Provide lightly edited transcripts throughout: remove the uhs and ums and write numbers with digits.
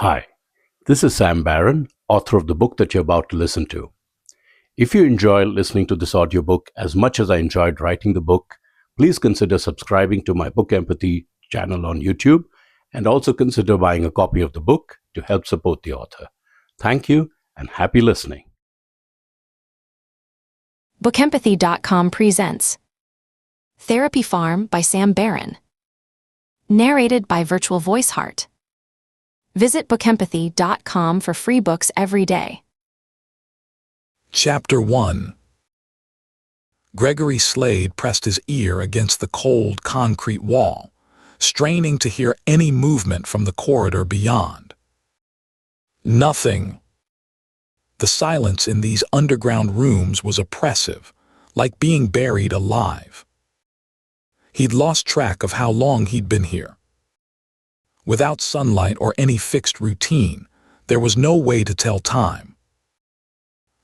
Hi, this is Sam Barron, author of the book that you're about to listen to. If you enjoy listening to this audiobook as much as I enjoyed writing the book, please consider subscribing to my BookEmpathy channel on YouTube and also consider buying a copy of the book to help support the author. Thank you and happy listening. BookEmpathy.com presents Therapy Farm by Sam Barron. Narrated by Virtual Voice Heart. Visit BookEmpathy.com for free books every day. Chapter 1. Gregory Slade pressed his ear against the cold concrete wall, straining to hear any movement from the corridor beyond. Nothing. The silence in these underground rooms was oppressive, like being buried alive. He'd lost track of how long he'd been here. Without sunlight or any fixed routine, there was no way to tell time.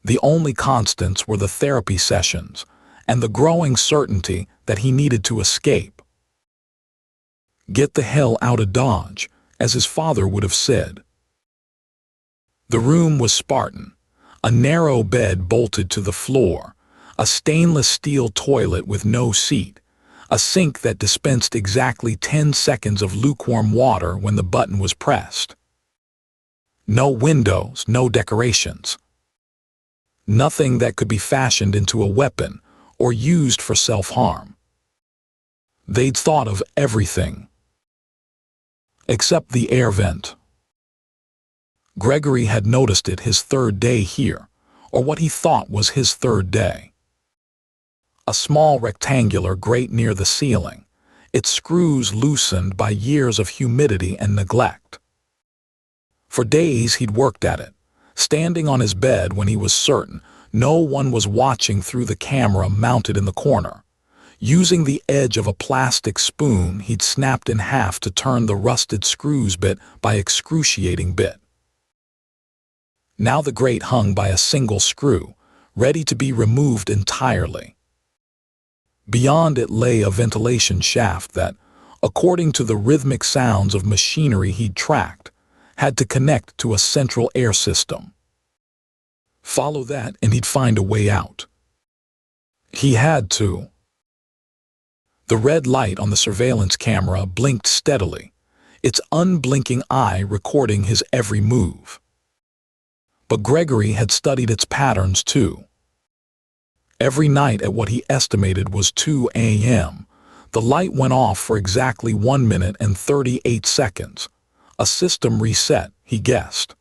The only constants were the therapy sessions and the growing certainty that he needed to escape. Get the hell out of Dodge, as his father would have said. The room was Spartan, a narrow bed bolted to the floor, a stainless steel toilet with no seat, a sink that dispensed exactly 10 seconds of lukewarm water when the button was pressed. No windows, no decorations. Nothing that could be fashioned into a weapon or used for self-harm. They'd thought of everything. Except the air vent. Gregory had noticed it his third day here, or what he thought was his third day. A small rectangular grate near the ceiling, its screws loosened by years of humidity and neglect. For days he'd worked at it, standing on his bed when he was certain no one was watching through the camera mounted in the corner, using the edge of a plastic spoon he'd snapped in half to turn the rusted screws bit by excruciating bit. Now the grate hung by a single screw, ready to be removed entirely. Beyond it lay a ventilation shaft that, according to the rhythmic sounds of machinery he'd tracked, had to connect to a central air system. Follow that and he'd find a way out. He had to. The red light on the surveillance camera blinked steadily, its unblinking eye recording his every move. But Gregory had studied its patterns too. Every night at what he estimated was 2 a.m., the light went off for exactly 1 minute and 38 seconds. A system reset, he guessed.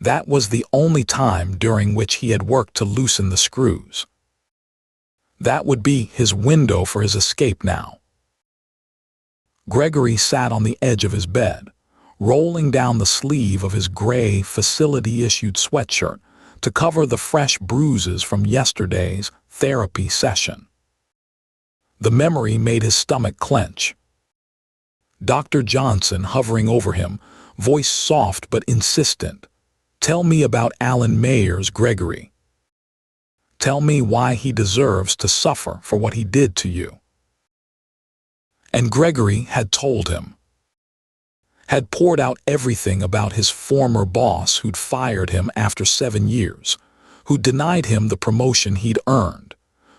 That was the only time during which he had worked to loosen the screws. That would be his window for his escape now. Gregory sat on the edge of his bed, rolling down the sleeve of his gray, facility-issued sweatshirt to cover the fresh bruises from yesterday's therapy session. The memory made his stomach clench. Dr. Johnson hovering over him, voice soft but insistent. Tell me about Alan Mayer's Gregory. Tell me why he deserves to suffer for what he did to you. And Gregory had told him. Had poured out everything about his former boss who'd fired him after 7 years, who'd denied him the promotion he'd earned,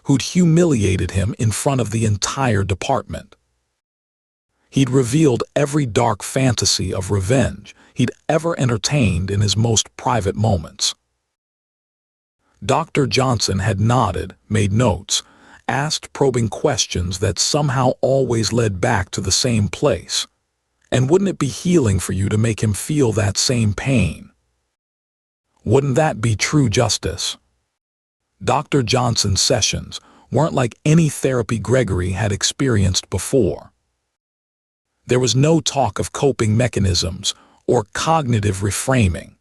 who'd humiliated him in front of the entire department. He'd revealed every dark fantasy of revenge he'd ever entertained in his most private moments. Dr. Johnson had nodded, made notes, asked probing questions that somehow always led back to the same place. And wouldn't it be healing for you to make him feel that same pain? Wouldn't that be true justice? Dr. Johnson's sessions weren't like any therapy Gregory had experienced before. There was no talk of coping mechanisms or cognitive reframing.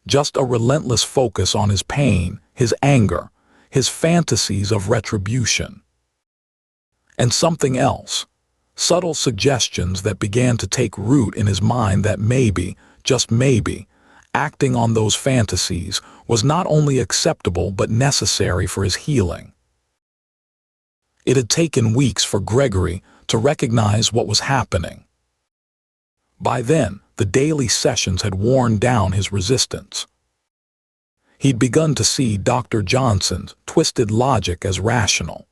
Just a relentless focus on his pain, his anger, his fantasies of retribution. And something else. Subtle suggestions that began to take root in his mind that maybe, just maybe, acting on those fantasies was not only acceptable but necessary for his healing. It had taken weeks for Gregory to recognize what was happening. By then, the daily sessions had worn down his resistance. He'd begun to see Dr. Johnson's twisted logic as rational.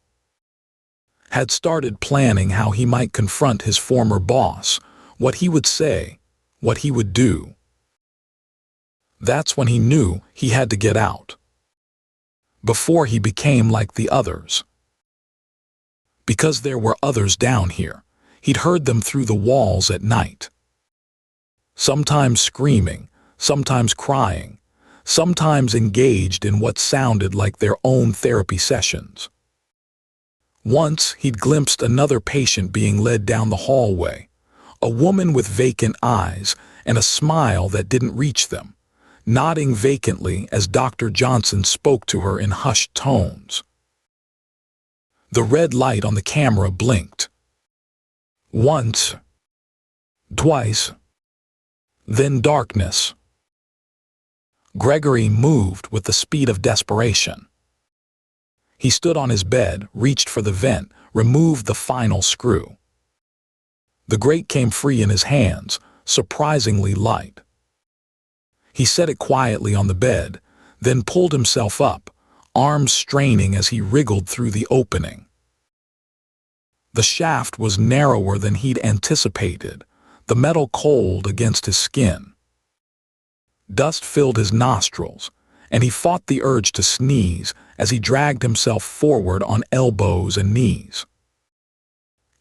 Had started planning how he might confront his former boss, what he would say, what he would do. That's when he knew he had to get out. Before he became like the others. Because there were others down here, he'd heard them through the walls at night. Sometimes screaming, sometimes crying, sometimes engaged in what sounded like their own therapy sessions. Once he'd glimpsed another patient being led down the hallway, a woman with vacant eyes and a smile that didn't reach them, nodding vacantly as Dr. Johnson spoke to her in hushed tones. The red light on the camera blinked. Once, twice, then darkness. Gregory moved with the speed of desperation. He stood on his bed, reached for the vent, removed the final screw. The grate came free in his hands, surprisingly light. He set it quietly on the bed, then pulled himself up, arms straining as he wriggled through the opening. The shaft was narrower than he'd anticipated, the metal cold against his skin. Dust filled his nostrils, and he fought the urge to sneeze as he dragged himself forward on elbows and knees.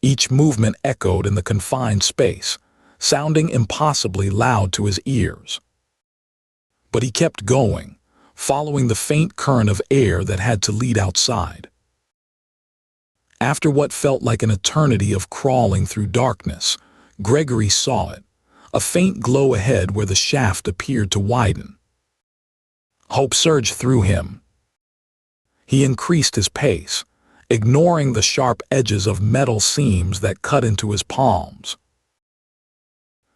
Each movement echoed in the confined space, sounding impossibly loud to his ears. But he kept going, following the faint current of air that had to lead outside. After what felt like an eternity of crawling through darkness, Gregory saw it, a faint glow ahead where the shaft appeared to widen. Hope surged through him. He increased his pace, ignoring the sharp edges of metal seams that cut into his palms.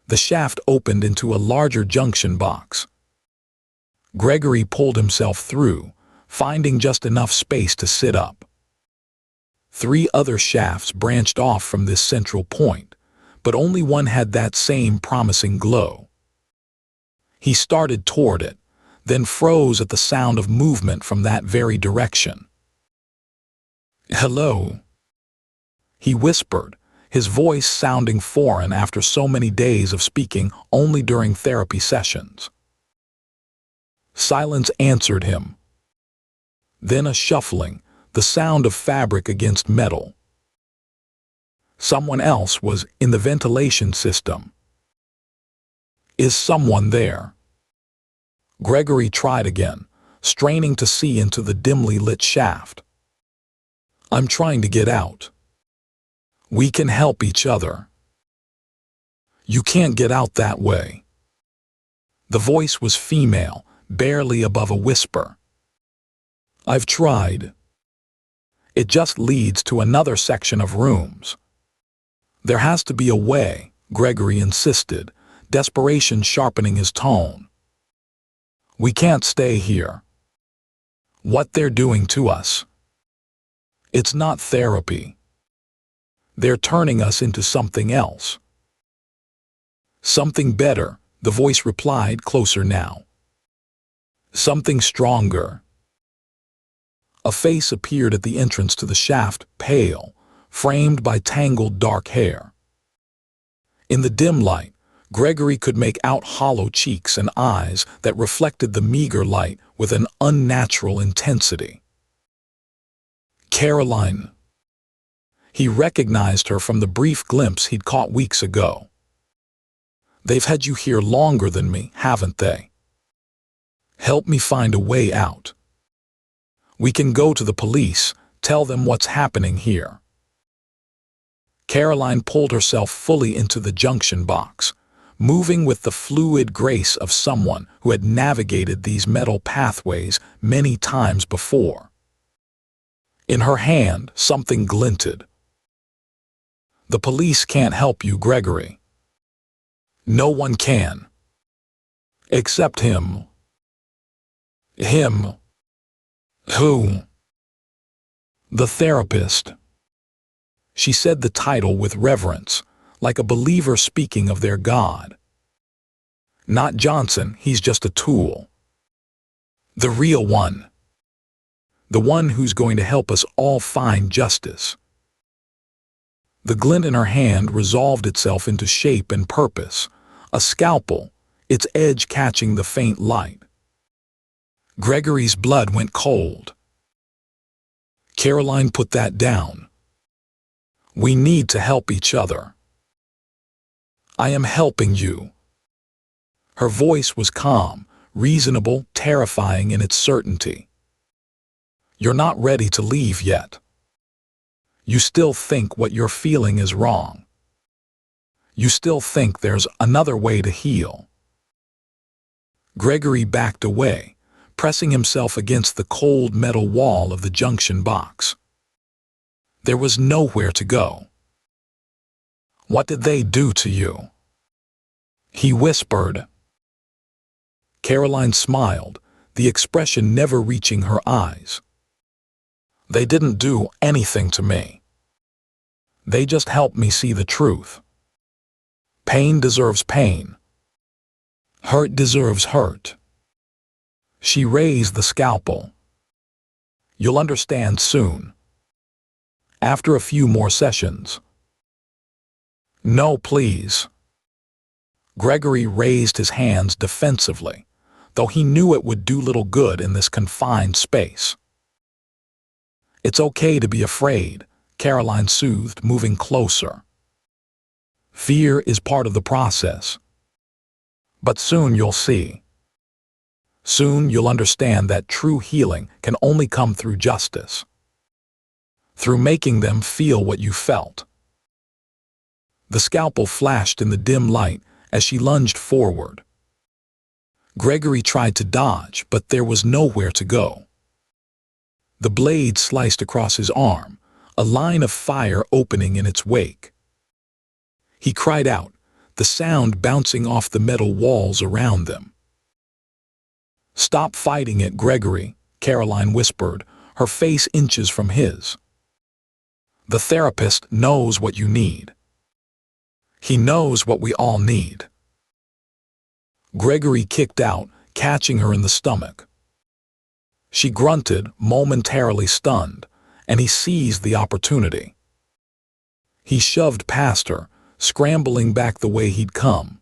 The shaft opened into a larger junction box. Gregory pulled himself through, finding just enough space to sit up. 3 other shafts branched off from this central point, but only one had that same promising glow. He started toward it, then froze at the sound of movement from that very direction. "Hello," he whispered, his voice sounding foreign after so many days of speaking only during therapy sessions. Silence answered him. Then a shuffling, the sound of fabric against metal. Someone else was in the ventilation system. Is someone there? Gregory tried again, straining to see into the dimly lit shaft. I'm trying to get out. We can help each other. You can't get out that way. The voice was female, barely above a whisper. I've tried. It just leads to another section of rooms. There has to be a way, Gregory insisted, desperation sharpening his tone. We can't stay here. What they're doing to us. It's not therapy. They're turning us into something else. Something better, the voice replied, closer now. Something stronger. A face appeared at the entrance to the shaft, pale, framed by tangled dark hair. In the dim light, Gregory could make out hollow cheeks and eyes that reflected the meager light with an unnatural intensity. Caroline. He recognized her from the brief glimpse he'd caught weeks ago. They've had you here longer than me, haven't they? Help me find a way out. We can go to the police, tell them what's happening here. Caroline pulled herself fully into the junction box, moving with the fluid grace of someone who had navigated these metal pathways many times before. In her hand, something glinted. The police can't help you, Gregory. No one can. Except him. Him. Who? The therapist. She said the title with reverence, like a believer speaking of their God. Not Johnson, he's just a tool. The real one. The one who's going to help us all find justice. The glint in her hand resolved itself into shape and purpose, a scalpel, its edge catching the faint light. Gregory's blood went cold. Caroline, put that down. We need to help each other. I am helping you. Her voice was calm, reasonable, terrifying in its certainty. You're not ready to leave yet. You still think what you're feeling is wrong. You still think there's another way to heal. Gregory backed away, pressing himself against the cold metal wall of the junction box. There was nowhere to go. What did they do to you? He whispered. Caroline smiled, the expression never reaching her eyes. They didn't do anything to me. They just helped me see the truth. Pain deserves pain. Hurt deserves hurt. She raised the scalpel. You'll understand soon. After a few more sessions. No, please. Gregory raised his hands defensively, though he knew it would do little good in this confined space. It's okay to be afraid, Caroline soothed, moving closer. Fear is part of the process. But soon you'll see. Soon you'll understand that true healing can only come through justice. Through making them feel what you felt. The scalpel flashed in the dim light as she lunged forward. Gregory tried to dodge, but there was nowhere to go. The blade sliced across his arm, a line of fire opening in its wake. He cried out, the sound bouncing off the metal walls around them. Stop fighting it, Gregory, Caroline whispered, her face inches from his. The therapist knows what you need. He knows what we all need. Gregory kicked out, catching her in the stomach. She grunted, momentarily stunned, and he seized the opportunity. He shoved past her, scrambling back the way he'd come.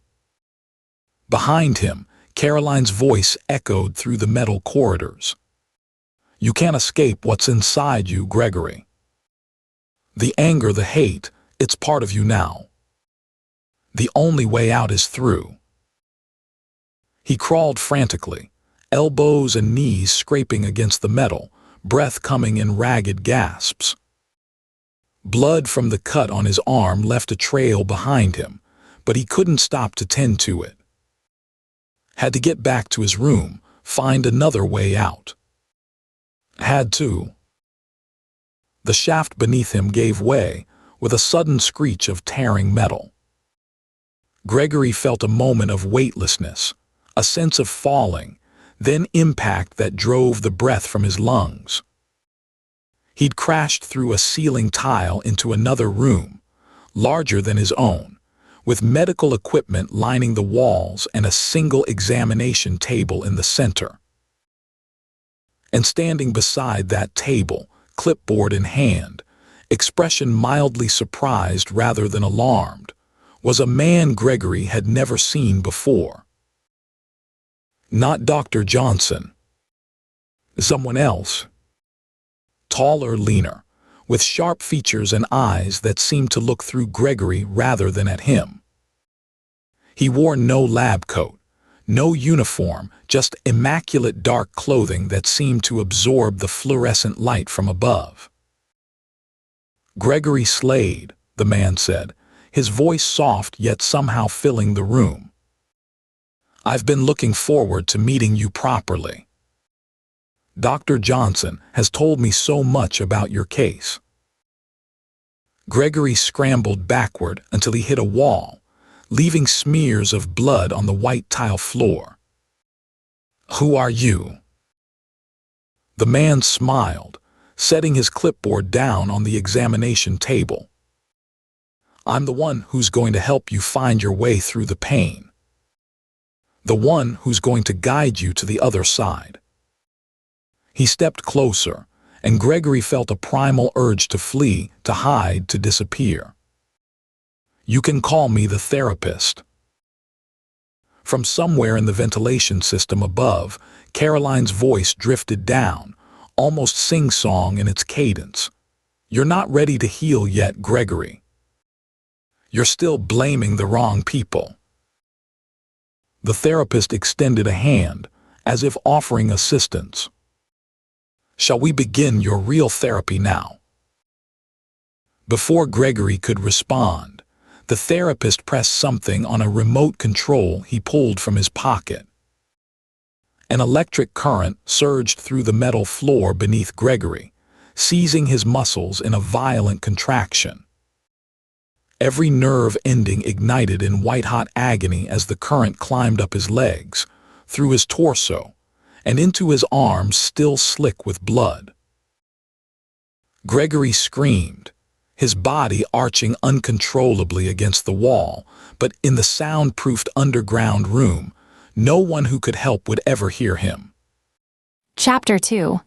Behind him, Caroline's voice echoed through the metal corridors. You can't escape what's inside you, Gregory. The anger, the hate, it's part of you now. The only way out is through. He crawled frantically, elbows and knees scraping against the metal, breath coming in ragged gasps. Blood from the cut on his arm left a trail behind him, but he couldn't stop to tend to it. Had to get back to his room, find another way out. Had to. The shaft beneath him gave way with a sudden screech of tearing metal. Gregory felt a moment of weightlessness, a sense of falling, then impact that drove the breath from his lungs. He'd crashed through a ceiling tile into another room, larger than his own, with medical equipment lining the walls and a single examination table in the center. And standing beside that table, clipboard in hand, expression mildly surprised rather than alarmed, was a man Gregory had never seen before. Not Dr. Johnson. Someone else. Taller, leaner, with sharp features and eyes that seemed to look through Gregory rather than at him. He wore no lab coat, no uniform, just immaculate dark clothing that seemed to absorb the fluorescent light from above. Gregory Slade, the man said, his voice soft yet somehow filling the room. I've been looking forward to meeting you properly. Dr. Johnson has told me so much about your case. Gregory scrambled backward until he hit a wall, leaving smears of blood on the white tile floor. Who are you? The man smiled, setting his clipboard down on the examination table. I'm the one who's going to help you find your way through the pain. the one who's going to guide you to the other side. He stepped closer, and Gregory felt a primal urge to flee, to hide, to disappear. "You can call me the therapist." From somewhere in the ventilation system above, Caroline's voice drifted down, almost sing-song in its cadence. "You're not ready to heal yet, Gregory. You're still blaming the wrong people." The therapist extended a hand, as if offering assistance. "Shall we begin your real therapy now?" Before Gregory could respond, the therapist pressed something on a remote control he pulled from his pocket. An electric current surged through the metal floor beneath Gregory, seizing his muscles in a violent contraction. Every nerve ending ignited in white-hot agony as the current climbed up his legs, through his torso, and into his arms still slick with blood. Gregory screamed, his body arching uncontrollably against the wall, but in the soundproofed underground room, no one who could help would ever hear him. Chapter 2.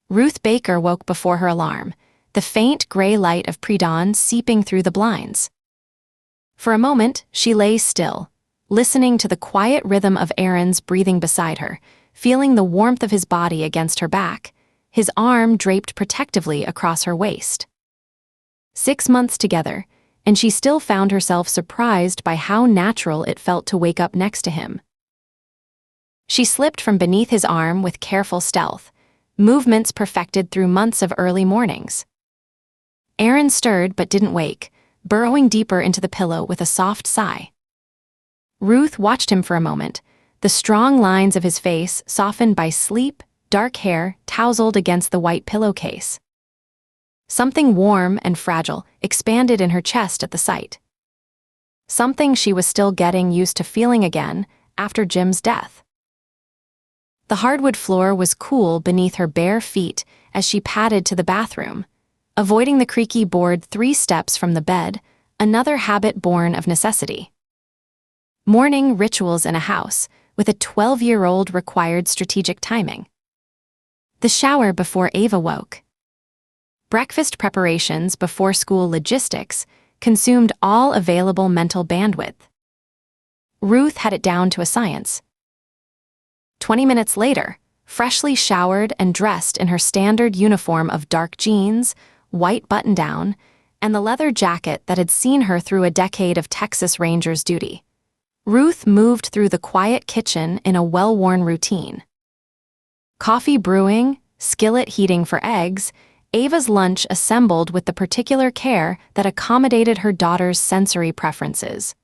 Ruth Baker woke before her alarm, the faint gray light of pre-dawn seeping through the blinds. For a moment, she lay still, listening to the quiet rhythm of Aaron's breathing beside her, feeling the warmth of his body against her back, his arm draped protectively across her waist. 6 months together, and she still found herself surprised by how natural it felt to wake up next to him. She slipped from beneath his arm with careful stealth, movements perfected through months of early mornings. Aaron stirred but didn't wake, burrowing deeper into the pillow with a soft sigh. Ruth watched him for a moment, the strong lines of his face softened by sleep, dark hair tousled against the white pillowcase. Something warm and fragile expanded in her chest at the sight. Something she was still getting used to feeling again after Jim's death. The hardwood floor was cool beneath her bare feet as she padded to the bathroom, avoiding the creaky board 3 steps from the bed, another habit born of necessity. Morning rituals in a house with a 12-year-old required strategic timing. The shower before Ava woke. Breakfast preparations before school logistics consumed all available mental bandwidth. Ruth had it down to a science. 20 minutes later, freshly showered and dressed in her standard uniform of dark jeans, white button-down, and the leather jacket that had seen her through a decade of Texas Rangers duty, Ruth moved through the quiet kitchen in a well-worn routine. Coffee brewing, skillet heating for eggs, Ava's lunch assembled with the particular care that accommodated her daughter's sensory preferences.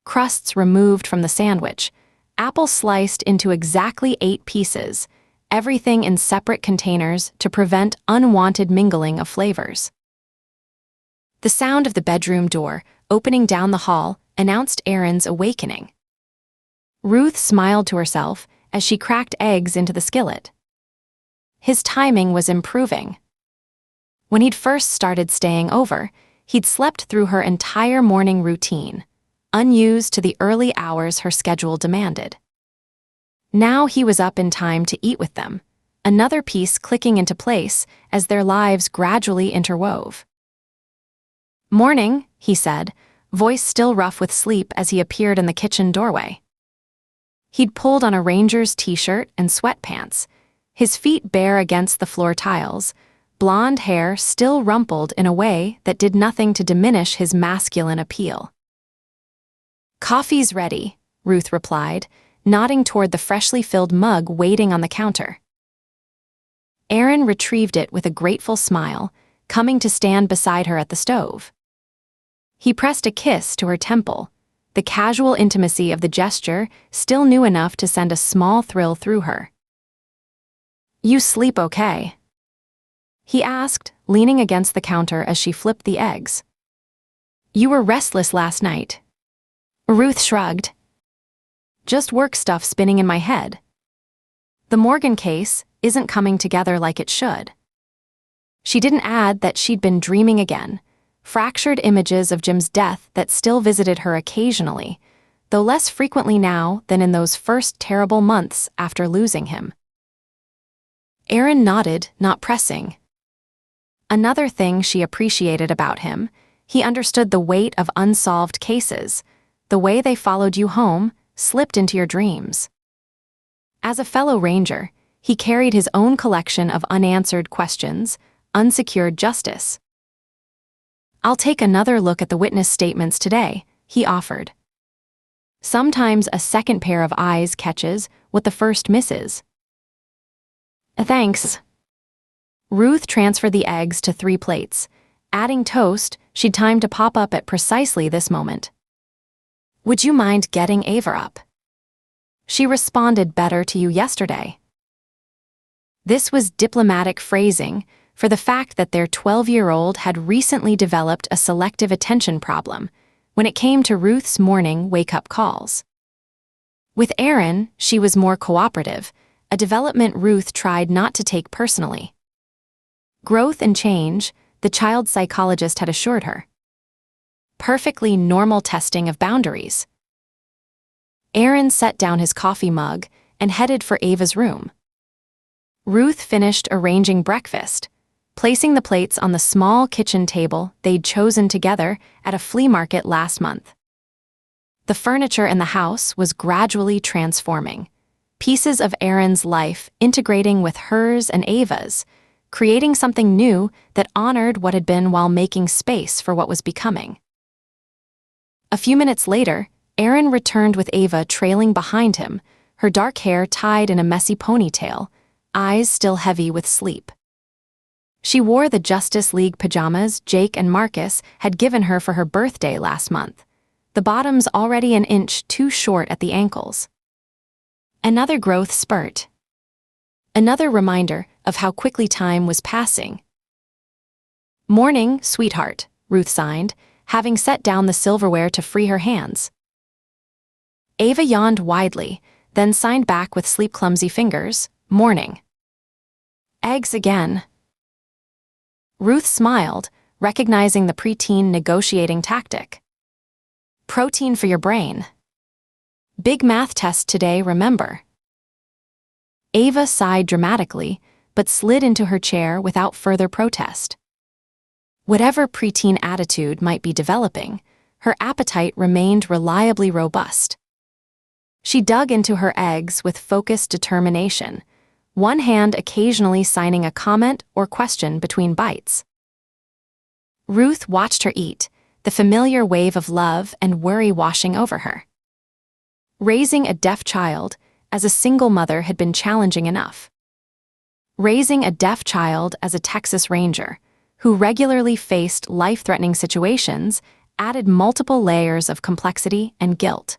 Crusts removed from the sandwich, apples sliced into exactly 8 pieces, everything in separate containers to prevent unwanted mingling of flavors. The sound of the bedroom door opening down the hall announced Aaron's awakening. Ruth smiled to herself as she cracked eggs into the skillet. His timing was improving. When he'd first started staying over, he'd slept through her entire morning routine, unused to the early hours her schedule demanded. Now he was up in time to eat with them, another piece clicking into place as their lives gradually interwove. "Morning," he said, voice still rough with sleep as he appeared in the kitchen doorway. He'd pulled on a Rangers t-shirt and sweatpants, his feet bare against the floor tiles, blonde hair still rumpled in a way that did nothing to diminish his masculine appeal. "Coffee's ready," Ruth replied, nodding toward the freshly filled mug waiting on the counter. Aaron retrieved it with a grateful smile, coming to stand beside her at the stove. He pressed a kiss to her temple, the casual intimacy of the gesture still new enough to send a small thrill through her. "You sleep okay?" he asked, leaning against the counter as she flipped the eggs. "You were restless last night." Ruth shrugged. "Just work stuff spinning in my head. The Morgan case isn't coming together like it should." She didn't add that she'd been dreaming again, fractured images of Jim's death that still visited her occasionally, though less frequently now than in those first terrible months after losing him. Aaron nodded, not pressing. Another thing she appreciated about him, he understood the weight of unsolved cases, the way they followed you home, slipped into your dreams. As a fellow Ranger, he carried his own collection of unanswered questions, unsecured justice. "I'll take another look at the witness statements today," he offered. Sometimes a second pair of eyes catches what the first misses. "Thanks." Ruth transferred the eggs to 3 plates. Adding toast, she'd time to pop up at precisely this moment. "Would you mind getting Ava up? She responded better to you yesterday." This was diplomatic phrasing for the fact that their 12-year-old had recently developed a selective attention problem when it came to Ruth's morning wake-up calls. With Aaron, she was more cooperative, a development Ruth tried not to take personally. Growth and change, the child psychologist had assured her. Perfectly normal testing of boundaries. Aaron set down his coffee mug and headed for Ava's room. Ruth finished arranging breakfast, placing the plates on the small kitchen table they'd chosen together at a flea market last month. The furniture in the house was gradually transforming, pieces of Aaron's life integrating with hers and Ava's, creating something new that honored what had been while making space for what was becoming. A few minutes later, Aaron returned with Ava trailing behind him, her dark hair tied in a messy ponytail, eyes still heavy with sleep. She wore the Justice League pajamas Jake and Marcus had given her for her birthday last month, the bottoms already an inch too short at the ankles. Another growth spurt. Another reminder of how quickly time was passing. "Morning, sweetheart," Ruth signed, having set down the silverware to free her hands. Ava yawned widely, then signed back with sleep-clumsy fingers, "Morning." "Eggs again." Ruth smiled, recognizing the preteen negotiating tactic. "Protein for your brain. Big math test today, remember." Ava sighed dramatically, but slid into her chair without further protest. Whatever preteen attitude might be developing, her appetite remained reliably robust. She dug into her eggs with focused determination, one hand occasionally signing a comment or question between bites. Ruth watched her eat, the familiar wave of love and worry washing over her. Raising a deaf child, as a single mother, had been challenging enough. Raising a deaf child as a Texas Ranger, who regularly faced life-threatening situations, added multiple layers of complexity and guilt.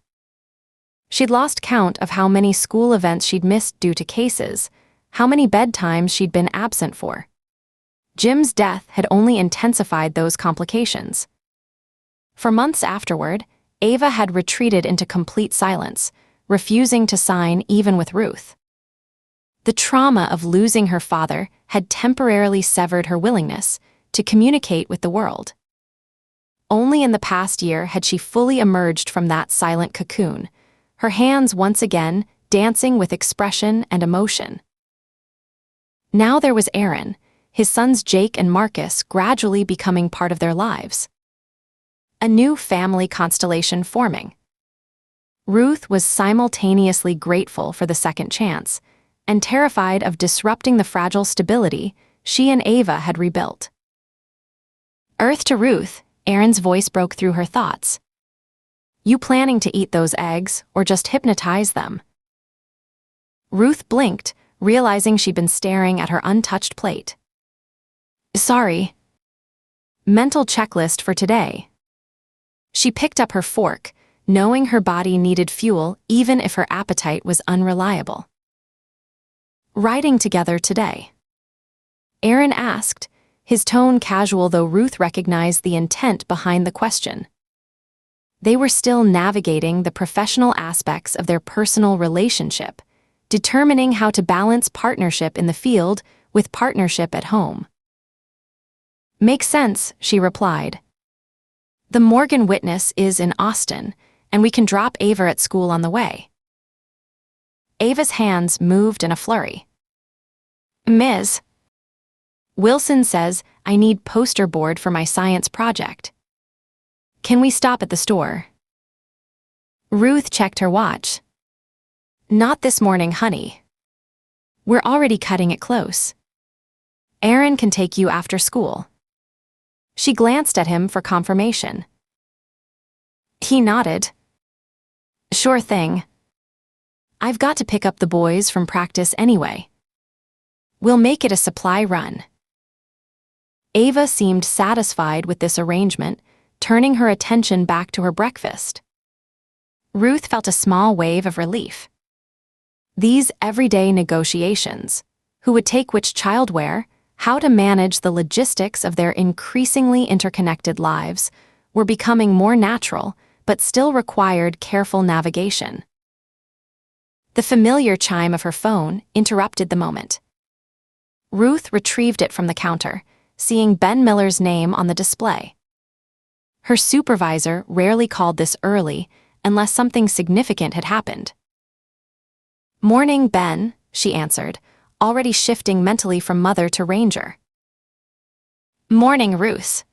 She'd lost count of how many school events she'd missed due to cases, how many bedtimes she'd been absent for. Jim's death had only intensified those complications. For months afterward, Ava had retreated into complete silence, refusing to sign even with Ruth. The trauma of losing her father had temporarily severed her willingness to communicate with the world. Only in the past year had she fully emerged from that silent cocoon, her hands once again dancing with expression and emotion. Now there was Aaron, his sons Jake and Marcus gradually becoming part of their lives. A new family constellation forming. Ruth was simultaneously grateful for the second chance and terrified of disrupting the fragile stability she and Ava had rebuilt. "Earth to Ruth," Aaron's voice broke through her thoughts. "You planning to eat those eggs or just hypnotize them?" Ruth blinked, realizing she'd been staring at her untouched plate. "Sorry." Mental checklist for today. She picked up her fork, knowing her body needed fuel even if her appetite was unreliable. "Riding together today?" Aaron asked, his tone casual though Ruth recognized the intent behind the question. They were still navigating the professional aspects of their personal relationship, determining how to balance partnership in the field with partnership at home. "Makes sense," she replied. "The Morgan witness is in Austin, and we can drop Ava at school on the way." Ava's hands moved in a flurry. "Ms. Wilson says I need poster board for my science project. Can we stop at the store?" Ruth checked her watch. "Not this morning, honey. We're already cutting it close. Aaron can take you after school." She glanced at him for confirmation. He nodded. "Sure thing. I've got to pick up the boys from practice anyway. We'll make it a supply run." Ava seemed satisfied with this arrangement, turning her attention back to her breakfast. Ruth felt a small wave of relief. These everyday negotiations, who would take which child where, how to manage the logistics of their increasingly interconnected lives, were becoming more natural, but still required careful navigation. The familiar chime of her phone interrupted the moment. Ruth retrieved it from the counter, seeing Ben Miller's name on the display. Her supervisor rarely called this early unless something significant had happened. "Morning, Ben," she answered, already shifting mentally from mother to Ranger. "Morning, Ruth."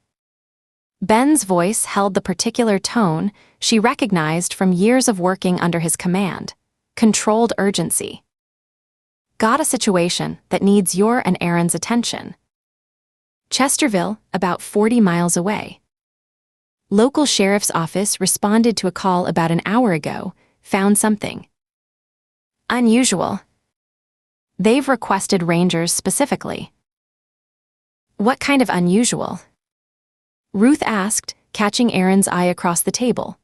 Ben's voice held the particular tone she recognized from years of working under his command: controlled urgency. "Got a situation that needs your and Aaron's attention. Chesterville, about 40 miles away. Local sheriff's office responded to a call about an hour ago, found something unusual. They've requested Rangers specifically." "What kind of unusual?" Ruth asked, catching Aaron's eye across the table.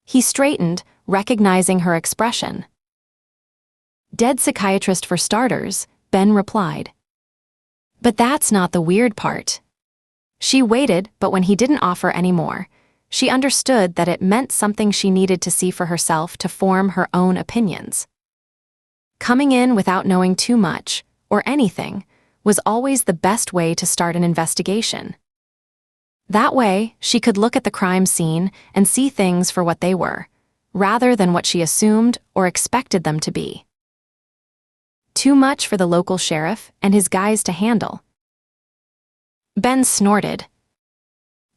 He straightened, recognizing her expression. "Dead psychiatrist for starters," Ben replied. "But that's not the weird part." She waited, but when he didn't offer any more, she understood that it meant something she needed to see for herself to form her own opinions. Coming in without knowing too much, or anything, was always the best way to start an investigation. That way, she could look at the crime scene and see things for what they were, rather than what she assumed or expected them to be. Too much for the local sheriff and his guys to handle. Ben snorted.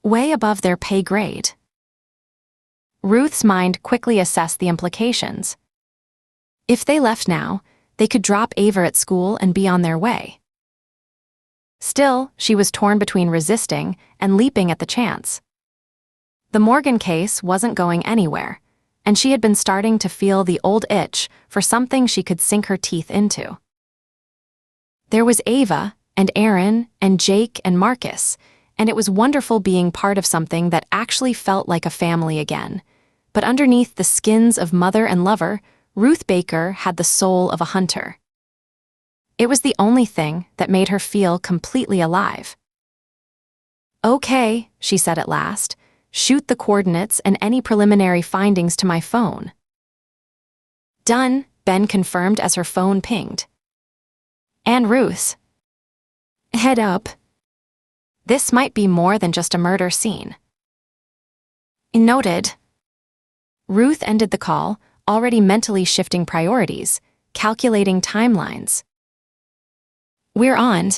Way above their pay grade. Ruth's mind quickly assessed the implications. If they left now, they could drop Ava at school and be on their way. Still, she was torn between resisting and leaping at the chance. The Morgan case wasn't going anywhere, and she had been starting to feel the old itch for something she could sink her teeth into. There was Ava, and Aaron, and Jake, and Marcus, and it was wonderful being part of something that actually felt like a family again. But underneath the skins of mother and lover, Ruth Baker had the soul of a hunter. It was the only thing that made her feel completely alive. "Okay," she said at last, "shoot the coordinates and any preliminary findings to my phone." "Done," Ben confirmed as her phone pinged. "And Ruth's." "Head up. This might be more than just a murder scene." "Noted." Ruth ended the call, already mentally shifting priorities, calculating timelines. "We're on?"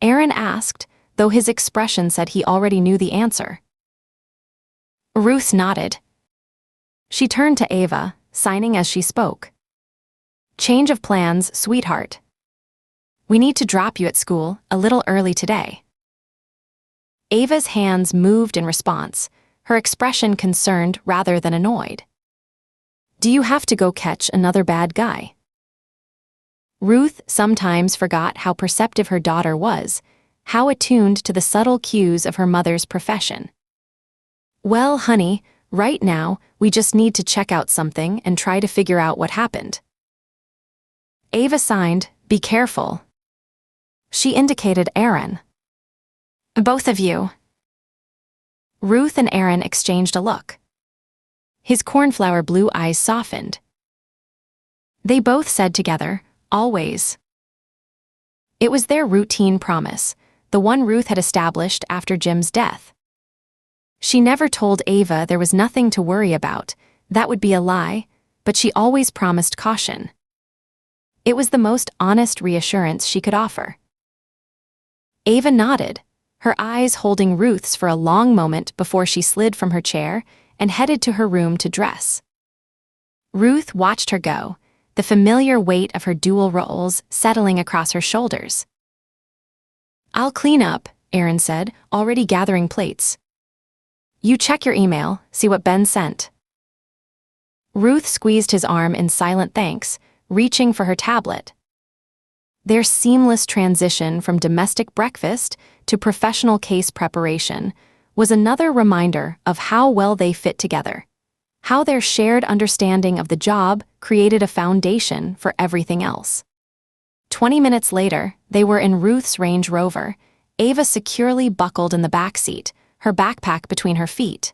Aaron asked, though his expression said he already knew the answer. Ruth nodded. She turned to Ava, signing as she spoke. "Change of plans, sweetheart. We need to drop you at school a little early today." Ava's hands moved in response, her expression concerned rather than annoyed. "Do you have to go catch another bad guy?" Ruth sometimes forgot how perceptive her daughter was, how attuned to the subtle cues of her mother's profession. "Well, honey, right now, we just need to check out something and try to figure out what happened." Ava signed, "Be careful." She indicated Aaron. "Both of you." Ruth and Aaron exchanged a look. His cornflower blue eyes softened. They both said together, "Always." It was their routine promise, the one Ruth had established after Jim's death. She never told Ava there was nothing to worry about. That would be a lie, but she always promised caution. It was the most honest reassurance she could offer. Ava nodded, her eyes holding Ruth's for a long moment before she slid from her chair and headed to her room to dress. Ruth watched her go, the familiar weight of her dual roles settling across her shoulders. "I'll clean up," Aaron said, already gathering plates. "You check your email, see what Ben sent." Ruth squeezed his arm in silent thanks, reaching for her tablet. Their seamless transition from domestic breakfast to professional case preparation was another reminder of how well they fit together, how their shared understanding of the job created a foundation for everything else. 20 minutes later, they were in Ruth's Range Rover, Ava securely buckled in the back seat, her backpack between her feet.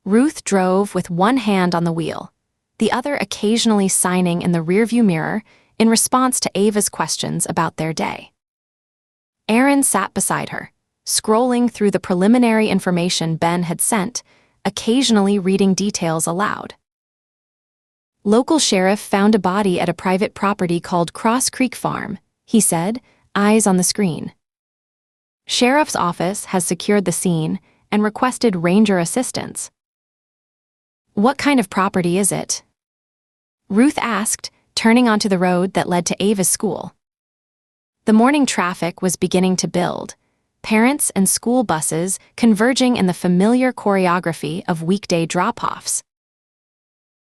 Ruth drove with one hand on the wheel, the other occasionally signing in the rearview mirror in response to Ava's questions about their day. Aaron sat beside her, scrolling through the preliminary information Ben had sent, occasionally reading details aloud. "Local sheriff found a body at a private property called Cross Creek Farm," he said, eyes on the screen. "Sheriff's office has secured the scene and requested ranger assistance." "What kind of property is it?" Ruth asked, turning onto the road that led to Ava's school. The morning traffic was beginning to build, parents and school buses converging in the familiar choreography of weekday drop-offs.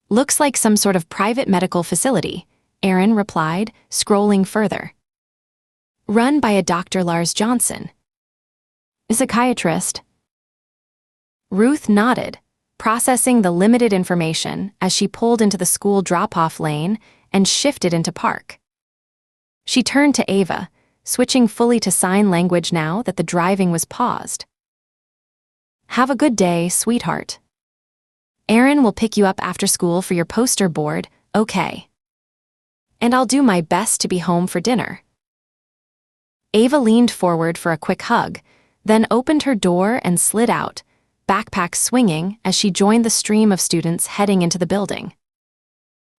"Looks like some sort of private medical facility," Aaron replied, scrolling further. "Run by a Dr. Lars Johnson." "A psychiatrist?" Ruth nodded, processing the limited information as she pulled into the school drop-off lane and shifted into park. She turned to Ava, switching fully to sign language now that the driving was paused. "Have a good day, sweetheart. Aaron will pick you up after school for your poster board, okay? And I'll do my best to be home for dinner." Ava leaned forward for a quick hug, then opened her door and slid out, backpack swinging as she joined the stream of students heading into the building.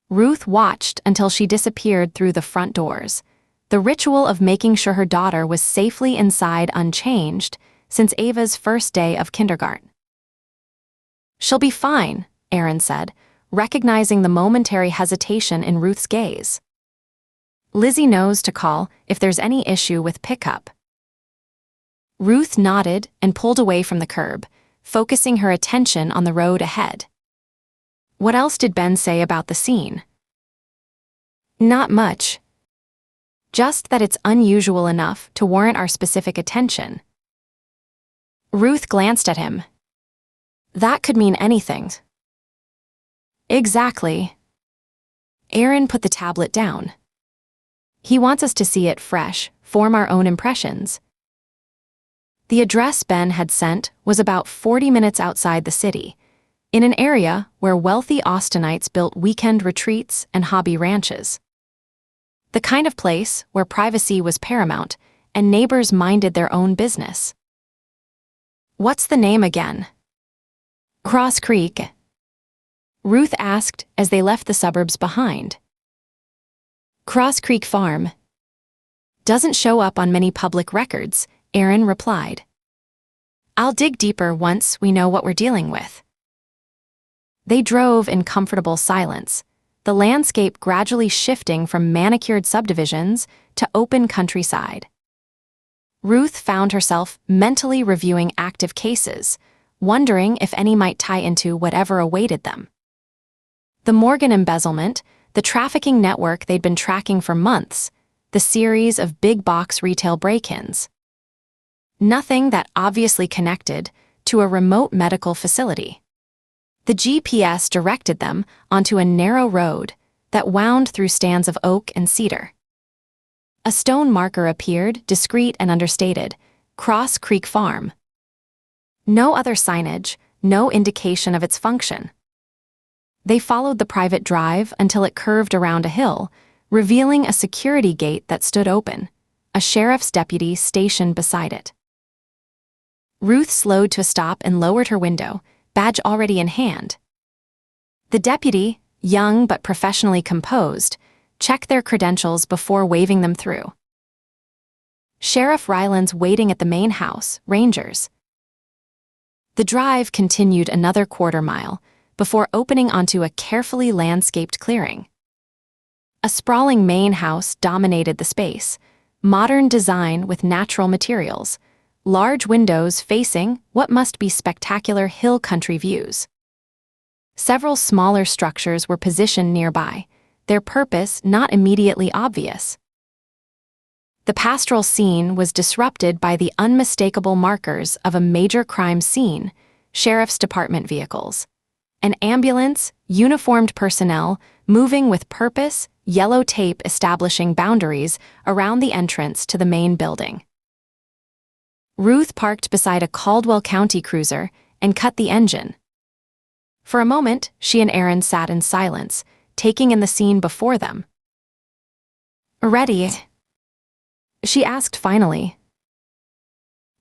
Ruth watched until she disappeared through the front doors, the ritual of making sure her daughter was safely inside unchanged since Ava's first day of kindergarten. "She'll be fine," Aaron said, recognizing the momentary hesitation in Ruth's gaze. "Lizzie knows to call if there's any issue with pickup." Ruth nodded and pulled away from the curb, focusing her attention on the road ahead. "What else did Ben say about the scene?" "Not much. Just that it's unusual enough to warrant our specific attention." Ruth glanced at him. "That could mean anything." "Exactly." Aaron put the tablet down. "He wants us to see it fresh, form our own impressions." The address Ben had sent was about 40 minutes outside the city, in an area where wealthy Austinites built weekend retreats and hobby ranches. The kind of place where privacy was paramount and neighbors minded their own business. "What's the name again?" "Cross Creek," Ruth asked as they left the suburbs behind. "Cross Creek Farm. Doesn't show up on many public records," Aaron replied. "I'll dig deeper once we know what we're dealing with." They drove in comfortable silence, the landscape gradually shifting from manicured subdivisions to open countryside. Ruth found herself mentally reviewing active cases, wondering if any might tie into whatever awaited them. The Morgan embezzlement, the trafficking network they'd been tracking for months, the series of big-box retail break-ins. Nothing that obviously connected to a remote medical facility. The GPS directed them onto a narrow road that wound through stands of oak and cedar. A stone marker appeared, discreet and understated, Cross Creek Farm. No other signage, no indication of its function. They followed the private drive until it curved around a hill, revealing a security gate that stood open, a sheriff's deputy stationed beside it. Ruth slowed to a stop and lowered her window, badge already in hand. The deputy, young but professionally composed, checked their credentials before waving them through. Sheriff Ryland's waiting at the main house, Rangers. The drive continued another quarter-mile before opening onto a carefully landscaped clearing. A sprawling main house dominated the space, modern design with natural materials, large windows facing what must be spectacular hill country views. Several smaller structures were positioned nearby, their purpose not immediately obvious. The pastoral scene was disrupted by the unmistakable markers of a major crime scene, sheriff's department vehicles, an ambulance, uniformed personnel moving with purpose, yellow tape establishing boundaries around the entrance to the main building. Ruth parked beside a Caldwell County cruiser and cut the engine. For a moment, she and Aaron sat in silence, taking in the scene before them. "Ready?" she asked finally.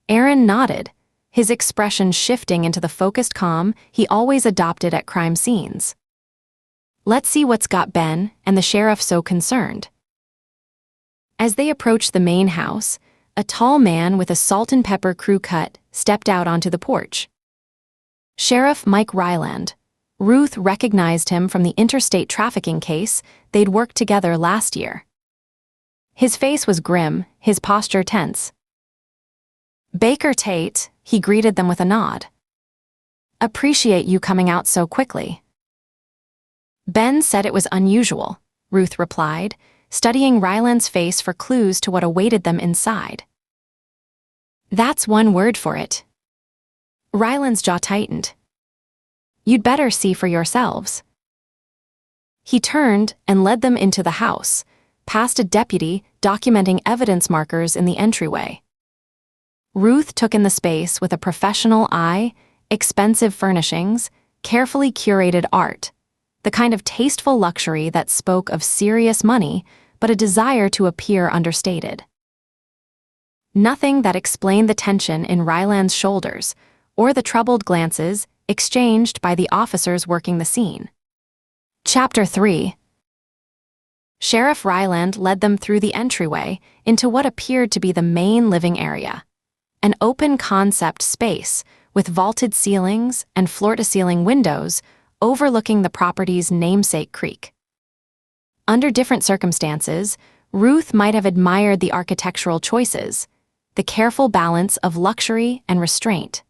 Aaron nodded, his expression shifting into the focused calm he always adopted at crime scenes. "Let's see what's got Ben and the sheriff so concerned." As they approached the main house, a tall man with a salt and pepper crew cut stepped out onto the porch. Sheriff Mike Ryland. Ruth recognized him from the interstate trafficking case they'd worked together last year. His face was grim, his posture tense. "Baker Tate," he greeted them with a nod. "Appreciate you coming out so quickly." "Ben said it was unusual," Ruth replied, studying Ryland's face for clues to what awaited them inside. "That's one word for it." Ryland's jaw tightened. "You'd better see for yourselves." He turned and led them into the house, past a deputy documenting evidence markers in the entryway. Ruth took in the space with a professional eye, expensive furnishings, carefully curated art, the kind of tasteful luxury that spoke of serious money but a desire to appear understated. Nothing that explained the tension in Ryland's shoulders or the troubled glances exchanged by the officers working the scene. Chapter 3. Sheriff Ryland led them through the entryway into what appeared to be the main living area, an open-concept space with vaulted ceilings and floor-to-ceiling windows overlooking the property's namesake creek. Under different circumstances, Ruth might have admired the architectural choices, the careful balance of luxury and restraint.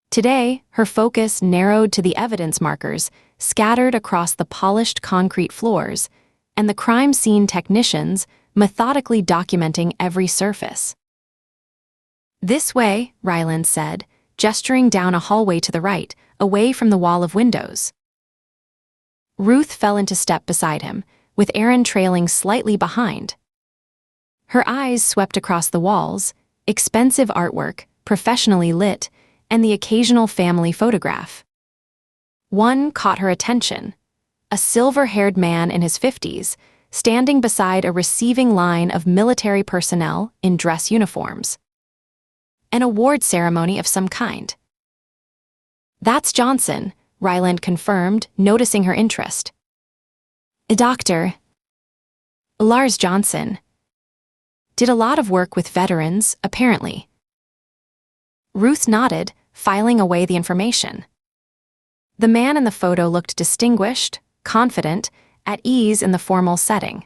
Today, her focus narrowed to the evidence markers scattered across the polished concrete floors and the crime scene technicians methodically documenting every surface. "This way," Ryland said, gesturing down a hallway to the right, away from the wall of windows. Ruth fell into step beside him, with Aaron trailing slightly behind. Her eyes swept across the walls, expensive artwork, professionally lit, and the occasional family photograph. One caught her attention, a silver-haired man in his 50s, standing beside a receiving line of military personnel in dress uniforms. An award ceremony of some kind. "That's Johnson," Ryland confirmed, noticing her interest. "Dr. Lars Johnson. Did a lot of work with veterans, apparently." Ruth nodded, filing away the information. The man in the photo looked distinguished, confident, at ease in the formal setting.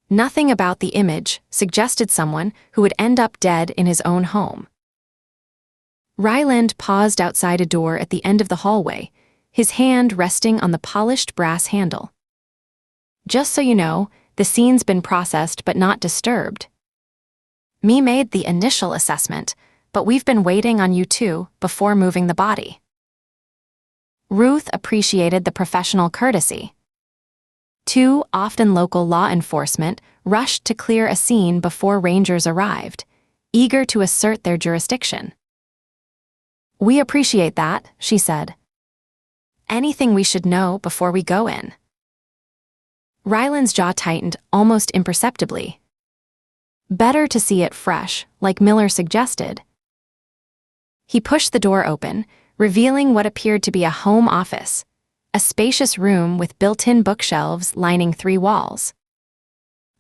Nothing about the image suggested someone who would end up dead in his own home. Ryland paused outside a door at the end of the hallway, his hand resting on the polished brass handle. "Just so you know, the scene's been processed but not disturbed. Me made the initial assessment, but we've been waiting on you too before moving the body." Ruth appreciated the professional courtesy. Two often local law enforcement rushed to clear a scene before Rangers arrived, eager to assert their jurisdiction. "We appreciate that," she said. "Anything we should know before we go in?" Ryland's jaw tightened almost imperceptibly. Better to see it fresh, like Miller suggested. He pushed the door open, revealing what appeared to be a home office, a spacious room with built-in bookshelves lining 3 walls.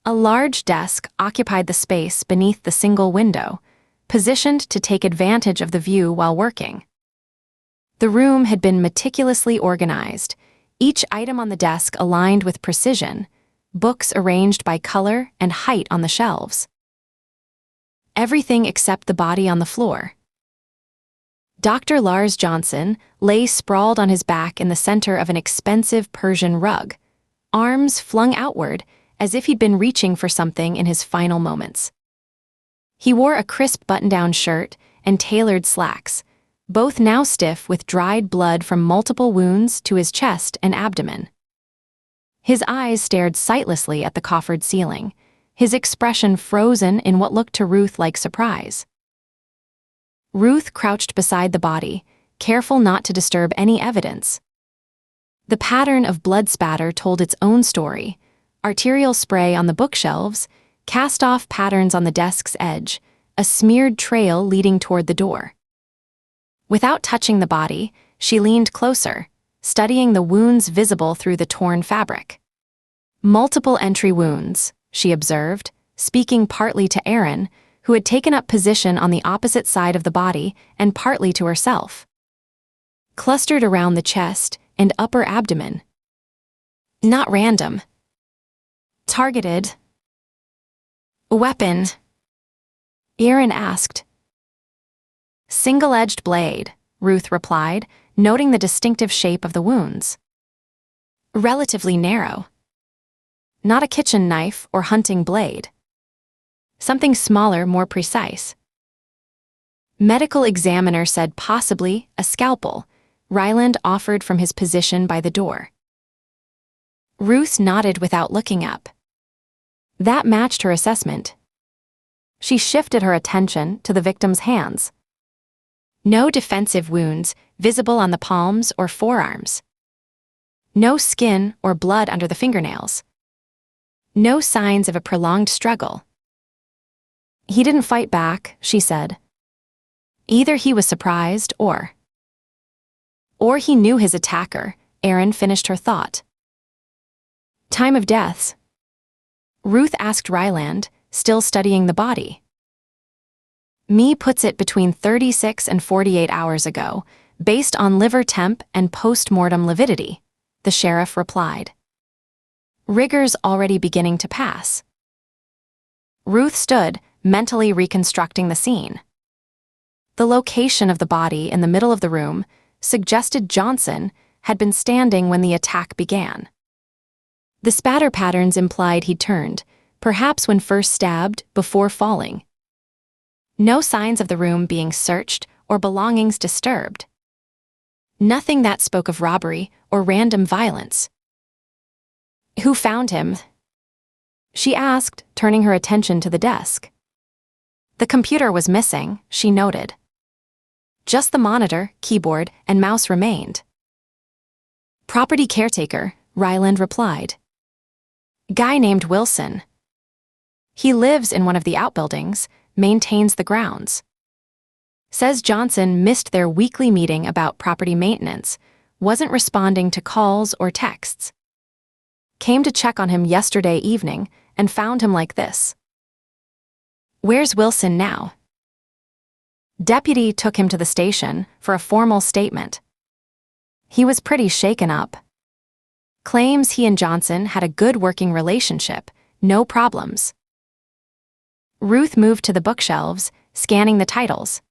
A large desk occupied the space beneath the single window, positioned to take advantage of the view while working. The room had been meticulously organized, each item on the desk aligned with precision, books arranged by color and height on the shelves. Everything except the body on the floor. Dr. Lars Johnson lay sprawled on his back in the center of an expensive Persian rug, arms flung outward as if he'd been reaching for something in his final moments. He wore a crisp button-down shirt and tailored slacks, both now stiff with dried blood from multiple wounds to his chest and abdomen. His eyes stared sightlessly at the coffered ceiling, his expression frozen in what looked to Ruth like surprise. Ruth crouched beside the body, careful not to disturb any evidence. The pattern of blood spatter told its own story: arterial spray on the bookshelves, cast-off patterns on the desk's edge, a smeared trail leading toward the door. Without touching the body, she leaned closer, studying the wounds visible through the torn fabric. Multiple entry wounds, she observed, speaking partly to Aaron, who had taken up position on the opposite side of the body and partly to herself. Clustered around the chest and upper abdomen. Not random. Targeted. Weapon? Aaron asked. Single-edged blade, Ruth replied, noting the distinctive shape of the wounds. Relatively narrow. Not a kitchen knife or hunting blade. Something smaller, more precise. Medical examiner said possibly a scalpel, Ryland offered from his position by the door. Ruth nodded without looking up. That matched her assessment. She shifted her attention to the victim's hands. No defensive wounds visible on the palms or forearms. No skin or blood under the fingernails. No signs of a prolonged struggle. He didn't fight back, she said. Either he was surprised or he knew his attacker, Aaron finished her thought. Time of deaths? Ruth asked Ryland, still studying the body. Me puts it between 36 and 48 hours ago, based on liver temp and post-mortem lividity, the sheriff replied. Rigors already beginning to pass. Ruth stood, mentally reconstructing the scene. The location of the body in the middle of the room suggested Johnson had been standing when the attack began. The spatter patterns implied he'd turned, perhaps when first stabbed, before falling. No signs of the room being searched or belongings disturbed. Nothing that spoke of robbery or random violence. Who found him? She asked, turning her attention to the desk. The computer was missing, she noted. Just the monitor, keyboard, and mouse remained. Property caretaker, Ryland replied. Guy named Wilson. He lives in one of the outbuildings, maintains the grounds. Says Johnson missed their weekly meeting about property maintenance, wasn't responding to calls or texts. Came to check on him yesterday evening and found him like this. Where's Wilson now? Deputy took him to the station for a formal statement. He was pretty shaken up. Claims he and Johnson had a good working relationship, no problems. Ruth moved to the bookshelves, scanning the titles.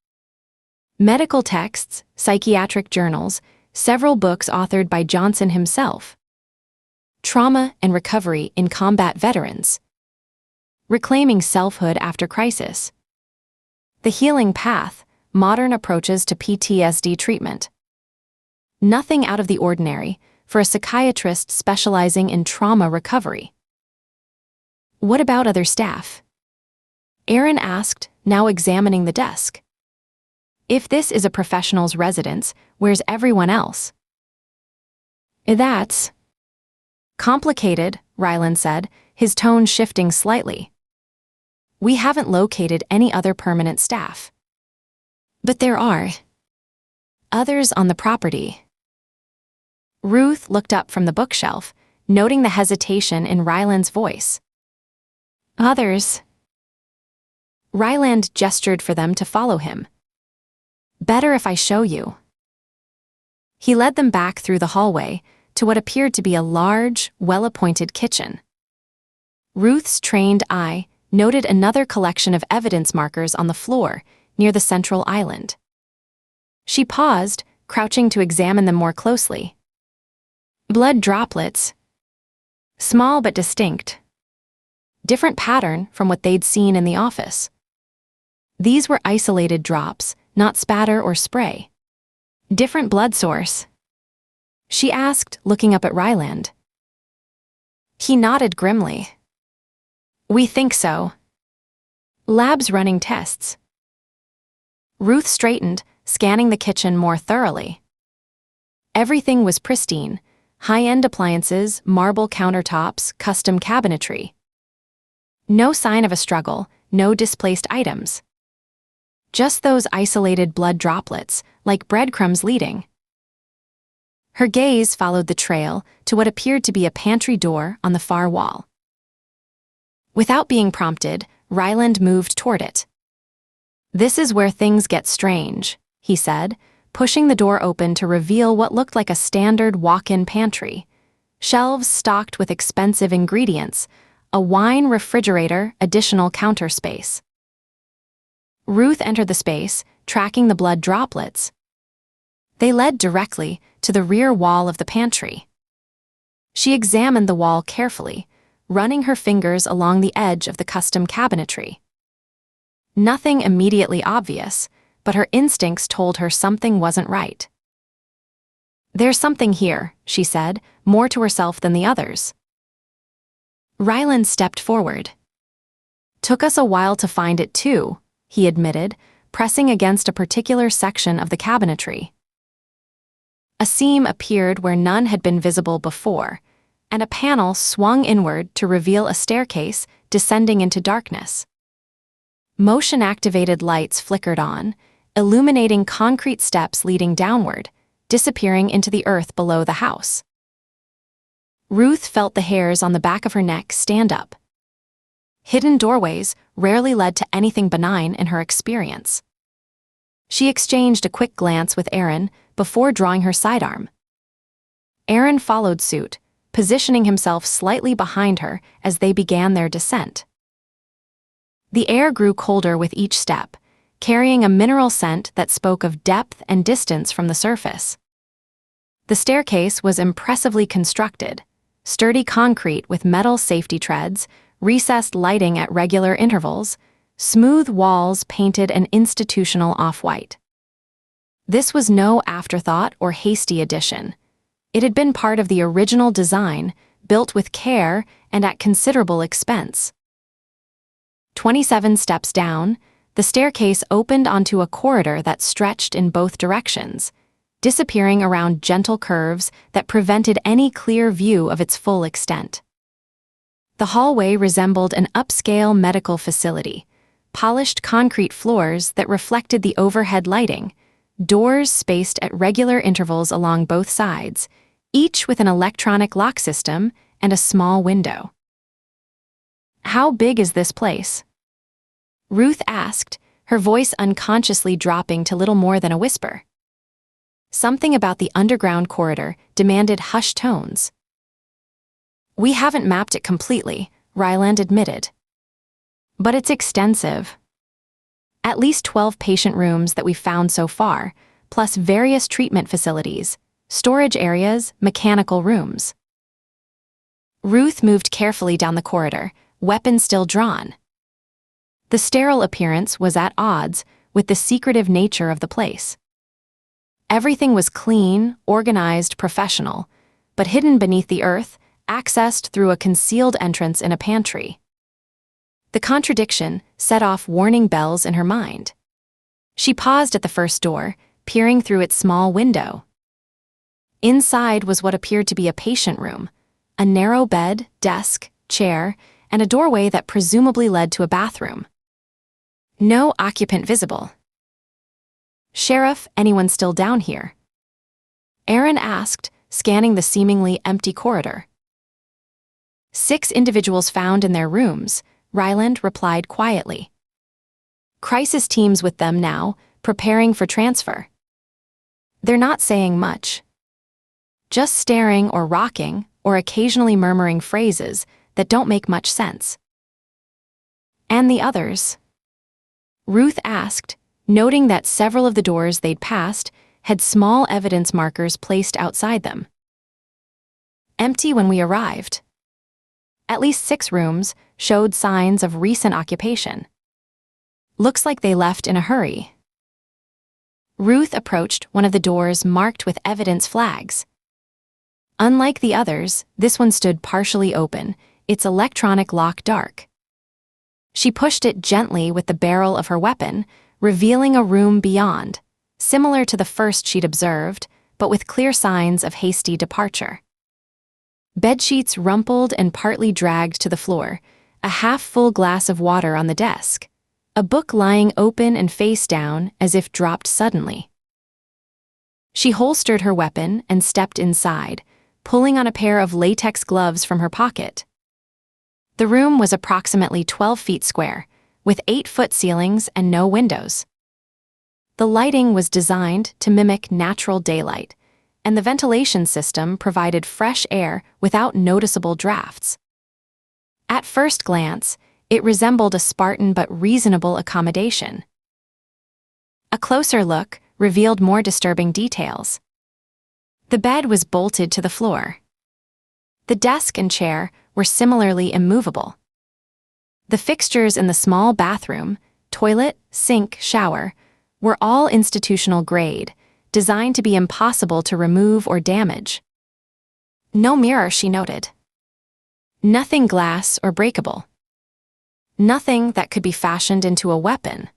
Medical texts, psychiatric journals, several books authored by Johnson himself. Trauma and recovery in combat veterans. Reclaiming selfhood after crisis. The healing path, modern approaches to PTSD treatment. Nothing out of the ordinary for a psychiatrist specializing in trauma recovery. What about other staff? Aaron asked, now examining the desk. If this is a professional's residence, where's everyone else? That's complicated, Ryland said, his tone shifting slightly. We haven't located any other permanent staff. But there are others on the property. Ruth looked up from the bookshelf, noting the hesitation in Ryland's voice. Others. Ryland gestured for them to follow him. Better if I show you. He led them back through the hallway to what appeared to be a large, well-appointed kitchen. Ruth's trained eye noted another collection of evidence markers on the floor near the central island. She paused, crouching to examine them more closely. Blood droplets. Small but distinct. Different pattern from what they'd seen in the office. These were isolated drops, not spatter or spray. Different blood source. She asked, looking up at Ryland. He nodded grimly. We think so. Lab's running tests. Ruth straightened, scanning the kitchen more thoroughly. Everything was pristine. High-end appliances, marble countertops, custom cabinetry. No sign of a struggle, no displaced items. Just those isolated blood droplets, like breadcrumbs leading. Her gaze followed the trail to what appeared to be a pantry door on the far wall. Without being prompted, Ryland moved toward it. This is where things get strange, he said, pushing the door open to reveal what looked like a standard walk-in pantry. Shelves stocked with expensive ingredients, a wine refrigerator, additional counter space. Ruth entered the space, tracking the blood droplets. They led directly to the rear wall of the pantry. She examined the wall carefully, running her fingers along the edge of the custom cabinetry. Nothing immediately obvious, but her instincts told her something wasn't right. There's something here, she said, more to herself than the others. Ryland stepped forward. Took us a while to find it too, he admitted, pressing against a particular section of the cabinetry. A seam appeared where none had been visible before, and a panel swung inward to reveal a staircase descending into darkness. Motion-activated lights flickered on, illuminating concrete steps leading downward, disappearing into the earth below the house. Ruth felt the hairs on the back of her neck stand up. Hidden doorways rarely led to anything benign in her experience. She exchanged a quick glance with Aaron before drawing her sidearm. Aaron followed suit, positioning himself slightly behind her as they began their descent. The air grew colder with each step, carrying a mineral scent that spoke of depth and distance from the surface. The staircase was impressively constructed, sturdy concrete with metal safety treads, recessed lighting at regular intervals, smooth walls painted an institutional off-white. This was no afterthought or hasty addition. It had been part of the original design, built with care and at considerable expense. 27 steps down, the staircase opened onto a corridor that stretched in both directions, disappearing around gentle curves that prevented any clear view of its full extent. The hallway resembled an upscale medical facility, polished concrete floors that reflected the overhead lighting, doors spaced at regular intervals along both sides, each with an electronic lock system and a small window. How big is this place? Ruth asked, her voice unconsciously dropping to little more than a whisper. Something about the underground corridor demanded hushed tones. We haven't mapped it completely, Ryland admitted. But it's extensive. At least 12 patient rooms that we've found so far, plus various treatment facilities, storage areas, mechanical rooms. Ruth moved carefully down the corridor, weapon still drawn. The sterile appearance was at odds with the secretive nature of the place. Everything was clean, organized, professional, but hidden beneath the earth, accessed through a concealed entrance in a pantry. The contradiction set off warning bells in her mind. She paused at the first door, peering through its small window. Inside was what appeared to be a patient room, a narrow bed, desk, chair, and a doorway that presumably led to a bathroom. No occupant visible. "Sheriff, anyone still down here?" Aaron asked, scanning the seemingly empty corridor. "6 individuals found in their rooms," Ryland replied quietly. "Crisis teams with them now, preparing for transfer." They're not saying much. Just staring or rocking, or occasionally murmuring phrases that don't make much sense. "And the others?" Ruth asked, noting that several of the doors they'd passed had small evidence markers placed outside them. "Empty when we arrived." At least 6 rooms showed signs of recent occupation. "Looks like they left in a hurry." Ruth approached one of the doors marked with evidence flags. Unlike the others, this one stood partially open, its electronic lock dark. She pushed it gently with the barrel of her weapon, revealing a room beyond, similar to the first she'd observed, but with clear signs of hasty departure. Bedsheets rumpled and partly dragged to the floor, a half-full glass of water on the desk, a book lying open and face down as if dropped suddenly. She holstered her weapon and stepped inside, pulling on a pair of latex gloves from her pocket. The room was approximately 12 feet square, with 8-foot ceilings and no windows. The lighting was designed to mimic natural daylight, and the ventilation system provided fresh air without noticeable drafts. At first glance, it resembled a Spartan but reasonable accommodation. A closer look revealed more disturbing details. The bed was bolted to the floor. The desk and chair were similarly immovable. The fixtures in the small bathroom, toilet, sink, shower, were all institutional grade, designed to be impossible to remove or damage. No mirror, she noted. Nothing glass or breakable. Nothing that could be fashioned into a weapon.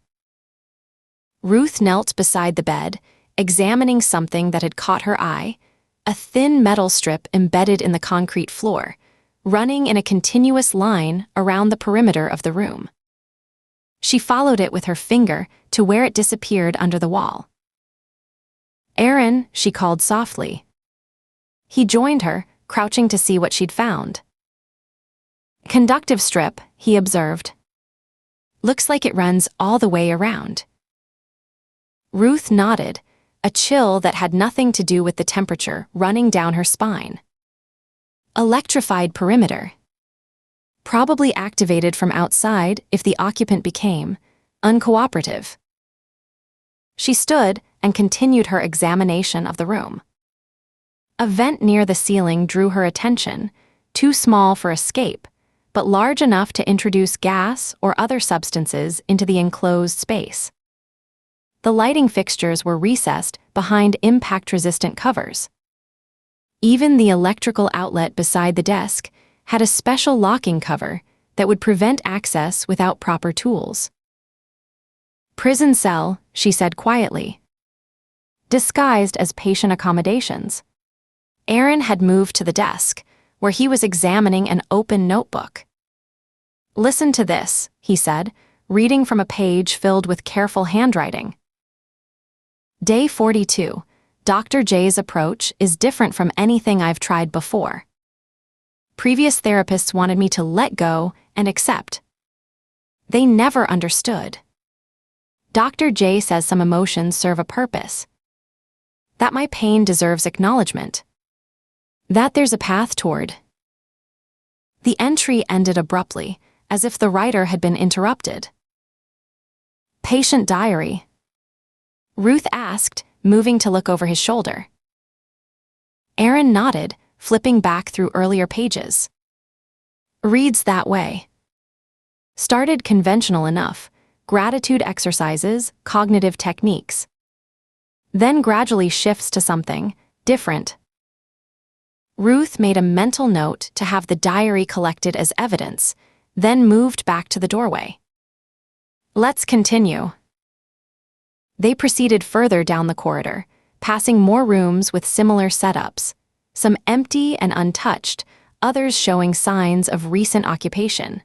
Ruth knelt beside the bed, examining something that had caught her eye, a thin metal strip embedded in the concrete floor, running in a continuous line around the perimeter of the room. She followed it with her finger to where it disappeared under the wall. "Aaron," she called softly. He joined her, crouching to see what she'd found. "Conductive strip," he observed. "Looks like it runs all the way around." Ruth nodded, a chill that had nothing to do with the temperature running down her spine. Electrified perimeter. Probably activated from outside if the occupant became uncooperative. She stood and continued her examination of the room. A vent near the ceiling drew her attention, too small for escape, but large enough to introduce gas or other substances into the enclosed space. The lighting fixtures were recessed behind impact-resistant covers. Even the electrical outlet beside the desk had a special locking cover that would prevent access without proper tools. "Prison cell," she said quietly. Disguised as patient accommodations. Aaron had moved to the desk, where he was examining an open notebook. "Listen to this," he said, reading from a page filled with careful handwriting. "Day 42. Dr. J's approach is different from anything I've tried before. Previous therapists wanted me to let go and accept. They never understood. Dr. J says some emotions serve a purpose. That my pain deserves acknowledgement. That there's a path toward." The entry ended abruptly, as if the writer had been interrupted. "Patient diary?" Ruth asked, moving to look over his shoulder. Aaron nodded, flipping back through earlier pages. "Reads that way. Started conventional enough, gratitude exercises, cognitive techniques. Then gradually shifts to something different." Ruth made a mental note to have the diary collected as evidence, then moved back to the doorway. "Let's continue." They proceeded further down the corridor, passing more rooms with similar setups, some empty and untouched, others showing signs of recent occupation.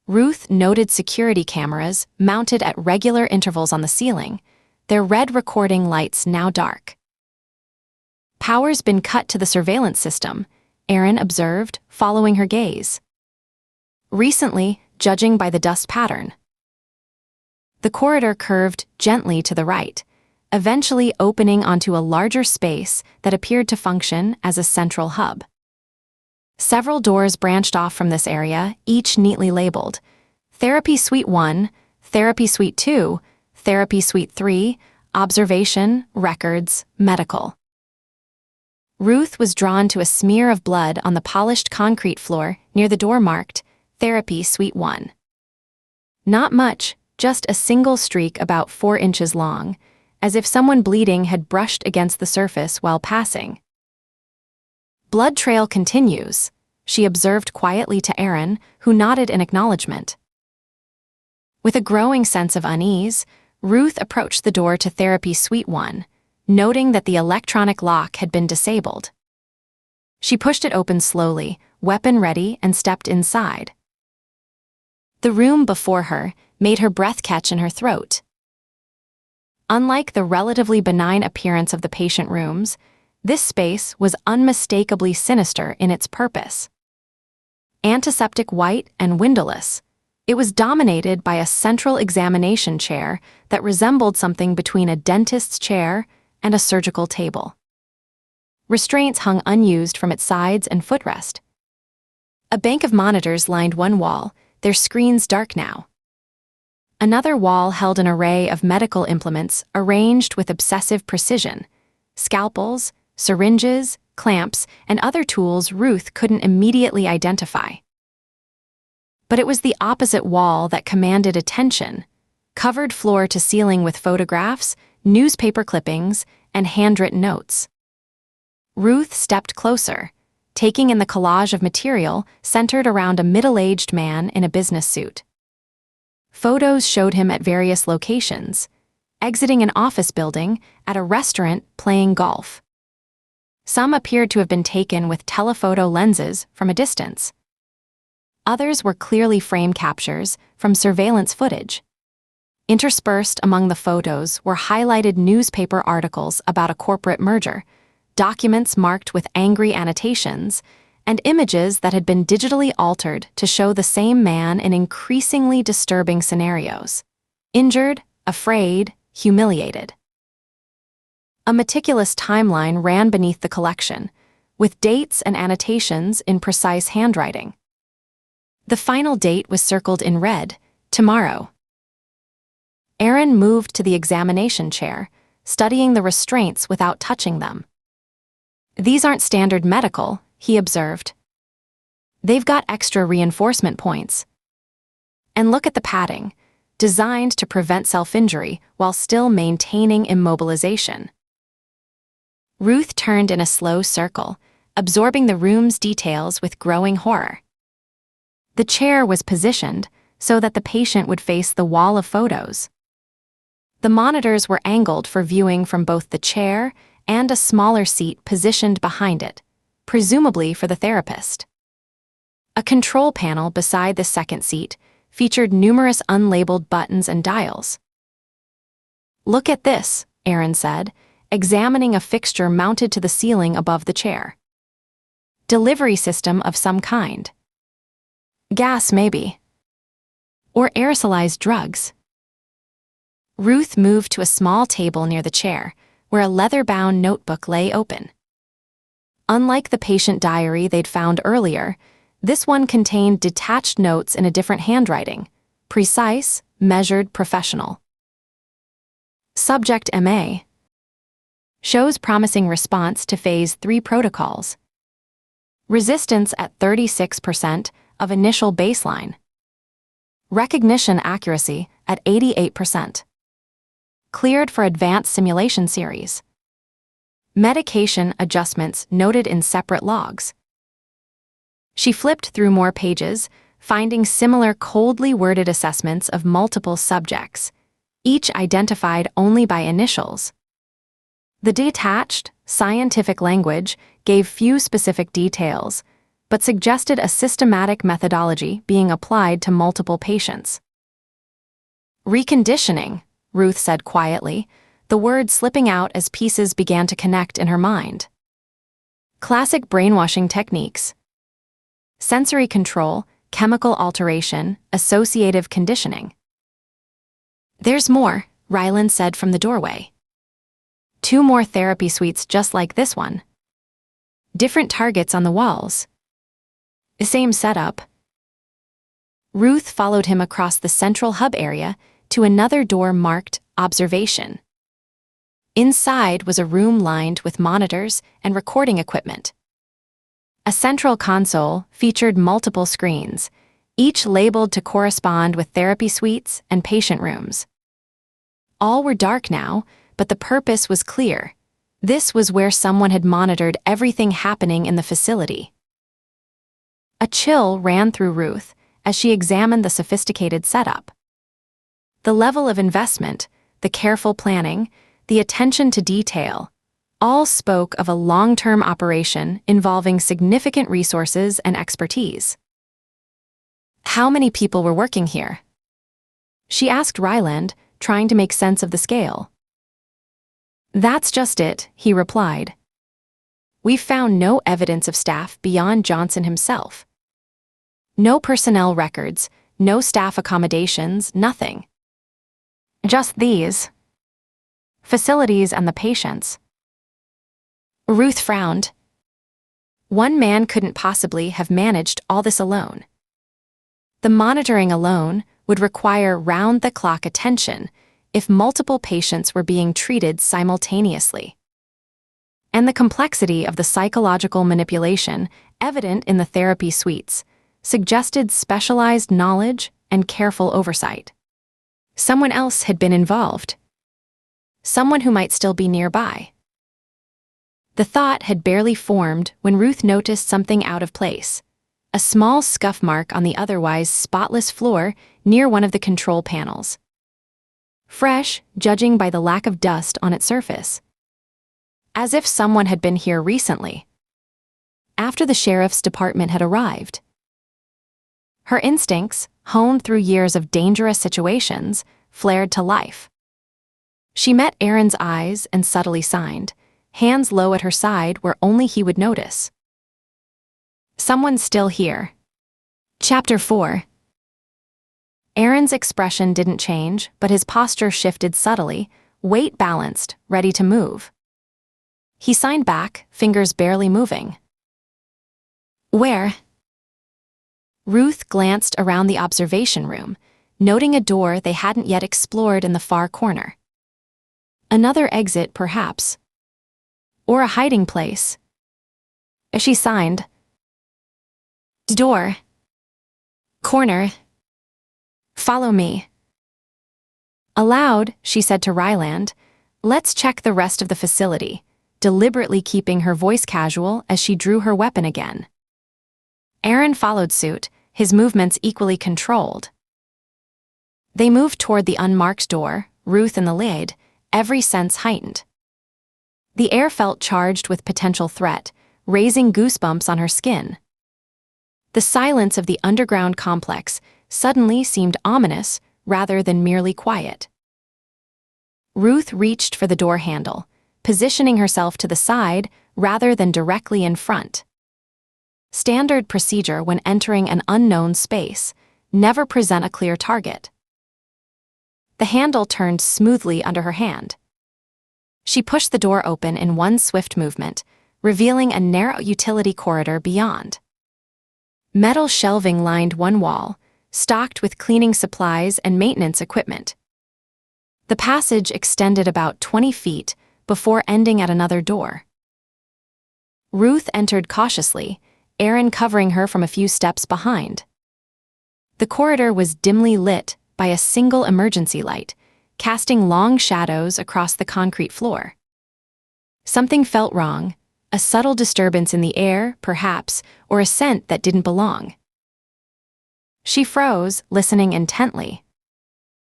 Ruth noted security cameras mounted at regular intervals on the ceiling, their red recording lights now dark. "Power's been cut to the surveillance system," Erin observed, following her gaze. "Recently, judging by the dust pattern." The corridor curved gently to the right, eventually opening onto a larger space that appeared to function as a central hub. Several doors branched off from this area, each neatly labeled: Therapy Suite 1, Therapy Suite 2, Therapy Suite 3, Observation, Records, Medical. Ruth was drawn to a smear of blood on the polished concrete floor near the door marked Therapy Suite 1. Not much, just a single streak about 4 inches long, as if someone bleeding had brushed against the surface while passing. "Blood trail continues," she observed quietly to Erin, who nodded in acknowledgement. With a growing sense of unease, Ruth approached the door to Therapy Suite 1, noting that the electronic lock had been disabled. She pushed it open slowly, weapon ready, and stepped inside. The room before her made her breath catch in her throat. Unlike the relatively benign appearance of the patient rooms, this space was unmistakably sinister in its purpose. Antiseptic white and windowless, it was dominated by a central examination chair that resembled something between a dentist's chair and a surgical table. Restraints hung unused from its sides and footrest. A bank of monitors lined one wall, their screens dark now. Another wall held an array of medical implements arranged with obsessive precision: scalpels, syringes, clamps, and other tools Ruth couldn't immediately identify. But it was the opposite wall that commanded attention, covered floor to ceiling with photographs, newspaper clippings, and handwritten notes. Ruth stepped closer, taking in the collage of material centered around a middle-aged man in a business suit. Photos showed him at various locations: exiting an office building, at a restaurant, playing golf. Some appeared to have been taken with telephoto lenses from a distance. Others were clearly frame captures from surveillance footage. Interspersed among the photos were highlighted newspaper articles about a corporate merger, documents marked with angry annotations, and images that had been digitally altered to show the same man in increasingly disturbing scenarios: injured, afraid, humiliated. A meticulous timeline ran beneath the collection, with dates and annotations in precise handwriting. The final date was circled in red: tomorrow. Erin moved to the examination chair, studying the restraints without touching them. "These aren't standard medical," he observed. "They've got extra reinforcement points. And look at the padding, designed to prevent self-injury while still maintaining immobilization." Ruth turned in a slow circle, absorbing the room's details with growing horror. The chair was positioned so that the patient would face the wall of photos. The monitors were angled for viewing from both the chair and a smaller seat positioned behind it, presumably for the therapist. A control panel beside the second seat featured numerous unlabeled buttons and dials. "Look at this," Erin said, examining a fixture mounted to the ceiling above the chair. "Delivery system of some kind. Gas, maybe. Or aerosolized drugs." Ruth moved to a small table near the chair, where a leather-bound notebook lay open. Unlike the patient diary they'd found earlier, this one contained detached notes in a different handwriting: precise, measured, professional. Subject MA. Shows promising response to Phase 3 protocols. Resistance at 36% of initial baseline. Recognition accuracy at 88%. Cleared for advanced simulation series. Medication adjustments noted in separate logs. She flipped through more pages, finding similar coldly worded assessments of multiple subjects, each identified only by initials. The detached, scientific language gave few specific details, but suggested a systematic methodology being applied to multiple patients. "Reconditioning," Ruth said quietly, the words slipping out as pieces began to connect in her mind. Classic brainwashing techniques. Sensory control, chemical alteration, associative conditioning. "There's more," Ryland said from the doorway. "2 more therapy suites just like this one. Different targets on the walls. The same setup." Ruth followed him across the central hub area to another door marked Observation. Inside was a room lined with monitors and recording equipment. A central console featured multiple screens, each labeled to correspond with therapy suites and patient rooms. All were dark now, but the purpose was clear. This was where someone had monitored everything happening in the facility. A chill ran through Ruth as she examined the sophisticated setup. The level of investment, the careful planning, the attention to detail, all spoke of a long-term operation involving significant resources and expertise. "How many people were working here?" she asked Ryland, trying to make sense of the scale. "That's just it," he replied. "We've found no evidence of staff beyond Johnson himself. No personnel records, no staff accommodations, nothing. Just these facilities and the patients." Ruth frowned. One man couldn't possibly have managed all this alone. The monitoring alone would require round-the-clock attention if multiple patients were being treated simultaneously. And the complexity of the psychological manipulation evident in the therapy suites suggested specialized knowledge and careful oversight. Someone else had been involved. Someone who might still be nearby. The thought had barely formed when Ruth noticed something out of place. A small scuff mark on the otherwise spotless floor near one of the control panels. Fresh, judging by the lack of dust on its surface. As if someone had been here recently. After the sheriff's department had arrived. Her instincts, honed through years of dangerous situations, flared to life. She met Aaron's eyes and subtly signed, hands low at her side where only he would notice. "Someone's still here." Chapter 4. Aaron's expression didn't change, but his posture shifted subtly, weight balanced, ready to move. He signed back, fingers barely moving. "Where?" Ruth glanced around the observation room, noting a door they hadn't yet explored in the far corner. Another exit, perhaps. Or a hiding place. She signed. "Door. Corner. Follow me." Aloud, she said to Ryland, "Let's check the rest of the facility," deliberately keeping her voice casual as she drew her weapon again. Aaron followed suit, his movements equally controlled. They moved toward the unmarked door, Ruth in the lead, every sense heightened. The air felt charged with potential threat, raising goosebumps on her skin. The silence of the underground complex suddenly seemed ominous rather than merely quiet. Ruth reached for the door handle, positioning herself to the side rather than directly in front. Standard procedure when entering an unknown space: never present a clear target. The handle turned smoothly under her hand. She pushed the door open in one swift movement, revealing a narrow utility corridor beyond. Metal shelving lined one wall, stocked with cleaning supplies and maintenance equipment. The passage extended about 20 feet before ending at another door. Ruth entered cautiously, Aaron covering her from a few steps behind. The corridor was dimly lit by a single emergency light, casting long shadows across the concrete floor. Something felt wrong, a subtle disturbance in the air, perhaps, or a scent that didn't belong. She froze, listening intently.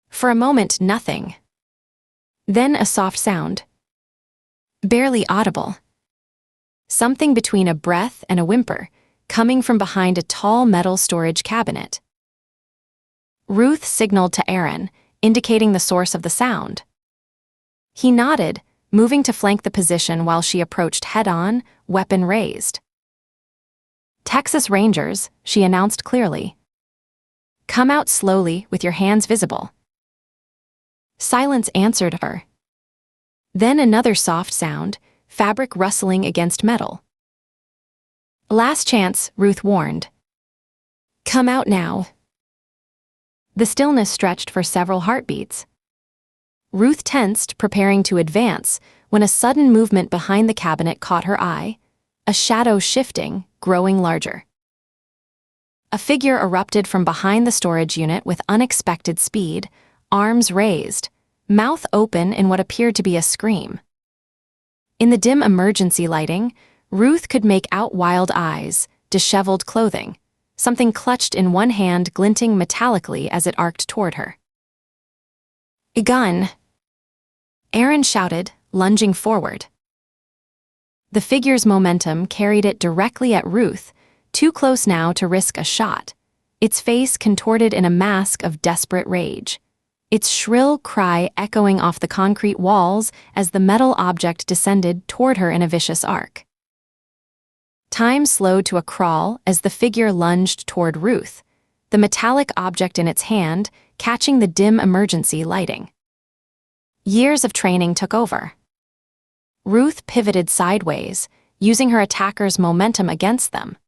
For a moment, nothing. Then a soft sound. Barely audible. Something between a breath and a whimper, coming from behind a tall metal storage cabinet. Ruth signaled to Aaron, indicating the source of the sound. He nodded, moving to flank the position while she approached head-on, weapon raised. "Texas Rangers," she announced clearly. "Come out slowly with your hands visible." Silence answered her. Then another soft sound, fabric rustling against metal. "Last chance," Ruth warned. "Come out now." The stillness stretched for several heartbeats. Ruth tensed, preparing to advance, when a sudden movement behind the cabinet caught her eye, a shadow shifting, growing larger. A figure erupted from behind the storage unit with unexpected speed, arms raised, mouth open in what appeared to be a scream. In the dim emergency lighting, Ruth could make out wild eyes, disheveled clothing, something clutched in one hand glinting metallically as it arced toward her. "A gun!" Aaron shouted, lunging forward. The figure's momentum carried it directly at Ruth, too close now to risk a shot, its face contorted in a mask of desperate rage, its shrill cry echoing off the concrete walls as the metal object descended toward her in a vicious arc. Time slowed to a crawl as the figure lunged toward Ruth, the metallic object in its hand catching the dim emergency lighting. Years of training took over. Ruth pivoted sideways, using her attacker's momentum against them.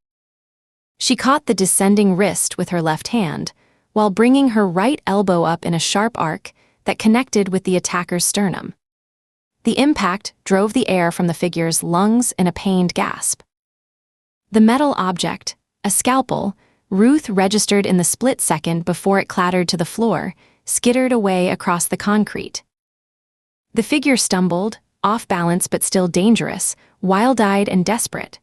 She caught the descending wrist with her left hand, while bringing her right elbow up in a sharp arc that connected with the attacker's sternum. The impact drove the air from the figure's lungs in a pained gasp. The metal object, a scalpel, Ruth registered in the split second before it clattered to the floor, skittered away across the concrete. The figure stumbled, off balance but still dangerous, wild-eyed and desperate.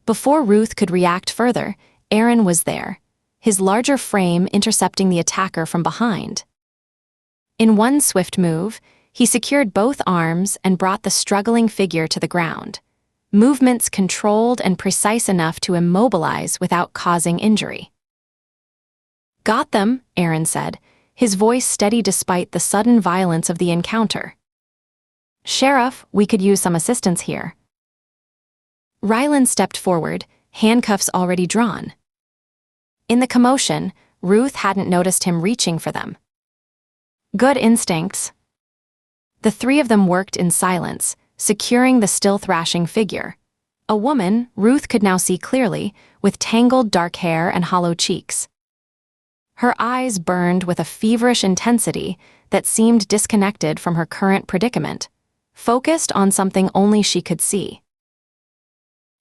Before Ruth could react further, Aaron was there, his larger frame intercepting the attacker from behind. In one swift move, he secured both arms and brought the struggling figure to the ground, movements controlled and precise enough to immobilize without causing injury. "Got them," Aaron said, his voice steady despite the sudden violence of the encounter. "Sheriff, we could use some assistance here." Ryland stepped forward, handcuffs already drawn. In the commotion, Ruth hadn't noticed him reaching for them. Good instincts. The three of them worked in silence, securing the still thrashing figure. A woman, Ruth could now see clearly, with tangled dark hair and hollow cheeks. Her eyes burned with a feverish intensity that seemed disconnected from her current predicament, focused on something only she could see.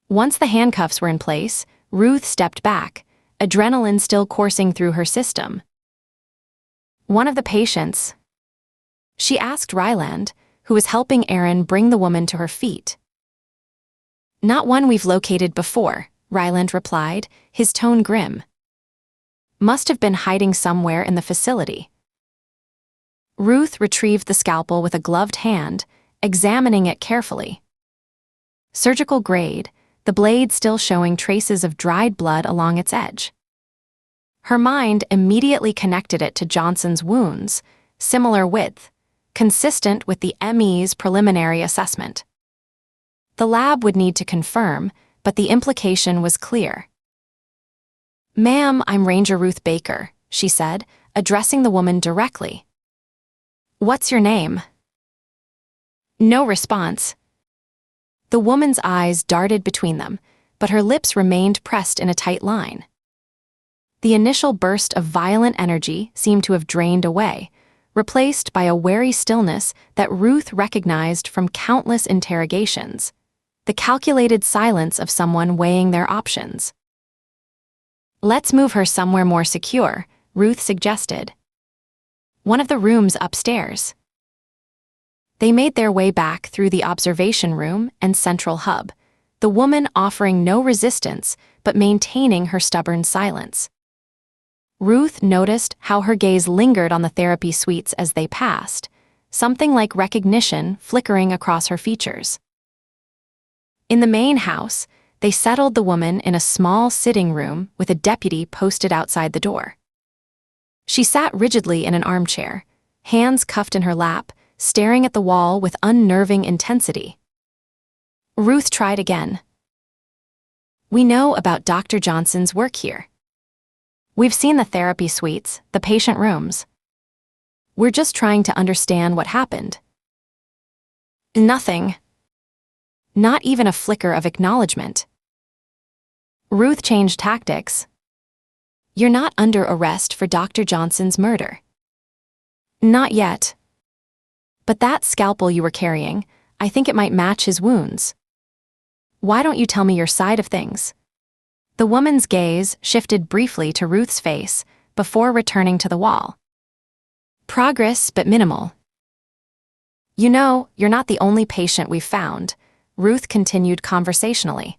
Once the handcuffs were in place, Ruth stepped back, adrenaline still coursing through her system. "One of the patients?" she asked Ryland, who was helping Aaron bring the woman to her feet. "Not one we've located before," Ryland replied, his tone grim. "Must have been hiding somewhere in the facility." Ruth retrieved the scalpel with a gloved hand, examining it carefully. Surgical grade, the blade still showing traces of dried blood along its edge. Her mind immediately connected it to Johnson's wounds, similar width, consistent with the ME's preliminary assessment. The lab would need to confirm, but the implication was clear. "Ma'am, I'm Ranger Ruth Baker," she said, addressing the woman directly. "What's your name?" No response. The woman's eyes darted between them, but her lips remained pressed in a tight line. The initial burst of violent energy seemed to have drained away, replaced by a wary stillness that Ruth recognized from countless interrogations, the calculated silence of someone weighing their options. "Let's move her somewhere more secure," Ruth suggested. "One of the rooms upstairs." They made their way back through the observation room and central hub, the woman offering no resistance but maintaining her stubborn silence. Ruth noticed how her gaze lingered on the therapy suites as they passed, something like recognition flickering across her features. In the main house, they settled the woman in a small sitting room with a deputy posted outside the door. She sat rigidly in an armchair, hands cuffed in her lap, staring at the wall with unnerving intensity. Ruth tried again. "We know about Dr. Johnson's work here. We've seen the therapy suites, the patient rooms. We're just trying to understand what happened." Nothing. Not even a flicker of acknowledgement. Ruth changed tactics. "You're not under arrest for Dr. Johnson's murder." "Not yet. But that scalpel you were carrying, I think it might match his wounds. Why don't you tell me your side of things?" The woman's gaze shifted briefly to Ruth's face before returning to the wall. "Progress, but minimal. You know, you're not the only patient we've found," Ruth continued conversationally.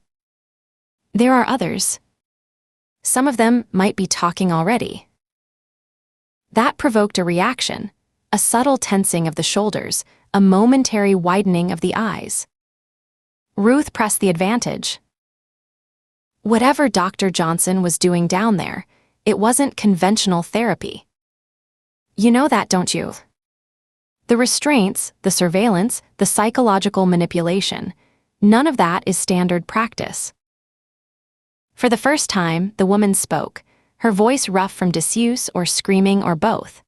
"There are others. Some of them might be talking already." That provoked a reaction, a subtle tensing of the shoulders, a momentary widening of the eyes. Ruth pressed the advantage. Whatever Dr. Johnson was doing down there, it wasn't conventional therapy. You know that, don't you? The restraints, the surveillance, the psychological manipulation, none of that is standard practice. For the first time, the woman spoke, her voice rough from disuse or screaming or both.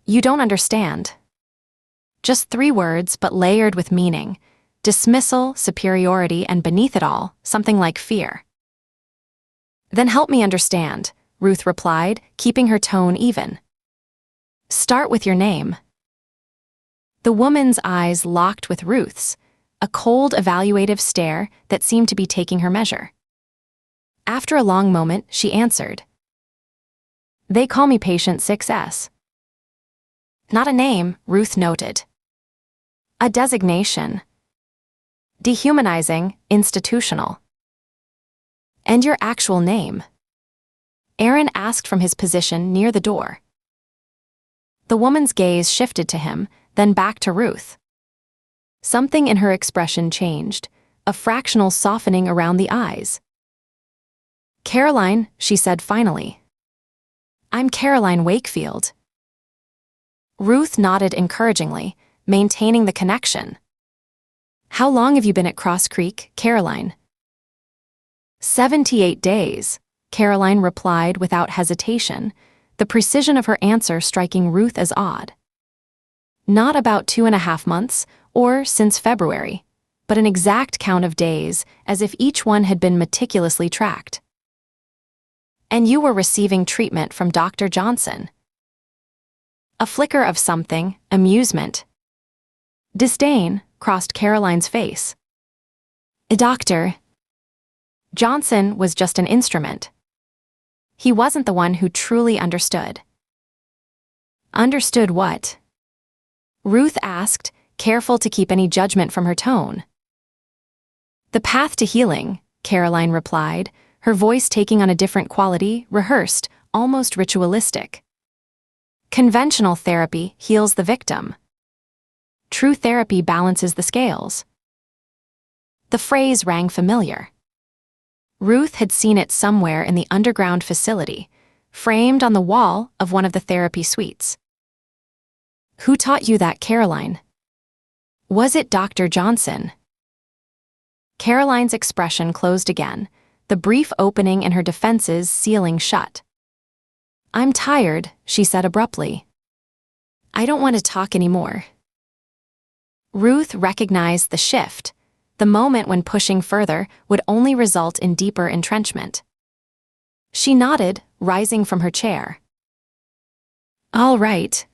"You don't understand." Just 3 words, but layered with meaning. Dismissal, superiority, and beneath it all, something like fear. "Then help me understand," Ruth replied, keeping her tone even. "Start with your name." The woman's eyes locked with Ruth's, a cold, evaluative stare that seemed to be taking her measure. After a long moment, she answered. "They call me Patient 6S. "Not a name," Ruth noted. "A designation. Dehumanizing, institutional." "And your actual name?" Aaron asked from his position near the door. The woman's gaze shifted to him, then back to Ruth. Something in her expression changed, a fractional softening around the eyes. "Caroline," she said finally. "I'm Caroline Wakefield." Ruth nodded encouragingly, maintaining the connection. "How long have you been at Cross Creek, Caroline?" 78 days, Caroline replied without hesitation, the precision of her answer striking Ruth as odd. Not about 2.5 months, or since February, but an exact count of days, as if each one had been meticulously tracked. "And you were receiving treatment from Dr. Johnson." A flicker of something, amusement. Disdain, crossed Caroline's face. "Dr. Johnson was just an instrument. He wasn't the one who truly understood." "Understood what?" Ruth asked, careful to keep any judgment from her tone. "The path to healing," Caroline replied, her voice taking on a different quality, rehearsed, almost ritualistic. "Conventional therapy heals the victim. True therapy balances the scales." The phrase rang familiar. Ruth had seen it somewhere in the underground facility, framed on the wall of one of the therapy suites. "Who taught you that, Caroline? Was it Dr. Johnson?" Caroline's expression closed again, the brief opening in her defenses sealing shut. "I'm tired," she said abruptly. "I don't want to talk anymore." Ruth recognized the shift, the moment when pushing further would only result in deeper entrenchment. She nodded, rising from her chair. "All right.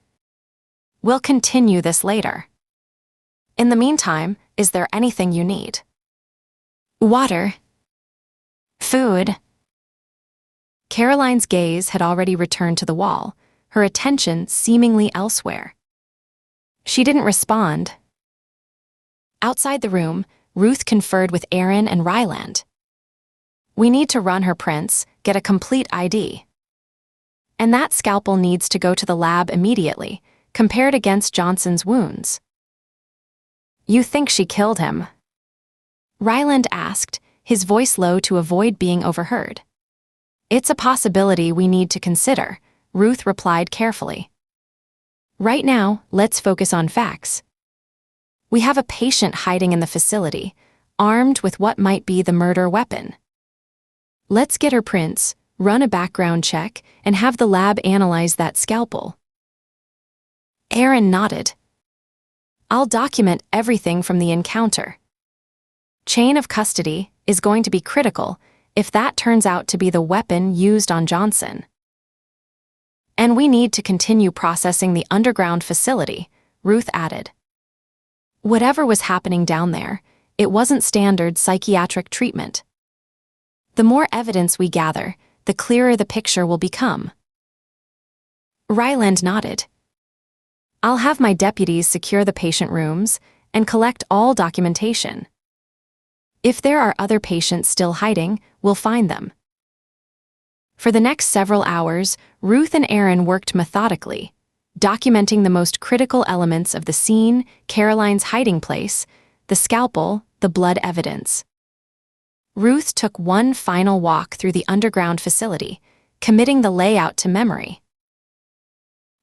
We'll continue this later. In the meantime, is there anything you need? Water? Food?" Caroline's gaze had already returned to the wall, her attention seemingly elsewhere. She didn't respond. Outside the room, Ruth conferred with Aaron and Ryland. "We need to run her prints, get a complete ID. And that scalpel needs to go to the lab immediately, compared against Johnson's wounds." "You think she killed him?" Ryland asked, his voice low to avoid being overheard. "It's a possibility we need to consider," Ruth replied carefully. Right now, let's focus on facts. We have a patient hiding in the facility, armed with what might be the murder weapon. Let's get her prints, run a background check, and have the lab analyze that scalpel. Aaron nodded. I'll document everything from the encounter. Chain of custody is going to be critical if that turns out to be the weapon used on Johnson. And we need to continue processing the underground facility, Ruth added. Whatever was happening down there, it wasn't standard psychiatric treatment. The more evidence we gather, the clearer the picture will become. Ryland nodded. I'll have my deputies secure the patient rooms and collect all documentation. If there are other patients still hiding, we'll find them. For the next several hours, Ruth and Aaron worked methodically, documenting the most critical elements of the scene, Caroline's hiding place, the scalpel, the blood evidence. Ruth took one final walk through the underground facility, committing the layout to memory.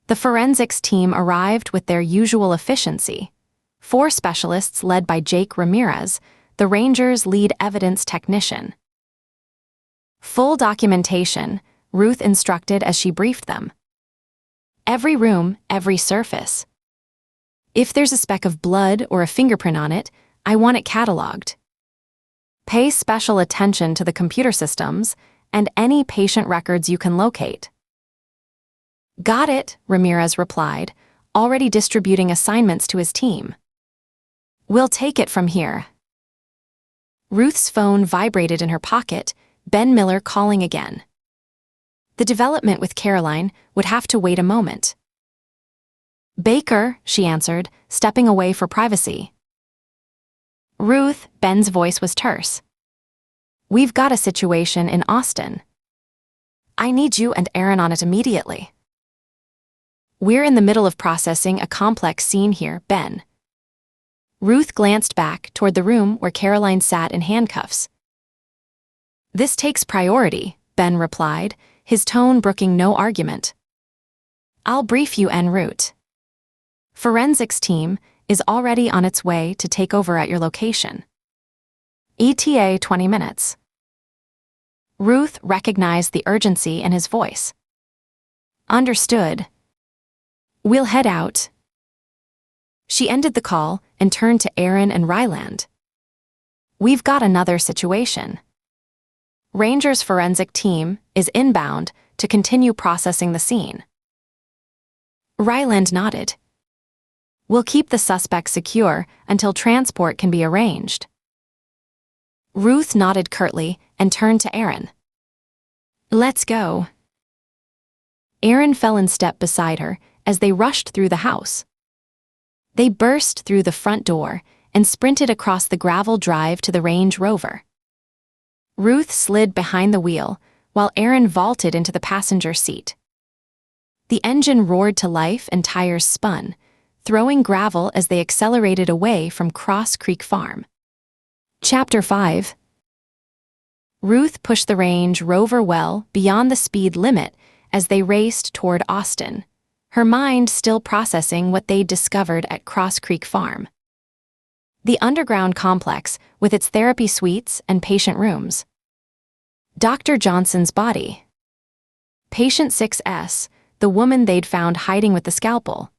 The forensics team arrived with their usual efficiency. 4 specialists led by Jake Ramirez, the Rangers' lead evidence technician. Full documentation, Ruth instructed as she briefed them. Every room, every surface. If there's a speck of blood or a fingerprint on it, I want it cataloged. Pay special attention to the computer systems and any patient records you can locate. Got it, Ramirez replied, already distributing assignments to his team. We'll take it from here. Ruth's phone vibrated in her pocket, Ben Miller calling again. The development with Caroline would have to wait a moment. Baker, she answered, stepping away for privacy. Ruth, Ben's voice was terse. We've got a situation in Austin. I need you and Aaron on it immediately. We're in the middle of processing a complex scene here, Ben. Ruth glanced back toward the room where Caroline sat in handcuffs. This takes priority, Ben replied, his tone brooking no argument. I'll brief you en route. Forensics team is already on its way to take over at your location. ETA 20 minutes. Ruth recognized the urgency in his voice. Understood. We'll head out. She ended the call and turned to Aaron and Ryland. We've got another situation. Rangers' forensic team is inbound to continue processing the scene. Ryland nodded. We'll keep the suspect secure until transport can be arranged. Ruth nodded curtly and turned to Aaron. Let's go. Aaron fell in step beside her as they rushed through the house. They burst through the front door and sprinted across the gravel drive to the Range Rover. Ruth slid behind the wheel while Aaron vaulted into the passenger seat. The engine roared to life and tires spun, throwing gravel as they accelerated away from Cross Creek Farm. Chapter 5. Ruth pushed the Range Rover well beyond the speed limit as they raced toward Austin, her mind still processing what they'd discovered at Cross Creek Farm. The underground complex with its therapy suites and patient rooms. Dr. Johnson's body. Patient 6S, the woman they'd found hiding with the scalpel.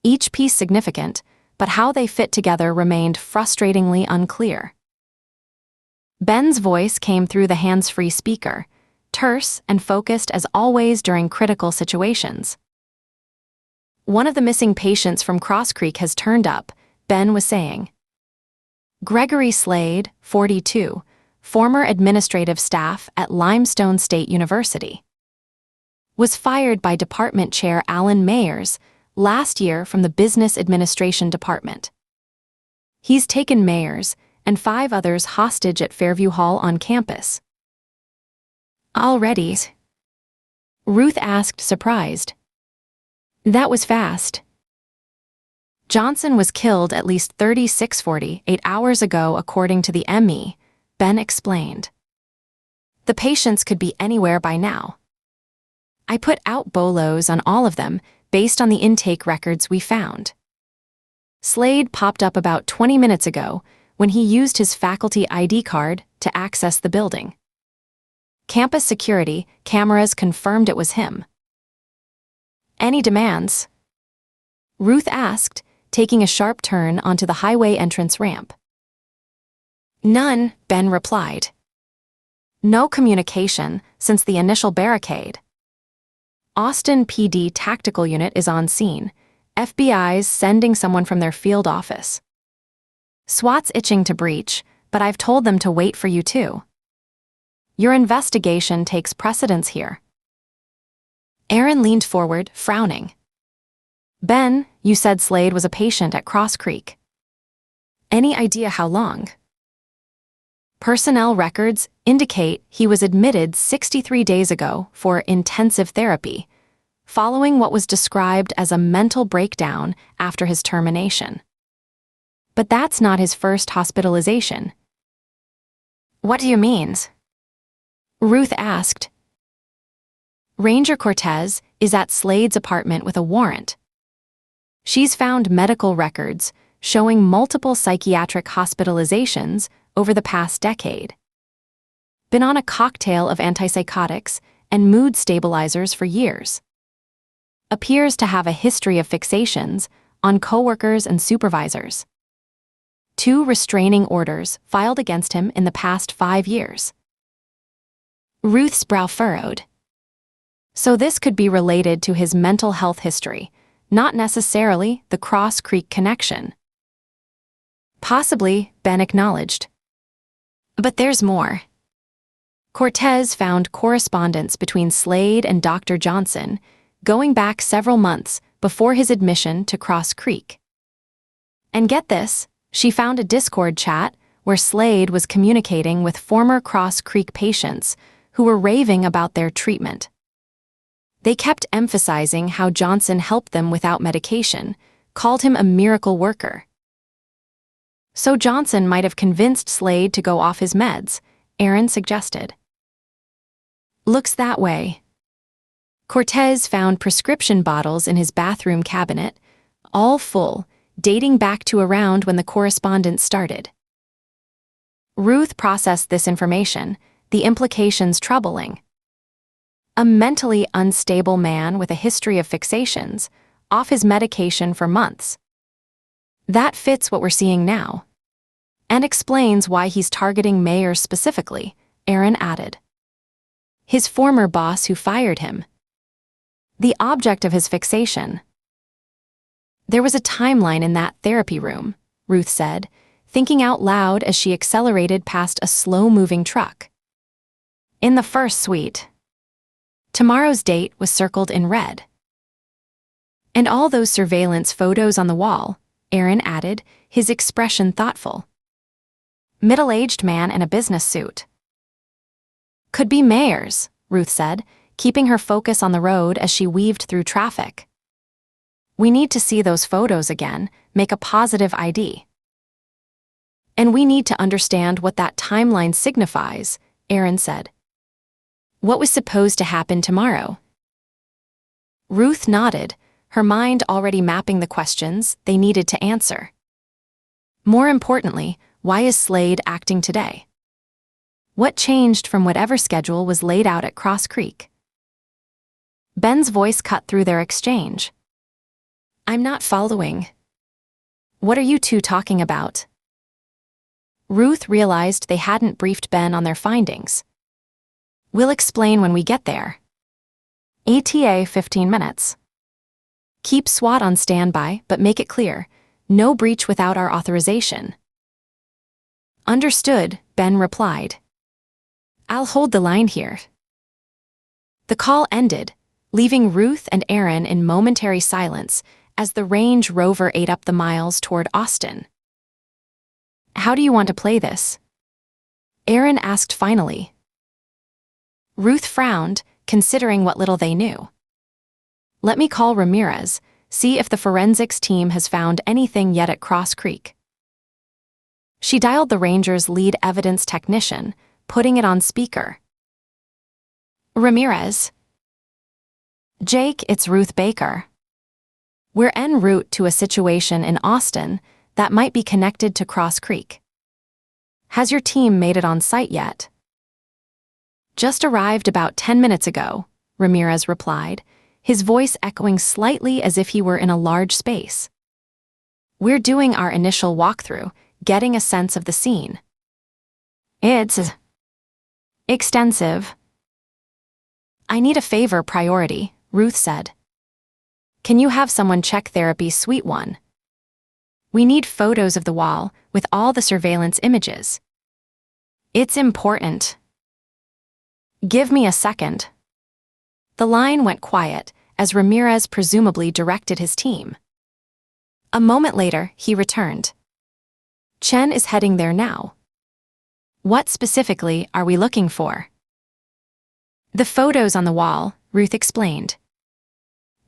Each piece significant, but how they fit together remained frustratingly unclear. Ben's voice came through the hands-free speaker, terse and focused as always during critical situations. One of the missing patients from Cross Creek has turned up, Ben was saying. Gregory Slade, 42, former administrative staff at Limestone State University. Was fired by Department Chair Alan Mayers last year from the Business Administration Department. He's taken Mayers and 5 others hostage at Fairview Hall on campus. Already? Ruth asked, surprised. That was fast. Johnson was killed at least 36-48 hours ago according to the ME, Ben explained. The patients could be anywhere by now. I put out bolos on all of them based on the intake records we found. Slade popped up about 20 minutes ago when he used his faculty ID card to access the building. Campus security cameras confirmed it was him. Any demands? Ruth asked, taking a sharp turn onto the highway entrance ramp. None, Ben replied. No communication since the initial barricade. Austin PD Tactical Unit is on scene. FBI's sending someone from their field office. SWAT's itching to breach, but I've told them to wait for you too. Your investigation takes precedence here. Aaron leaned forward, frowning. Ben, you said Slade was a patient at Cross Creek. Any idea how long? Personnel records indicate he was admitted 63 days ago for intensive therapy, following what was described as a mental breakdown after his termination. But that's not his first hospitalization. What do you mean? Ruth asked. Ranger Cortez is at Slade's apartment with a warrant. She's found medical records showing multiple psychiatric hospitalizations over the past decade. Been on a cocktail of antipsychotics and mood stabilizers for years. Appears to have a history of fixations on coworkers and supervisors. 2 restraining orders filed against him in the past 5 years. Ruth's brow furrowed. So this could be related to his mental health history, not necessarily the Cross Creek connection. Possibly, Ben acknowledged. But there's more. Cortez found correspondence between Slade and Dr. Johnson going back several months before his admission to Cross Creek. And get this, she found a Discord chat where Slade was communicating with former Cross Creek patients who were raving about their treatment. They kept emphasizing how Johnson helped them without medication, called him a miracle worker. So Johnson might have convinced Slade to go off his meds, Aaron suggested. Looks that way. Cortez found prescription bottles in his bathroom cabinet, all full, dating back to around when the correspondence started. Ruth processed this information, the implications troubling. A mentally unstable man with a history of fixations, off his medication for months. That fits what we're seeing now. And explains why he's targeting mayors specifically, Aaron added. His former boss who fired him. The object of his fixation. There was a timeline in that therapy room, Ruth said, thinking out loud as she accelerated past a slow-moving truck. In the first suite. Tomorrow's date was circled in red. And all those surveillance photos on the wall, Aaron added, his expression thoughtful. Middle-aged man in a business suit. Could be mayors, Ruth said, keeping her focus on the road as she weaved through traffic. We need to see those photos again, make a positive ID. And we need to understand what that timeline signifies, Aaron said. What was supposed to happen tomorrow? Ruth nodded, her mind already mapping the questions they needed to answer. More importantly, why is Slade acting today? What changed from whatever schedule was laid out at Cross Creek? Ben's voice cut through their exchange. I'm not following. What are you two talking about? Ruth realized they hadn't briefed Ben on their findings. We'll explain when we get there. ETA 15 minutes. Keep SWAT on standby, but make it clear, no breach without our authorization. Understood, Ben replied. I'll hold the line here. The call ended, leaving Ruth and Aaron in momentary silence as the Range Rover ate up the miles toward Austin. How do you want to play this? Aaron asked finally. Ruth frowned, considering what little they knew. Let me call Ramirez, see if the forensics team has found anything yet at Cross Creek. She dialed the Rangers' lead evidence technician, putting it on speaker. Ramirez. Jake, it's Ruth Baker. We're en route to a situation in Austin that might be connected to Cross Creek. Has your team made it on site yet? Just arrived about 10 minutes ago, Ramirez replied, his voice echoing slightly as if he were in a large space. We're doing our initial walkthrough, getting a sense of the scene. It's extensive. I need a favor priority, Ruth said. Can you have someone check therapy suite 1? We need photos of the wall with all the surveillance images. It's important. Give me a second. The line went quiet as Ramirez presumably directed his team. A moment later, he returned. Chen is heading there now. What specifically are we looking for? The photos on the wall, Ruth explained.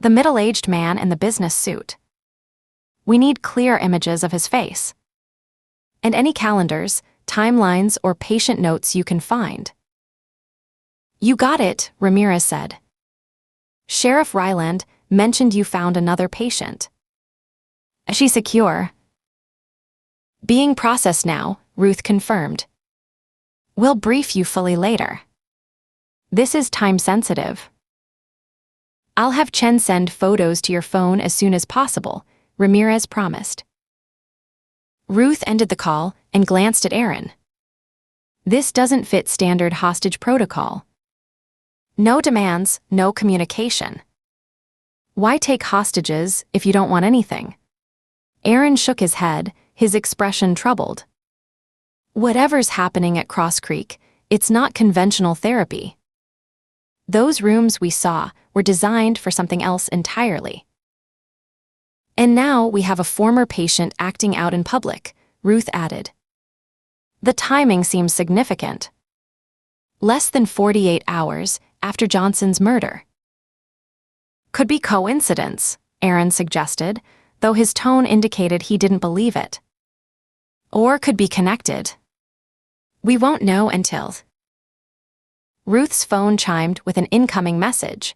The middle-aged man in the business suit. We need clear images of his face. And any calendars, timelines, or patient notes you can find. You got it, Ramirez said. Sheriff Ryland mentioned you found another patient. Is she secure? Being processed now, Ruth confirmed. We'll brief you fully later. This is time-sensitive. I'll have Chen send photos to your phone as soon as possible, Ramirez promised. Ruth ended the call and glanced at Aaron. This doesn't fit standard hostage protocol. No demands, no communication. Why take hostages if you don't want anything? Aaron shook his head, his expression troubled. Whatever's happening at Cross Creek, it's not conventional therapy. Those rooms we saw were designed for something else entirely. And now we have a former patient acting out in public, Ruth added. The timing seems significant. Less than 48 hours after Johnson's murder. Could be coincidence, Aaron suggested, though his tone indicated he didn't believe it. Or could be connected. We won't know until. Ruth's phone chimed with an incoming message.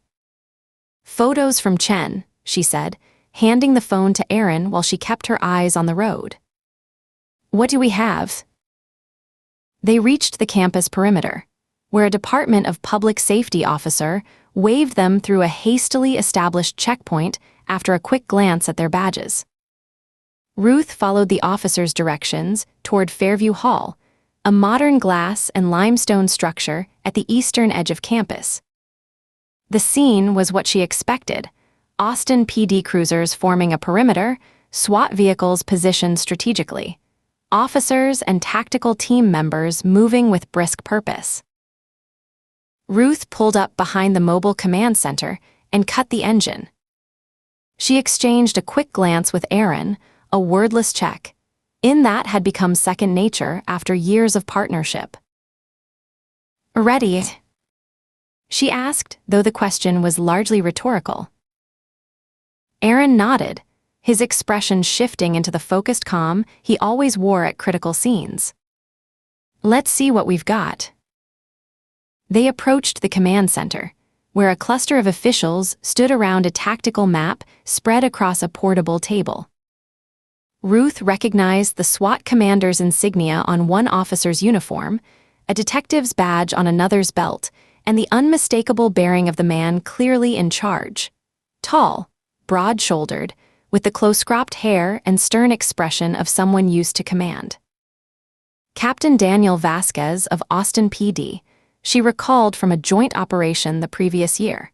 Photos from Chen, she said, handing the phone to Aaron while she kept her eyes on the road. What do we have? They reached the campus perimeter, where a Department of Public Safety officer waved them through a hastily established checkpoint after a quick glance at their badges. Ruth followed the officer's directions toward Fairview Hall, a modern glass and limestone structure at the eastern edge of campus. The scene was what she expected: Austin PD cruisers forming a perimeter, SWAT vehicles positioned strategically, officers and tactical team members moving with brisk purpose. Ruth pulled up behind the mobile command center and cut the engine. She exchanged a quick glance with Aaron, a wordless check. In that had become second nature after years of partnership. Ready? She asked, though the question was largely rhetorical. Aaron nodded, his expression shifting into the focused calm he always wore at critical scenes. Let's see what we've got. They approached the command center, where a cluster of officials stood around a tactical map spread across a portable table. Ruth recognized the SWAT commander's insignia on one officer's uniform, a detective's badge on another's belt, and the unmistakable bearing of the man clearly in charge. Tall, broad-shouldered, with the close-cropped hair and stern expression of someone used to command. Captain Daniel Vasquez of Austin PD, she recalled from a joint operation the previous year.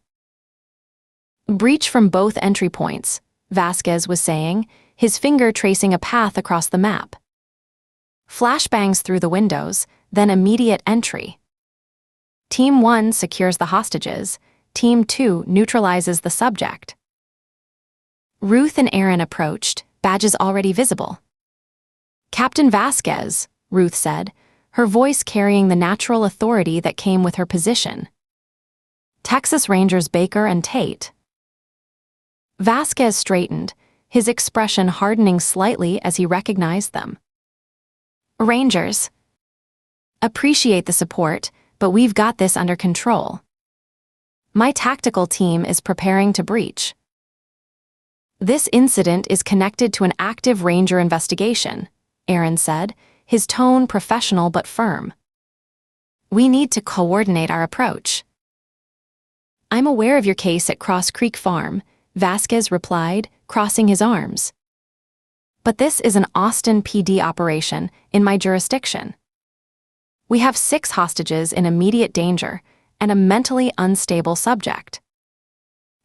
Breach from both entry points, Vasquez was saying, his finger tracing a path across the map. Flashbangs through the windows, then immediate entry. Team 1 secures the hostages, Team 2 neutralizes the subject. Ruth and Aaron approached, badges already visible. Captain Vasquez, Ruth said, her voice carrying the natural authority that came with her position. Texas Rangers Baker and Tate. Vasquez straightened, his expression hardening slightly as he recognized them. Rangers. Appreciate the support, but we've got this under control. My tactical team is preparing to breach. This incident is connected to an active ranger investigation, Aaron said, his tone professional but firm. We need to coordinate our approach. I'm aware of your case at Cross Creek Farm, Vasquez replied, crossing his arms. But this is an Austin PD operation in my jurisdiction. We have 6 hostages in immediate danger and a mentally unstable subject.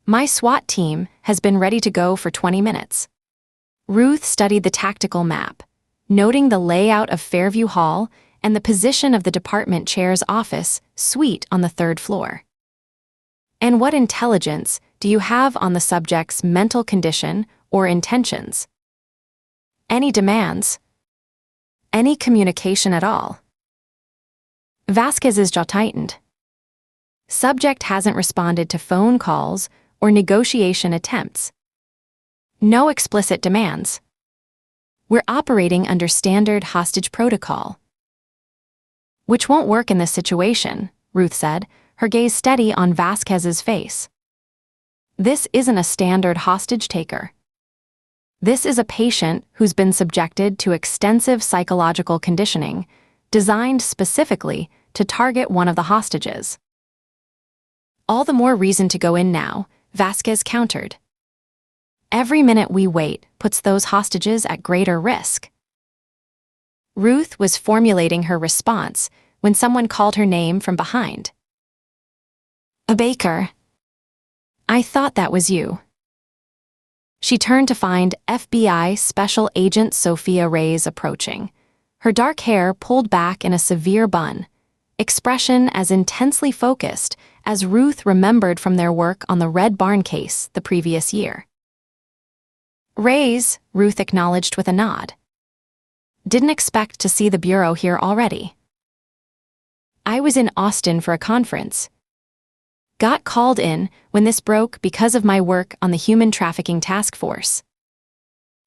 My SWAT team has been ready to go for 20 minutes. Ruth studied the tactical map, noting the layout of Fairview Hall and the position of the department chair's office suite on the 3rd floor. And what intelligence do you have on the subject's mental condition or intentions? Any demands? Any communication at all? Vasquez's jaw tightened. Subject hasn't responded to phone calls or negotiation attempts. No explicit demands. We're operating under standard hostage protocol. Which won't work in this situation, Ruth said, her gaze steady on Vasquez's face. This isn't a standard hostage taker. This is a patient who's been subjected to extensive psychological conditioning, designed specifically to target one of the hostages. All the more reason to go in now, Vasquez countered. Every minute we wait puts those hostages at greater risk. Ruth was formulating her response when someone called her name from behind. Baker. I thought that was you. She turned to find FBI Special Agent Sophia Reyes approaching, her dark hair pulled back in a severe bun, expression as intensely focused as Ruth remembered from their work on the Red Barn case the previous year. Reyes, Ruth acknowledged with a nod. Didn't expect to see the bureau here already. I was in Austin for a conference. Got called in when this broke because of my work on the Human Trafficking Task Force.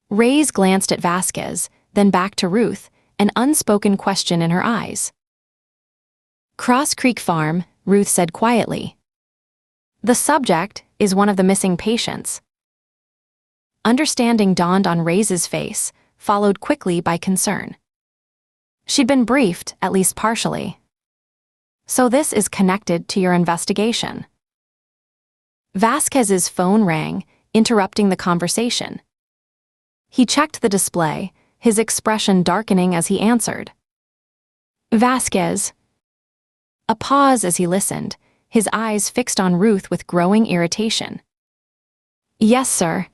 Reyes glanced at Vasquez, then back to Ruth, an unspoken question in her eyes. Cross Creek Farm, Ruth said quietly. The subject is one of the missing patients. Understanding dawned on Reyes's face, followed quickly by concern. She'd been briefed, at least partially. So this is connected to your investigation. Vasquez's phone rang, interrupting the conversation. He checked the display, his expression darkening as he answered. Vasquez. A pause as he listened, his eyes fixed on Ruth with growing irritation. Yes, sir.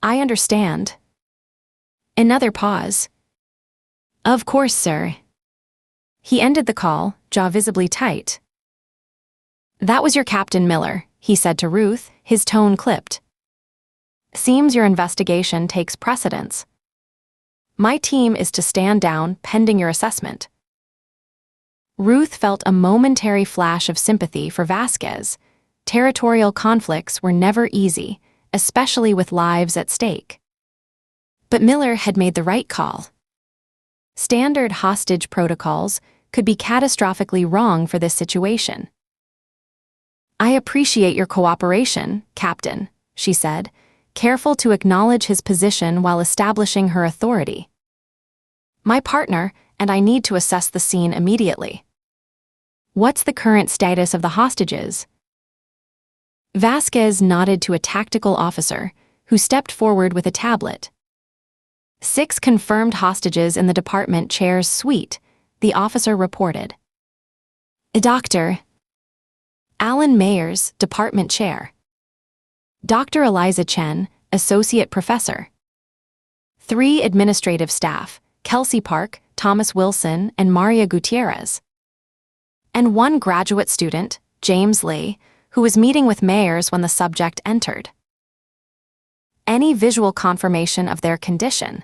I understand. Another pause. Of course, sir. He ended the call, jaw visibly tight. That was your Captain Miller, he said to Ruth, his tone clipped. Seems your investigation takes precedence. My team is to stand down pending your assessment. Ruth felt a momentary flash of sympathy for Vasquez. Territorial conflicts were never easy, especially with lives at stake. But Miller had made the right call. Standard hostage protocols could be catastrophically wrong for this situation. I appreciate your cooperation, Captain, she said, careful to acknowledge his position while establishing her authority. My partner and I need to assess the scene immediately. What's the current status of the hostages? Vasquez nodded to a tactical officer, who stepped forward with a tablet. 6 confirmed hostages in the department chair's suite, the officer reported. Dr. Alan Mayers, department chair. Dr. Eliza Chen, associate professor. 3 administrative staff, Kelsey Park, Thomas Wilson, and Maria Gutierrez. And 1 graduate student, James Lee, who was meeting with Mayers when the subject entered. Any visual confirmation of their condition?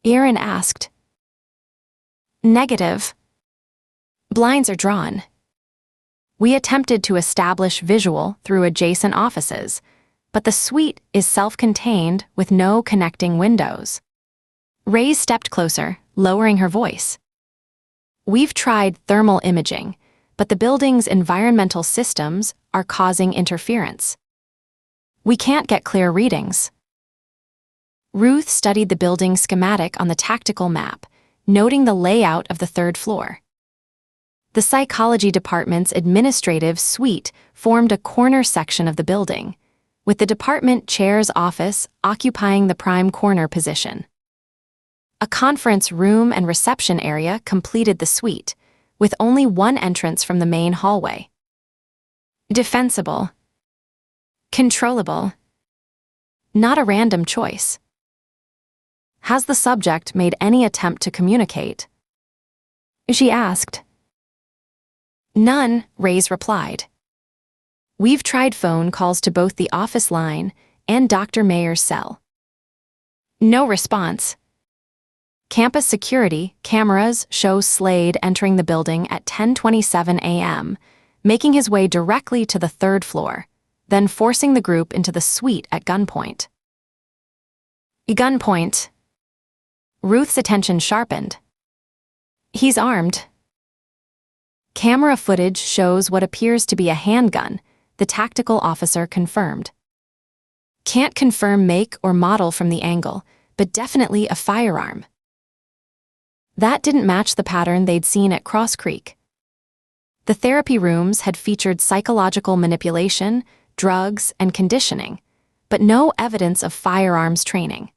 Aaron asked. Negative. Blinds are drawn. We attempted to establish visual through adjacent offices, but the suite is self-contained with no connecting windows. Reyes stepped closer, lowering her voice. We've tried thermal imaging, but the building's environmental systems are causing interference. We can't get clear readings. Ruth studied the building schematic on the tactical map, noting the layout of the third floor. The psychology department's administrative suite formed a corner section of the building, with the department chair's office occupying the prime corner position. A conference room and reception area completed the suite, with only one entrance from the main hallway. Defensible. Controllable. Not a random choice. Has the subject made any attempt to communicate? She asked. None, Reyes replied. We've tried phone calls to both the office line and Dr. Mayer's cell. No response. Campus security cameras show Slade entering the building at 10:27 a.m., making his way directly to the third floor, then forcing the group into the suite at gunpoint. Gunpoint. Ruth's attention sharpened. He's armed. Camera footage shows what appears to be a handgun, the tactical officer confirmed. Can't confirm make or model from the angle, but definitely a firearm. That didn't match the pattern they'd seen at Cross Creek. The therapy rooms had featured psychological manipulation, drugs, and conditioning, but no evidence of firearms training.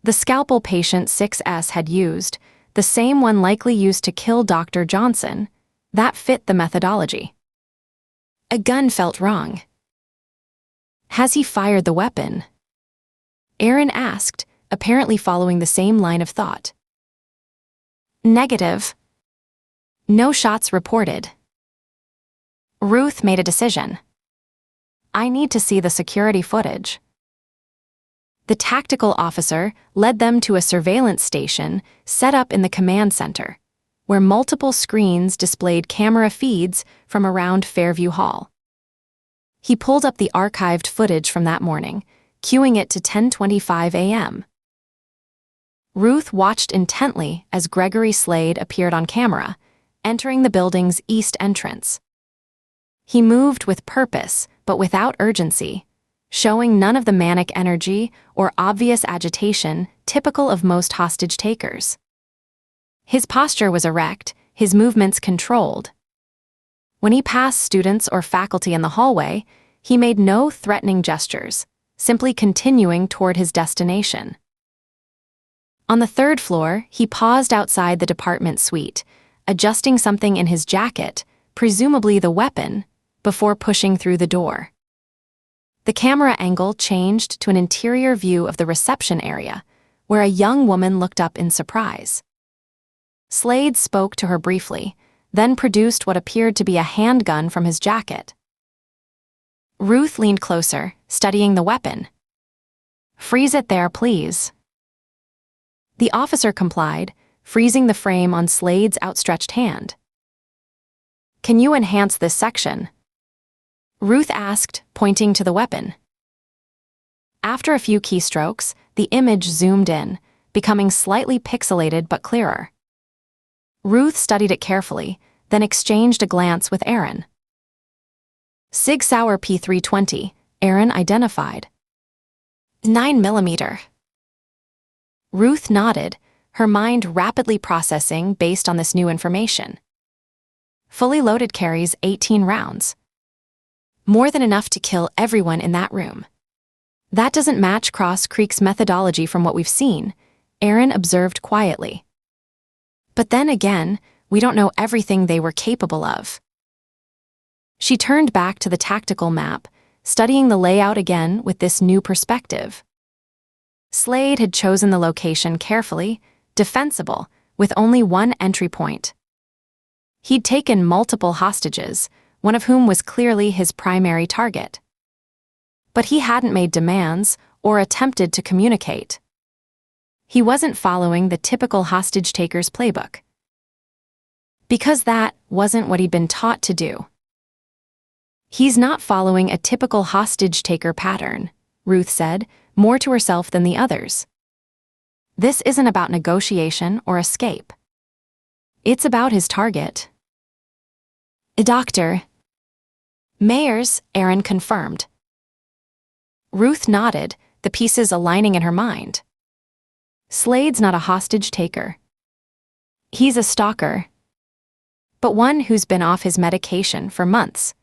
The scalpel patient 6S had used, the same one likely used to kill Dr. Johnson, that fit the methodology. A gun felt wrong. Has he fired the weapon? Aaron asked, apparently following the same line of thought. Negative. No shots reported. Ruth made a decision. I need to see the security footage. The tactical officer led them to a surveillance station set up in the command center, where multiple screens displayed camera feeds from around Fairview Hall. He pulled up the archived footage from that morning, cueing it to 10:25 a.m. Ruth watched intently as Gregory Slade appeared on camera, entering the building's east entrance. He moved with purpose, but without urgency, showing none of the manic energy or obvious agitation typical of most hostage takers. His posture was erect, his movements controlled. When he passed students or faculty in the hallway, he made no threatening gestures, simply continuing toward his destination. On the third floor, he paused outside the department suite, adjusting something in his jacket, presumably the weapon, before pushing through the door. The camera angle changed to an interior view of the reception area, where a young woman looked up in surprise. Slade spoke to her briefly, then produced what appeared to be a handgun from his jacket. Ruth leaned closer, studying the weapon. Freeze it there, please. The officer complied, freezing the frame on Slade's outstretched hand. Can you enhance this section? Ruth asked, pointing to the weapon. After a few keystrokes, the image zoomed in, becoming slightly pixelated but clearer. Ruth studied it carefully, then exchanged a glance with Aaron. Sig Sauer P320, Aaron identified. 9mm. Ruth nodded, her mind rapidly processing based on this new information. Fully loaded carries 18 rounds. More than enough to kill everyone in that room. That doesn't match Cross Creek's methodology from what we've seen, Aaron observed quietly. But then again, we don't know everything they were capable of. She turned back to the tactical map, studying the layout again with this new perspective. Slade had chosen the location carefully, defensible, with only one entry point. He'd taken multiple hostages, one of whom was clearly his primary target. But he hadn't made demands or attempted to communicate. He wasn't following the typical hostage-taker's playbook. Because that wasn't what he'd been taught to do. He's not following a typical hostage-taker pattern, Ruth said, more to herself than the others. This isn't about negotiation or escape. It's about his target. Dr. Mayers, Aaron confirmed. Ruth nodded, the pieces aligning in her mind. Slade's not a hostage taker. He's a stalker, but one who's been off his medication for months.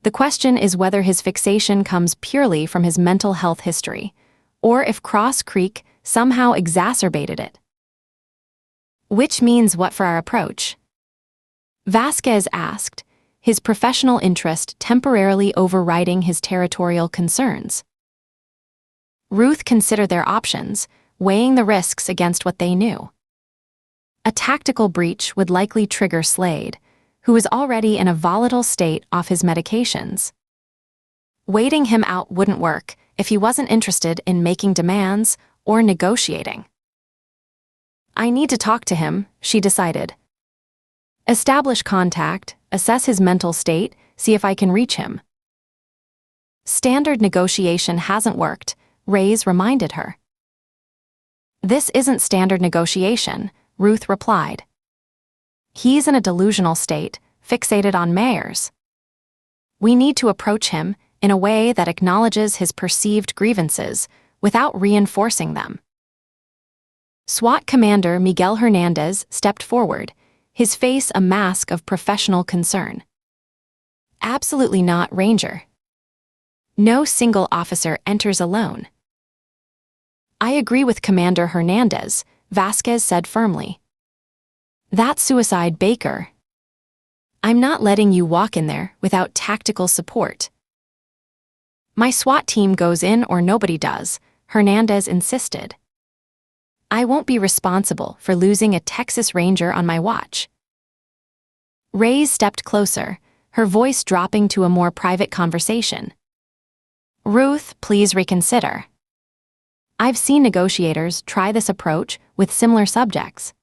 The question is whether his fixation comes purely from his mental health history, or if Cross Creek somehow exacerbated it. Which means what for our approach? Vasquez asked, his professional interest temporarily overriding his territorial concerns. Ruth considered their options, weighing the risks against what they knew. A tactical breach would likely trigger Slade, who was already in a volatile state off his medications. Waiting him out wouldn't work if he wasn't interested in making demands or negotiating. I need to talk to him, she decided. Establish contact, assess his mental state, see if I can reach him. Standard negotiation hasn't worked, Reyes reminded her. This isn't standard negotiation, Ruth replied. He's in a delusional state, fixated on mayors. We need to approach him in a way that acknowledges his perceived grievances without reinforcing them. SWAT Commander Miguel Hernandez stepped forward, his face a mask of professional concern. Absolutely not, Ranger. No single officer enters alone. I agree with Commander Hernandez, Vasquez said firmly. That's suicide, Baker. I'm not letting you walk in there without tactical support. My SWAT team goes in or nobody does, Hernandez insisted. I won't be responsible for losing a Texas Ranger on my watch. Reyes stepped closer, her voice dropping to a more private conversation. Ruth, please reconsider. I've seen negotiators try this approach with similar subjects.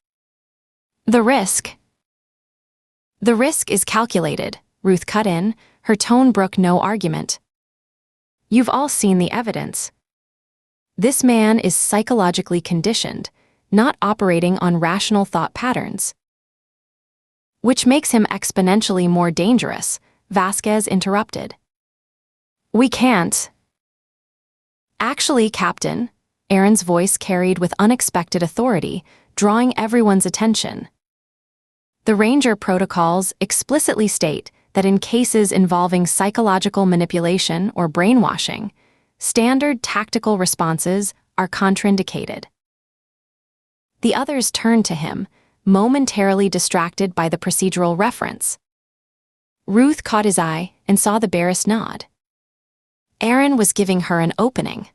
The risk is calculated, Ruth cut in, her tone brook no argument. You've all seen the evidence. This man is psychologically conditioned, not operating on rational thought patterns. Which makes him exponentially more dangerous, Vasquez interrupted. We can't. Actually, Captain, Aaron's voice carried with unexpected authority, drawing everyone's attention. The Ranger protocols explicitly state that in cases involving psychological manipulation or brainwashing, standard tactical responses are contraindicated. The others turned to him, momentarily distracted by the procedural reference. Ruth caught his eye and saw the barest nod. Aaron was giving her an opening.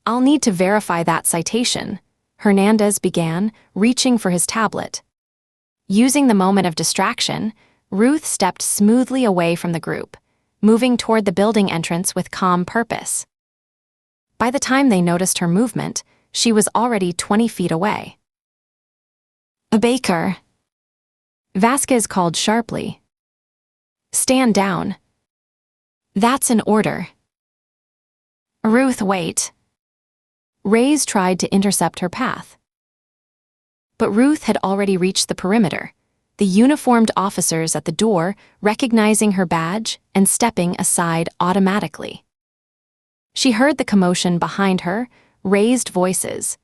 I'll need to verify that citation, Hernandez began, reaching for his tablet. Using the moment of distraction, Ruth stepped smoothly away from the group, moving toward the building entrance with calm purpose. By the time they noticed her movement, she was already 20 feet away. Baker, Vasquez called sharply. Stand down. That's an order. Ruth, wait. Reyes tried to intercept her path. But Ruth had already reached the perimeter, the uniformed officers at the door recognizing her badge and stepping aside automatically. She heard the commotion behind her, raised voices,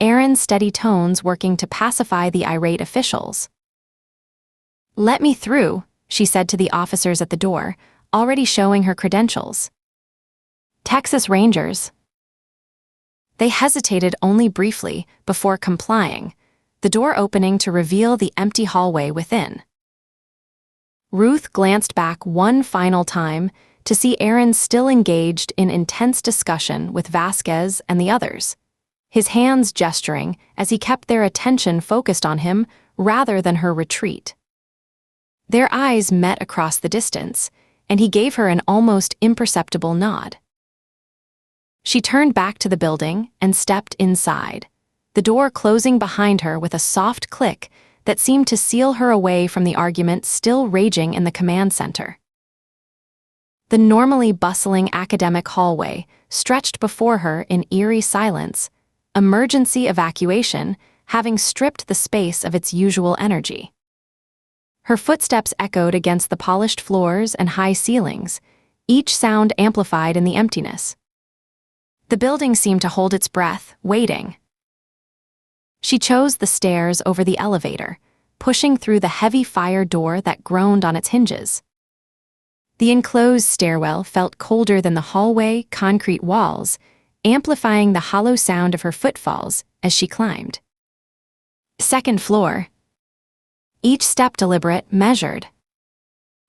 Aaron's steady tones working to pacify the irate officials. Let me through, she said to the officers at the door, already showing her credentials. Texas Rangers. They hesitated only briefly before complying, the door opening to reveal the empty hallway within. Ruth glanced back one final time to see Aaron still engaged in intense discussion with Vasquez and the others, his hands gesturing as he kept their attention focused on him rather than her retreat. Their eyes met across the distance, and he gave her an almost imperceptible nod. She turned back to the building and stepped inside, the door closing behind her with a soft click that seemed to seal her away from the argument still raging in the command center. The normally bustling academic hallway stretched before her in eerie silence, emergency evacuation having stripped the space of its usual energy. Her footsteps echoed against the polished floors and high ceilings, each sound amplified in the emptiness. The building seemed to hold its breath, waiting. She chose the stairs over the elevator, pushing through the heavy fire door that groaned on its hinges. The enclosed stairwell felt colder than the hallway concrete walls, amplifying the hollow sound of her footfalls as she climbed. Second floor. Each step deliberate, measured.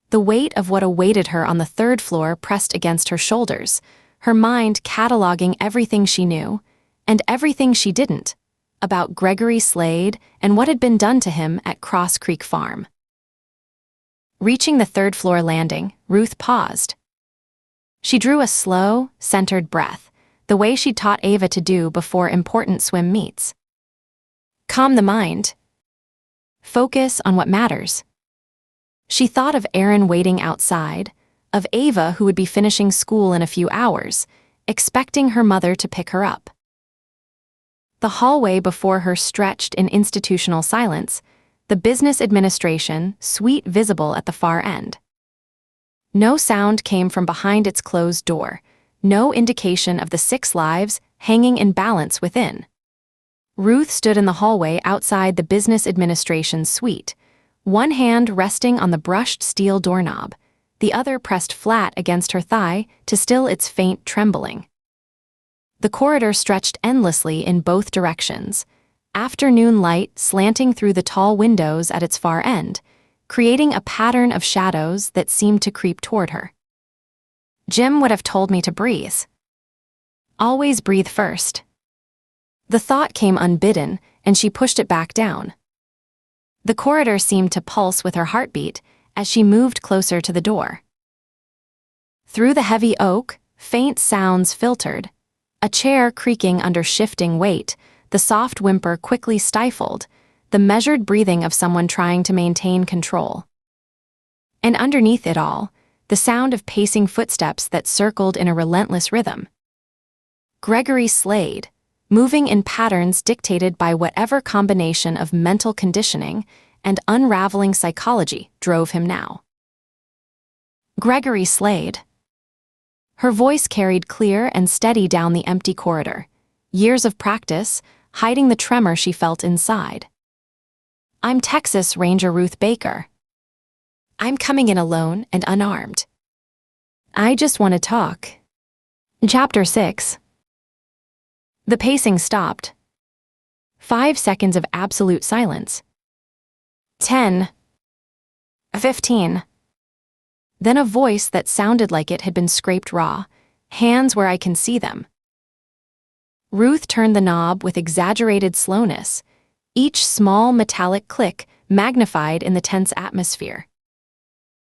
The weight of what awaited her on the third floor pressed against her shoulders, her mind cataloging everything she knew, and everything she didn't, about Gregory Slade and what had been done to him at Cross Creek Farm. Reaching the third floor landing, Ruth paused. She drew a slow, centered breath, the way she'd taught Ava to do before important swim meets. Calm the mind. Focus on what matters. She thought of Aaron waiting outside, of Ava who would be finishing school in a few hours, expecting her mother to pick her up. The hallway before her stretched in institutional silence, the business administration suite visible at the far end. No sound came from behind its closed door, no indication of the 6 lives hanging in balance within. Ruth stood in the hallway outside the business administration suite, one hand resting on the brushed steel doorknob, the other pressed flat against her thigh to still its faint trembling. The corridor stretched endlessly in both directions, afternoon light slanting through the tall windows at its far end, creating a pattern of shadows that seemed to creep toward her. Jim would have told me to breathe. Always breathe first. The thought came unbidden, and she pushed it back down. The corridor seemed to pulse with her heartbeat as she moved closer to the door. Through the heavy oak, faint sounds filtered, a chair creaking under shifting weight, the soft whimper quickly stifled, the measured breathing of someone trying to maintain control. And underneath it all, the sound of pacing footsteps that circled in a relentless rhythm. Gregory Slade, moving in patterns dictated by whatever combination of mental conditioning and unraveling psychology drove him now. Gregory Slade. Her voice carried clear and steady down the empty corridor, years of practice hiding the tremor she felt inside. I'm Texas Ranger Ruth Baker. I'm coming in alone and unarmed. I just want to talk. Chapter 6. The pacing stopped. 5 seconds of absolute silence. 10. 15. Then a voice that sounded like it had been scraped raw, hands where I can see them. Ruth turned the knob with exaggerated slowness, each small metallic click magnified in the tense atmosphere.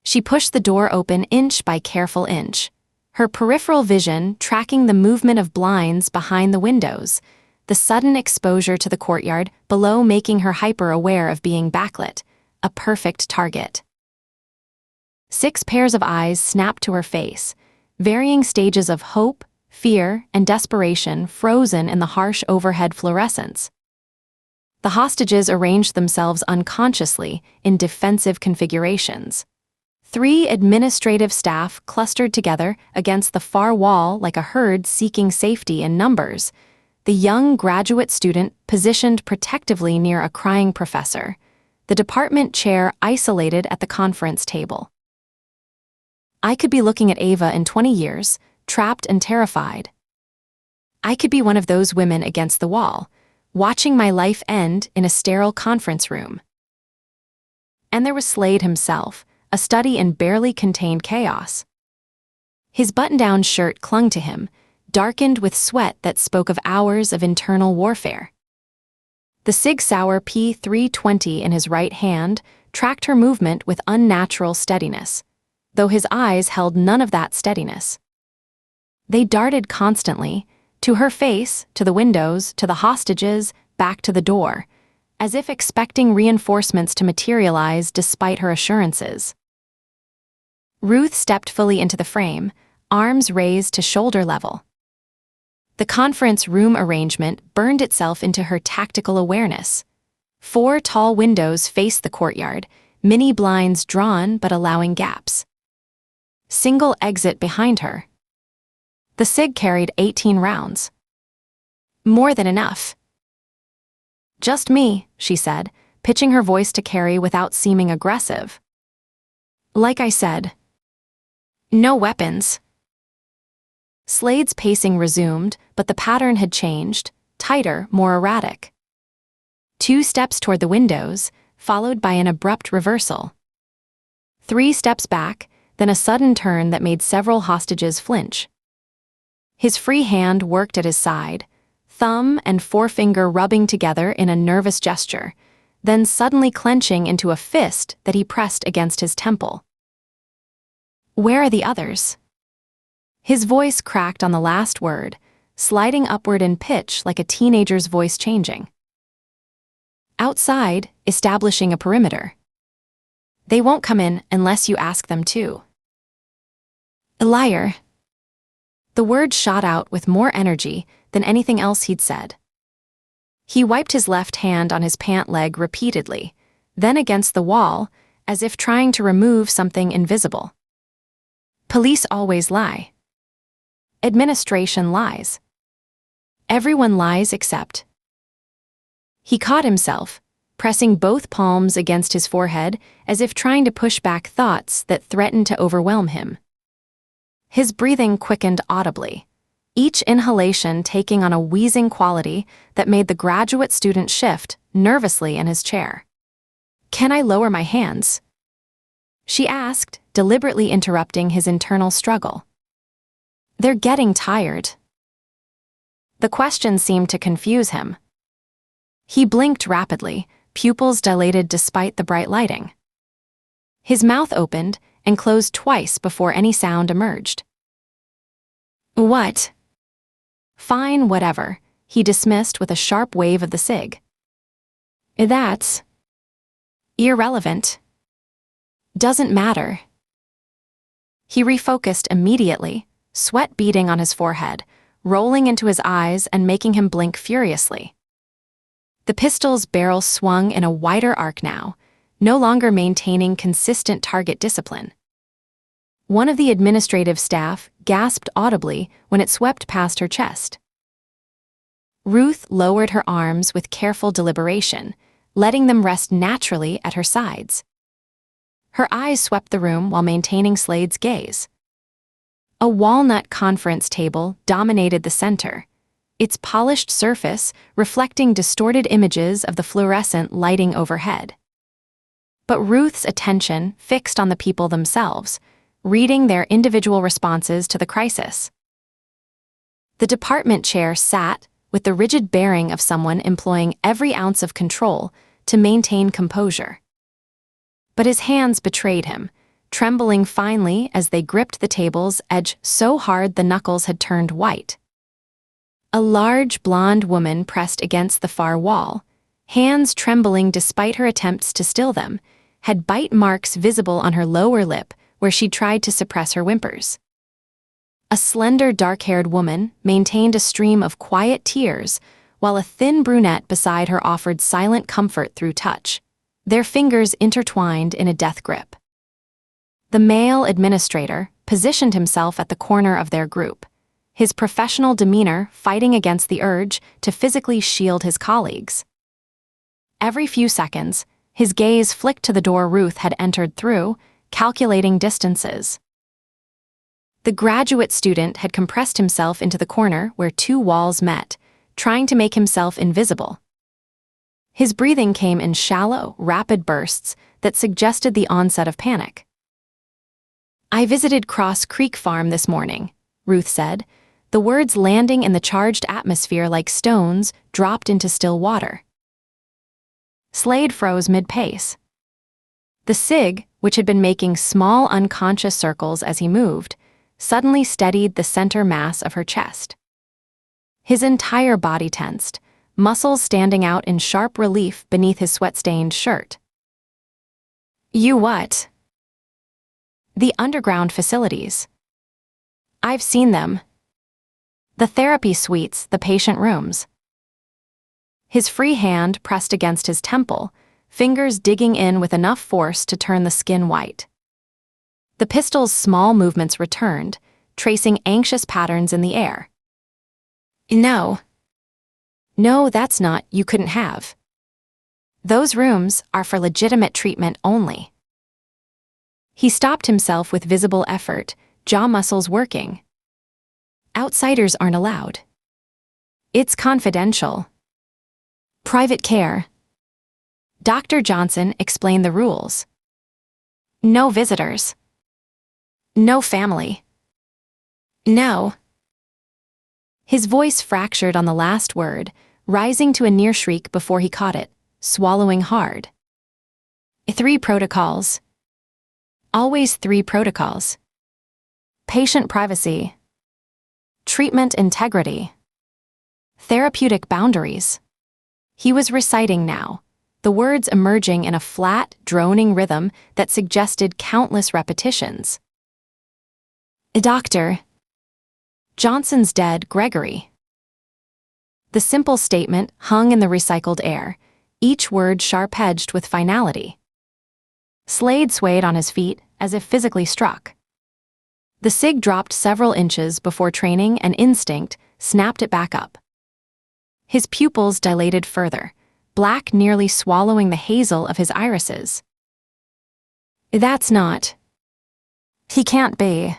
She pushed the door open inch by careful inch, her peripheral vision tracking the movement of blinds behind the windows, the sudden exposure to the courtyard below making her hyper-aware of being backlit, a perfect target. 6 pairs of eyes snapped to her face, varying stages of hope, fear, and desperation frozen in the harsh overhead fluorescence. The hostages arranged themselves unconsciously in defensive configurations. 3 administrative staff clustered together against the far wall like a herd seeking safety in numbers, the young graduate student positioned protectively near a crying professor, the department chair isolated at the conference table. I could be looking at Ava in 20 years, trapped and terrified. I could be one of those women against the wall, watching my life end in a sterile conference room. And there was Slade himself, a study in barely contained chaos. His button-down shirt clung to him, darkened with sweat that spoke of hours of internal warfare. The Sig Sauer P320 in his right hand tracked her movement with unnatural steadiness, though his eyes held none of that steadiness. They darted constantly, to her face, to the windows, to the hostages, back to the door, as if expecting reinforcements to materialize despite her assurances. Ruth stepped fully into the frame, arms raised to shoulder level. The conference room arrangement burned itself into her tactical awareness. 4 tall windows faced the courtyard, many blinds drawn but allowing gaps. single exit behind her. The SIG carried 18 rounds. More than enough. Just me, she said, pitching her voice to Carrie without seeming aggressive. Like I said. No weapons. Slade's pacing resumed, but the pattern had changed, tighter, more erratic. 2 steps toward the windows, followed by an abrupt reversal. 3 steps back, then a sudden turn that made several hostages flinch. His free hand worked at his side, thumb and forefinger rubbing together in a nervous gesture, then suddenly clenching into a fist that he pressed against his temple. Where are the others? His voice cracked on the last word, sliding upward in pitch like a teenager's voice changing. Outside, establishing a perimeter. They won't come in unless you ask them to. A liar. The word shot out with more energy than anything else he'd said. He wiped his left hand on his pant leg repeatedly, then against the wall, as if trying to remove something invisible. Police always lie. Administration lies. Everyone lies except. He caught himself, pressing both palms against his forehead as if trying to push back thoughts that threatened to overwhelm him. His breathing quickened audibly, each inhalation taking on a wheezing quality that made the graduate student shift nervously in his chair. "Can I lower my hands?" she asked, deliberately interrupting his internal struggle. "They're getting tired." The question seemed to confuse him. He blinked rapidly, pupils dilated despite the bright lighting. His mouth opened and closed twice before any sound emerged. "What?" "Fine, whatever," he dismissed with a sharp wave of the SIG. "That's irrelevant. Doesn't matter." He refocused immediately, sweat beading on his forehead, rolling into his eyes and making him blink furiously. The pistol's barrel swung in a wider arc now, no longer maintaining consistent target discipline. One of the administrative staff gasped audibly when it swept past her chest. Ruth lowered her arms with careful deliberation, letting them rest naturally at her sides. Her eyes swept the room while maintaining Slade's gaze. A walnut conference table dominated the center, its polished surface reflecting distorted images of the fluorescent lighting overhead. But Ruth's attention fixed on the people themselves, reading their individual responses to the crisis. The department chair sat with the rigid bearing of someone employing every ounce of control to maintain composure. But his hands betrayed him, trembling finely as they gripped the table's edge so hard the knuckles had turned white. A large blonde woman pressed against the far wall, hands trembling despite her attempts to still them, had bite marks visible on her lower lip where she tried to suppress her whimpers. A slender, dark-haired woman maintained a stream of quiet tears, while a thin brunette beside her offered silent comfort through touch, their fingers intertwined in a death grip. The male administrator positioned himself at the corner of their group, his professional demeanor fighting against the urge to physically shield his colleagues. Every few seconds, his gaze flicked to the door Ruth had entered through, calculating distances. The graduate student had compressed himself into the corner where 2 walls met, trying to make himself invisible. His breathing came in shallow, rapid bursts that suggested the onset of panic. "I visited Cross Creek Farm this morning," Ruth said, the words landing in the charged atmosphere like stones dropped into still water. Slade froze mid-pace. The SIG, which had been making small unconscious circles as he moved, suddenly steadied the center mass of her chest. His entire body tensed, muscles standing out in sharp relief beneath his sweat-stained shirt. "You what?" "The underground facilities. I've seen them. The therapy suites, the patient rooms." His free hand pressed against his temple, fingers digging in with enough force to turn the skin white. The pistol's small movements returned, tracing anxious patterns in the air. No. No, that's not, you couldn't have. Those rooms are for legitimate treatment only. He stopped himself with visible effort, jaw muscles working. Outsiders aren't allowed. It's confidential. Private care. Dr. Johnson explained the rules. No visitors. No family. No. His voice fractured on the last word, rising to a near shriek before he caught it, swallowing hard. 3 protocols. Always 3 protocols. Patient privacy. Treatment integrity. Therapeutic boundaries. He was reciting now, the words emerging in a flat, droning rhythm that suggested countless repetitions. Doctor. Johnson's dead, Gregory. The simple statement hung in the recycled air, each word sharp-edged with finality. Slade swayed on his feet as if physically struck. The cig dropped several inches before training and instinct snapped it back up. His pupils dilated further, black nearly swallowing the hazel of his irises. That's not. He can't be.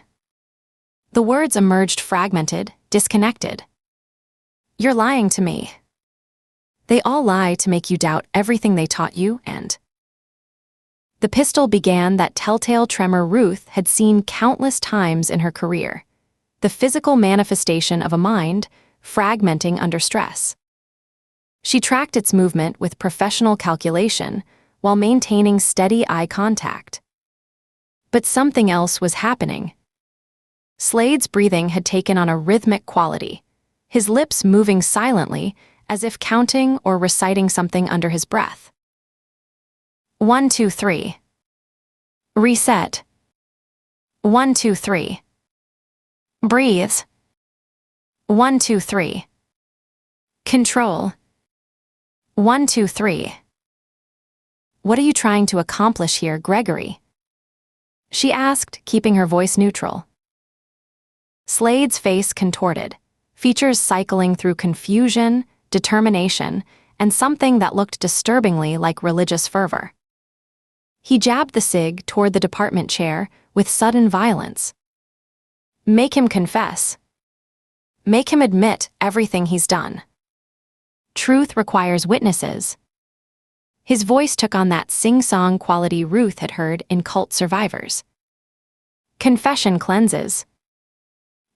The words emerged fragmented, disconnected. You're lying to me. They all lie to make you doubt everything they taught you, and... The pistol began that telltale tremor Ruth had seen countless times in her career, the physical manifestation of a mind fragmenting under stress. She tracked its movement with professional calculation while maintaining steady eye contact. But something else was happening. Slade's breathing had taken on a rhythmic quality, his lips moving silently as if counting or reciting something under his breath. 1, 2, 3. Reset. 1, 2, 3. Breathe. 1, 2, 3. Control. 1, 2, 3. What are you trying to accomplish here, Gregory? She asked, keeping her voice neutral. Slade's face contorted, features cycling through confusion, determination, and something that looked disturbingly like religious fervor. He jabbed the cig toward the department chair with sudden violence. Make him confess. Make him admit everything he's done. Truth requires witnesses. His voice took on that sing-song quality Ruth had heard in Cult Survivors. Confession cleanses.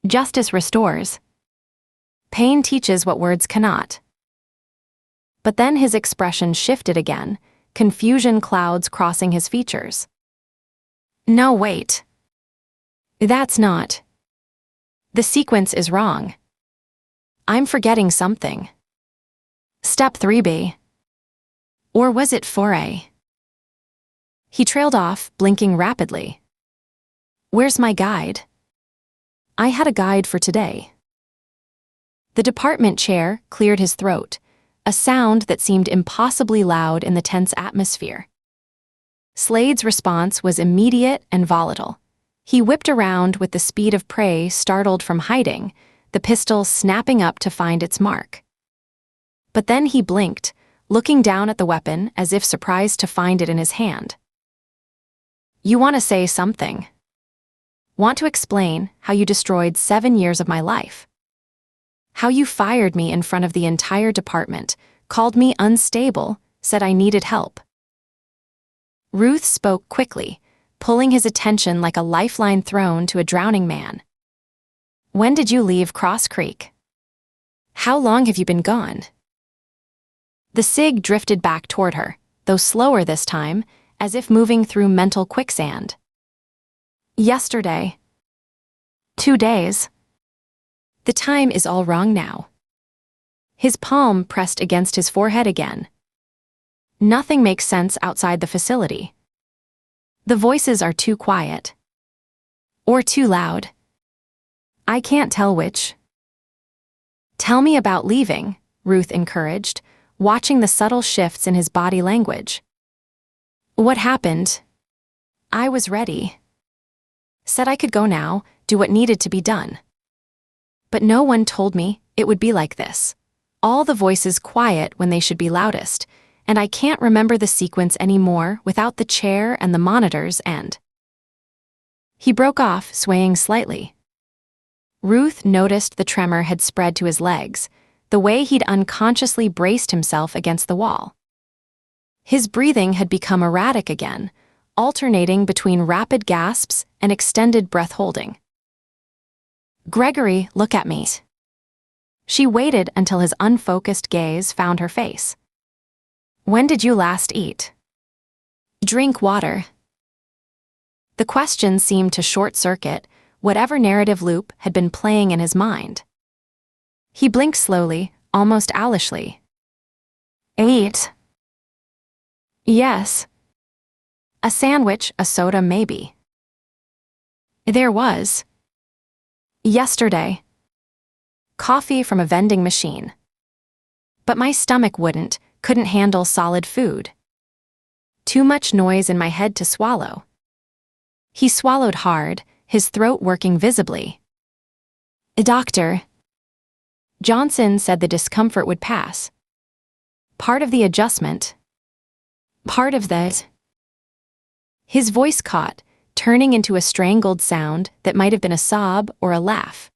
Justice restores. Pain teaches what words cannot. But then his expression shifted again, confusion clouds crossing his features. No, wait. That's not. The sequence is wrong. I'm forgetting something. Step 3B. Or was it 4A? He trailed off, blinking rapidly. Where's my guide? I had a guide for today. The department chair cleared his throat, a sound that seemed impossibly loud in the tense atmosphere. Slade's response was immediate and volatile. He whipped around with the speed of prey startled from hiding, the pistol snapping up to find its mark. But then he blinked, looking down at the weapon as if surprised to find it in his hand. You want to say something? Want to explain how you destroyed 7 years of my life? How you fired me in front of the entire department, called me unstable, said I needed help. Ruth spoke quickly, pulling his attention like a lifeline thrown to a drowning man. When did you leave Cross Creek? How long have you been gone? The cig drifted back toward her, though slower this time, as if moving through mental quicksand. Yesterday. 2 days. The time is all wrong now. His palm pressed against his forehead again. Nothing makes sense outside the facility. The voices are too quiet. Or too loud. I can't tell which. Tell me about leaving, Ruth encouraged, watching the subtle shifts in his body language. What happened? I was ready. Said I could go now, do what needed to be done. But no one told me it would be like this. All the voices quiet when they should be loudest, and I can't remember the sequence anymore without the chair and the monitors and... He broke off, swaying slightly. Ruth noticed the tremor had spread to his legs, the way he'd unconsciously braced himself against the wall. His breathing had become erratic again, alternating between rapid gasps and extended breath-holding. "Gregory, look at me." She waited until his unfocused gaze found her face. "When did you last eat?" "Drink water." The question seemed to short-circuit whatever narrative loop had been playing in his mind. He blinked slowly, almost owlishly. "Eat." "Yes." "A sandwich, a soda, maybe." "There was." "Yesterday." "Coffee from a vending machine." "But my stomach couldn't handle solid food. Too much noise in my head to swallow." He swallowed hard, his throat working visibly. "Doctor." Johnson said the discomfort would pass. "Part of the adjustment." "Part of that." His voice caught, turning into a strangled sound that might have been a sob or a laugh.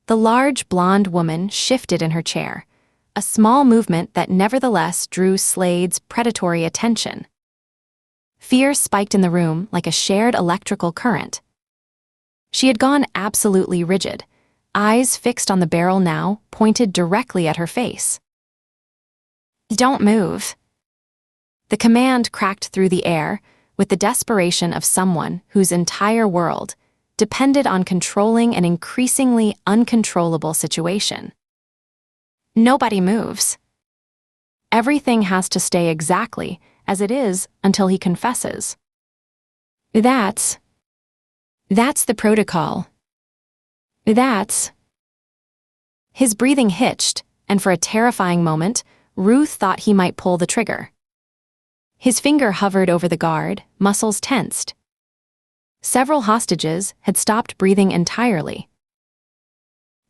The large blonde woman shifted in her chair, a small movement that nevertheless drew Slade's predatory attention. Fear spiked in the room like a shared electrical current. She had gone absolutely rigid, eyes fixed on the barrel now, pointed directly at her face. "Don't move." The command cracked through the air with the desperation of someone whose entire world depended on controlling an increasingly uncontrollable situation. Nobody moves. Everything has to stay exactly as it is until he confesses. That's the protocol. His breathing hitched, and for a terrifying moment, Ruth thought he might pull the trigger. His finger hovered over the guard, muscles tensed. Several hostages had stopped breathing entirely.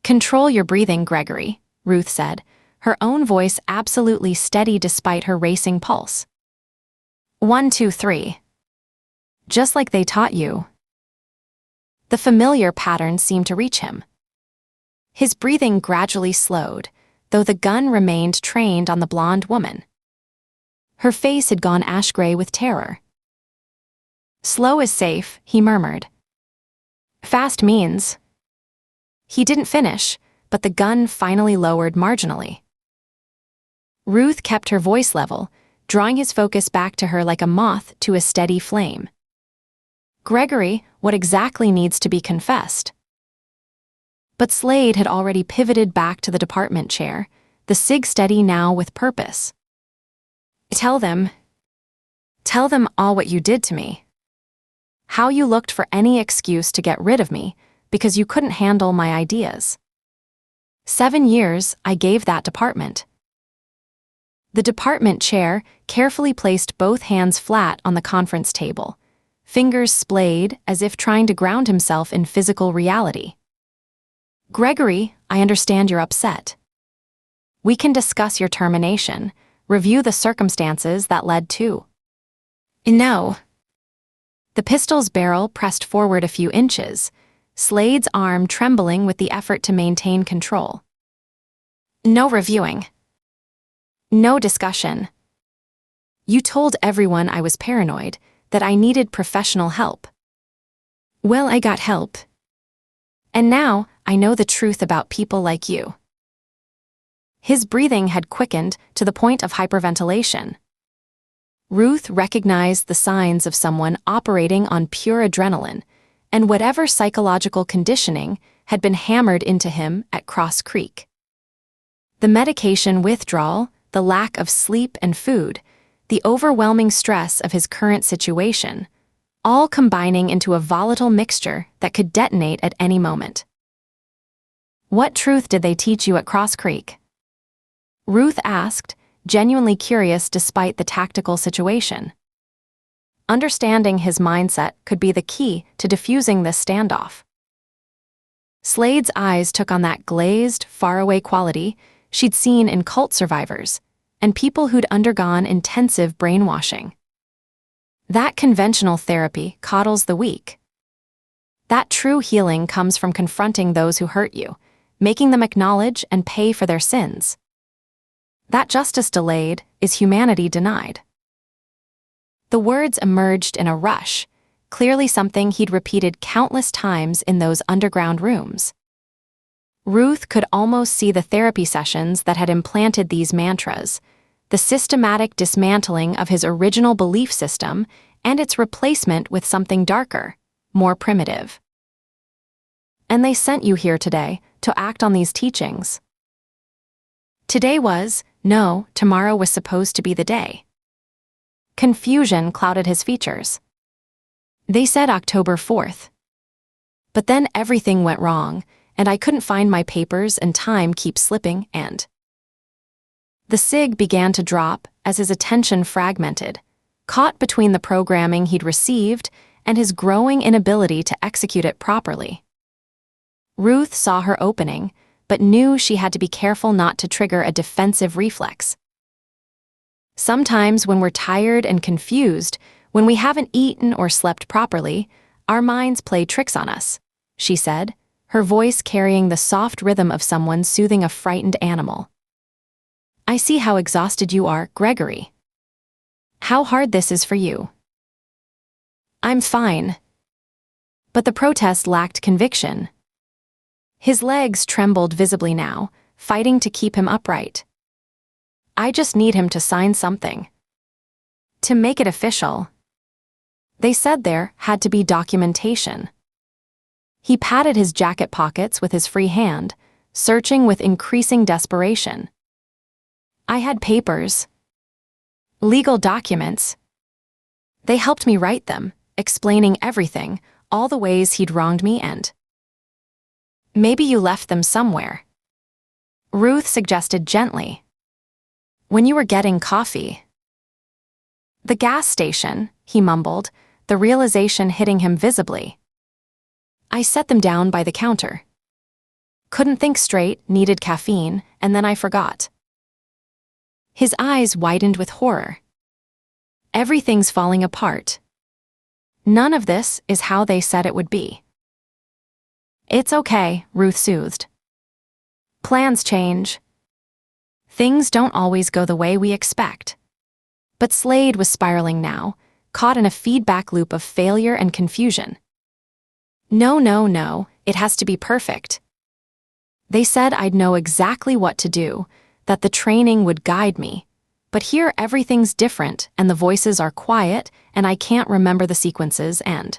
"Control your breathing, Gregory," Ruth said, her own voice absolutely steady despite her racing pulse. 1, 2, 3. Just like they taught you. The familiar pattern seemed to reach him. His breathing gradually slowed, though the gun remained trained on the blonde woman. Her face had gone ash-gray with terror. "Slow is safe," he murmured. "Fast means..." He didn't finish, but the gun finally lowered marginally. Ruth kept her voice level, drawing his focus back to her like a moth to a steady flame. "Gregory, what exactly needs to be confessed?" But Slade had already pivoted back to the department chair, the cig steady now with purpose. Tell them all what you did to me. How you looked for any excuse to get rid of me because you couldn't handle my ideas. 7 years I gave that department." The department chair carefully placed both hands flat on the conference table, fingers splayed as if trying to ground himself in physical reality. "Gregory, I understand you're upset. We can discuss your termination, review the circumstances that led to..." "No." The pistol's barrel pressed forward a few inches, Slade's arm trembling with the effort to maintain control. "No reviewing. No discussion. You told everyone I was paranoid, that I needed professional help. Well, I got help. And now I know the truth about people like you." His breathing had quickened to the point of hyperventilation. Ruth recognized the signs of someone operating on pure adrenaline, and whatever psychological conditioning had been hammered into him at Cross Creek. The medication withdrawal, the lack of sleep and food, the overwhelming stress of his current situation, all combining into a volatile mixture that could detonate at any moment. "What truth did they teach you at Cross Creek?" Ruth asked, genuinely curious despite the tactical situation. Understanding his mindset could be the key to diffusing this standoff. Slade's eyes took on that glazed, faraway quality she'd seen in cult survivors and people who'd undergone intensive brainwashing. That conventional therapy coddles the weak. That true healing comes from confronting those who hurt you, making them acknowledge and pay for their sins. That justice delayed is humanity denied. The words emerged in a rush, clearly something he'd repeated countless times in those underground rooms. Ruth could almost see the therapy sessions that had implanted these mantras, the systematic dismantling of his original belief system and its replacement with something darker, more primitive. And they sent you here today to act on these teachings. Tomorrow was supposed to be the day. Confusion clouded his features. They said October 4th. But then everything went wrong, and I couldn't find my papers and time keeps slipping and... The sig began to drop as his attention fragmented, caught between the programming he'd received and his growing inability to execute it properly. Ruth saw her opening, but knew she had to be careful not to trigger a defensive reflex. Sometimes when we're tired and confused, when we haven't eaten or slept properly, our minds play tricks on us, she said, her voice carrying the soft rhythm of someone soothing a frightened animal. I see how exhausted you are, Gregory. How hard this is for you. I'm fine. But the protest lacked conviction. His legs trembled visibly now, fighting to keep him upright. I just need him to sign something. To make it official. They said there had to be documentation. He patted his jacket pockets with his free hand, searching with increasing desperation. I had papers. Legal documents. They helped me write them, explaining everything, all the ways he'd wronged me and... Maybe you left them somewhere. Ruth suggested gently. When you were getting coffee. The gas station, he mumbled, the realization hitting him visibly. I set them down by the counter. Couldn't think straight, needed caffeine, and then I forgot. His eyes widened with horror. Everything's falling apart. None of this is how they said it would be. It's okay, Ruth soothed. Plans change. Things don't always go the way we expect. But Slade was spiraling now, caught in a feedback loop of failure and confusion. No, it has to be perfect. They said I'd know exactly what to do, that the training would guide me. But here everything's different and the voices are quiet and I can't remember the sequences and...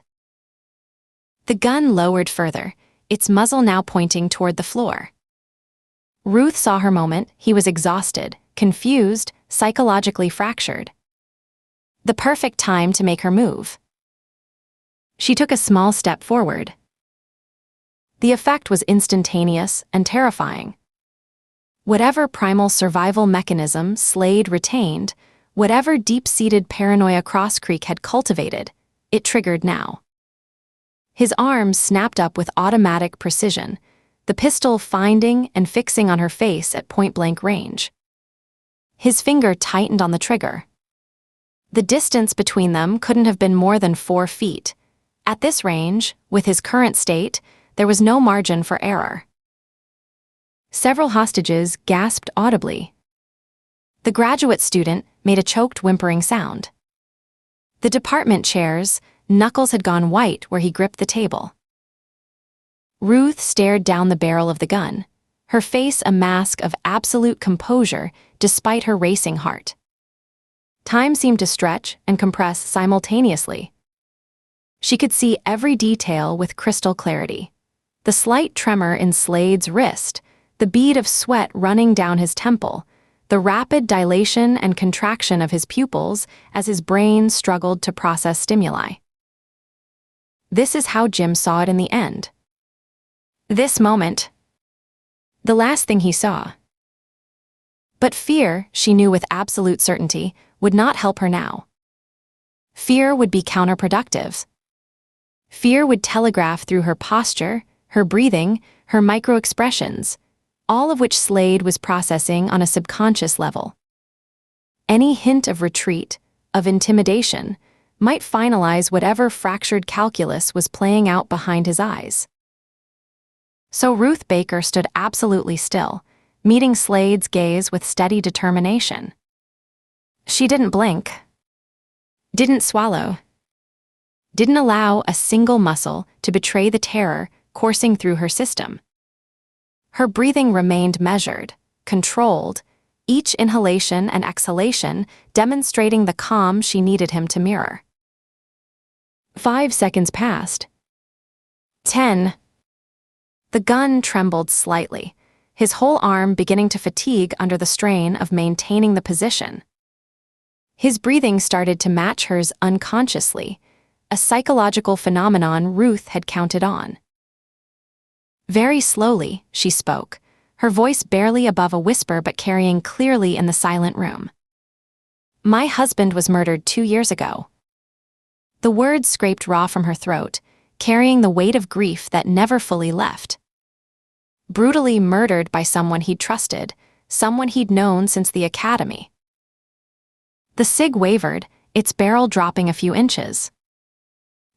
The gun lowered further, its muzzle now pointing toward the floor. Ruth saw her moment. He was exhausted, confused, psychologically fractured. The perfect time to make her move. She took a small step forward. The effect was instantaneous and terrifying. Whatever primal survival mechanism Slade retained, whatever deep-seated paranoia Cross Creek had cultivated, it triggered now. His arms snapped up with automatic precision, the pistol finding and fixing on her face at point-blank range. His finger tightened on the trigger. The distance between them couldn't have been more than 4 feet. At this range, with his current state, there was no margin for error. Several hostages gasped audibly. The graduate student made a choked whimpering sound. The department chairs, knuckles had gone white where he gripped the table. Ruth stared down the barrel of the gun, her face a mask of absolute composure despite her racing heart. Time seemed to stretch and compress simultaneously. She could see every detail with crystal clarity. The slight tremor in Slade's wrist, the bead of sweat running down his temple, the rapid dilation and contraction of his pupils as his brain struggled to process stimuli. This is how Jim saw it in the end. This moment. The last thing he saw. But fear, she knew with absolute certainty, would not help her now. Fear would be counterproductive. Fear would telegraph through her posture, her breathing, her micro-expressions, all of which Slade was processing on a subconscious level. Any hint of retreat, of intimidation, might finalize whatever fractured calculus was playing out behind his eyes. So Ruth Baker stood absolutely still, meeting Slade's gaze with steady determination. She didn't blink, didn't swallow, didn't allow a single muscle to betray the terror coursing through her system. Her breathing remained measured, controlled, each inhalation and exhalation demonstrating the calm she needed him to mirror. 5 seconds passed. 10. The gun trembled slightly, his whole arm beginning to fatigue under the strain of maintaining the position. His breathing started to match hers unconsciously, a psychological phenomenon Ruth had counted on. Very slowly, she spoke, her voice barely above a whisper but carrying clearly in the silent room. My husband was murdered 2 years ago. The words scraped raw from her throat, carrying the weight of grief that never fully left. Brutally murdered by someone he'd trusted, someone he'd known since the academy. The cig wavered, its barrel dropping a few inches.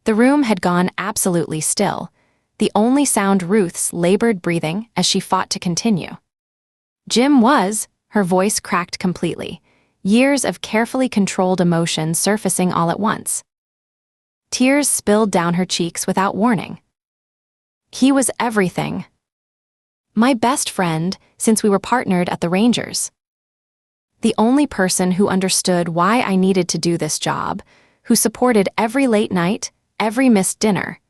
The room had gone absolutely still, the only sound Ruth's labored breathing as she fought to continue. Jim was, her voice cracked completely, years of carefully controlled emotion surfacing all at once. Tears spilled down her cheeks without warning. He was everything. My best friend since we were partnered at the Rangers. The only person who understood why I needed to do this job, who supported every late night, every missed dinner,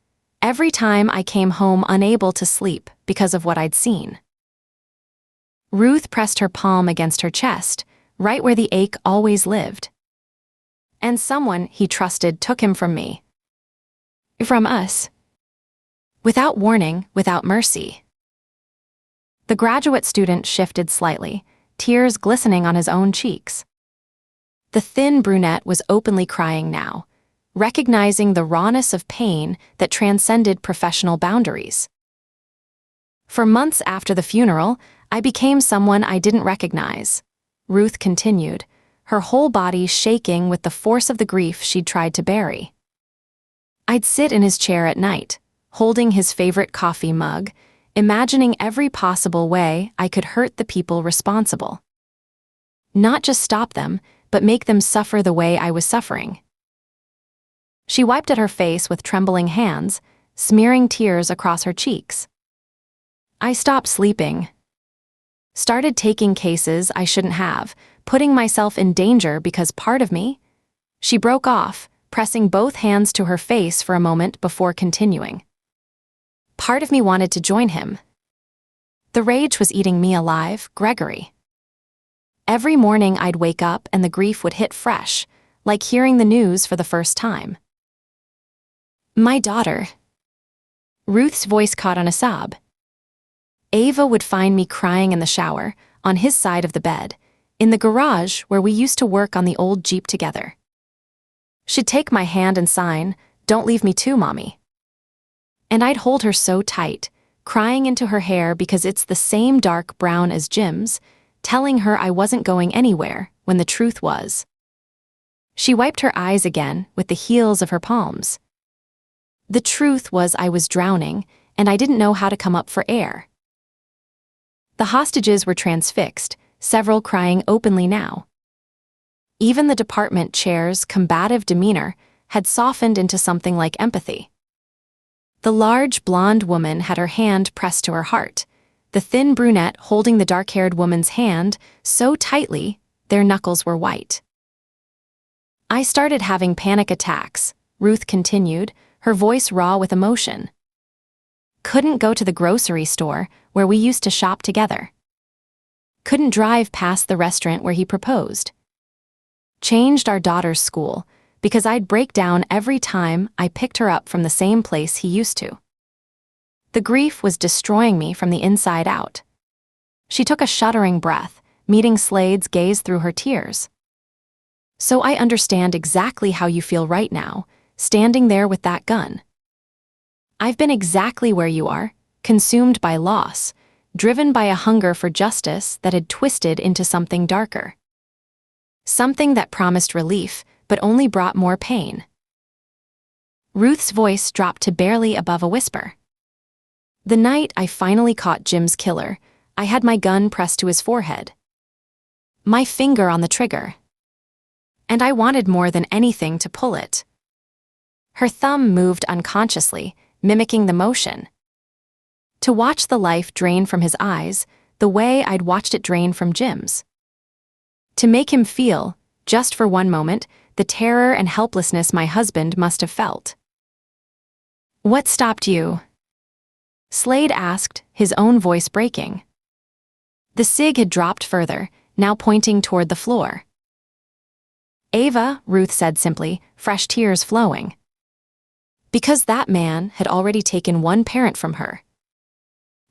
every time I came home unable to sleep because of what I'd seen. Ruth pressed her palm against her chest, right where the ache always lived. And someone he trusted took him from me. From us. Without warning, without mercy. The graduate student shifted slightly, tears glistening on his own cheeks. The thin brunette was openly crying now, recognizing the rawness of pain that transcended professional boundaries. For months after the funeral, I became someone I didn't recognize, Ruth continued, her whole body shaking with the force of the grief she'd tried to bury. I'd sit in his chair at night, holding his favorite coffee mug, imagining every possible way I could hurt the people responsible. Not just stop them, but make them suffer the way I was suffering. She wiped at her face with trembling hands, smearing tears across her cheeks. I stopped sleeping. Started taking cases I shouldn't have, putting myself in danger because part of me. She broke off, pressing both hands to her face for a moment before continuing. Part of me wanted to join him. The rage was eating me alive, Gregory. Every morning I'd wake up and the grief would hit fresh, like hearing the news for the first time. My daughter. Ruth's voice caught on a sob. Ava would find me crying in the shower, on his side of the bed, in the garage where we used to work on the old Jeep together. She'd take my hand and sign, "Don't leave me too, Mommy." And I'd hold her so tight, crying into her hair because it's the same dark brown as Jim's, telling her I wasn't going anywhere when the truth was. She wiped her eyes again with the heels of her palms. The truth was I was drowning, and I didn't know how to come up for air. The hostages were transfixed, several crying openly now. Even the department chair's combative demeanor had softened into something like empathy. The large blonde woman had her hand pressed to her heart, the thin brunette holding the dark-haired woman's hand so tightly their knuckles were white. I started having panic attacks, Ruth continued, her voice raw with emotion. Couldn't go to the grocery store where we used to shop together. Couldn't drive past the restaurant where he proposed. Changed our daughter's school because I'd break down every time I picked her up from the same place he used to. The grief was destroying me from the inside out. She took a shuddering breath, meeting Slade's gaze through her tears. So I understand exactly how you feel right now, standing there with that gun. I've been exactly where you are, consumed by loss, driven by a hunger for justice that had twisted into something darker. Something that promised relief, but only brought more pain. Ruth's voice dropped to barely above a whisper. The night I finally caught Jim's killer, I had my gun pressed to his forehead. My finger on the trigger. And I wanted more than anything to pull it. Her thumb moved unconsciously, mimicking the motion. To watch the life drain from his eyes, the way I'd watched it drain from Jim's. To make him feel, just for one moment, the terror and helplessness my husband must have felt. "What stopped you?" Slade asked, his own voice breaking. The cig had dropped further, now pointing toward the floor. "Ava," Ruth said simply, fresh tears flowing. Because that man had already taken one parent from her.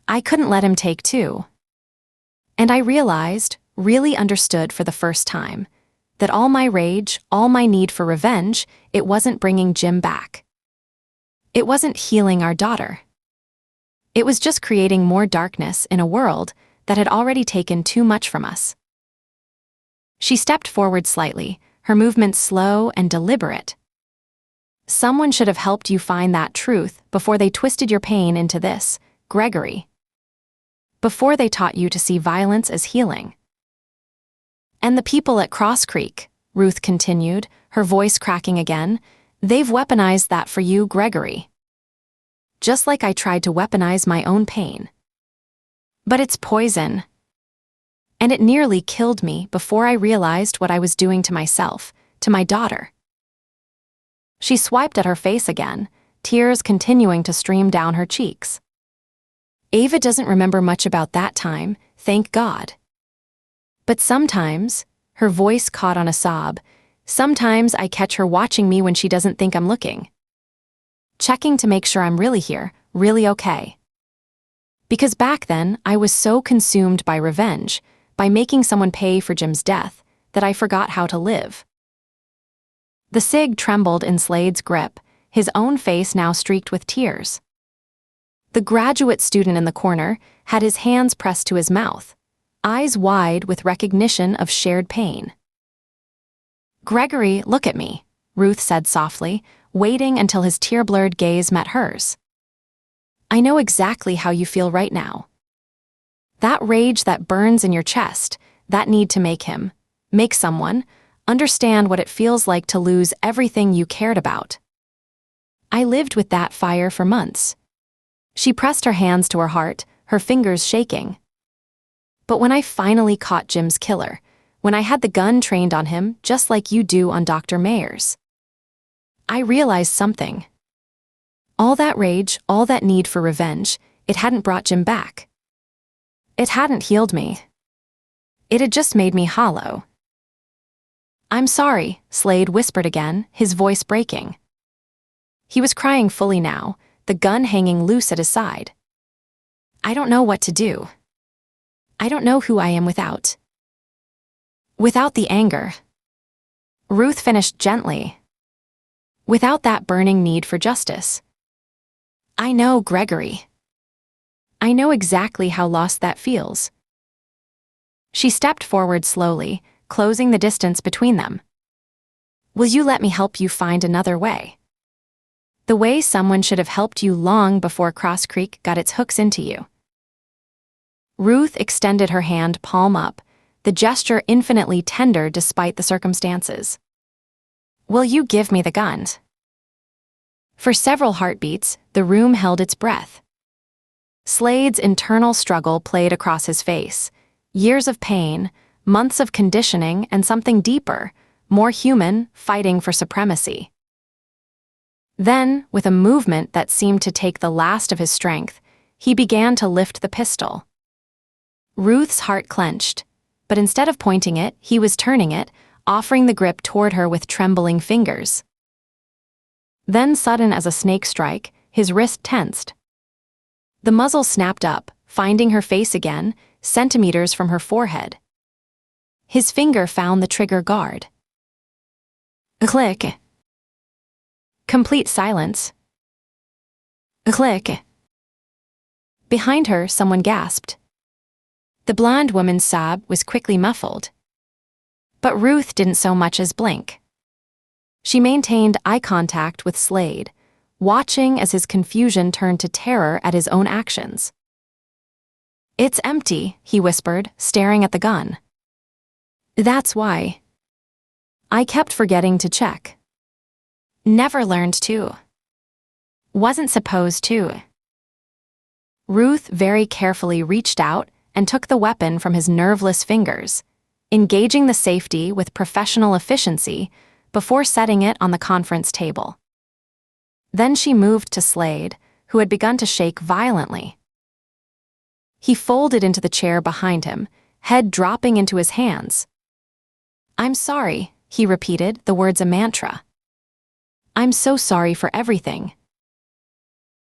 I couldn't let him take two. And I realized, really understood for the first time, that all my rage, all my need for revenge, it wasn't bringing Jim back. It wasn't healing our daughter. It was just creating more darkness in a world that had already taken too much from us. She stepped forward slightly, her movements slow and deliberate. Someone should have helped you find that truth before they twisted your pain into this, Gregory. Before they taught you to see violence as healing. And the people at Cross Creek, Ruth continued, her voice cracking again, they've weaponized that for you, Gregory. Just like I tried to weaponize my own pain. But it's poison. And it nearly killed me before I realized what I was doing to myself, to my daughter. She swiped at her face again, tears continuing to stream down her cheeks. Ava doesn't remember much about that time, thank God. But sometimes, her voice caught on a sob, sometimes I catch her watching me when she doesn't think I'm looking. Checking to make sure I'm really here, really okay. Because back then, I was so consumed by revenge, by making someone pay for Jim's death, that I forgot how to live. The cig trembled in Slade's grip, his own face now streaked with tears. The graduate student in the corner had his hands pressed to his mouth, eyes wide with recognition of shared pain. "Gregory, look at me," Ruth said softly, waiting until his tear-blurred gaze met hers. "I know exactly how you feel right now. That rage that burns in your chest, that need to make someone, understand what it feels like to lose everything you cared about. I lived with that fire for months." She pressed her hands to her heart, her fingers shaking. "But when I finally caught Jim's killer, when I had the gun trained on him just like you do on Dr. Mayers, I realized something. All that rage, all that need for revenge, it hadn't brought Jim back. It hadn't healed me. It had just made me hollow." "I'm sorry," Slade whispered again, his voice breaking. He was crying fully now, the gun hanging loose at his side. "I don't know what to do. I don't know who I am without the anger." Ruth finished gently. "Without that burning need for justice. I know, Gregory. I know exactly how lost that feels." She stepped forward slowly, closing the distance between them. "Will you let me help you find another way? The way someone should have helped you long before Cross Creek got its hooks into you." Ruth extended her hand palm up, the gesture infinitely tender despite the circumstances. "Will you give me the gun?" For several heartbeats, the room held its breath. Slade's internal struggle played across his face. Years of pain, months of conditioning, and something deeper, more human, fighting for supremacy. Then, with a movement that seemed to take the last of his strength, he began to lift the pistol. Ruth's heart clenched, but instead of pointing it, he was turning it, offering the grip toward her with trembling fingers. Then, sudden as a snake strike, his wrist tensed. The muzzle snapped up, finding her face again, centimeters from her forehead. His finger found the trigger guard. Click. Complete silence. Click. Behind her, someone gasped. The blonde woman's sob was quickly muffled. But Ruth didn't so much as blink. She maintained eye contact with Slade, watching as his confusion turned to terror at his own actions. "It's empty," he whispered, staring at the gun. "That's why. I kept forgetting to check. Never learned to. Wasn't supposed to." Ruth very carefully reached out and took the weapon from his nerveless fingers, engaging the safety with professional efficiency before setting it on the conference table. Then she moved to Slade, who had begun to shake violently. He folded into the chair behind him, head dropping into his hands. "I'm sorry," he repeated, the words a mantra. "I'm so sorry for everything."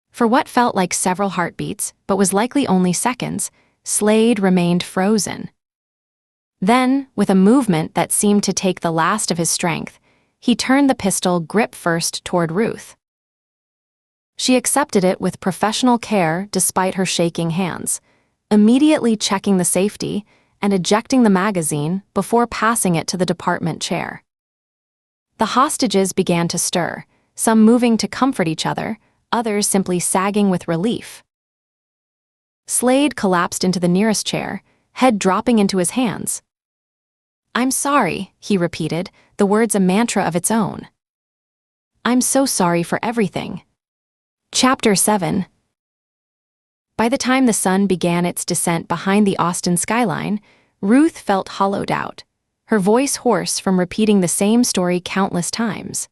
For what felt like several heartbeats, but was likely only seconds, Slade remained frozen. Then, with a movement that seemed to take the last of his strength, he turned the pistol grip first toward Ruth. She accepted it with professional care despite her shaking hands, immediately checking the safety and ejecting the magazine before passing it to the department chair. The hostages began to stir, some moving to comfort each other, others simply sagging with relief. Slade collapsed into the nearest chair, head dropping into his hands. "I'm sorry," he repeated, the words a mantra of its own. "I'm so sorry for everything." Chapter 7. By the time the sun began its descent behind the Austin skyline, Ruth felt hollowed out, her voice hoarse from repeating the same story countless times.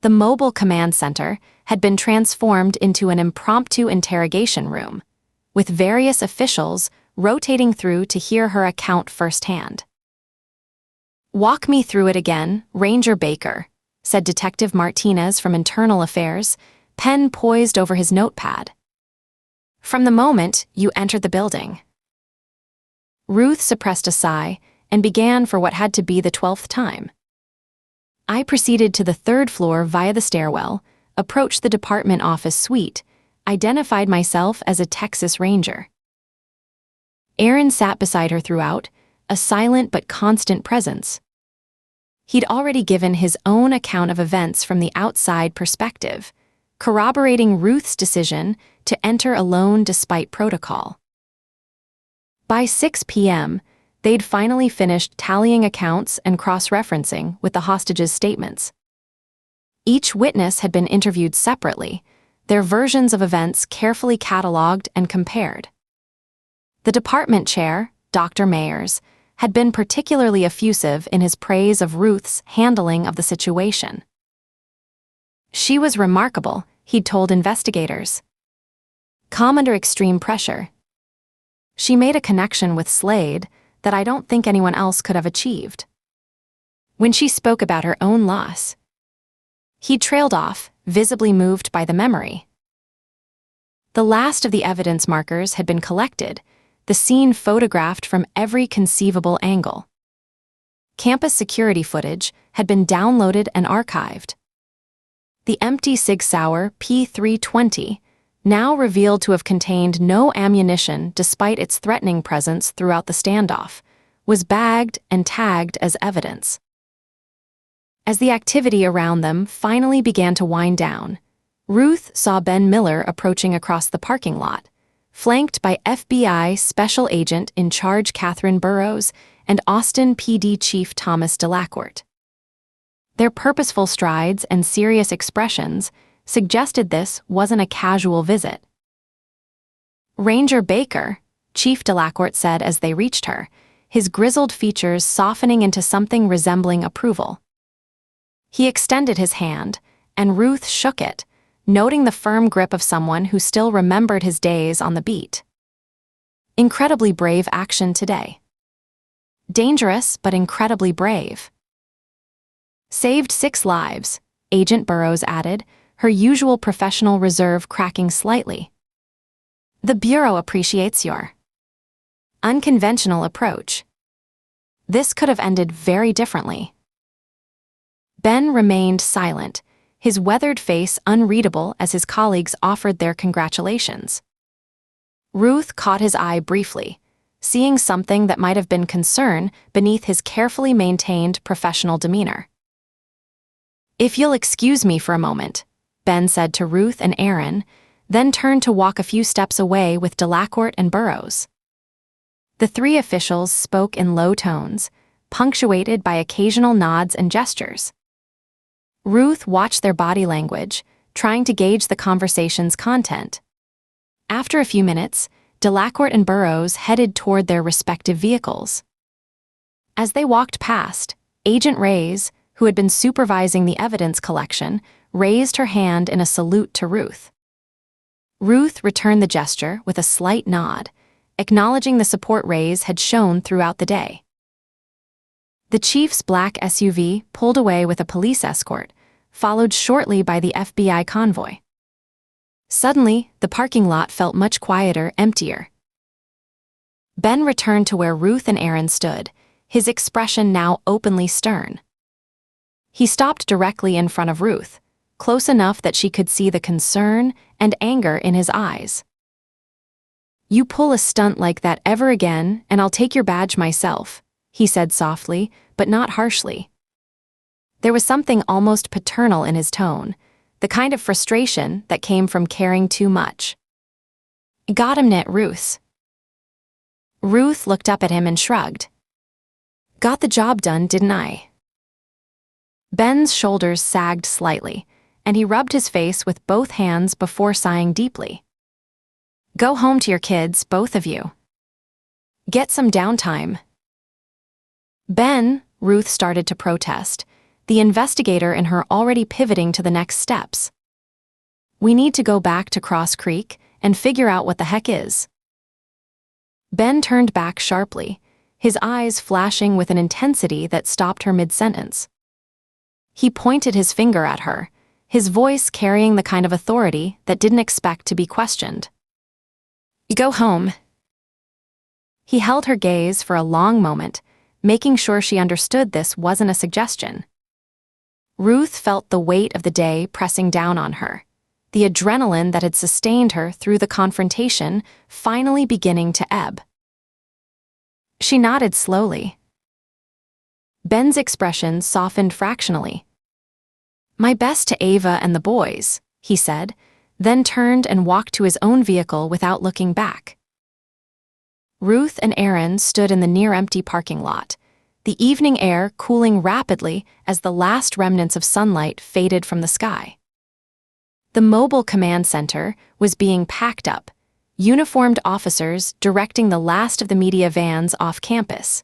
The mobile command center had been transformed into an impromptu interrogation room, with various officials rotating through to hear her account firsthand. "Walk me through it again, Ranger Baker," said Detective Martinez from Internal Affairs, pen poised over his notepad. "From the moment you entered the building." Ruth suppressed a sigh and began for what had to be the 12th time. "I proceeded to the 3rd floor via the stairwell, approached the department office suite, identified myself as a Texas Ranger." Aaron sat beside her throughout, a silent but constant presence. He'd already given his own account of events from the outside perspective, corroborating Ruth's decision to enter alone despite protocol. By 6 p.m., they'd finally finished tallying accounts and cross-referencing with the hostages' statements. Each witness had been interviewed separately, their versions of events carefully cataloged and compared. The department chair, Dr. Mayers, had been particularly effusive in his praise of Ruth's handling of the situation. "She was remarkable," he'd told investigators. "Calm under extreme pressure. She made a connection with Slade that I don't think anyone else could have achieved." When she spoke about her own loss, he trailed off, visibly moved by the memory. The last of the evidence markers had been collected, the scene photographed from every conceivable angle. Campus security footage had been downloaded and archived. The empty Sig Sauer P320, now revealed to have contained no ammunition despite its threatening presence throughout the standoff, was bagged and tagged as evidence. As the activity around them finally began to wind down, Ruth saw Ben Miller approaching across the parking lot, flanked by FBI Special Agent in Charge Catherine Burrows and Austin PD Chief Thomas Delacourt. Their purposeful strides and serious expressions suggested this wasn't a casual visit. "Ranger Baker," Chief Delacourt said as they reached her, his grizzled features softening into something resembling approval. He extended his hand, and Ruth shook it, noting the firm grip of someone who still remembered his days on the beat. "Incredibly brave action today. Dangerous, but incredibly brave. Saved 6 lives," Agent Burrows added, her usual professional reserve cracking slightly. "The Bureau appreciates your unconventional approach. This could have ended very differently." Ben remained silent, his weathered face unreadable as his colleagues offered their congratulations. Ruth caught his eye briefly, seeing something that might have been concern beneath his carefully maintained professional demeanor. "If you'll excuse me for a moment," Ben said to Ruth and Aaron, then turned to walk a few steps away with Delacourt and Burroughs. The three officials spoke in low tones, punctuated by occasional nods and gestures. Ruth watched their body language, trying to gauge the conversation's content. After a few minutes, Delacourt and Burroughs headed toward their respective vehicles. As they walked past, Agent Reyes, who had been supervising the evidence collection, raised her hand in a salute to Ruth. Ruth returned the gesture with a slight nod, acknowledging the support Reyes had shown throughout the day. The chief's black SUV pulled away with a police escort, followed shortly by the FBI convoy. Suddenly, the parking lot felt much quieter, emptier. Ben returned to where Ruth and Aaron stood, his expression now openly stern. He stopped directly in front of Ruth, close enough that she could see the concern and anger in his eyes. "You pull a stunt like that ever again, and I'll take your badge myself," he said softly, but not harshly. There was something almost paternal in his tone, the kind of frustration that came from caring too much. "Got him, Net Ruth." Ruth looked up at him and shrugged. "Got the job done, didn't I?" Ben's shoulders sagged slightly, and he rubbed his face with both hands before sighing deeply. "Go home to your kids, both of you. Get some downtime." "Ben," Ruth started to protest, the investigator in her already pivoting to the next steps. "We need to go back to Cross Creek and figure out what the heck is." Ben turned back sharply, his eyes flashing with an intensity that stopped her mid-sentence. He pointed his finger at her, his voice carrying the kind of authority that didn't expect to be questioned. "Go home." He held her gaze for a long moment, making sure she understood this wasn't a suggestion. Ruth felt the weight of the day pressing down on her, the adrenaline that had sustained her through the confrontation finally beginning to ebb. She nodded slowly. Ben's expression softened fractionally. "My best to Ava and the boys," he said, then turned and walked to his own vehicle without looking back. Ruth and Aaron stood in the near-empty parking lot, the evening air cooling rapidly as the last remnants of sunlight faded from the sky. The mobile command center was being packed up, uniformed officers directing the last of the media vans off campus.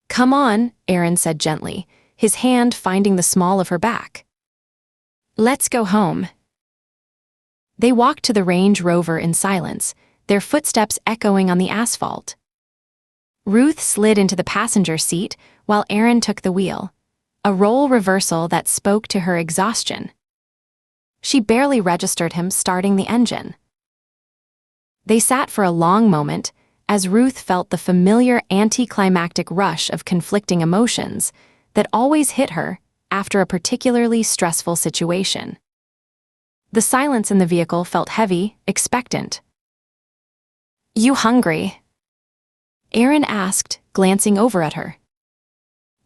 "Come on," Aaron said gently, his hand finding the small of her back. "Let's go home." They walked to the Range Rover in silence, their footsteps echoing on the asphalt. Ruth slid into the passenger seat while Aaron took the wheel, a role reversal that spoke to her exhaustion. She barely registered him starting the engine. They sat for a long moment as Ruth felt the familiar anticlimactic rush of conflicting emotions that always hit her after a particularly stressful situation. The silence in the vehicle felt heavy, expectant. "You hungry?" Aaron asked, glancing over at her.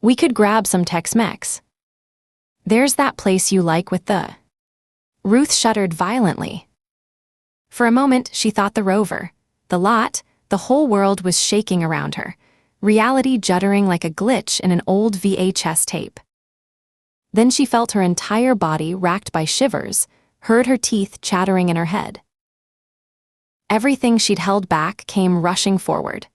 "We could grab some Tex-Mex. There's that place you like with the..." Ruth shuddered violently. For a moment, she thought the Rover, the lot, the whole world was shaking around her, reality juddering like a glitch in an old VHS tape. Then she felt her entire body racked by shivers, heard her teeth chattering in her head. Everything she'd held back came rushing forward.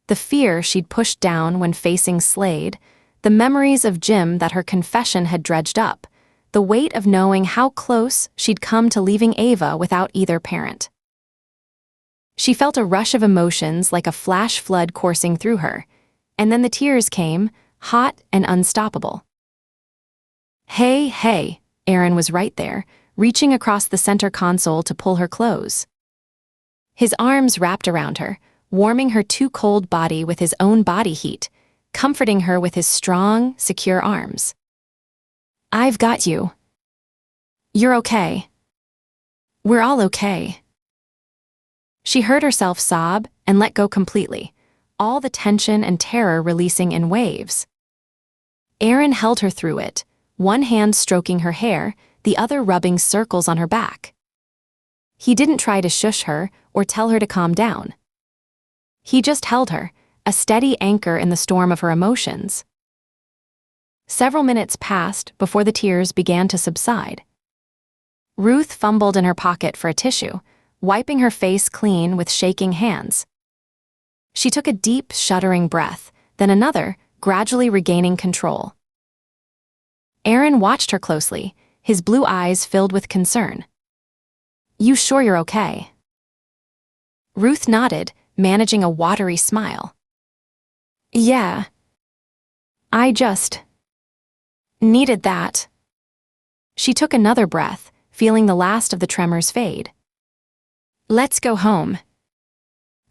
The fear she'd pushed down when facing Slade, the memories of Jim that her confession had dredged up, the weight of knowing how close she'd come to leaving Ava without either parent. She felt a rush of emotions like a flash flood coursing through her, and then the tears came, hot and unstoppable. Hey, Aaron was right there, reaching across the center console to pull her close. His arms wrapped around her, warming her too cold body with his own body heat, comforting her with his strong, secure arms. I've got you. You're okay. We're all okay. She heard herself sob and let go completely, all the tension and terror releasing in waves. Aaron held her through it, one hand stroking her hair, the other rubbing circles on her back. He didn't try to shush her or tell her to calm down. He just held her, a steady anchor in the storm of her emotions. Several minutes passed before the tears began to subside. Ruth fumbled in her pocket for a tissue, wiping her face clean with shaking hands. She took a deep, shuddering breath, then another, gradually regaining control. Aaron watched her closely, his blue eyes filled with concern. You sure you're okay? Ruth nodded, managing a watery smile. Yeah. I just needed that. She took another breath, feeling the last of the tremors fade. Let's go home.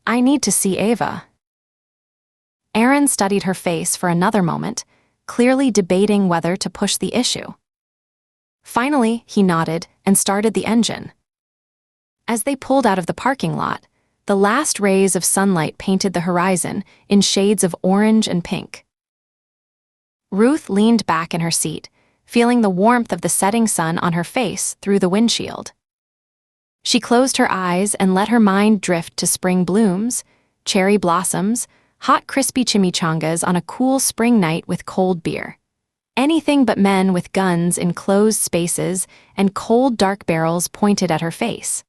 I need to see Ava. Aaron studied her face for another moment, clearly debating whether to push the issue. Finally, he nodded and started the engine. As they pulled out of the parking lot, the last rays of sunlight painted the horizon in shades of orange and pink. Ruth leaned back in her seat, feeling the warmth of the setting sun on her face through the windshield. She closed her eyes and let her mind drift to spring blooms, cherry blossoms, hot crispy chimichangas on a cool spring night with cold beer. Anything but men with guns in closed spaces and cold dark barrels pointed at her face.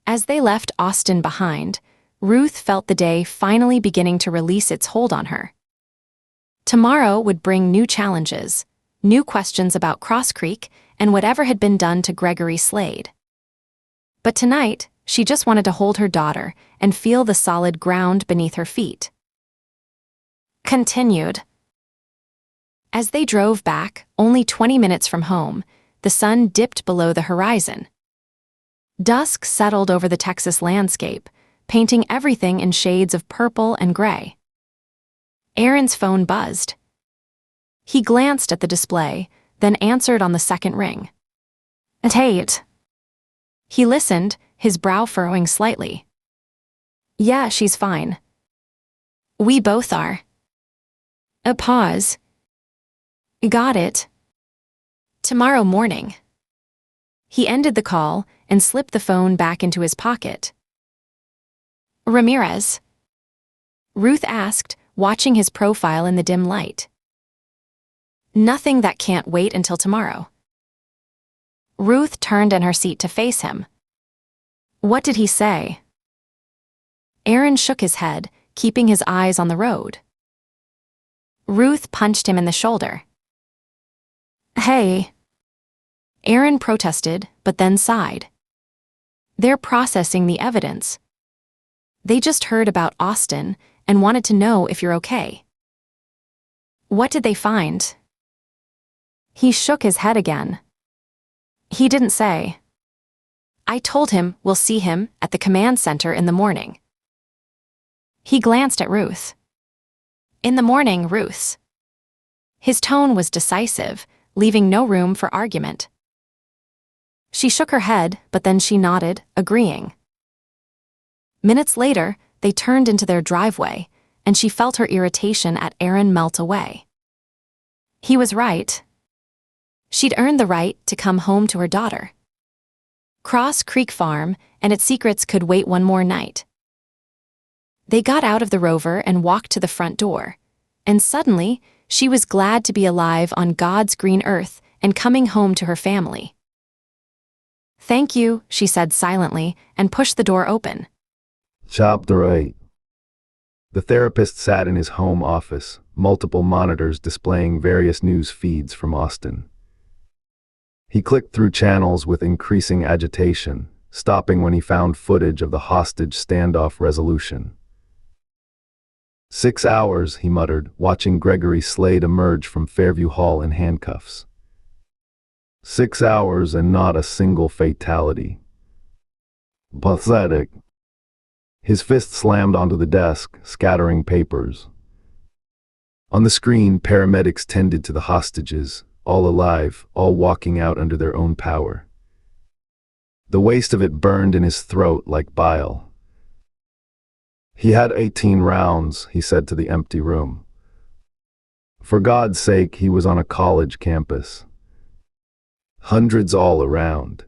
As they left Austin behind, Ruth felt the day finally beginning to release its hold on her. Tomorrow would bring new challenges, new questions about Cross Creek and whatever had been done to Gregory Slade. But tonight, she just wanted to hold her daughter and feel the solid ground beneath her feet. Continued. As they drove back, only 20 minutes from home, the sun dipped below the horizon. Dusk settled over the Texas landscape, painting everything in shades of purple and gray. Aaron's phone buzzed. He glanced at the display, then answered on the second ring. Tate. He listened, his brow furrowing slightly. Yeah, she's fine. We both are. A pause. Got it. Tomorrow morning. He ended the call and slipped the phone back into his pocket. Ramirez? Ruth asked, watching his profile in the dim light. Nothing that can't wait until tomorrow. Ruth turned in her seat to face him. What did he say? Aaron shook his head, keeping his eyes on the road. Ruth punched him in the shoulder. Hey. Aaron protested, but then sighed. They're processing the evidence. They just heard about Austin and wanted to know if you're okay. What did they find? He shook his head again. He didn't say. I told him we'll see him at the command center in the morning. He glanced at Ruth. In the morning, Ruth's. His tone was decisive, leaving no room for argument. She shook her head, but then she nodded, agreeing. Minutes later, they turned into their driveway, and she felt her irritation at Aaron melt away. He was right. She'd earned the right to come home to her daughter. Cross Creek Farm and its secrets could wait one more night. They got out of the Rover and walked to the front door, and suddenly, she was glad to be alive on God's green earth and coming home to her family. Thank you, she said silently, and pushed the door open. Chapter 8. The therapist sat in his home office, multiple monitors displaying various news feeds from Austin. He clicked through channels with increasing agitation, stopping when he found footage of the hostage standoff resolution. 6 hours, he muttered, watching Gregory Slade emerge from Fairview Hall in handcuffs. 6 hours and not a single fatality. Pathetic. His fist slammed onto the desk, scattering papers. On the screen, paramedics tended to the hostages, all alive, all walking out under their own power. The waste of it burned in his throat like bile. He had 18 rounds, he said to the empty room. For God's sake, he was on a college campus. Hundreds all around.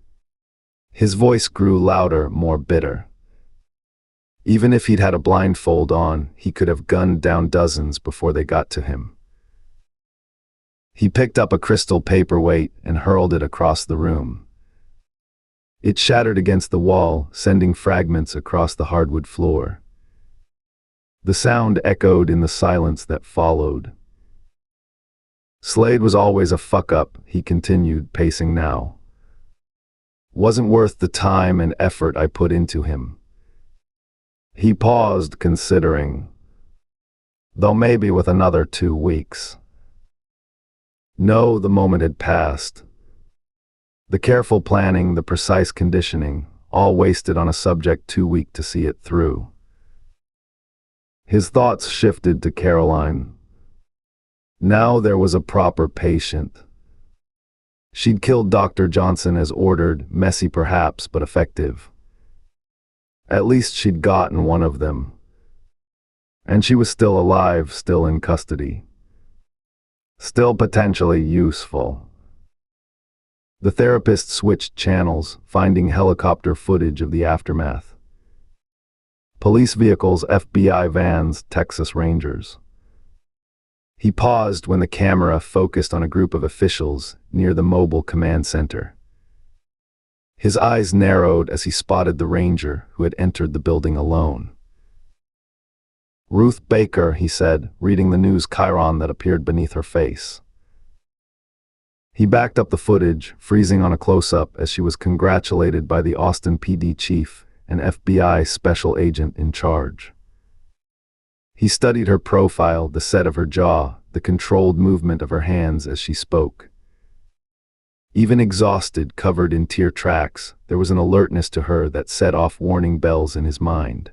His voice grew louder, more bitter. Even if he'd had a blindfold on, he could have gunned down dozens before they got to him. He picked up a crystal paperweight and hurled it across the room. It shattered against the wall, sending fragments across the hardwood floor. The sound echoed in the silence that followed. Slade was always a fuck-up, he continued, pacing now. Wasn't worth the time and effort I put into him. He paused, considering. Though maybe with another 2 weeks. No, the moment had passed. The careful planning, the precise conditioning, all wasted on a subject too weak to see it through. His thoughts shifted to Caroline. Now there was a proper patient. She'd killed Dr. Johnson as ordered, messy perhaps, but effective. At least she'd gotten one of them. And she was still alive, still in custody. Still potentially useful. The therapist switched channels, finding helicopter footage of the aftermath. Police vehicles, FBI vans, Texas Rangers. He paused when the camera focused on a group of officials near the mobile command center. His eyes narrowed as he spotted the ranger who had entered the building alone. Ruth Baker, he said, reading the news chyron that appeared beneath her face. He backed up the footage, freezing on a close-up as she was congratulated by the Austin PD chief, an FBI special agent in charge. He studied her profile, the set of her jaw, the controlled movement of her hands as she spoke. Even exhausted, covered in tear tracks, there was an alertness to her that set off warning bells in his mind.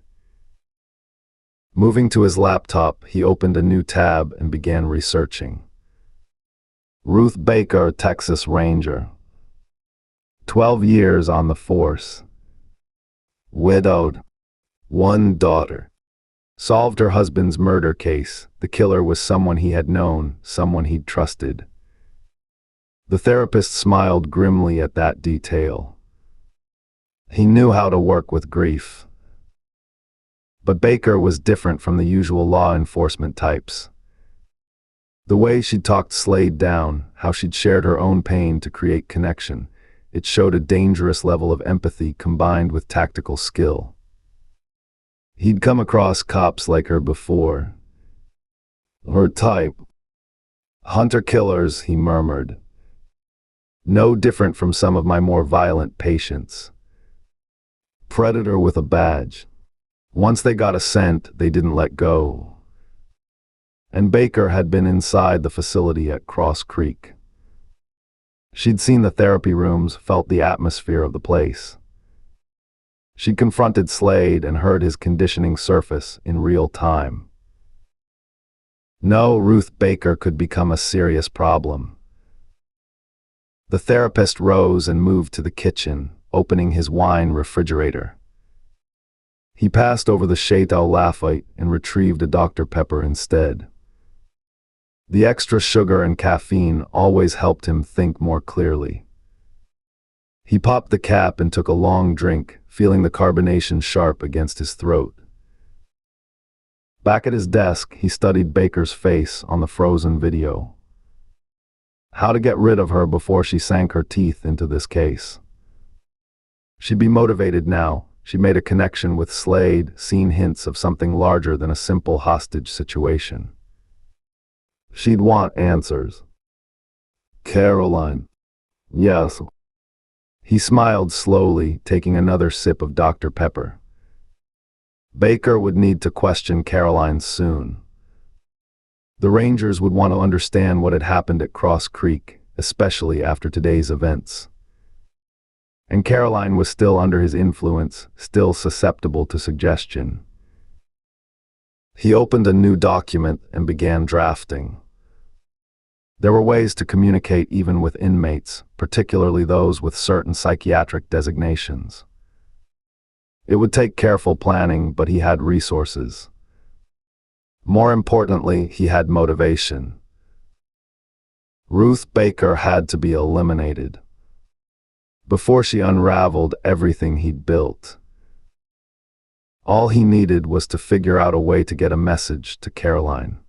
Moving to his laptop, he opened a new tab and began researching. Ruth Baker, Texas Ranger. 12 years on the force. Widowed. 1 daughter. Solved her husband's murder case. The killer was someone he had known, someone he'd trusted. The therapist smiled grimly at that detail. He knew how to work with grief. But Baker was different from the usual law enforcement types. The way she'd talked Slade down, how she'd shared her own pain to create connection, it showed a dangerous level of empathy combined with tactical skill. He'd come across cops like her before. Her type. Hunter-killers, he murmured. No different from some of my more violent patients. Predator with a badge. Once they got a scent, they didn't let go. And Baker had been inside the facility at Cross Creek. She'd seen the therapy rooms, felt the atmosphere of the place. She'd confronted Slade and heard his conditioning surface in real time. No, Ruth Baker could become a serious problem. The therapist rose and moved to the kitchen, opening his wine refrigerator. He passed over the Chateau Lafayette and retrieved a Dr. Pepper instead. The extra sugar and caffeine always helped him think more clearly. He popped the cap and took a long drink, feeling the carbonation sharp against his throat. Back at his desk, he studied Baker's face on the frozen video. How to get rid of her before she sank her teeth into this case. She'd be motivated now. She made a connection with Slade, seen hints of something larger than a simple hostage situation. She'd want answers. Caroline. Yes. He smiled slowly, taking another sip of Dr. Pepper. Baker would need to question Caroline soon. The Rangers would want to understand what had happened at Cross Creek, especially after today's events. And Caroline was still under his influence, still susceptible to suggestion. He opened a new document and began drafting. There were ways to communicate even with inmates, particularly those with certain psychiatric designations. It would take careful planning, but he had resources. More importantly, he had motivation. Ruth Baker had to be eliminated before she unraveled everything he'd built. All he needed was to figure out a way to get a message to Caroline.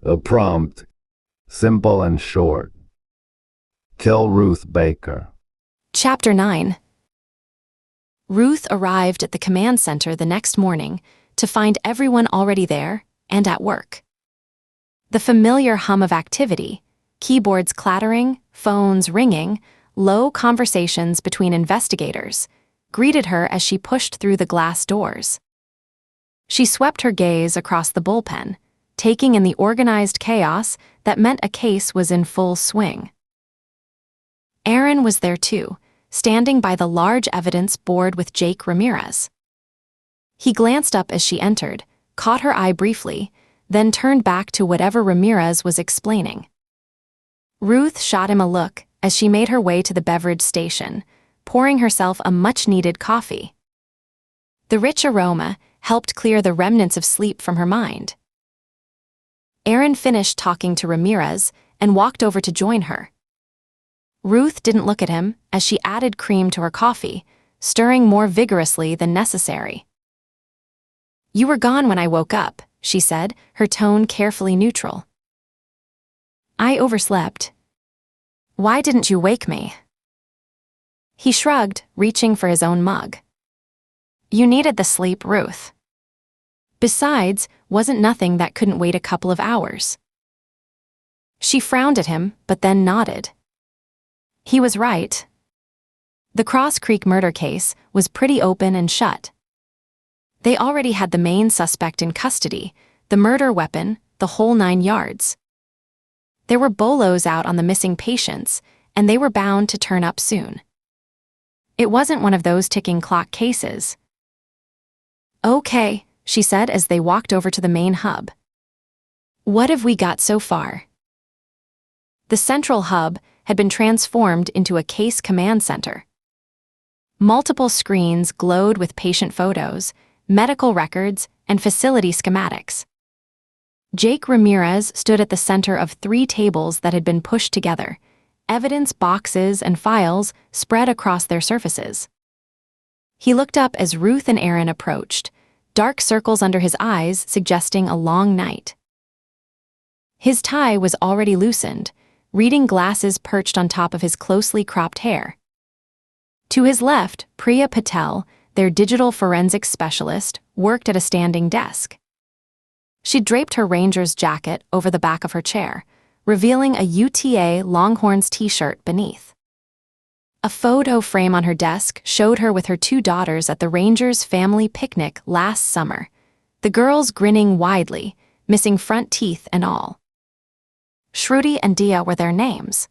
A prompt, simple and short. Kill Ruth Baker. Chapter 9. Ruth arrived at the command center the next morning to find everyone already there and at work. The familiar hum of activity, keyboards clattering, phones ringing, low conversations between investigators, greeted her as she pushed through the glass doors. She swept her gaze across the bullpen, taking in the organized chaos that meant a case was in full swing. Aaron was there too, standing by the large evidence board with Jake Ramirez. He glanced up as she entered, caught her eye briefly, then turned back to whatever Ramirez was explaining. Ruth shot him a look as she made her way to the beverage station, pouring herself a much-needed coffee. The rich aroma helped clear the remnants of sleep from her mind. Aaron finished talking to Ramirez and walked over to join her. Ruth didn't look at him as she added cream to her coffee, stirring more vigorously than necessary. "You were gone when I woke up," she said, her tone carefully neutral. "I overslept. Why didn't you wake me?" He shrugged, reaching for his own mug. "You needed the sleep, Ruth. Besides, wasn't nothing that couldn't wait a couple of hours." She frowned at him, but then nodded. He was right. The Cross Creek murder case was pretty open and shut. They already had the main suspect in custody, the murder weapon, the whole 9 yards. There were bolos out on the missing patients, and they were bound to turn up soon. It wasn't one of those ticking clock cases. "Okay," she said as they walked over to the main hub. "What have we got so far?" The central hub had been transformed into a case command center. Multiple screens glowed with patient photos, medical records, and facility schematics. Jake Ramirez stood at the center of 3 tables that had been pushed together, evidence boxes and files spread across their surfaces. He looked up as Ruth and Aaron approached, dark circles under his eyes suggesting a long night. His tie was already loosened, reading glasses perched on top of his closely cropped hair. To his left, Priya Patel, their digital forensics specialist, worked at a standing desk. She draped her Rangers jacket over the back of her chair, revealing a UTA Longhorns t-shirt beneath. A photo frame on her desk showed her with her 2 daughters at the Rangers family picnic last summer, the girls grinning widely, missing front teeth and all. Shruti and Dia were their names.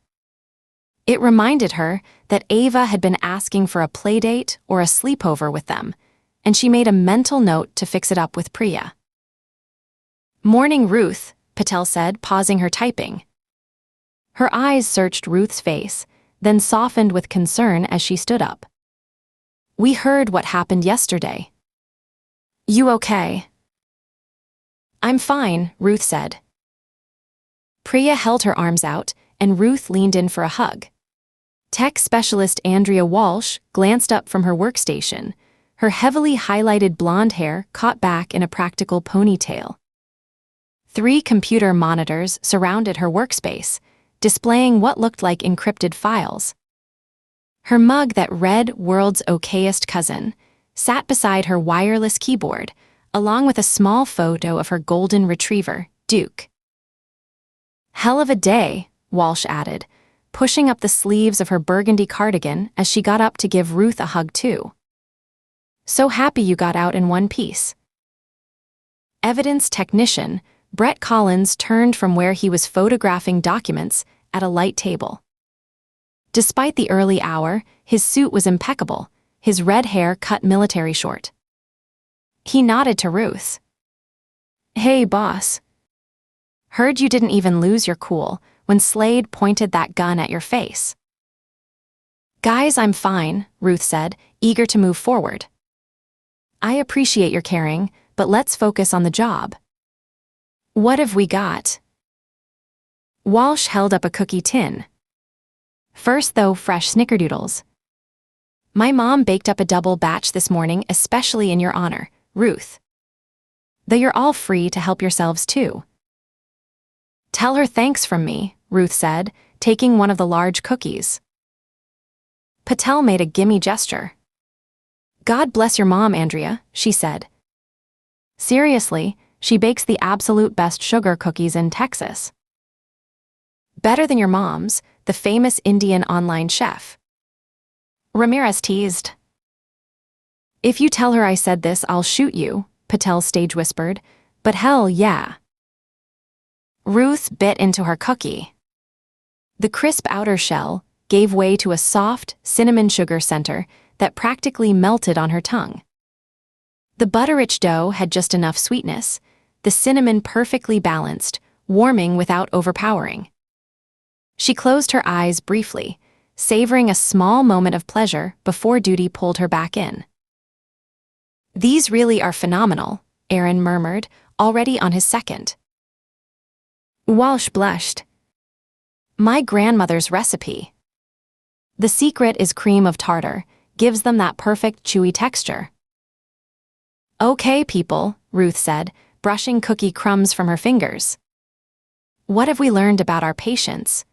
It reminded her that Ava had been asking for a playdate or a sleepover with them, and she made a mental note to fix it up with Priya. "Morning, Ruth," Patel said, pausing her typing. Her eyes searched Ruth's face, then softened with concern as she stood up. "We heard what happened yesterday. You okay?" "I'm fine," Ruth said. Priya held her arms out, and Ruth leaned in for a hug. Tech specialist Andrea Walsh glanced up from her workstation, her heavily highlighted blonde hair caught back in a practical ponytail. 3 computer monitors surrounded her workspace, displaying what looked like encrypted files. Her mug that read "World's Okayest Cousin" sat beside her wireless keyboard, along with a small photo of her golden retriever, Duke. "Hell of a day," Walsh added, pushing up the sleeves of her burgundy cardigan as she got up to give Ruth a hug too. "So happy you got out in one piece." Evidence technician Brett Collins turned from where he was photographing documents at a light table. Despite the early hour, his suit was impeccable, his red hair cut military short. He nodded to Ruth. "Hey, boss." Heard you didn't even lose your cool when Slade pointed that gun at your face. Guys, I'm fine, Ruth said, eager to move forward. I appreciate your caring, but let's focus on the job. What have we got? Walsh held up a cookie tin. First, though, fresh snickerdoodles. My mom baked up a double batch this morning especially in your honor, Ruth. Though you're all free to help yourselves too. Tell her thanks from me, Ruth said, taking one of the large cookies. Patel made a gimme gesture. God bless your mom, Andrea, she said. Seriously, she bakes the absolute best sugar cookies in Texas. Better than your mom's, the famous Indian online chef. Ramirez teased. If you tell her I said this, I'll shoot you, Patel stage whispered, but hell yeah. Ruth bit into her cookie. The crisp outer shell gave way to a soft, cinnamon sugar center that practically melted on her tongue. The butter-rich dough had just enough sweetness, the cinnamon perfectly balanced, warming without overpowering. She closed her eyes briefly, savoring a small moment of pleasure before duty pulled her back in. These really are phenomenal, Aaron murmured, already on his second. Walsh blushed. My grandmother's recipe. The secret is cream of tartar, gives them that perfect chewy texture. Okay, people, Ruth said, brushing cookie crumbs from her fingers. What have we learned about our patients?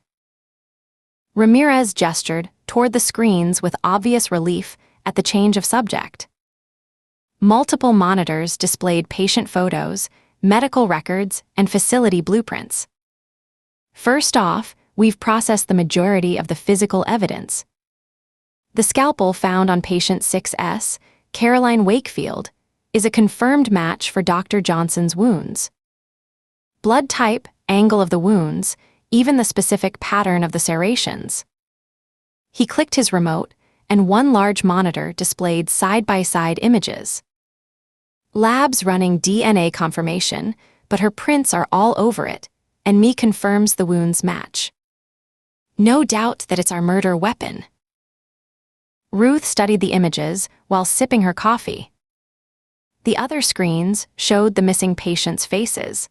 Ramirez gestured toward the screens with obvious relief at the change of subject. Multiple monitors displayed patient photos, medical records, and facility blueprints. First off, we've processed the majority of the physical evidence. The scalpel found on patient 6S, Caroline Wakefield, is a confirmed match for Dr. Johnson's wounds. Blood type, angle of the wounds, even the specific pattern of the serrations. He clicked his remote, and one large monitor displayed side-by-side images. Labs running DNA confirmation, but her prints are all over it, and me confirms the wounds match. No doubt that it's our murder weapon. Ruth studied the images while sipping her coffee. The other screens showed the missing patients' faces,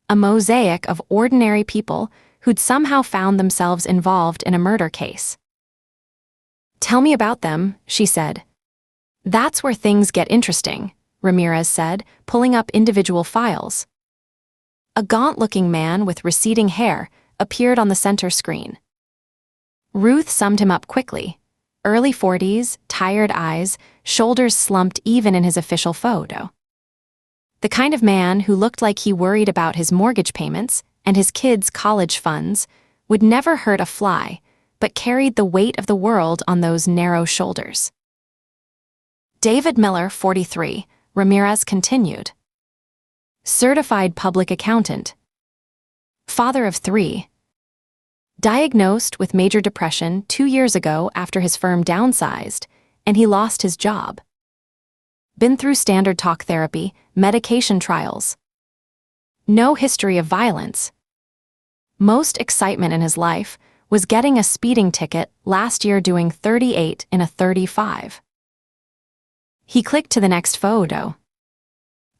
a mosaic of ordinary people who'd somehow found themselves involved in a murder case. Tell me about them, she said. That's where things get interesting, Ramirez said, pulling up individual files. A gaunt-looking man with receding hair appeared on the center screen. Ruth summed him up quickly. Early 40s, tired eyes, shoulders slumped even in his official photo. The kind of man who looked like he worried about his mortgage payments and his kids' college funds, would never hurt a fly, but carried the weight of the world on those narrow shoulders. David Miller, 43, Ramirez continued. Certified public accountant. Father of 3. Diagnosed with major depression 2 years ago after his firm downsized, and he lost his job. Been through standard talk therapy, medication trials. No history of violence. Most excitement in his life was getting a speeding ticket last year doing 38 in a 35. He clicked to the next photo.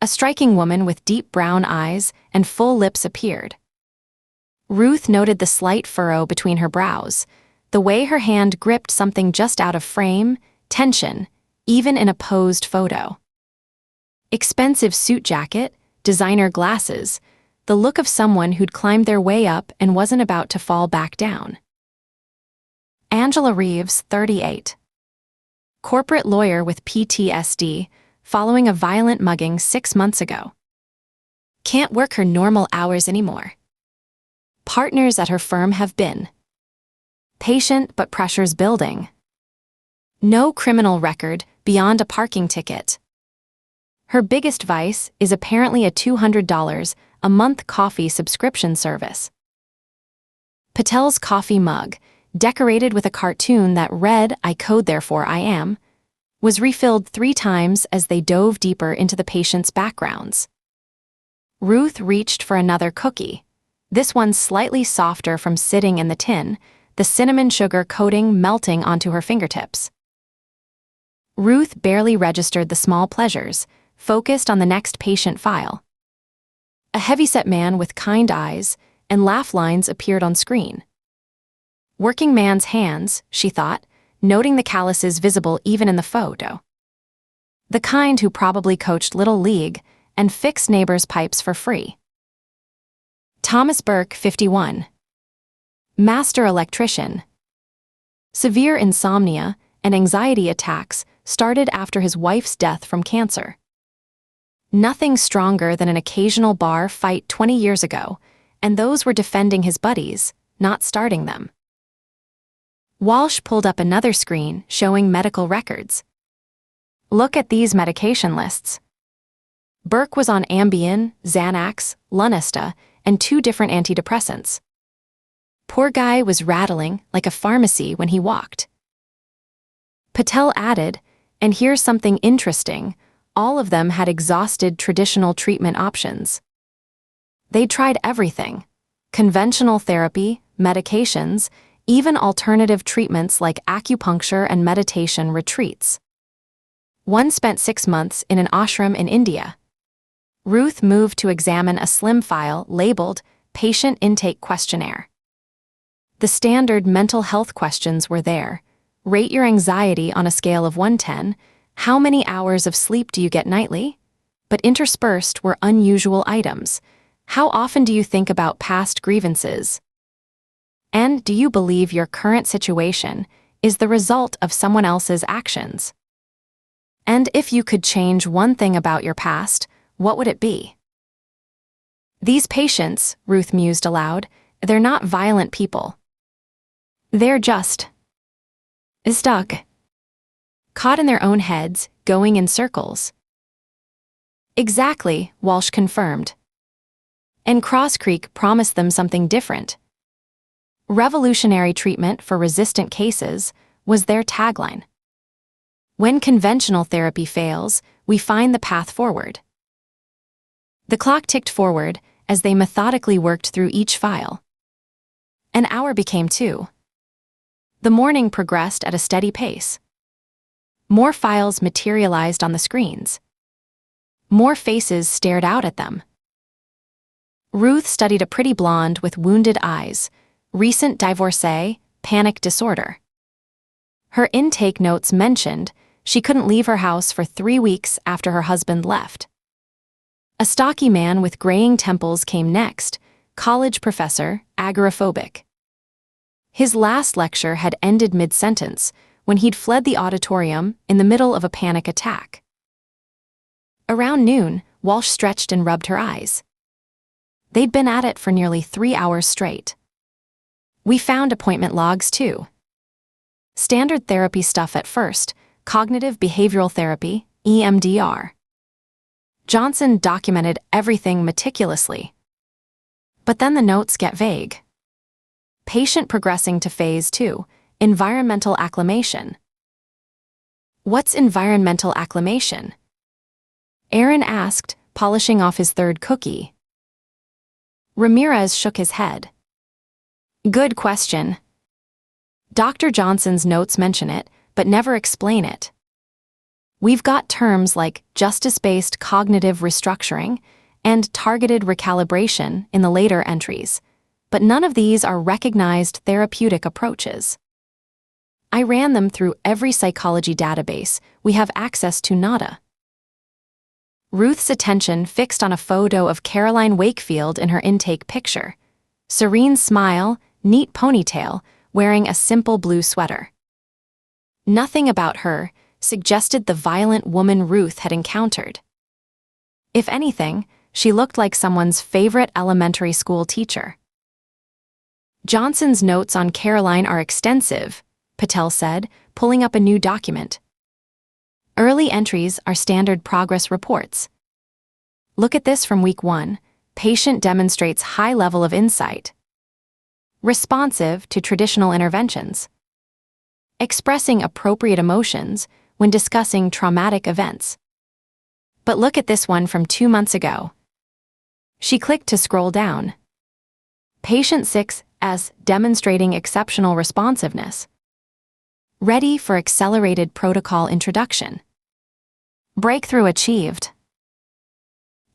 A striking woman with deep brown eyes and full lips appeared. Ruth noted the slight furrow between her brows, the way her hand gripped something just out of frame, tension, even in a posed photo. Expensive suit jacket, designer glasses, the look of someone who'd climbed their way up and wasn't about to fall back down. Angela Reeves, 38. Corporate lawyer with PTSD, following a violent mugging 6 months ago. Can't work her normal hours anymore. Partners at her firm have been patient but pressure's building. No criminal record beyond a parking ticket. Her biggest vice is apparently a $200 a month coffee subscription service. Patel's coffee mug, decorated with a cartoon that read, "I code therefore I am," was refilled 3 times as they dove deeper into the patient's backgrounds. Ruth reached for another cookie, This one's slightly softer from sitting in the tin, the cinnamon sugar coating melting onto her fingertips. Ruth barely registered the small pleasures, focused on the next patient file. A heavyset man with kind eyes and laugh lines appeared on screen. Working man's hands, she thought, noting the calluses visible even in the photo. The kind who probably coached Little League and fixed neighbors' pipes for free. Thomas Burke, 51. Master electrician. Severe insomnia and anxiety attacks started after his wife's death from cancer. Nothing stronger than an occasional bar fight 20 years ago, and those were defending his buddies, not starting them. Walsh pulled up another screen showing medical records. Look at these medication lists. Burke was on Ambien, Xanax, Lunesta, and 2 different antidepressants. Poor guy was rattling like a pharmacy when he walked. Patel added, and here's something interesting, all of them had exhausted traditional treatment options. They'd tried everything: conventional therapy, medications, even alternative treatments like acupuncture and meditation retreats. One spent 6 months in an ashram in India. Ruth moved to examine a slim file labeled Patient Intake Questionnaire. The standard mental health questions were there. Rate your anxiety on a scale of 1-10. How many hours of sleep do you get nightly? But interspersed were unusual items. How often do you think about past grievances? And do you believe your current situation is the result of someone else's actions? And if you could change one thing about your past, what would it be? These patients, Ruth mused aloud, they're not violent people. They're just stuck. Caught in their own heads, going in circles. Exactly, Walsh confirmed. And Cross Creek promised them something different. Revolutionary treatment for resistant cases was their tagline. When conventional therapy fails, we find the path forward. The clock ticked forward as they methodically worked through each file. An hour became 2. The morning progressed at a steady pace. More files materialized on the screens. More faces stared out at them. Ruth studied a pretty blonde with wounded eyes, recent divorcee, panic disorder. Her intake notes mentioned she couldn't leave her house for 3 weeks after her husband left. A stocky man with graying temples came next, college professor, agoraphobic. His last lecture had ended mid-sentence when he'd fled the auditorium in the middle of a panic attack. Around noon, Walsh stretched and rubbed her eyes. They'd been at it for nearly 3 hours straight. We found appointment logs, too. Standard therapy stuff at first, cognitive behavioral therapy, EMDR. Johnson documented everything meticulously. But then the notes get vague. Patient progressing to phase 2, environmental acclimation. What's environmental acclimation? Aaron asked, polishing off his 3rd cookie. Ramirez shook his head. Good question. Dr. Johnson's notes mention it, but never explain it. We've got terms like justice-based cognitive restructuring and targeted recalibration in the later entries, but none of these are recognized therapeutic approaches. I ran them through every psychology database we have access to. Nada. Ruth's attention fixed on a photo of Caroline Wakefield in her intake picture. Serene smile, neat ponytail, wearing a simple blue sweater. Nothing about her suggested the violent woman Ruth had encountered. If anything, she looked like someone's favorite elementary school teacher. Johnson's notes on Caroline are extensive, Patel said, pulling up a new document. Early entries are standard progress reports. Look at this from week 1. Patient demonstrates high level of insight. Responsive to traditional interventions. Expressing appropriate emotions when discussing traumatic events. But look at this one from 2 months ago. She clicked to scroll down. Patient 6S demonstrating exceptional responsiveness. Ready for accelerated protocol introduction. Breakthrough achieved.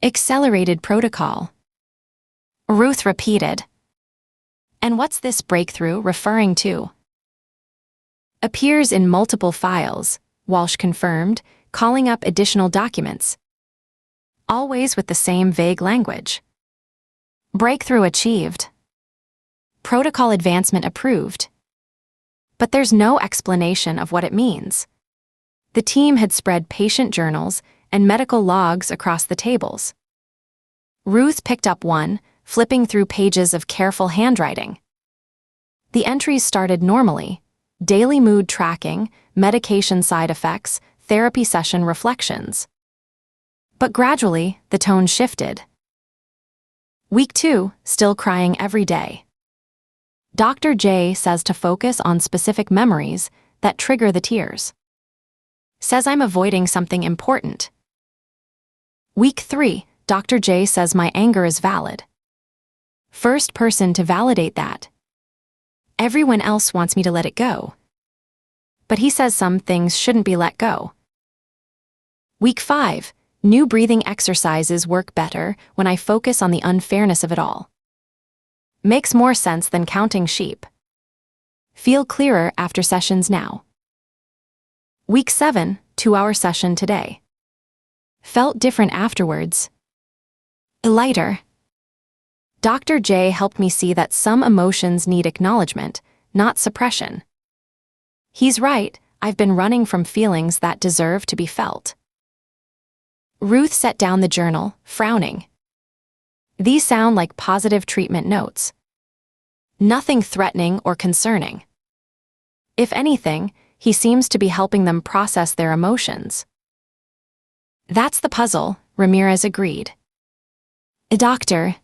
Accelerated protocol. Ruth repeated. And what's this breakthrough referring to? Appears in multiple files, Walsh confirmed, calling up additional documents. Always with the same vague language. Breakthrough achieved. Protocol advancement approved. But there's no explanation of what it means. The team had spread patient journals and medical logs across the tables. Ruth picked up one, flipping through pages of careful handwriting. The entries started normally: daily mood tracking, medication side effects, therapy session reflections. But gradually, the tone shifted. Week 2, still crying every day. Dr. J says to focus on specific memories that trigger the tears. Says I'm avoiding something important. Week 3, Dr. J says my anger is valid. First person to validate that. Everyone else wants me to let it go. But he says some things shouldn't be let go. Week 5, new breathing exercises work better when I focus on the unfairness of it all. Makes more sense than counting sheep. Feel clearer after sessions now. Week 7, 2-hour session today. Felt different afterwards. Lighter. Dr. J helped me see that some emotions need acknowledgement, not suppression. He's right, I've been running from feelings that deserve to be felt. Ruth set down the journal, frowning. These sound like positive treatment notes. Nothing threatening or concerning. If anything, he seems to be helping them process their emotions. That's the puzzle, Ramirez agreed. Dr.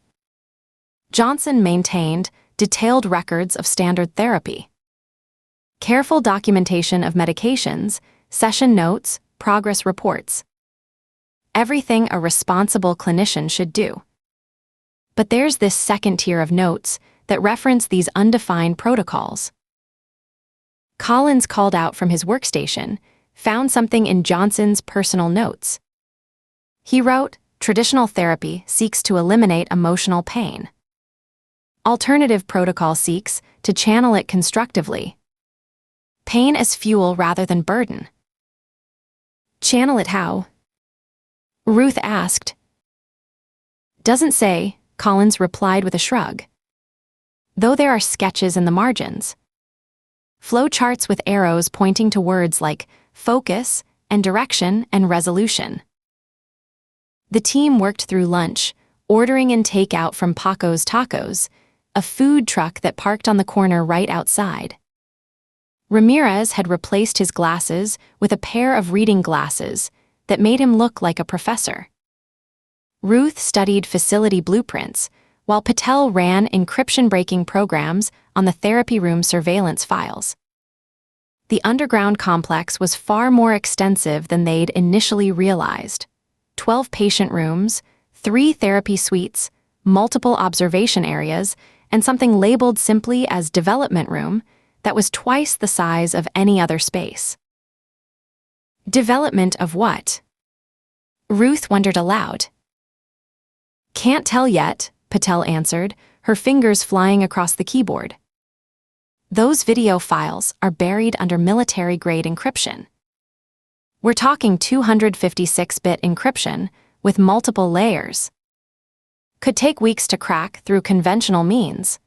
Johnson maintained detailed records of standard therapy. Careful documentation of medications, session notes, progress reports. Everything a responsible clinician should do. But there's this second tier of notes that reference these undefined protocols. Collins called out from his workstation, found something in Johnson's personal notes. He wrote, "Traditional therapy seeks to eliminate emotional pain. Alternative protocol seeks to channel it constructively. Pain as fuel rather than burden." Channel it how? Ruth asked. Doesn't say, Collins replied with a shrug. Though there are sketches in the margins. Flow charts with arrows pointing to words like focus and direction and resolution. The team worked through lunch, ordering in takeout from Paco's Tacos, a food truck that parked on the corner right outside. Ramirez had replaced his glasses with a pair of reading glasses that made him look like a professor. Ruth studied facility blueprints, while Patel ran encryption-breaking programs on the therapy room surveillance files. The underground complex was far more extensive than they'd initially realized. 12 patient rooms, 3 therapy suites, multiple observation areas, and something labeled simply as development room that was twice the size of any other space. Development of what? Ruth wondered aloud. Can't tell yet, Patel answered, her fingers flying across the keyboard. Those video files are buried under military-grade encryption. We're talking 256-bit encryption with multiple layers. Could take weeks to crack through conventional means.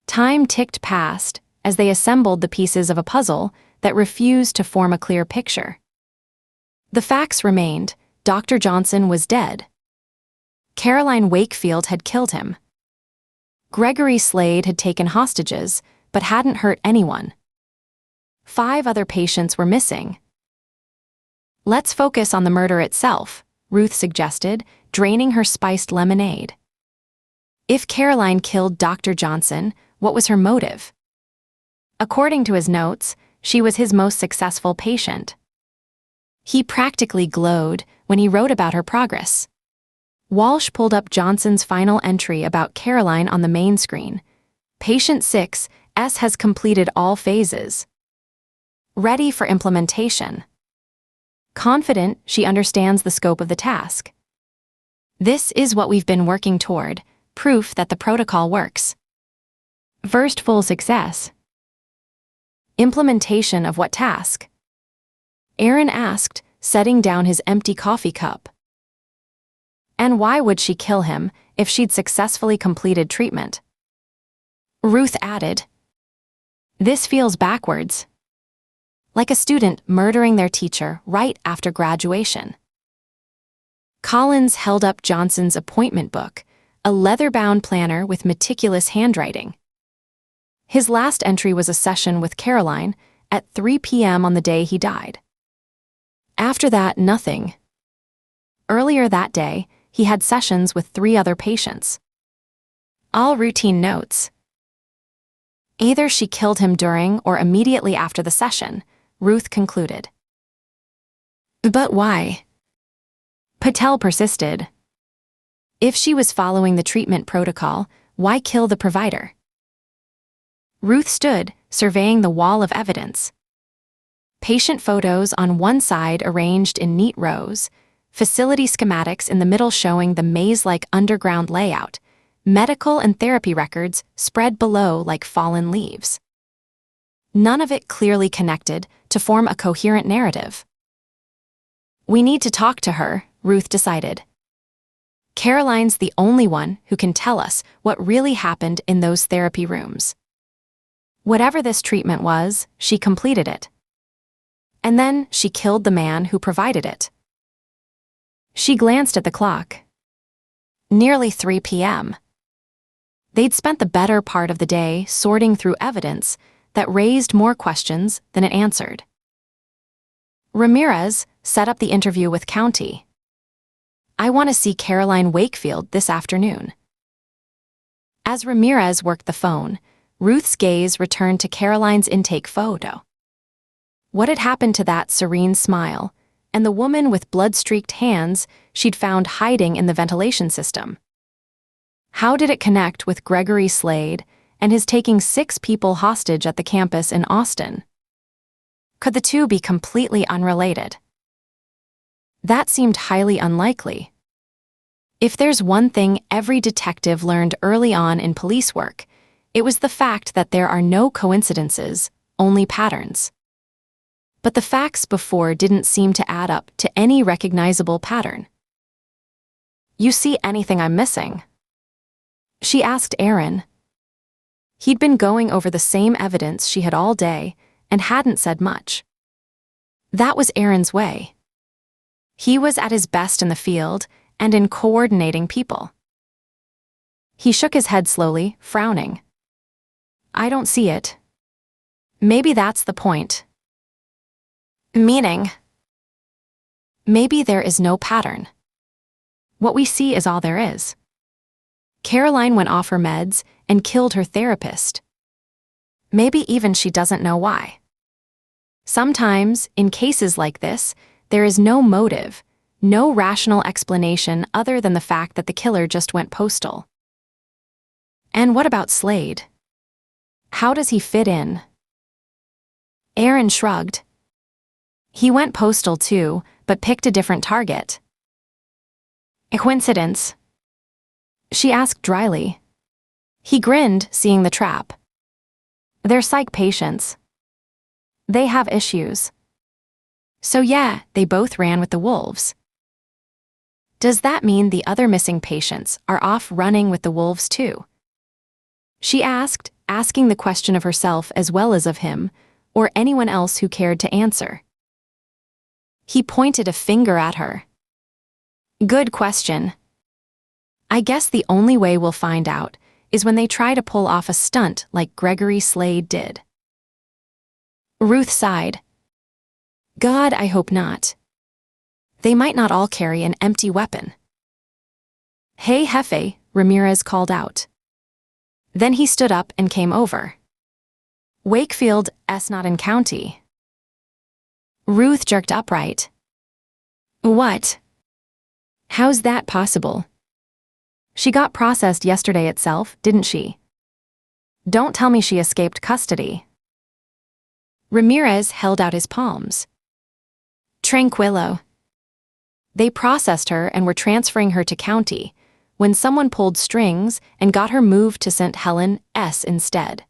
Time ticked past as they assembled the pieces of a puzzle that refused to form a clear picture. The facts remained: Dr. Johnson was dead. Caroline Wakefield had killed him. Gregory Slade had taken hostages, but hadn't hurt anyone. 5 other patients were missing. Let's focus on the murder itself, Ruth suggested, draining her spiced lemonade. If Caroline killed Dr. Johnson, what was her motive? According to his notes, she was his most successful patient. He practically glowed when he wrote about her progress. Walsh pulled up Johnson's final entry about Caroline on the main screen. Patient 6, S has completed all phases. Ready for implementation. Confident she understands the scope of the task. This is what we've been working toward, proof that the protocol works. First full success. Implementation of what task? Aaron asked, setting down his empty coffee cup. And why would she kill him if she'd successfully completed treatment? Ruth added, "This feels backwards. Like a student murdering their teacher right after graduation." Collins held up Johnson's appointment book, a leather-bound planner with meticulous handwriting. His last entry was a session with Caroline at 3 p.m. on the day he died. After that, nothing. Earlier that day, he had sessions with 3 other patients. All routine notes. Either she killed him during or immediately after the session, Ruth concluded. But why? Patel persisted. If she was following the treatment protocol, why kill the provider? Ruth stood, surveying the wall of evidence. Patient photos on one side arranged in neat rows, facility schematics in the middle showing the maze-like underground layout, medical and therapy records spread below like fallen leaves. None of it clearly connected to form a coherent narrative. We need to talk to her, Ruth decided. Caroline's the only one who can tell us what really happened in those therapy rooms. Whatever this treatment was, she completed it. And then she killed the man who provided it. She glanced at the clock. Nearly 3 p.m. They'd spent the better part of the day sorting through evidence that raised more questions than it answered. Ramirez set up the interview with County. I want to see Caroline Wakefield this afternoon. As Ramirez worked the phone, Ruth's gaze returned to Caroline's intake photo. What had happened to that serene smile and the woman with blood-streaked hands she'd found hiding in the ventilation system? How did it connect with Gregory Slade and his taking 6 people hostage at the campus in Austin? Could the two be completely unrelated? That seemed highly unlikely. If there's one thing every detective learned early on in police work, it was the fact that there are no coincidences, only patterns. But the facts before didn't seem to add up to any recognizable pattern. You see anything I'm missing? She asked Aaron. He'd been going over the same evidence she had all day and hadn't said much. That was Aaron's way. He was at his best in the field and in coordinating people. He shook his head slowly, frowning. I don't see it. Maybe that's the point. Meaning? Maybe there is no pattern. What we see is all there is. Caroline went off her meds and killed her therapist. Maybe even she doesn't know why. Sometimes, in cases like this, there is no motive, no rational explanation other than the fact that the killer just went postal. And what about Slade? How does he fit in? Aaron shrugged. He went postal too, but picked a different target. A coincidence? She asked dryly. He grinned, seeing the trap. They're psych patients. They have issues. So yeah, they both ran with the wolves. Does that mean the other missing patients are off running with the wolves too? She asked, asking the question of herself as well as of him, or anyone else who cared to answer. He pointed a finger at her. Good question. I guess the only way we'll find out is when they try to pull off a stunt like Gregory Slade did. Ruth sighed. God, I hope not. They might not all carry an empty weapon. Hey, Jefe, Ramirez called out. Then he stood up and came over. Wakefield, not in County. Ruth jerked upright. What? How's that possible? She got processed yesterday itself, didn't she? Don't tell me she escaped custody. Ramirez held out his palms. Tranquilo. They processed her and were transferring her to county, when someone pulled strings and got her moved to St. Helens instead.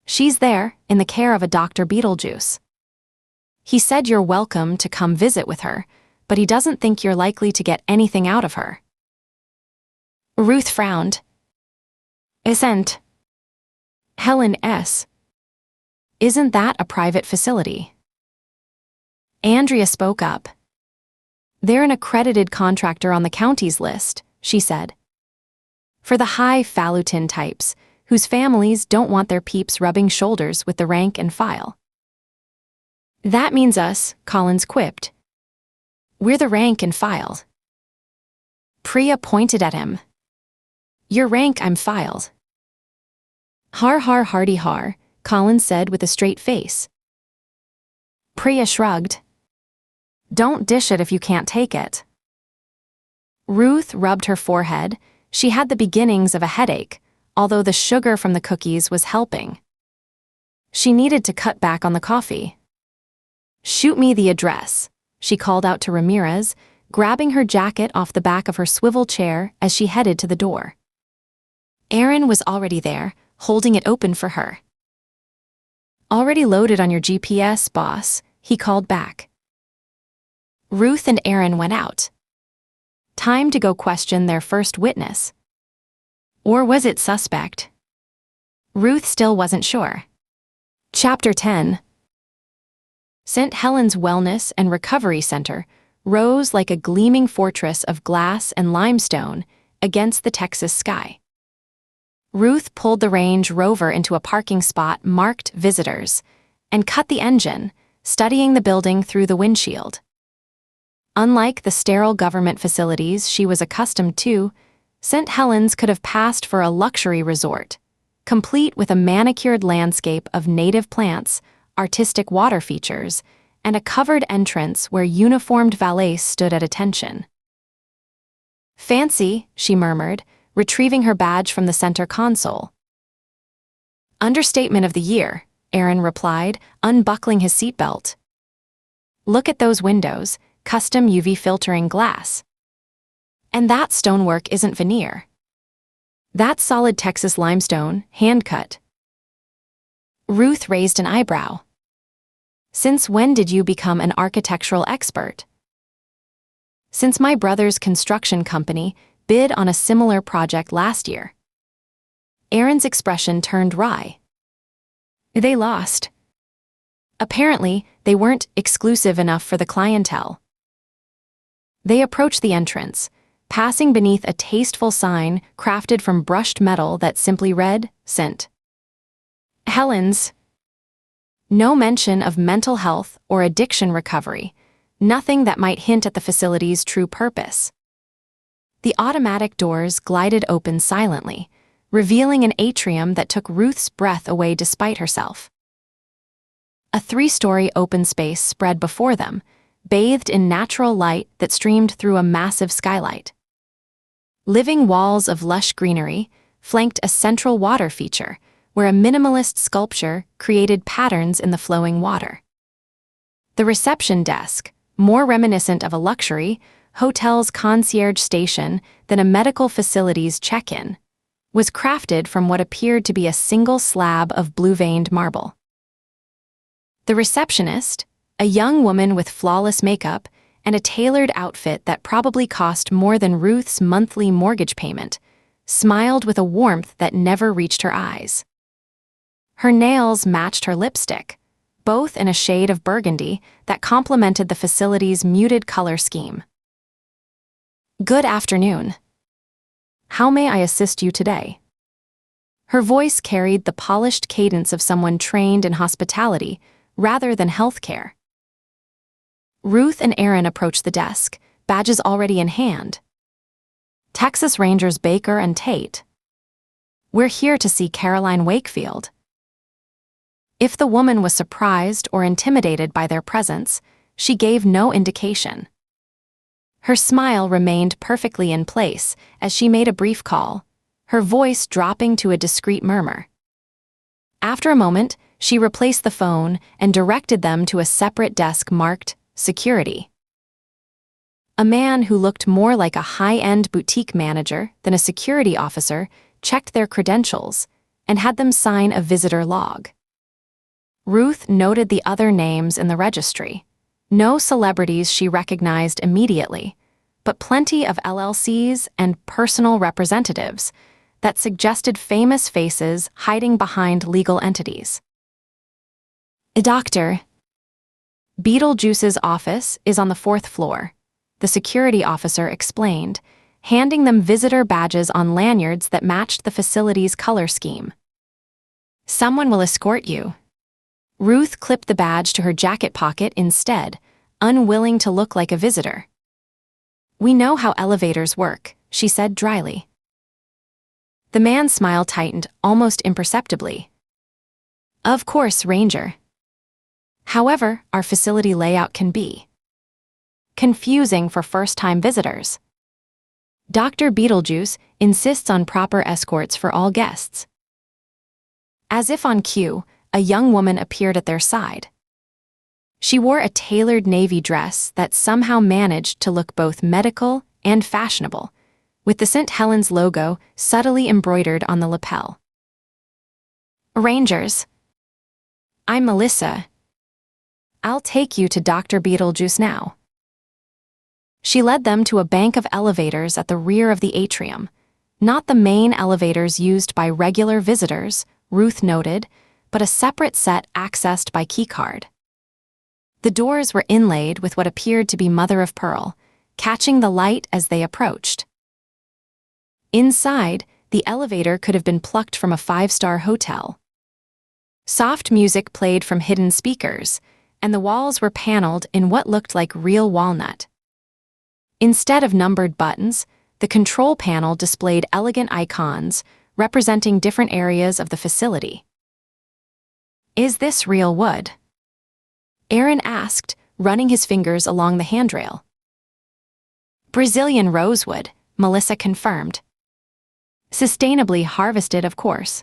She's there, in the care of a Dr. Beetlejuice. He said you're welcome to come visit with her, but he doesn't think you're likely to get anything out of her. Ruth frowned. St. Helens. Isn't that a private facility? Andrea spoke up. They're an accredited contractor on the county's list, she said. For the highfalutin types, whose families don't want their peeps rubbing shoulders with the rank and file. That means us, Collins quipped. We're the rank and file. Priya pointed at him. You're rank, I'm filed. Har har hardy har, Collins said with a straight face. Priya shrugged. Don't dish it if you can't take it. Ruth rubbed her forehead. She had the beginnings of a headache, although the sugar from the cookies was helping. She needed to cut back on the coffee. Shoot me the address, she called out to Ramirez, grabbing her jacket off the back of her swivel chair as she headed to the door. Aaron was already there, holding it open for her. Already loaded on your GPS, boss, he called back. Ruth and Aaron went out. Time to go question their first witness. Or was it suspect? Ruth still wasn't sure. Chapter 10. St. Helens Wellness and Recovery Center rose like a gleaming fortress of glass and limestone against the Texas sky. Ruth pulled the Range Rover into a parking spot marked Visitors and cut the engine, studying the building through the windshield. Unlike the sterile government facilities she was accustomed to, St. Helens could have passed for a luxury resort, complete with a manicured landscape of native plants, artistic water features, and a covered entrance where uniformed valets stood at attention. Fancy, she murmured, retrieving her badge from the center console. Understatement of the year, Aaron replied, unbuckling his seatbelt. Look at those windows, custom UV filtering glass. And that stonework isn't veneer. That's solid Texas limestone, hand-cut. Ruth raised an eyebrow. Since when did you become an architectural expert? Since my brother's construction company bid on a similar project last year. Aaron's expression turned wry. They lost. Apparently, they weren't exclusive enough for the clientele. They approached the entrance, passing beneath a tasteful sign crafted from brushed metal that simply read, St. Helens. No mention of mental health or addiction recovery, nothing that might hint at the facility's true purpose. The automatic doors glided open silently, revealing an atrium that took Ruth's breath away despite herself. A 3-story open space spread before them, bathed in natural light that streamed through a massive skylight. Living walls of lush greenery flanked a central water feature, where a minimalist sculpture created patterns in the flowing water. The reception desk, more reminiscent of a luxury hotel's concierge station than a medical facility's check-in, was crafted from what appeared to be a single slab of blue-veined marble. The receptionist, a young woman with flawless makeup and a tailored outfit that probably cost more than Ruth's monthly mortgage payment, smiled with a warmth that never reached her eyes. Her nails matched her lipstick, both in a shade of burgundy that complemented the facility's muted color scheme. Good afternoon. How may I assist you today? Her voice carried the polished cadence of someone trained in hospitality rather than healthcare. Ruth and Aaron approached the desk, badges already in hand. Texas Rangers Baker and Tate. We're here to see Caroline Wakefield. If the woman was surprised or intimidated by their presence, she gave no indication. Her smile remained perfectly in place as she made a brief call, her voice dropping to a discreet murmur. After a moment, she replaced the phone and directed them to a separate desk marked Security. A man who looked more like a high-end boutique manager than a security officer checked their credentials and had them sign a visitor log. Ruth noted the other names in the registry. No celebrities she recognized immediately, but plenty of LLCs and personal representatives that suggested famous faces hiding behind legal entities. Dr. Beetlejuice's office is on the 4th floor, the security officer explained, handing them visitor badges on lanyards that matched the facility's color scheme. Someone will escort you. Ruth clipped the badge to her jacket pocket instead, unwilling to look like a visitor. We know how elevators work, she said dryly. The man's smile tightened almost imperceptibly. Of course, Ranger. However, our facility layout can be confusing for first-time visitors. Dr. Beetlejuice insists on proper escorts for all guests. As if on cue, a young woman appeared at their side. She wore a tailored navy dress that somehow managed to look both medical and fashionable, with the St. Helens logo subtly embroidered on the lapel. Rangers. I'm Melissa. I'll take you to Dr. Beetlejuice now. She led them to a bank of elevators at the rear of the atrium, not the main elevators used by regular visitors, Ruth noted, but a separate set accessed by keycard. The doors were inlaid with what appeared to be mother of pearl, catching the light as they approached. Inside, the elevator could have been plucked from a 5-star hotel. Soft music played from hidden speakers, and the walls were paneled in what looked like real walnut. Instead of numbered buttons, the control panel displayed elegant icons representing different areas of the facility. Is this real wood? Aaron asked, running his fingers along the handrail. Brazilian rosewood, Melissa confirmed. Sustainably harvested, of course.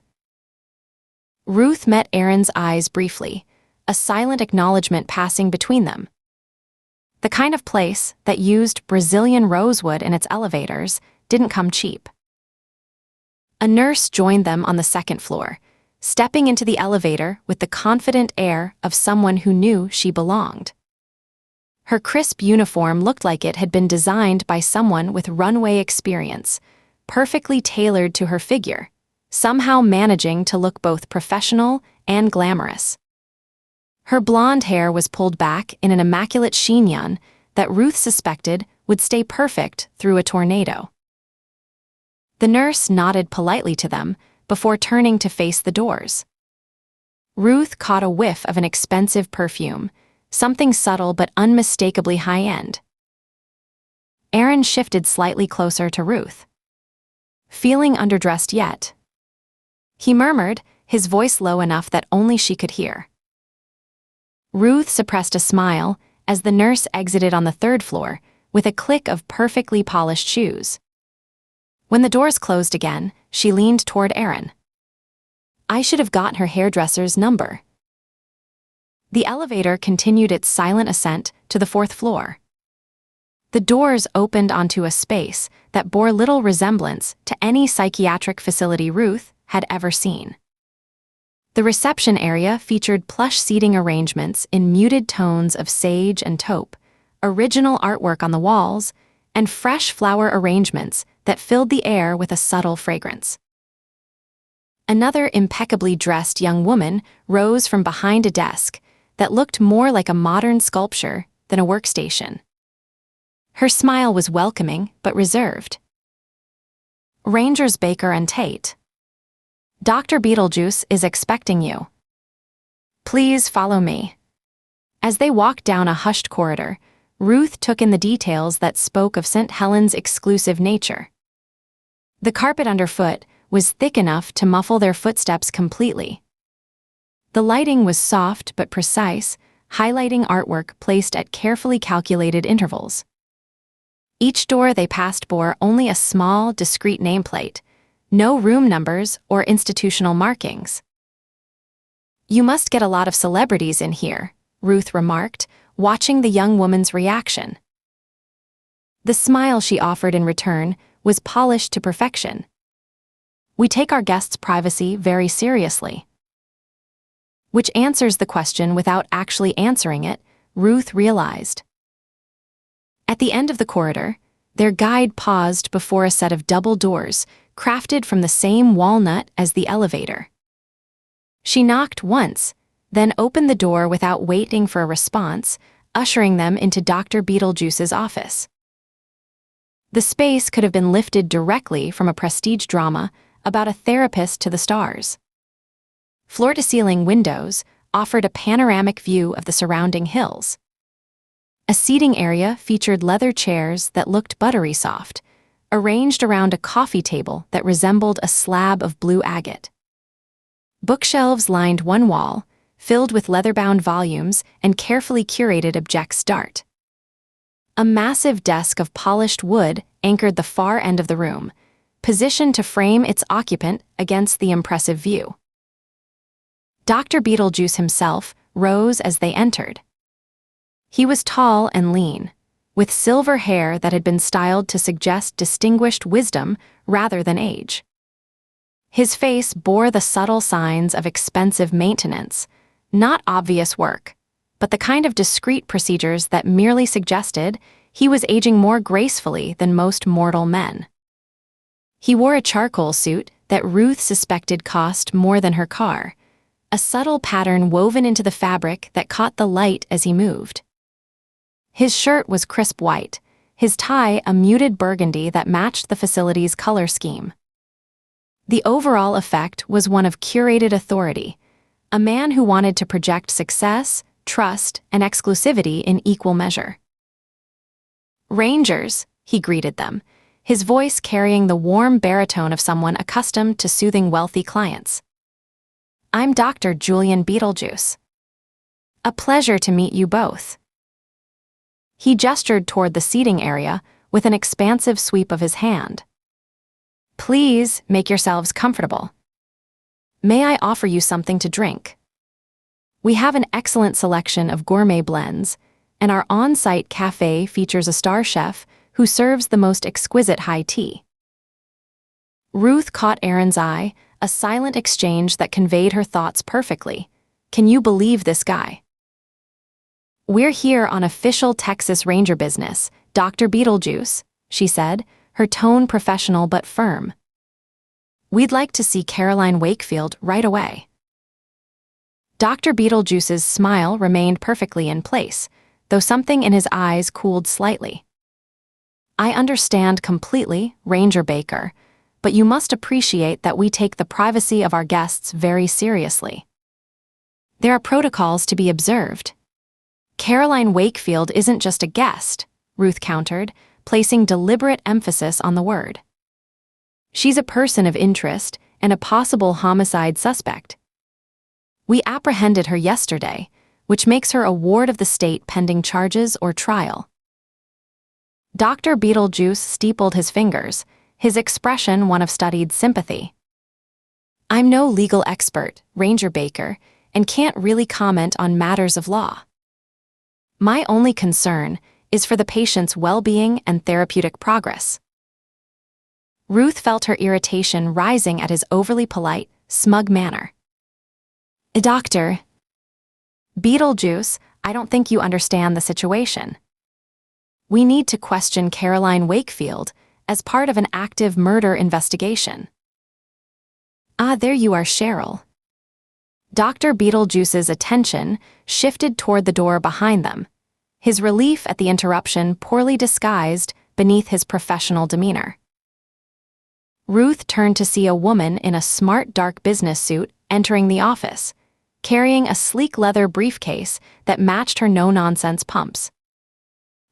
Ruth met Aaron's eyes briefly, a silent acknowledgement passing between them. The kind of place that used Brazilian rosewood in its elevators didn't come cheap. A nurse joined them on the 2nd floor, stepping into the elevator with the confident air of someone who knew she belonged. Her crisp uniform looked like it had been designed by someone with runway experience, perfectly tailored to her figure, somehow managing to look both professional and glamorous. Her blonde hair was pulled back in an immaculate chignon that Ruth suspected would stay perfect through a tornado. The nurse nodded politely to them before turning to face the doors. Ruth caught a whiff of an expensive perfume, something subtle but unmistakably high-end. Aaron shifted slightly closer to Ruth. Feeling underdressed yet? He murmured, his voice low enough that only she could hear. Ruth suppressed a smile as the nurse exited on the 3rd floor with a click of perfectly polished shoes. When the doors closed again, she leaned toward Aaron. I should have got her hairdresser's number. The elevator continued its silent ascent to the 4th floor. The doors opened onto a space that bore little resemblance to any psychiatric facility Ruth had ever seen. The reception area featured plush seating arrangements in muted tones of sage and taupe, original artwork on the walls, and fresh flower arrangements that filled the air with a subtle fragrance. Another impeccably dressed young woman rose from behind a desk that looked more like a modern sculpture than a workstation. Her smile was welcoming but reserved. Rangers Baker and Tate. Dr. Beetlejuice is expecting you. Please follow me. As they walked down a hushed corridor, Ruth took in the details that spoke of St. Helens' exclusive nature. The carpet underfoot was thick enough to muffle their footsteps completely. The lighting was soft but precise, highlighting artwork placed at carefully calculated intervals. Each door they passed bore only a small, discreet nameplate, no room numbers or institutional markings. "You must get a lot of celebrities in here," Ruth remarked, watching the young woman's reaction. The smile she offered in return was polished to perfection. "We take our guests' privacy very seriously." Which answers the question without actually answering it, Ruth realized. At the end of the corridor, their guide paused before a set of double doors, crafted from the same walnut as the elevator. She knocked once, then opened the door without waiting for a response, ushering them into Dr. Beetlejuice's office. The space could have been lifted directly from a prestige drama about a therapist to the stars. Floor-to-ceiling windows offered a panoramic view of the surrounding hills. A seating area featured leather chairs that looked buttery soft, arranged around a coffee table that resembled a slab of blue agate. Bookshelves lined one wall, filled with leather-bound volumes and carefully curated objects d'art. A massive desk of polished wood anchored the far end of the room, positioned to frame its occupant against the impressive view. Dr. Beetlejuice himself rose as they entered. He was tall and lean, with silver hair that had been styled to suggest distinguished wisdom rather than age. His face bore the subtle signs of expensive maintenance, not obvious work, but the kind of discreet procedures that merely suggested he was aging more gracefully than most mortal men. He wore a charcoal suit that Ruth suspected cost more than her car, a subtle pattern woven into the fabric that caught the light as he moved. His shirt was crisp white, his tie a muted burgundy that matched the facility's color scheme. The overall effect was one of curated authority, a man who wanted to project success, trust, and exclusivity in equal measure. "Rangers," he greeted them, his voice carrying the warm baritone of someone accustomed to soothing wealthy clients. "I'm Dr. Julian Beetlejuice. A pleasure to meet you both." He gestured toward the seating area with an expansive sweep of his hand. "Please make yourselves comfortable. May I offer you something to drink? We have an excellent selection of gourmet blends, and our on-site cafe features a star chef who serves the most exquisite high tea." Ruth caught Aaron's eye, a silent exchange that conveyed her thoughts perfectly. Can you believe this guy? "We're here on official Texas Ranger business, Dr. Beetlejuice," she said, her tone professional but firm. "We'd like to see Caroline Wakefield right away." Dr. Beetlejuice's smile remained perfectly in place, though something in his eyes cooled slightly. "I understand completely, Ranger Baker, but you must appreciate that we take the privacy of our guests very seriously. There are protocols to be observed." "Caroline Wakefield isn't just a guest," Ruth countered, placing deliberate emphasis on the word. "She's a person of interest and a possible homicide suspect. We apprehended her yesterday, which makes her a ward of the state pending charges or trial." Dr. Beetlejuice steepled his fingers, his expression one of studied sympathy. "I'm no legal expert, Ranger Baker, and can't really comment on matters of law. My only concern is for the patient's well-being and therapeutic progress." Ruth felt her irritation rising at his overly polite, smug manner. "Dr. Beetlejuice, I don't think you understand the situation. We need to question Caroline Wakefield as part of an active murder investigation." "Ah, there you are, Cheryl." Dr. Beetlejuice's attention shifted toward the door behind them, his relief at the interruption poorly disguised beneath his professional demeanor. Ruth turned to see a woman in a smart dark business suit entering the office, carrying a sleek leather briefcase that matched her no-nonsense pumps.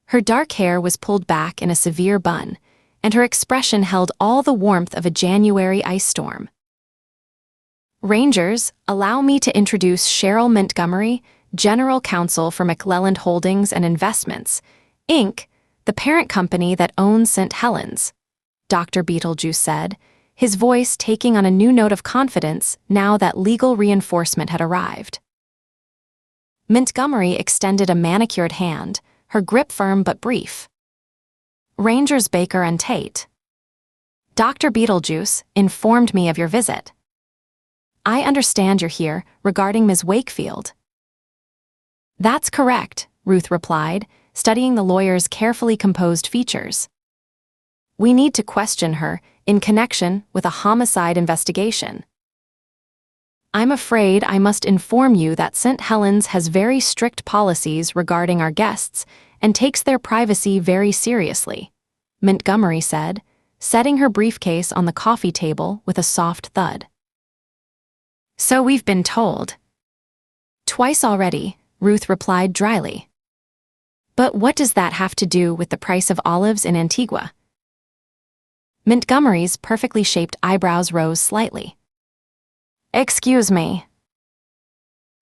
Her dark hair was pulled back in a severe bun, and her expression held all the warmth of a January ice storm. "Rangers, allow me to introduce Cheryl Montgomery, General Counsel for McClelland Holdings and Investments, Inc., the parent company that owns St. Helens, Dr. Beetlejuice said, his voice taking on a new note of confidence now that legal reinforcement had arrived. Montgomery extended a manicured hand, her grip firm but brief. Rangers Baker and Tate. Dr. Beetlejuice informed me of your visit. I understand you're here regarding Ms. Wakefield. That's correct, Ruth replied, studying the lawyer's carefully composed features. We need to question her in connection with a homicide investigation. I'm afraid I must inform you that St. Helens has very strict policies regarding our guests and takes their privacy very seriously, Montgomery said, setting her briefcase on the coffee table with a soft thud. So we've been told. Twice already, Ruth replied dryly. But what does that have to do with the price of olives in Antigua? Montgomery's perfectly shaped eyebrows rose slightly. Excuse me.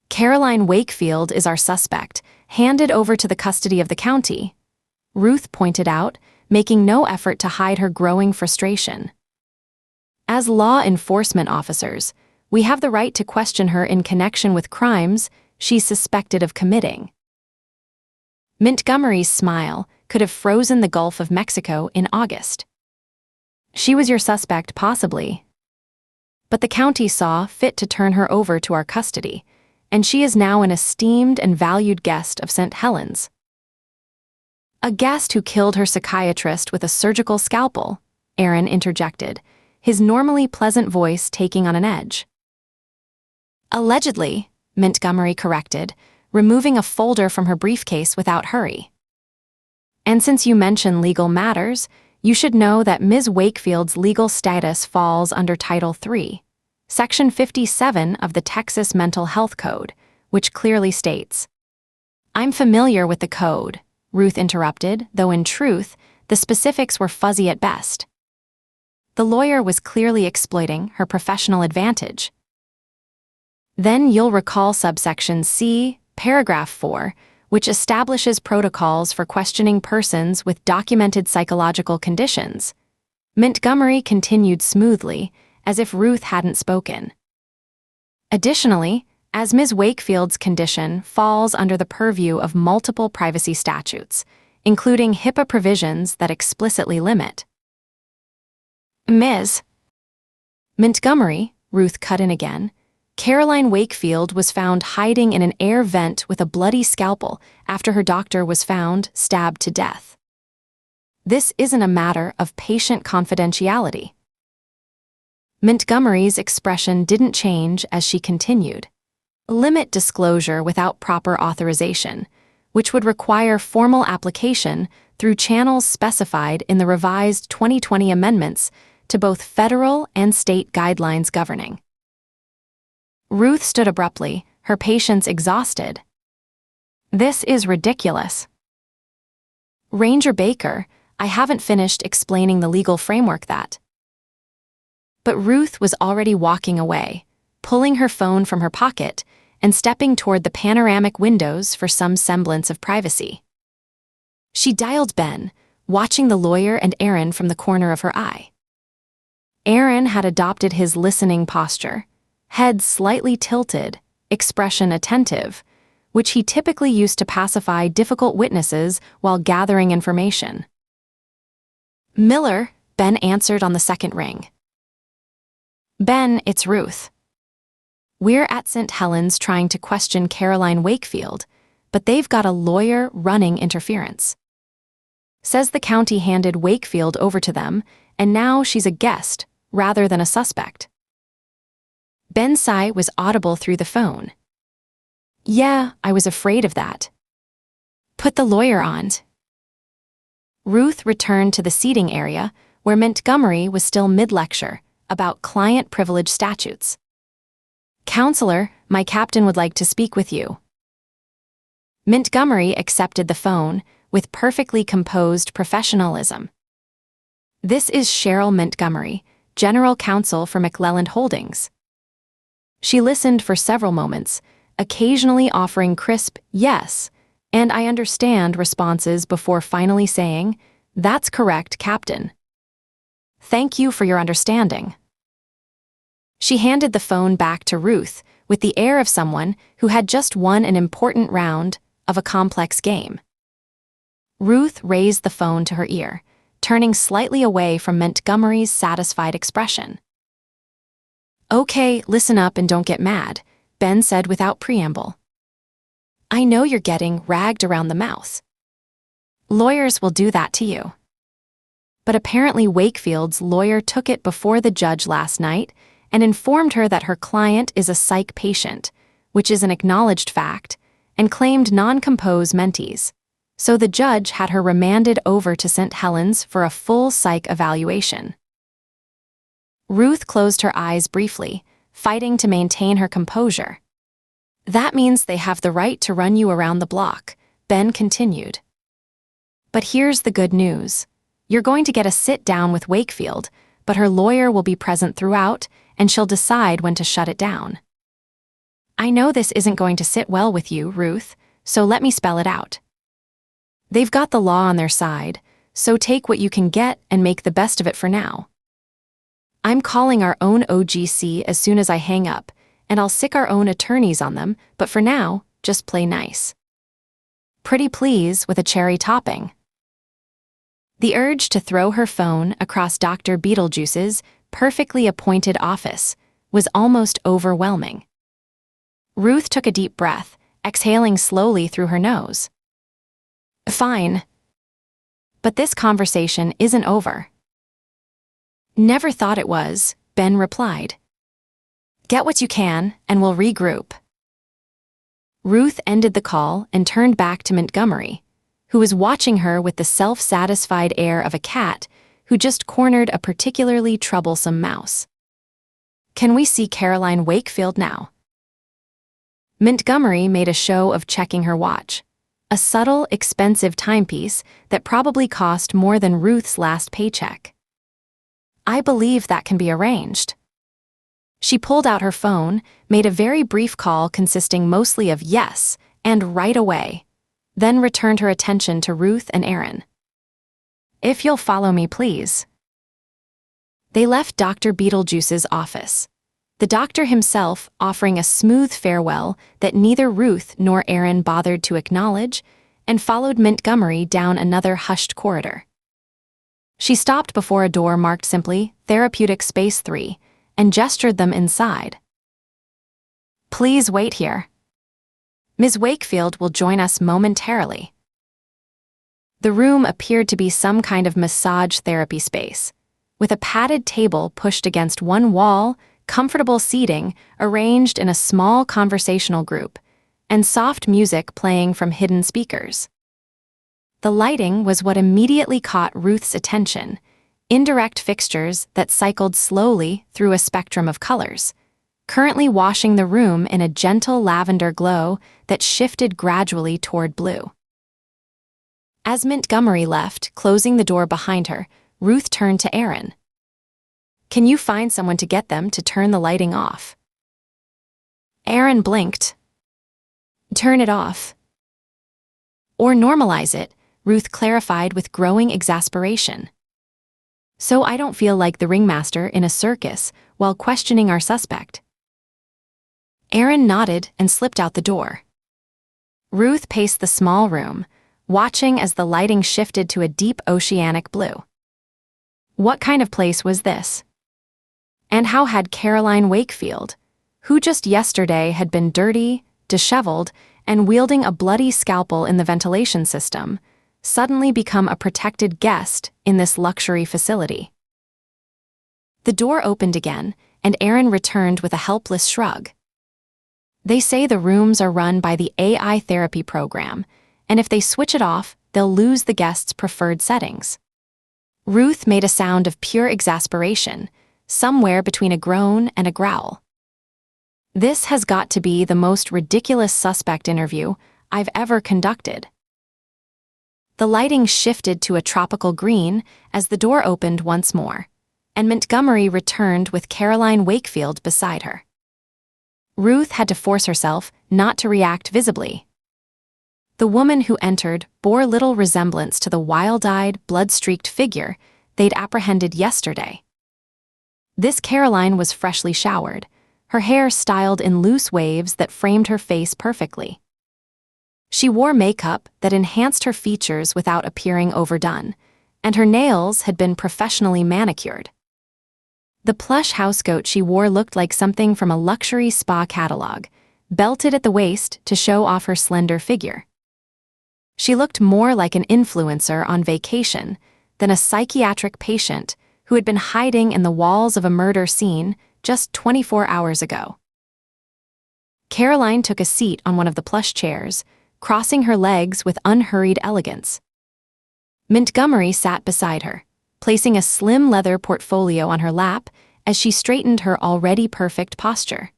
Caroline Wakefield is our suspect, handed over to the custody of the county, Ruth pointed out, making no effort to hide her growing frustration. As law enforcement officers, we have the right to question her in connection with crimes she's suspected of committing. Montgomery's smile could have frozen the Gulf of Mexico in August. She was your suspect, possibly. But the county saw fit to turn her over to our custody, and she is now an esteemed and valued guest of St. Helens. A guest who killed her psychiatrist with a surgical scalpel, Aaron interjected, his normally pleasant voice taking on an edge. Allegedly, Montgomery corrected, removing a folder from her briefcase without hurry. And since you mention legal matters, you should know that Ms. Wakefield's legal status falls under Title III, Section 57 of the Texas Mental Health Code, which clearly states, I'm familiar with the code, Ruth interrupted, though in truth, the specifics were fuzzy at best. The lawyer was clearly exploiting her professional advantage. Then you'll recall subsection C, paragraph 4, which establishes protocols for questioning persons with documented psychological conditions. Montgomery continued smoothly, as if Ruth hadn't spoken. Additionally, as Ms. Wakefield's condition falls under the purview of multiple privacy statutes, including HIPAA provisions that explicitly limit. Ms. Montgomery, Ruth cut in again, Caroline Wakefield was found hiding in an air vent with a bloody scalpel after her doctor was found stabbed to death. This isn't a matter of patient confidentiality. Montgomery's expression didn't change as she continued. Limit disclosure without proper authorization, which would require formal application through channels specified in the revised 2020 amendments to both federal and state guidelines governing. Ruth stood abruptly, her patience exhausted. This is ridiculous. Ranger Baker, I haven't finished explaining the legal framework that. But Ruth was already walking away, pulling her phone from her pocket and stepping toward the panoramic windows for some semblance of privacy. She dialed Ben, watching the lawyer and Aaron from the corner of her eye. Aaron had adopted his listening posture, head slightly tilted, expression attentive, which he typically used to pacify difficult witnesses while gathering information. Miller, Ben answered on the second ring. Ben, it's Ruth. We're at St. Helens trying to question Caroline Wakefield, but they've got a lawyer running interference. Says the county handed Wakefield over to them, and now she's a guest rather than a suspect. Ben's sigh was audible through the phone. Yeah, I was afraid of that. Put the lawyer on. Ruth returned to the seating area where Montgomery was still mid-lecture about client privilege statutes. Counselor, my captain would like to speak with you. Montgomery accepted the phone with perfectly composed professionalism. This is Cheryl Montgomery, General Counsel for McClelland Holdings. She listened for several moments, occasionally offering crisp yes and I understand responses before finally saying, "That's correct, Captain. Thank you for your understanding." She handed the phone back to Ruth with the air of someone who had just won an important round of a complex game. Ruth raised the phone to her ear, turning slightly away from Montgomery's satisfied expression. "Okay, listen up and don't get mad," Ben said without preamble. "I know you're getting ragged around the mouth. Lawyers will do that to you. But apparently Wakefield's lawyer took it before the judge last night and informed her that her client is a psych patient, which is an acknowledged fact, and claimed non-compos mentees. So the judge had her remanded over to St. Helens for a full psych evaluation." Ruth closed her eyes briefly, fighting to maintain her composure. "That means they have the right to run you around the block," Ben continued. "But here's the good news. You're going to get a sit-down with Wakefield, but her lawyer will be present throughout, and she'll decide when to shut it down. I know this isn't going to sit well with you, Ruth, so let me spell it out. They've got the law on their side, so take what you can get and make the best of it for now. I'm calling our own OGC as soon as I hang up, and I'll sick our own attorneys on them, but for now, just play nice. Pretty please with a cherry topping." The urge to throw her phone across Dr. Beetlejuice's perfectly appointed office was almost overwhelming. Ruth took a deep breath, exhaling slowly through her nose. "Fine. But this conversation isn't over." "Never thought it was," Ben replied. "Get what you can, and we'll regroup." Ruth ended the call and turned back to Montgomery, who was watching her with the self-satisfied air of a cat who just cornered a particularly troublesome mouse. "Can we see Caroline Wakefield now?" Montgomery made a show of checking her watch, a subtle, expensive timepiece that probably cost more than Ruth's last paycheck. "I believe that can be arranged." She pulled out her phone, made a very brief call consisting mostly of yes and right away, then returned her attention to Ruth and Aaron. "If you'll follow me, please." They left Dr. Beetlejuice's office, the doctor himself offering a smooth farewell that neither Ruth nor Aaron bothered to acknowledge, and followed Montgomery down another hushed corridor. She stopped before a door marked simply Therapeutic Space 3 and gestured them inside. "Please wait here. Ms. Wakefield will join us momentarily." The room appeared to be some kind of massage therapy space, with a padded table pushed against one wall, comfortable seating arranged in a small conversational group, and soft music playing from hidden speakers. The lighting was what immediately caught Ruth's attention, indirect fixtures that cycled slowly through a spectrum of colors, currently washing the room in a gentle lavender glow that shifted gradually toward blue. As Montgomery left, closing the door behind her, Ruth turned to Aaron. "Can you find someone to get them to turn the lighting off?" Aaron blinked. "Turn it off." "Or normalize it," Ruth clarified with growing exasperation. "So I don't feel like the ringmaster in a circus while questioning our suspect." Aaron nodded and slipped out the door. Ruth paced the small room, watching as the lighting shifted to a deep oceanic blue. What kind of place was this? And how had Caroline Wakefield, who just yesterday had been dirty, disheveled, and wielding a bloody scalpel in the ventilation system, suddenly become a protected guest in this luxury facility? The door opened again, and Aaron returned with a helpless shrug. "They say the rooms are run by the AI therapy program, and if they switch it off, they'll lose the guest's preferred settings." Ruth made a sound of pure exasperation, somewhere between a groan and a growl. "This has got to be the most ridiculous suspect interview I've ever conducted." The lighting shifted to a tropical green as the door opened once more, and Montgomery returned with Caroline Wakefield beside her. Ruth had to force herself not to react visibly. The woman who entered bore little resemblance to the wild-eyed, blood-streaked figure they'd apprehended yesterday. This Caroline was freshly showered, her hair styled in loose waves that framed her face perfectly. She wore makeup that enhanced her features without appearing overdone, and her nails had been professionally manicured. The plush housecoat she wore looked like something from a luxury spa catalog, belted at the waist to show off her slender figure. She looked more like an influencer on vacation than a psychiatric patient who had been hiding in the walls of a murder scene just 24 hours ago. Caroline took a seat on one of the plush chairs, crossing her legs with unhurried elegance. Montgomery sat beside her, placing a slim leather portfolio on her lap as she straightened her already perfect posture.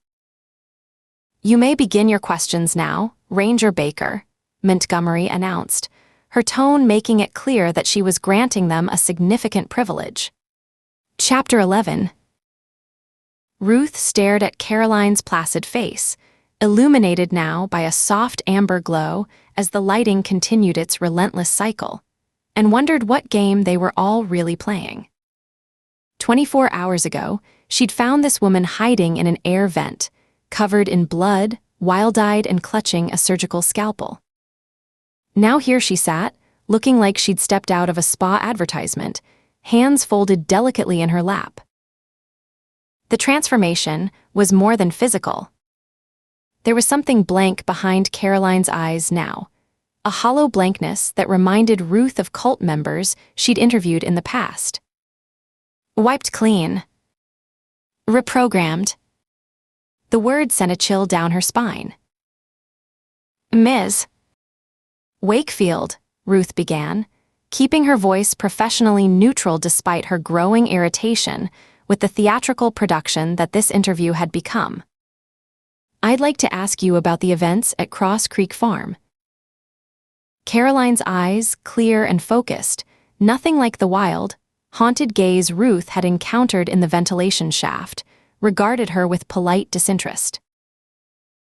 "You may begin your questions now, Ranger Baker," Montgomery announced, her tone making it clear that she was granting them a significant privilege. Chapter 11. Ruth stared at Caroline's placid face, illuminated now by a soft amber glow as the lighting continued its relentless cycle, and wondered what game they were all really playing. 24 hours ago, she'd found this woman hiding in an air vent, covered in blood, wild-eyed and clutching a surgical scalpel. Now here she sat, looking like she'd stepped out of a spa advertisement, hands folded delicately in her lap. The transformation was more than physical. There was something blank behind Caroline's eyes now, a hollow blankness that reminded Ruth of cult members she'd interviewed in the past. Wiped clean. Reprogrammed. The word sent a chill down her spine. "Ms. Wakefield," Ruth began, keeping her voice professionally neutral despite her growing irritation with the theatrical production that this interview had become. "I'd like to ask you about the events at Cross Creek Farm." Caroline's eyes, clear and focused, nothing like the wild, haunted gaze Ruth had encountered in the ventilation shaft, regarded her with polite disinterest.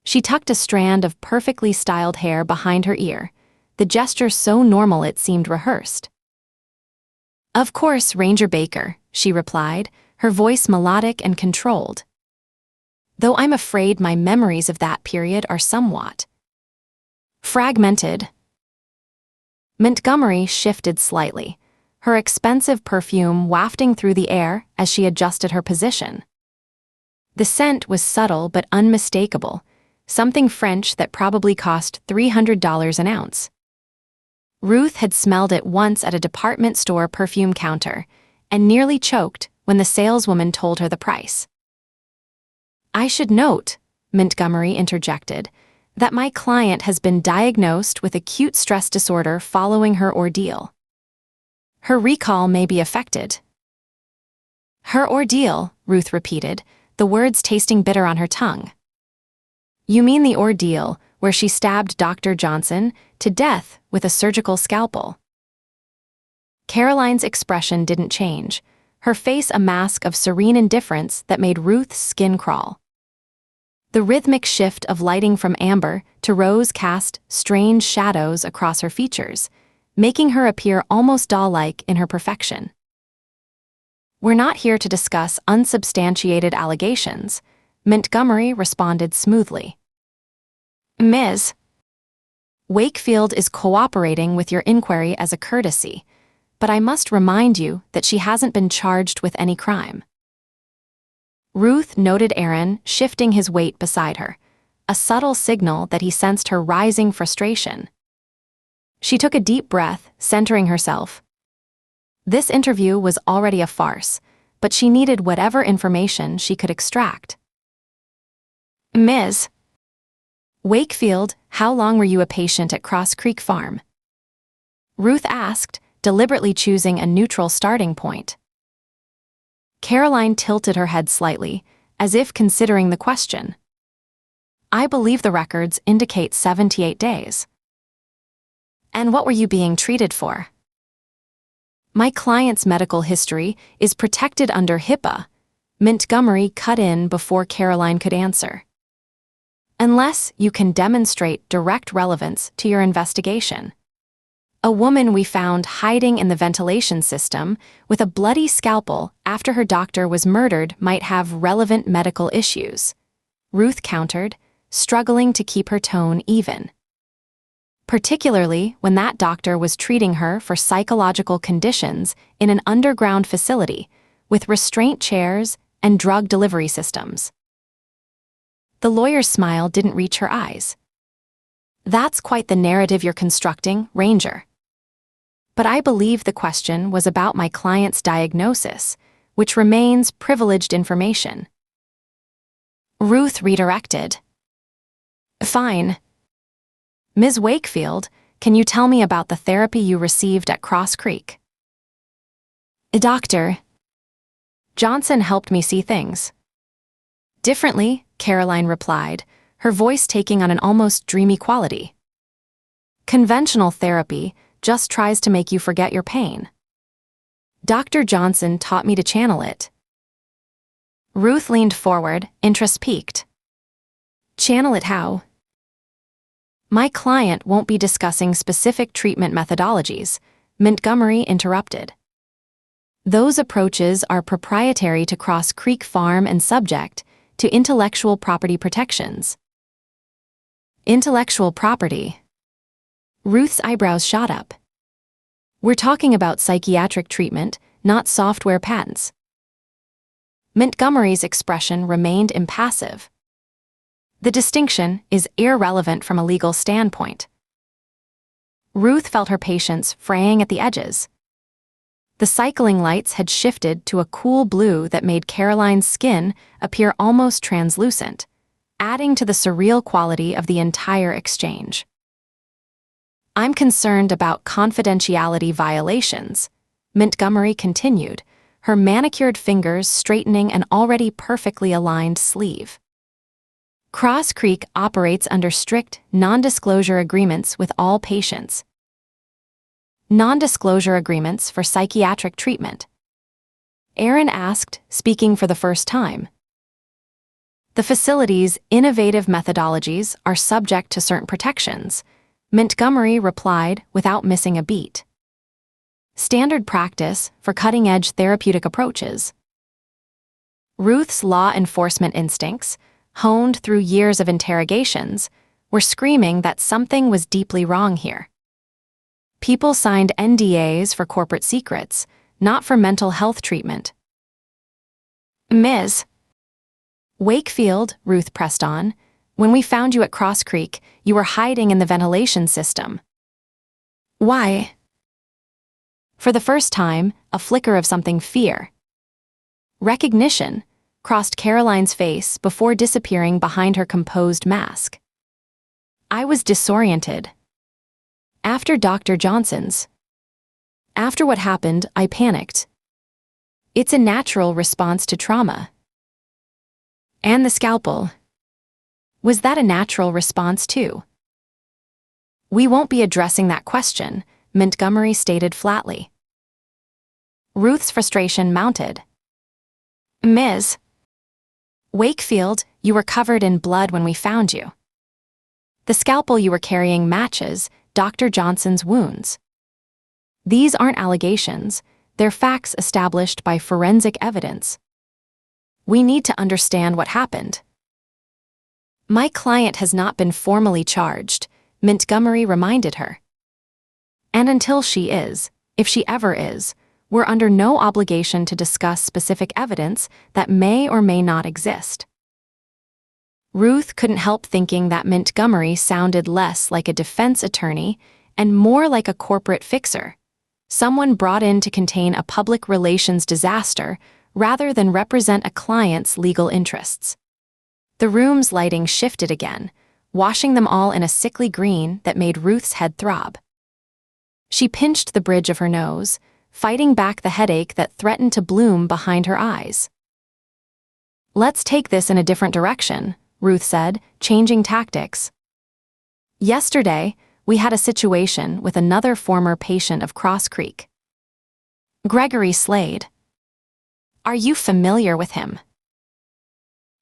She tucked a strand of perfectly styled hair behind her ear, the gesture so normal it seemed rehearsed. "Of course, Ranger Baker," she replied, her voice melodic and controlled. "Though I'm afraid my memories of that period are somewhat fragmented." Montgomery shifted slightly, her expensive perfume wafting through the air as she adjusted her position. The scent was subtle but unmistakable, something French that probably cost $300 an ounce. Ruth had smelled it once at a department store perfume counter and nearly choked when the saleswoman told her the price. "I should note," Montgomery interjected, "that my client has been diagnosed with acute stress disorder following her ordeal. Her recall may be affected." "Her ordeal," Ruth repeated, the words tasting bitter on her tongue. "You mean the ordeal where she stabbed Dr. Johnson to death with a surgical scalpel?" Caroline's expression didn't change, her face a mask of serene indifference that made Ruth's skin crawl. The rhythmic shift of lighting from amber to rose cast strange shadows across her features, making her appear almost doll-like in her perfection. "We're not here to discuss unsubstantiated allegations," Montgomery responded smoothly. "Ms. Wakefield is cooperating with your inquiry as a courtesy, but I must remind you that she hasn't been charged with any crime." Ruth noted Aaron shifting his weight beside her, a subtle signal that he sensed her rising frustration. She took a deep breath, centering herself. This interview was already a farce, but she needed whatever information she could extract. "Ms. Wakefield, how long were you a patient at Cross Creek Farm?" Ruth asked, deliberately choosing a neutral starting point. Caroline tilted her head slightly, as if considering the question. "I believe the records indicate 78 days. "And what were you being treated for?" "My client's medical history is protected under HIPAA," Montgomery cut in before Caroline could answer. unless you can demonstrate direct relevance to your investigation. A woman we found hiding in the ventilation system with a bloody scalpel after her doctor was murdered might have relevant medical issues, Ruth countered, struggling to keep her tone even. Particularly when that doctor was treating her for psychological conditions in an underground facility with restraint chairs and drug delivery systems. The lawyer's smile didn't reach her eyes. That's quite the narrative you're constructing, Ranger. But I believe the question was about my client's diagnosis, which remains privileged information. Ruth redirected. Fine. Ms. Wakefield, can you tell me about the therapy you received at Cross Creek? Dr. Johnson helped me see things differently, Caroline replied, her voice taking on an almost dreamy quality. Conventional therapy just tries to make you forget your pain. Dr. Johnson taught me to channel it. Ruth leaned forward, interest piqued. Channel it how? My client won't be discussing specific treatment methodologies, Montgomery interrupted. Those approaches are proprietary to Cross Creek Farm and subject to intellectual property protections. Intellectual property? Ruth's eyebrows shot up. We're talking about psychiatric treatment, not software patents. Montgomery's expression remained impassive. The distinction is irrelevant from a legal standpoint. Ruth felt her patience fraying at the edges. The cycling lights had shifted to a cool blue that made Caroline's skin appear almost translucent, adding to the surreal quality of the entire exchange. I'm concerned about confidentiality violations, Montgomery continued, her manicured fingers straightening an already perfectly aligned sleeve. Cross Creek operates under strict non-disclosure agreements with all patients. Non-disclosure agreements for psychiatric treatment? Aaron asked, speaking for the first time. The facility's innovative methodologies are subject to certain protections, Montgomery replied without missing a beat. Standard practice for cutting-edge therapeutic approaches. Ruth's law enforcement instincts, honed through years of interrogations, were screaming that something was deeply wrong here. People signed NDAs for corporate secrets, not for mental health treatment. Ms. Wakefield, Ruth pressed on, when we found you at Cross Creek, you were hiding in the ventilation system. Why? For the first time, a flicker of something fear. Recognition crossed Caroline's face before disappearing behind her composed mask. I was disoriented. After Dr. Johnson's. After what happened, I panicked. It's a natural response to trauma. And the scalpel. Was that a natural response too? We won't be addressing that question, Montgomery stated flatly. Ruth's frustration mounted. Ms. Wakefield, you were covered in blood when we found you. The scalpel you were carrying matches Dr. Johnson's wounds. These aren't allegations, they're facts established by forensic evidence. We need to understand what happened. My client has not been formally charged, Montgomery reminded her. And until she is, if she ever is, we're under no obligation to discuss specific evidence that may or may not exist. Ruth couldn't help thinking that Montgomery sounded less like a defense attorney and more like a corporate fixer, someone brought in to contain a public relations disaster rather than represent a client's legal interests. The room's lighting shifted again, washing them all in a sickly green that made Ruth's head throb. She pinched the bridge of her nose, fighting back the headache that threatened to bloom behind her eyes. Let's take this in a different direction, Ruth said, changing tactics. Yesterday, we had a situation with another former patient of Cross Creek. Gregory Slade. Are you familiar with him?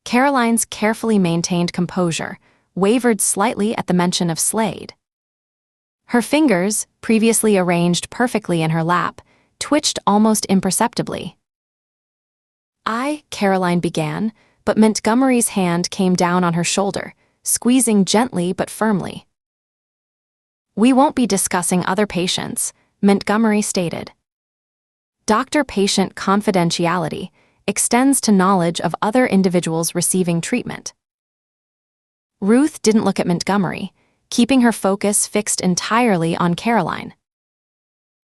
Caroline's carefully maintained composure, wavered slightly at the mention of Slade. Her fingers, previously arranged perfectly in her lap, twitched almost imperceptibly. Caroline began, but Montgomery's hand came down on her shoulder, squeezing gently but firmly. "We won't be discussing other patients," Montgomery stated. Doctor-patient confidentiality extends to knowledge of other individuals receiving treatment. Ruth didn't look at Montgomery, keeping her focus fixed entirely on Caroline.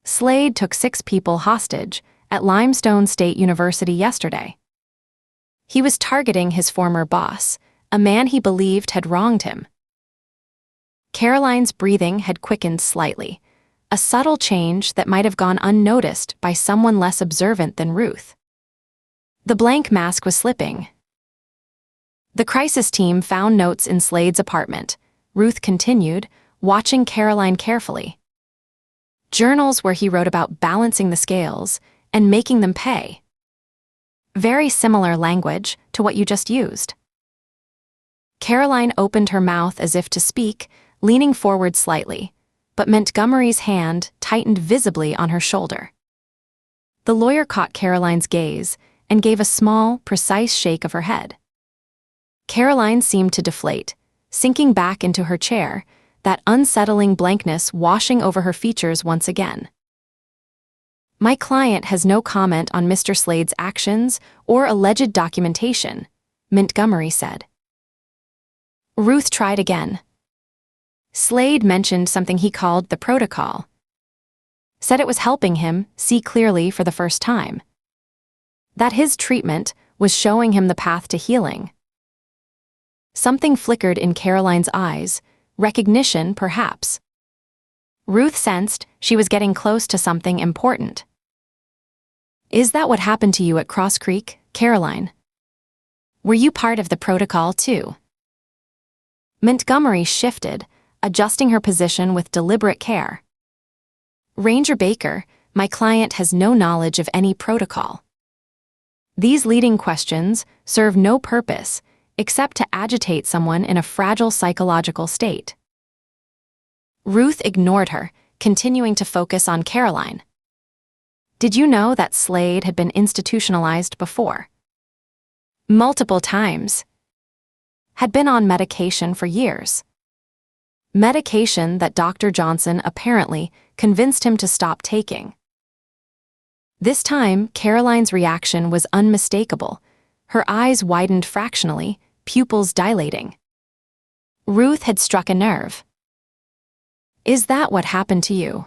Slade took 6 people hostage at Limestone State University yesterday. He was targeting his former boss, a man he believed had wronged him. Caroline's breathing had quickened slightly, a subtle change that might have gone unnoticed by someone less observant than Ruth. The blank mask was slipping. "The crisis team found notes in Slade's apartment," Ruth continued, watching Caroline carefully. "Journals where he wrote about balancing the scales and making them pay. Very similar language to what you just used." Caroline opened her mouth as if to speak, leaning forward slightly, but Montgomery's hand tightened visibly on her shoulder. The lawyer caught Caroline's gaze and gave a small, precise shake of her head. Caroline seemed to deflate, sinking back into her chair, that unsettling blankness washing over her features once again. "My client has no comment on Mr. Slade's actions or alleged documentation," Montgomery said. Ruth tried again. "Slade mentioned something he called the protocol. Said it was helping him see clearly for the first time. That his treatment was showing him the path to healing." Something flickered in Caroline's eyes, recognition perhaps. Ruth sensed she was getting close to something important. "Is that what happened to you at Cross Creek, Caroline? Were you part of the protocol too?" Montgomery shifted, adjusting her position with deliberate care. "Ranger Baker, my client has no knowledge of any protocol. These leading questions serve no purpose except to agitate someone in a fragile psychological state." Ruth ignored her, continuing to focus on Caroline. "Did you know that Slade had been institutionalized before?" "Multiple times. Had been on medication for years. Medication that Dr. Johnson apparently convinced him to stop taking." This time, Caroline's reaction was unmistakable. Her eyes widened fractionally, pupils dilating. Ruth had struck a nerve. "Is that what happened to you?"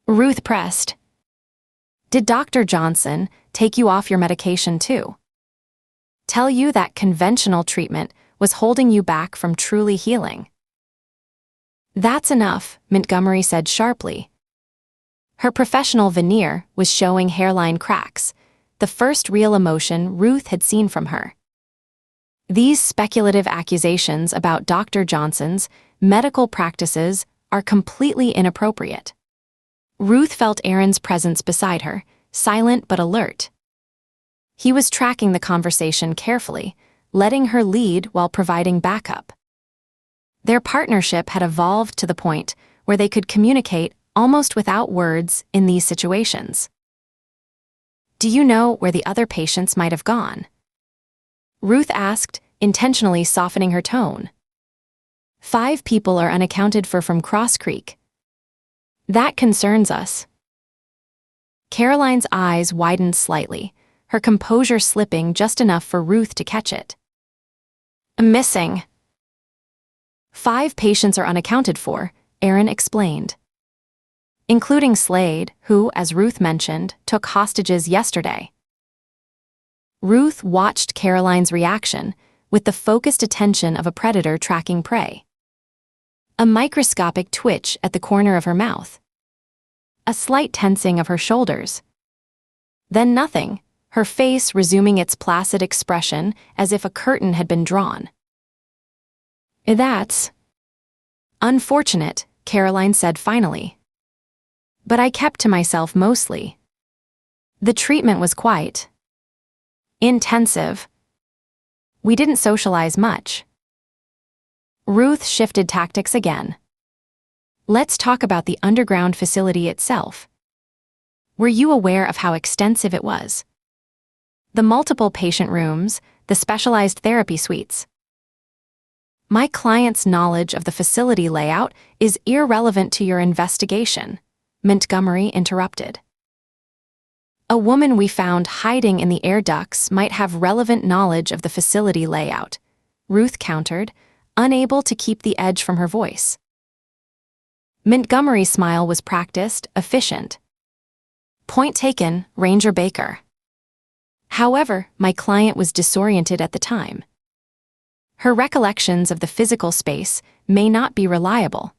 Ruth pressed. "Did Dr. Johnson take you off your medication too? Tell you that conventional treatment was holding you back from truly healing?" "That's enough," Montgomery said sharply. Her professional veneer was showing hairline cracks, the first real emotion Ruth had seen from her. These speculative accusations about Dr. Johnson's medical practices are completely inappropriate. Ruth felt Aaron's presence beside her, silent but alert. He was tracking the conversation carefully, letting her lead while providing backup. Their partnership had evolved to the point where they could communicate almost without words in these situations. "Do you know where the other patients might have gone?" Ruth asked, intentionally softening her tone. 5 people are unaccounted for from Cross Creek. That concerns us." Caroline's eyes widened slightly, her composure slipping just enough for Ruth to catch it. "Missing." 5 patients are unaccounted for, Aaron explained. Including Slade, who, as Ruth mentioned, took hostages yesterday. Ruth watched Caroline's reaction with the focused attention of a predator tracking prey. A microscopic twitch at the corner of her mouth. A slight tensing of her shoulders. Then nothing, her face resuming its placid expression as if a curtain had been drawn. "That's unfortunate," Caroline said finally. "But I kept to myself mostly. The treatment was quite intensive. We didn't socialize much." Ruth shifted tactics again. Let's talk about the underground facility itself. Were you aware of how extensive it was? The multiple patient rooms, the specialized therapy suites. My client's knowledge of the facility layout is irrelevant to your investigation, Montgomery interrupted. A woman we found hiding in the air ducts might have relevant knowledge of the facility layout, Ruth countered, unable to keep the edge from her voice. Montgomery's smile was practiced, efficient. Point taken, Ranger Baker. However, my client was disoriented at the time. Her recollections of the physical space may not be reliable.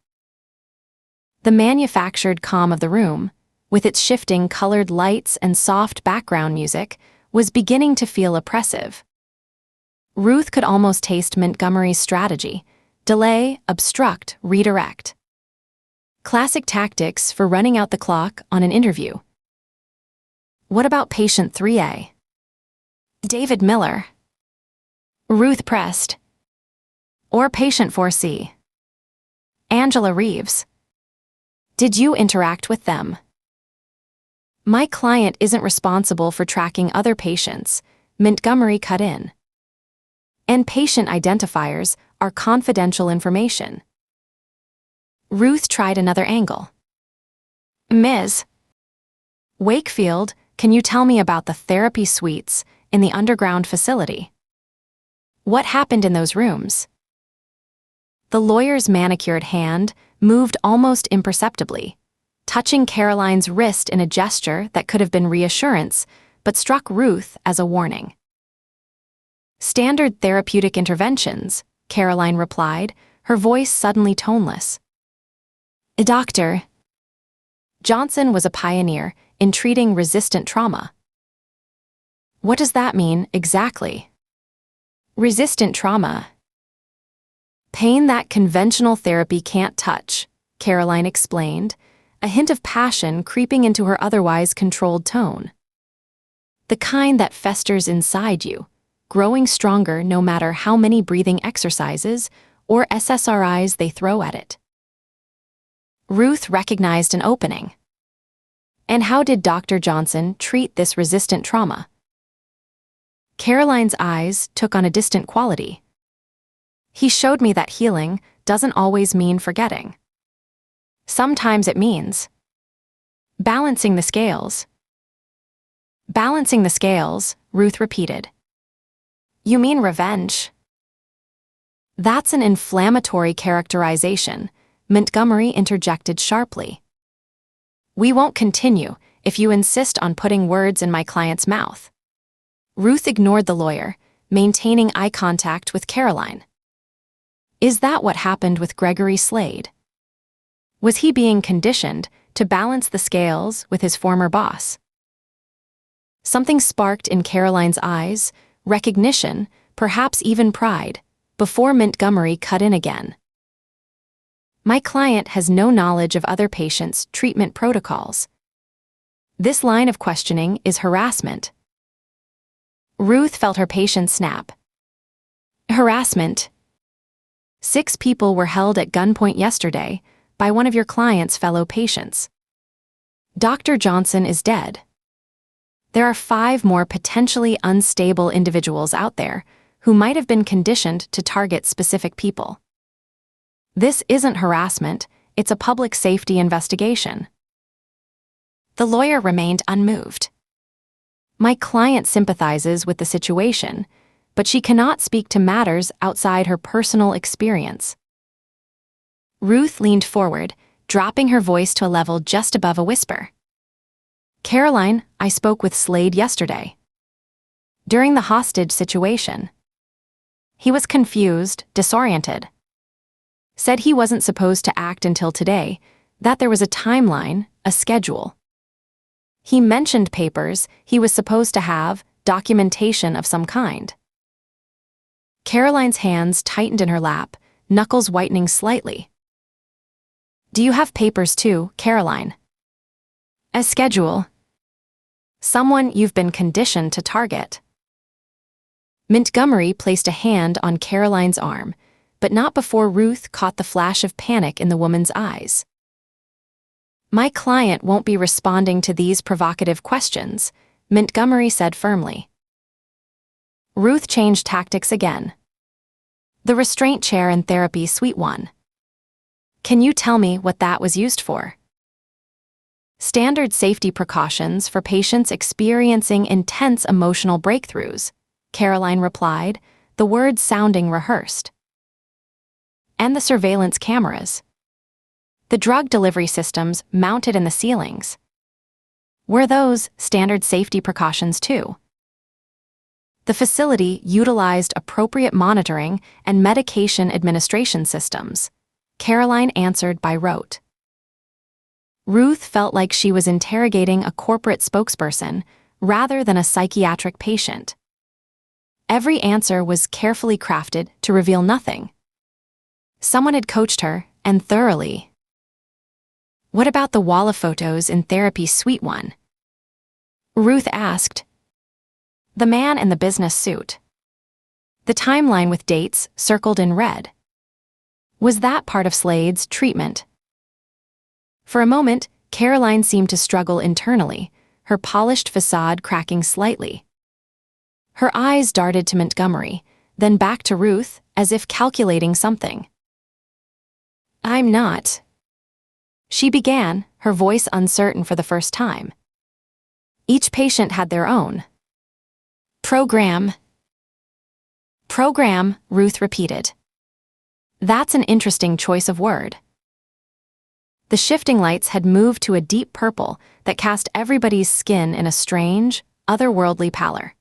The manufactured calm of the room, with its shifting colored lights and soft background music, was beginning to feel oppressive. Ruth could almost taste Montgomery's strategy: delay, obstruct, redirect. Classic tactics for running out the clock on an interview. What about patient 3A? David Miller. Ruth pressed. Or patient 4C. Angela Reeves. Did you interact with them? My client isn't responsible for tracking other patients, Montgomery cut in. And patient identifiers are confidential information. Ruth tried another angle. Ms. Wakefield, can you tell me about the therapy suites in the underground facility? What happened in those rooms? The lawyer's manicured hand moved almost imperceptibly, touching Caroline's wrist in a gesture that could have been reassurance, but struck Ruth as a warning. Standard therapeutic interventions, Caroline replied, her voice suddenly toneless. Dr. Johnson was a pioneer in treating resistant trauma. What does that mean exactly? Resistant trauma. Pain that conventional therapy can't touch, Caroline explained, a hint of passion creeping into her otherwise controlled tone. The kind that festers inside you, growing stronger no matter how many breathing exercises or SSRIs they throw at it. Ruth recognized an opening. And how did Dr. Johnson treat this resistant trauma? Caroline's eyes took on a distant quality. He showed me that healing doesn't always mean forgetting. Sometimes it means balancing the scales. Balancing the scales, Ruth repeated. You mean revenge? That's an inflammatory characterization, Montgomery interjected sharply. We won't continue if you insist on putting words in my client's mouth. Ruth ignored the lawyer, maintaining eye contact with Caroline. Is that what happened with Gregory Slade? Was he being conditioned to balance the scales with his former boss? Something sparked in Caroline's eyes, recognition, perhaps even pride, before Montgomery cut in again. My client has no knowledge of other patients' treatment protocols. This line of questioning is harassment. Ruth felt her patience snap. Harassment. 6 people were held at gunpoint yesterday by one of your client's fellow patients. Dr. Johnson is dead. There are 5 more potentially unstable individuals out there who might have been conditioned to target specific people. This isn't harassment, it's a public safety investigation. The lawyer remained unmoved. My client sympathizes with the situation, but she cannot speak to matters outside her personal experience. Ruth leaned forward, dropping her voice to a level just above a whisper. Caroline, I spoke with Slade yesterday. During the hostage situation. He was confused, disoriented. Said he wasn't supposed to act until today, that there was a timeline, a schedule. He mentioned papers he was supposed to have, documentation of some kind. Caroline's hands tightened in her lap, knuckles whitening slightly. Do you have papers too, Caroline? A schedule. Someone you've been conditioned to target. Montgomery placed a hand on Caroline's arm, but not before Ruth caught the flash of panic in the woman's eyes. "My client won't be responding to these provocative questions," Montgomery said firmly. Ruth changed tactics again. "The restraint chair in therapy suite 1. Can you tell me what that was used for?" "Standard safety precautions for patients experiencing intense emotional breakthroughs," Caroline replied, the words sounding rehearsed. "And the surveillance cameras. The drug delivery systems mounted in the ceilings. Were those standard safety precautions too?" "The facility utilized appropriate monitoring and medication administration systems," Caroline answered by rote. Ruth felt like she was interrogating a corporate spokesperson rather than a psychiatric patient. Every answer was carefully crafted to reveal nothing. Someone had coached her, and thoroughly. "What about the wall of photos in therapy suite 1? Ruth asked. "The man in the business suit. The timeline with dates circled in red. Was that part of Slade's treatment?" For a moment, Caroline seemed to struggle internally, her polished facade cracking slightly. Her eyes darted to Montgomery, then back to Ruth, as if calculating something. "I'm not," she began, her voice uncertain for the first time. "Each patient had their own program." "Program," Ruth repeated. "That's an interesting choice of word." The shifting lights had moved to a deep purple that cast everybody's skin in a strange, otherworldly pallor.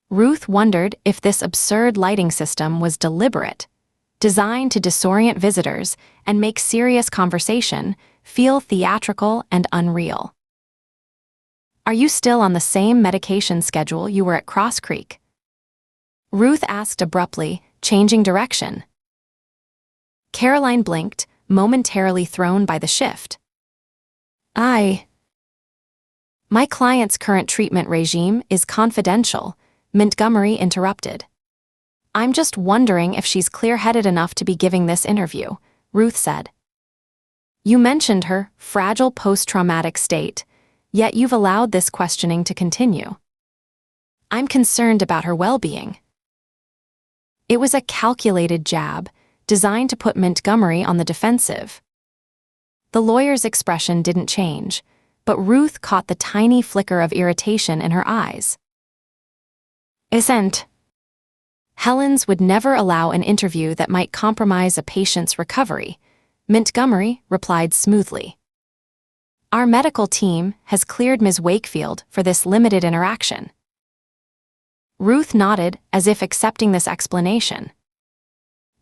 Ruth wondered if this absurd lighting system was deliberate, designed to disorient visitors and make serious conversation feel theatrical and unreal. "Are you still on the same medication schedule you were at Cross Creek?" Ruth asked abruptly, changing direction. Caroline blinked, momentarily thrown by the shift. My client's current treatment regime is confidential," Montgomery interrupted. "I'm just wondering if she's clear-headed enough to be giving this interview," Ruth said. "You mentioned her fragile post-traumatic state, yet you've allowed this questioning to continue. I'm concerned about her well-being." It was a calculated jab, designed to put Montgomery on the defensive. The lawyer's expression didn't change, but Ruth caught the tiny flicker of irritation in her eyes. "Isn't. Helens would never allow an interview that might compromise a patient's recovery," Montgomery replied smoothly. "Our medical team has cleared Ms. Wakefield for this limited interaction." Ruth nodded as if accepting this explanation.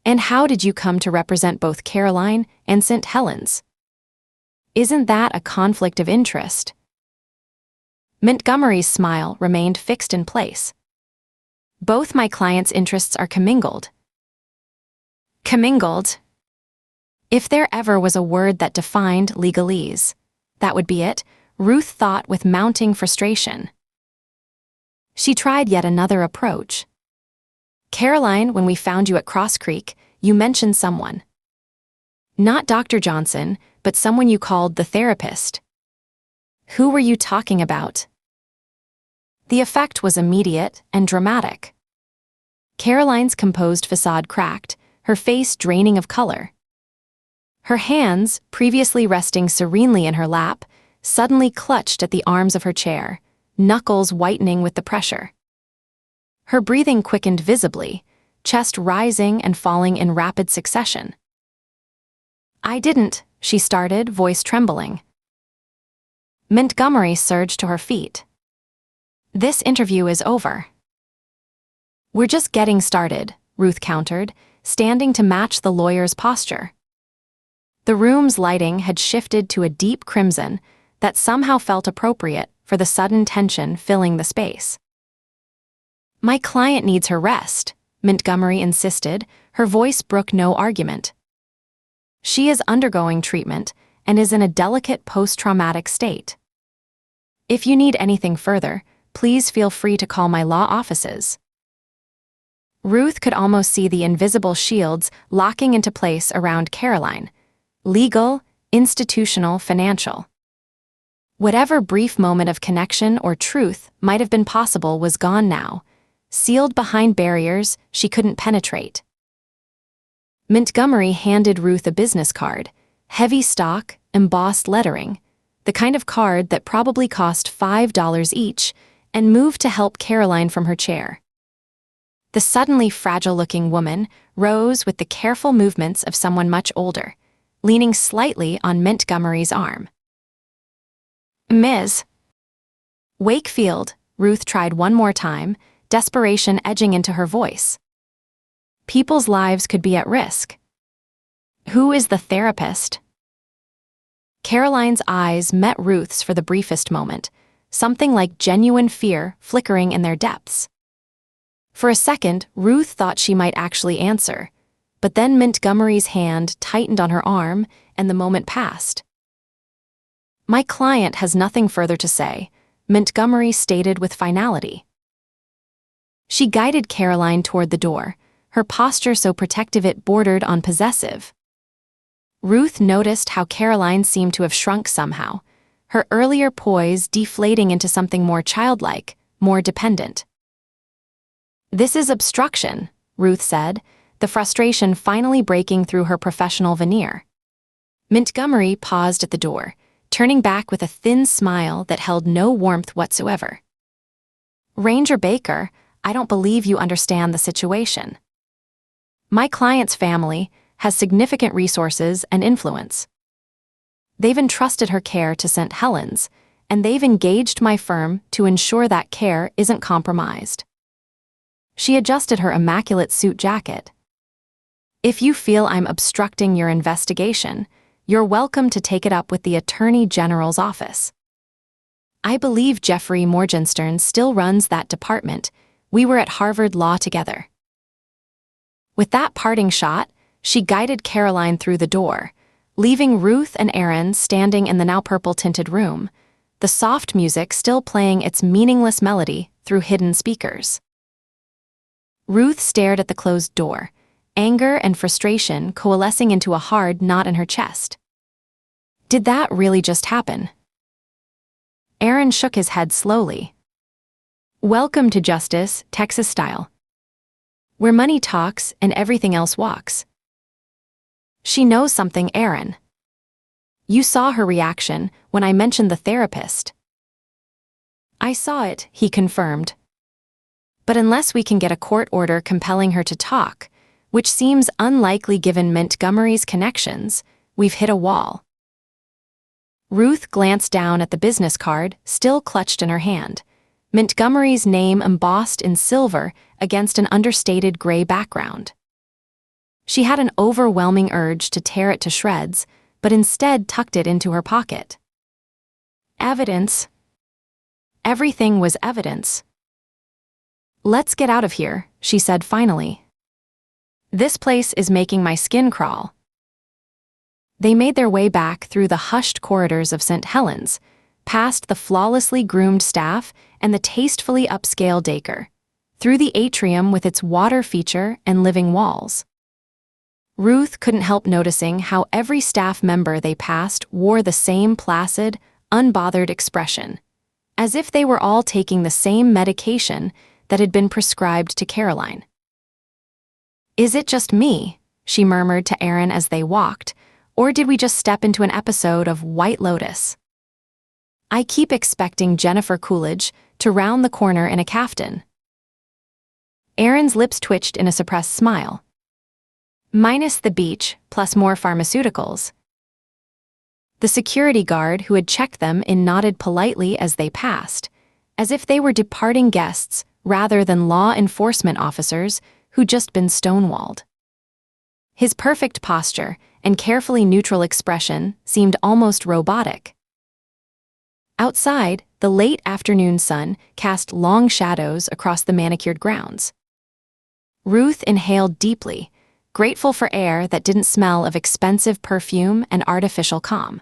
"And how did you come to represent both Caroline and St. Helens? Isn't that a conflict of interest?" Montgomery's smile remained fixed in place. "Both my clients' interests are commingled." Commingled? If there ever was a word that defined legalese, that would be it, Ruth thought with mounting frustration. She tried yet another approach. "Caroline, when we found you at Cross Creek, you mentioned someone. Not Dr. Johnson, but someone you called the therapist. Who were you talking about?" The effect was immediate and dramatic. Caroline's composed facade cracked, her face draining of color. Her hands, previously resting serenely in her lap, suddenly clutched at the arms of her chair, knuckles whitening with the pressure. Her breathing quickened visibly, chest rising and falling in rapid succession. "I didn't," she started, voice trembling. Montgomery surged to her feet. "This interview is over." "We're just getting started," Ruth countered, standing to match the lawyer's posture. The room's lighting had shifted to a deep crimson that somehow felt appropriate for the sudden tension filling the space. "My client needs her rest," Montgomery insisted, her voice brook no argument. "She is undergoing treatment and is in a delicate post-traumatic state. If you need anything further, please feel free to call my law offices." Ruth could almost see the invisible shields locking into place around Caroline. Legal, institutional, financial. Whatever brief moment of connection or truth might have been possible was gone now, sealed behind barriers she couldn't penetrate. Montgomery handed Ruth a business card, heavy stock, embossed lettering, the kind of card that probably cost $5 each, and moved to help Caroline from her chair. The suddenly fragile-looking woman rose with the careful movements of someone much older, leaning slightly on Montgomery's arm. "Ms. Wakefield," Ruth tried one more time, desperation edging into her voice. People's lives could be at risk. "Who is the therapist?" Caroline's eyes met Ruth's for the briefest moment, something like genuine fear flickering in their depths. For a second, Ruth thought she might actually answer, but then Montgomery's hand tightened on her arm and the moment passed. "My client has nothing further to say," Montgomery stated with finality. She guided Caroline toward the door, her posture so protective it bordered on possessive. Ruth noticed how Caroline seemed to have shrunk somehow, her earlier poise deflating into something more childlike, more dependent. "This is obstruction," Ruth said, the frustration finally breaking through her professional veneer. Montgomery paused at the door, turning back with a thin smile that held no warmth whatsoever. "Ranger Baker, I don't believe you understand the situation. My client's family has significant resources and influence. They've entrusted her care to St. Helens, and they've engaged my firm to ensure that care isn't compromised." She adjusted her immaculate suit jacket. "If you feel I'm obstructing your investigation, you're welcome to take it up with the Attorney General's office. I believe Jeffrey Morgenstern still runs that department. We were at Harvard Law together." With that parting shot, she guided Caroline through the door, leaving Ruth and Aaron standing in the now purple-tinted room, the soft music still playing its meaningless melody through hidden speakers. Ruth stared at the closed door, anger and frustration coalescing into a hard knot in her chest. Did that really just happen? Aaron shook his head slowly. "Welcome to justice, Texas style. Where money talks and everything else walks." "She knows something, Aaron. You saw her reaction when I mentioned the therapist." "I saw it," he confirmed. "But unless we can get a court order compelling her to talk, which seems unlikely given Montgomery's connections, we've hit a wall." Ruth glanced down at the business card, still clutched in her hand, Montgomery's name embossed in silver against an understated gray background. She had an overwhelming urge to tear it to shreds, but instead tucked it into her pocket. Evidence. Everything was evidence. "Let's get out of here," she said finally. "This place is making my skin crawl." They made their way back through the hushed corridors of St. Helens, past the flawlessly groomed staff and the tastefully upscale daycare, through the atrium with its water feature and living walls. Ruth couldn't help noticing how every staff member they passed wore the same placid, unbothered expression, as if they were all taking the same medication that had been prescribed to Caroline. "Is it just me?" she murmured to Aaron as they walked, "or did we just step into an episode of White Lotus? I keep expecting Jennifer Coolidge to round the corner in a caftan." Aaron's lips twitched in a suppressed smile. "Minus the beach, plus more pharmaceuticals." The security guard who had checked them in nodded politely as they passed, as if they were departing guests rather than law enforcement officers who'd just been stonewalled. His perfect posture and carefully neutral expression seemed almost robotic. Outside, the late afternoon sun cast long shadows across the manicured grounds. Ruth inhaled deeply, grateful for air that didn't smell of expensive perfume and artificial calm.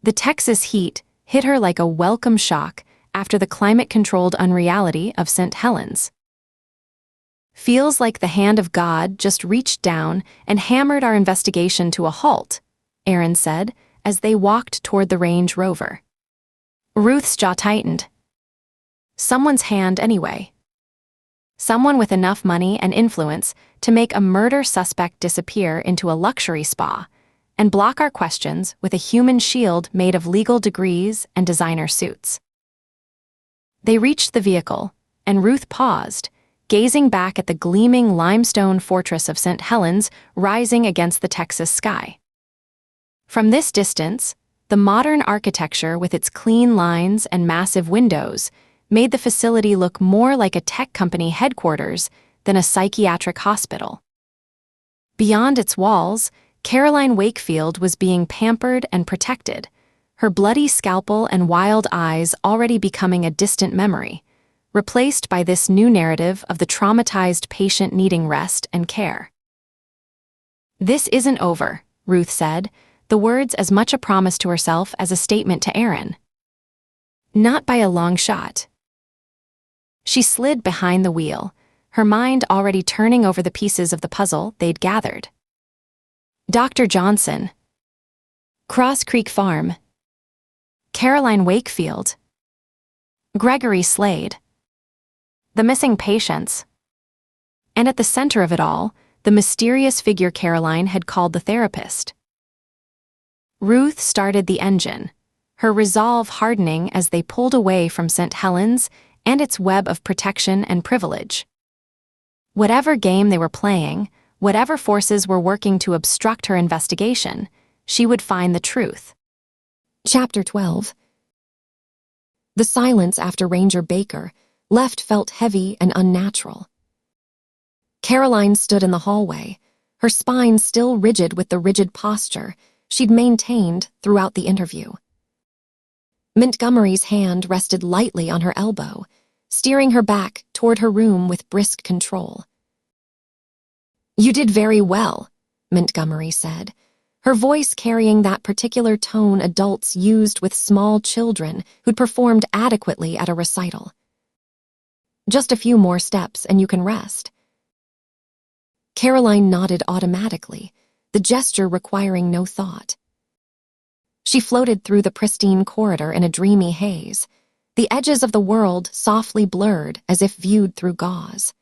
The Texas heat hit her like a welcome shock after the climate-controlled unreality of St. Helens. Feels like the hand of God just reached down and hammered our investigation to a halt, Aaron said as they walked toward the Range Rover. Ruth's jaw tightened. Someone's hand anyway. Someone with enough money and influence to make a murder suspect disappear into a luxury spa and block our questions with a human shield made of legal degrees and designer suits. They reached the vehicle, and Ruth paused, gazing back at the gleaming limestone fortress of St. Helens rising against the Texas sky. From this distance, the modern architecture with its clean lines and massive windows made the facility look more like a tech company headquarters than a psychiatric hospital. Beyond its walls, Caroline Wakefield was being pampered and protected, her bloody scalpel and wild eyes already becoming a distant memory, replaced by this new narrative of the traumatized patient needing rest and care. "This isn't over," Ruth said, the words as much a promise to herself as a statement to Aaron. Not by a long shot. She slid behind the wheel, her mind already turning over the pieces of the puzzle they'd gathered. Dr. Johnson. Cross Creek Farm. Caroline Wakefield. Gregory Slade. The missing patients. And at the center of it all, the mysterious figure Caroline had called the therapist. Ruth started the engine, her resolve hardening as they pulled away from St. Helens and its web of protection and privilege. Whatever game they were playing, whatever forces were working to obstruct her investigation, she would find the truth. Chapter 12. The silence after Ranger Baker left felt heavy and unnatural. Caroline stood in the hallway, her spine still rigid with the rigid posture she'd maintained throughout the interview. Montgomery's hand rested lightly on her elbow, steering her back toward her room with brisk control. "You did very well," Montgomery said, her voice carrying that particular tone adults used with small children who'd performed adequately at a recital. "Just a few more steps and you can rest." Caroline nodded automatically, the gesture requiring no thought. She floated through the pristine corridor in a dreamy haze, the edges of the world softly blurred as if viewed through gauze.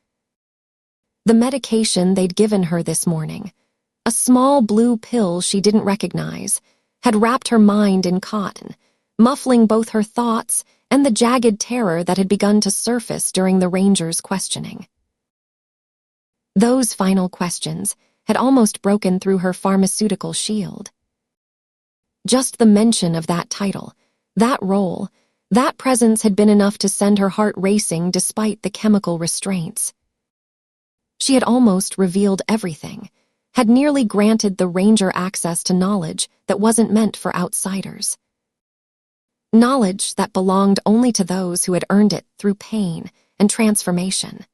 The medication they'd given her this morning, a small blue pill she didn't recognize, had wrapped her mind in cotton, muffling both her thoughts and the jagged terror that had begun to surface during the Ranger's questioning. Those final questions had almost broken through her pharmaceutical shield. Just the mention of that title, that role, that presence had been enough to send her heart racing despite the chemical restraints. She had almost revealed everything, had nearly granted the Ranger access to knowledge that wasn't meant for outsiders. Knowledge that belonged only to those who had earned it through pain and transformation.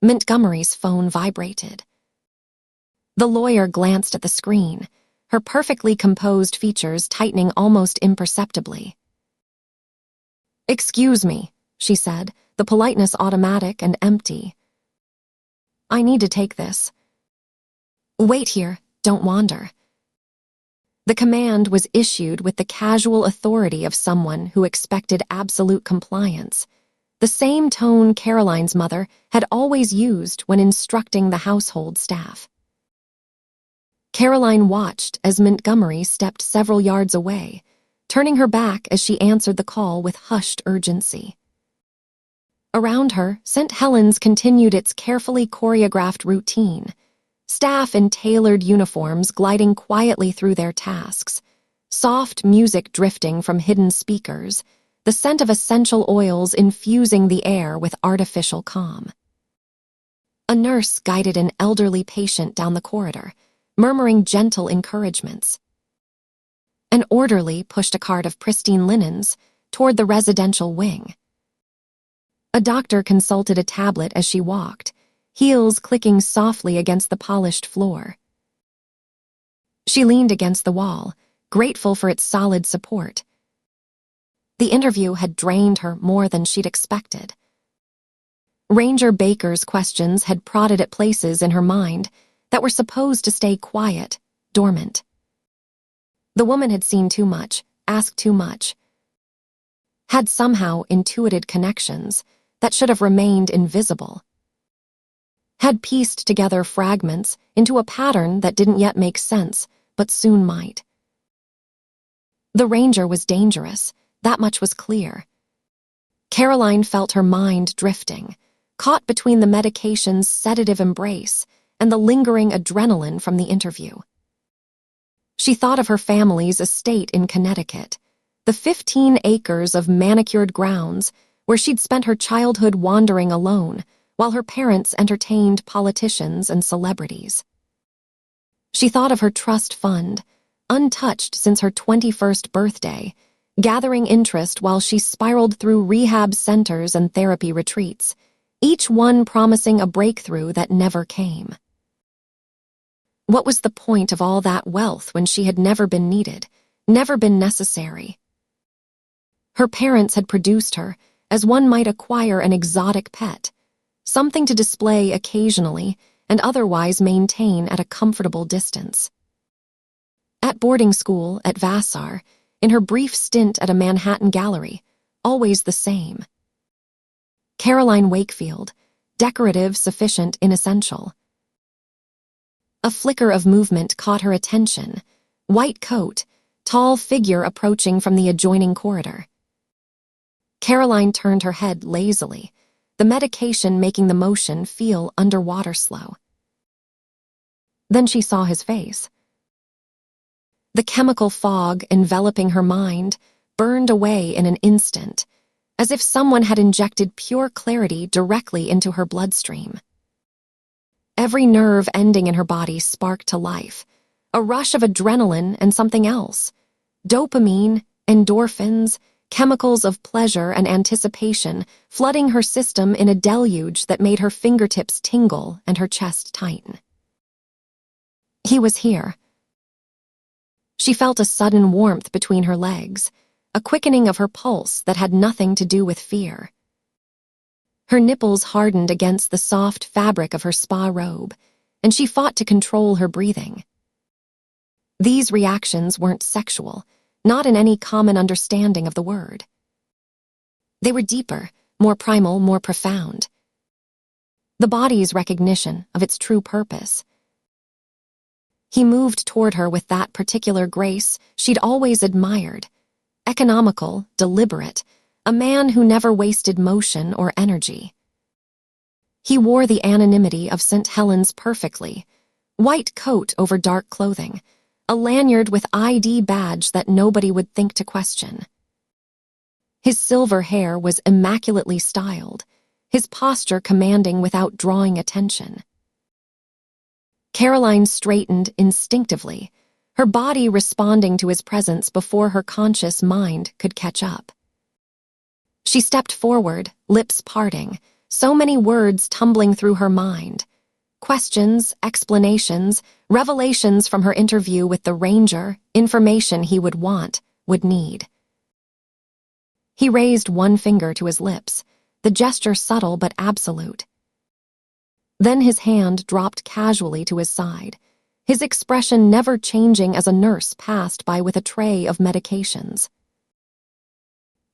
Montgomery's phone vibrated. The lawyer glanced at the screen, her perfectly composed features tightening almost imperceptibly. "Excuse me," she said, the politeness automatic and empty. "I need to take this." "Wait here, don't wander." The command was issued with the casual authority of someone who expected absolute compliance, the same tone Caroline's mother had always used when instructing the household staff. Caroline watched as Montgomery stepped several yards away, turning her back as she answered the call with hushed urgency. Around her, St. Helens continued its carefully choreographed routine, staff in tailored uniforms gliding quietly through their tasks, soft music drifting from hidden speakers, the scent of essential oils infusing the air with artificial calm. A nurse guided an elderly patient down the corridor, murmuring gentle encouragements. An orderly pushed a cart of pristine linens toward the residential wing. A doctor consulted a tablet as she walked, heels clicking softly against the polished floor. She leaned against the wall, grateful for its solid support. The interview had drained her more than she'd expected. Ranger Baker's questions had prodded at places in her mind that were supposed to stay quiet, dormant. The woman had seen too much, asked too much, had somehow intuited connections that should have remained invisible, had pieced together fragments into a pattern that didn't yet make sense, but soon might. The Ranger was dangerous, that much was clear. Caroline felt her mind drifting, caught between the medication's sedative embrace and the lingering adrenaline from the interview. She thought of her family's estate in Connecticut, the 15 acres of manicured grounds where she'd spent her childhood wandering alone while her parents entertained politicians and celebrities. She thought of her trust fund, untouched since her 21st birthday, gathering interest while she spiraled through rehab centers and therapy retreats, each one promising a breakthrough that never came. What was the point of all that wealth when she had never been needed, never been necessary? Her parents had produced her as one might acquire an exotic pet, something to display occasionally and otherwise maintain at a comfortable distance. At boarding school, at Vassar, in her brief stint at a Manhattan gallery, always the same. Caroline Wakefield, decorative, sufficient, inessential. A flicker of movement caught her attention. White coat, tall figure approaching from the adjoining corridor. Caroline turned her head lazily, the medication making the motion feel underwater slow. Then she saw his face. The chemical fog enveloping her mind burned away in an instant, as if someone had injected pure clarity directly into her bloodstream. Every nerve ending in her body sparked to life, a rush of adrenaline and something else. Dopamine, endorphins, chemicals of pleasure and anticipation flooding her system in a deluge that made her fingertips tingle and her chest tighten. He was here. She felt a sudden warmth between her legs, a quickening of her pulse that had nothing to do with fear. Her nipples hardened against the soft fabric of her spa robe, and she fought to control her breathing. These reactions weren't sexual, not in any common understanding of the word. They were deeper, more primal, more profound. The body's recognition of its true purpose. He moved toward her with that particular grace she'd always admired, economical, deliberate, a man who never wasted motion or energy. He wore the anonymity of St. Helens perfectly, white coat over dark clothing, a lanyard with ID badge that nobody would think to question. His silver hair was immaculately styled, his posture commanding without drawing attention. Caroline straightened instinctively, her body responding to his presence before her conscious mind could catch up. She stepped forward, lips parting, so many words tumbling through her mind. Questions, explanations, revelations from her interview with the Ranger, information he would want, would need. He raised one finger to his lips, the gesture subtle but absolute. Then his hand dropped casually to his side, his expression never changing as a nurse passed by with a tray of medications.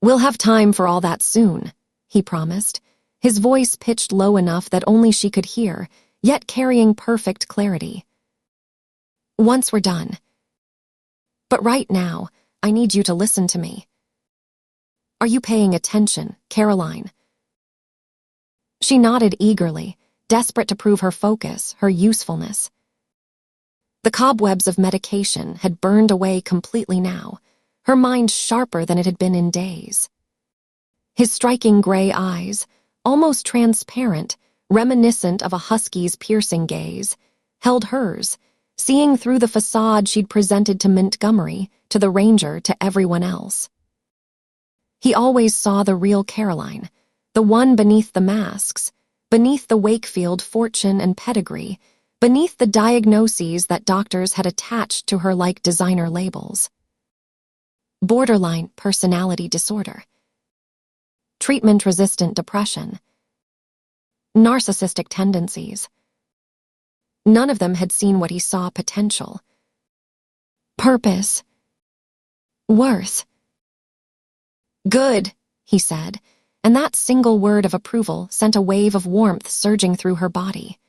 "We'll have time for all that soon," he promised, his voice pitched low enough that only she could hear, yet carrying perfect clarity. "Once we're done. But right now, I need you to listen to me. Are you paying attention, Caroline?" She nodded eagerly, desperate to prove her focus, her usefulness. The cobwebs of medication had burned away completely now, her mind sharper than it had been in days. His striking gray eyes, almost transparent, reminiscent of a husky's piercing gaze, held hers, seeing through the facade she'd presented to Montgomery, to the Ranger, to everyone else. He always saw the real Caroline, the one beneath the masks, beneath the Wakefield fortune and pedigree, beneath the diagnoses that doctors had attached to her like designer labels. Borderline personality disorder. Treatment-resistant depression. narcissistic tendencies. None of them had seen what he saw: potential, purpose, worth. "Good," he said, and that single word of approval sent a wave of warmth surging through her body.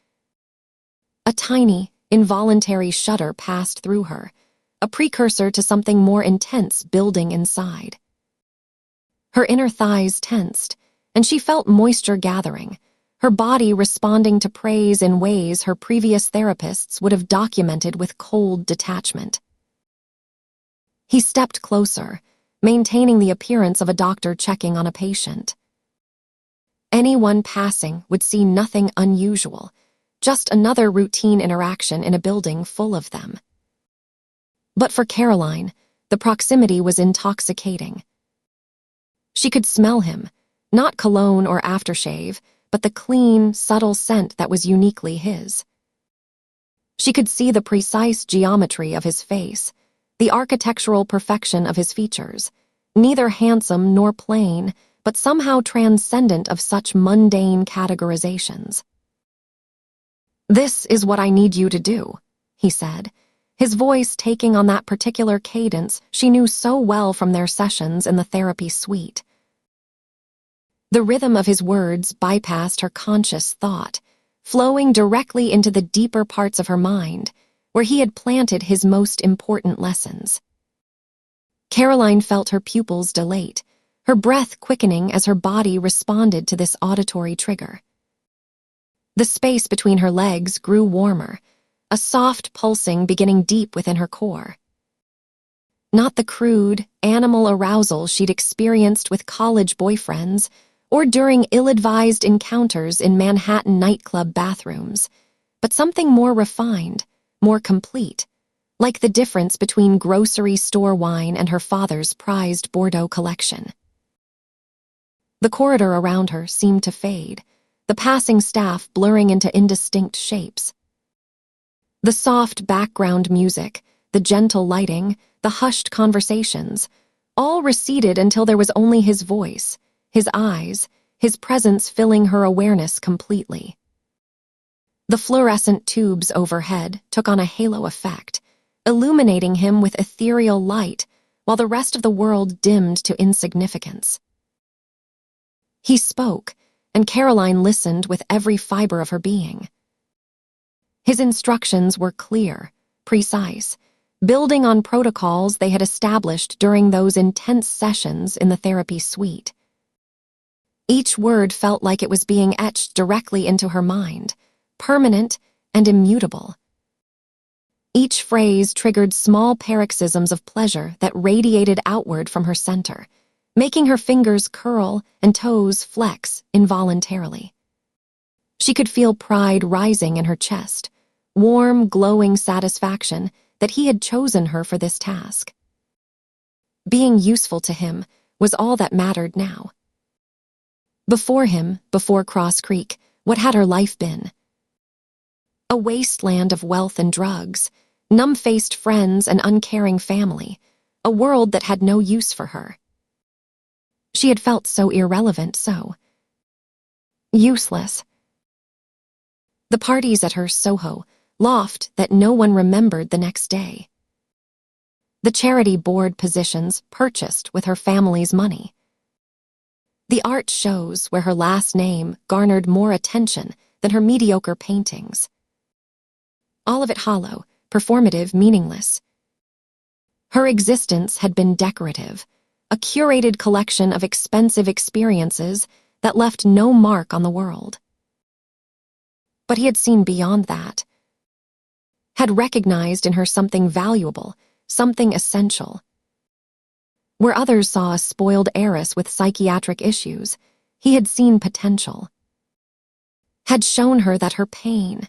A tiny, involuntary shudder passed through her, a precursor to something more intense building inside. Her inner thighs tensed, and she felt moisture gathering, her body responding to praise in ways her previous therapists would have documented with cold detachment. He stepped closer, maintaining the appearance of a doctor checking on a patient. Anyone passing would see nothing unusual, just another routine interaction in a building full of them. But for Caroline, the proximity was intoxicating. She could smell him, not cologne or aftershave, but the clean, subtle scent that was uniquely his. She could see the precise geometry of his face, the architectural perfection of his features, neither handsome nor plain, but somehow transcendent of such mundane categorizations. "This is what I need you to do," he said, his voice taking on that particular cadence she knew so well from their sessions in the therapy suite. The rhythm of his words bypassed her conscious thought, flowing directly into the deeper parts of her mind, where he had planted his most important lessons. Caroline felt her pupils dilate, her breath quickening as her body responded to this auditory trigger. The space between her legs grew warmer, a soft pulsing beginning deep within her core. Not the crude, animal arousal she'd experienced with college boyfriends or during ill-advised encounters in Manhattan nightclub bathrooms, but something more refined, more complete, like the difference between grocery store wine and her father's prized Bordeaux collection. The corridor around her seemed to fade, the passing staff blurring into indistinct shapes. The soft background music, the gentle lighting, the hushed conversations, all receded until there was only his voice, his eyes, his presence filling her awareness completely. The fluorescent tubes overhead took on a halo effect, illuminating him with ethereal light while the rest of the world dimmed to insignificance. He spoke, and Caroline listened with every fiber of her being. His instructions were clear, precise, building on protocols they had established during those intense sessions in the therapy suite. Each word felt like it was being etched directly into her mind, permanent and immutable. Each phrase triggered small paroxysms of pleasure that radiated outward from her center, making her fingers curl and toes flex involuntarily. She could feel pride rising in her chest, warm, glowing satisfaction that he had chosen her for this task. Being useful to him was all that mattered now. Before him, before Cross Creek, what had her life been? A wasteland of wealth and drugs, numb-faced friends and uncaring family, a world that had no use for her. She had felt so irrelevant, so useless. The parties at her Soho loft that no one remembered the next day. The charity board positions purchased with her family's money. The art shows where her last name garnered more attention than her mediocre paintings. All of it hollow, performative, meaningless. Her existence had been decorative, a curated collection of expensive experiences that left no mark on the world. But he had seen beyond that, had recognized in her something valuable, something essential. Where others saw a spoiled heiress with psychiatric issues, he had seen potential. Had shown her that her pain,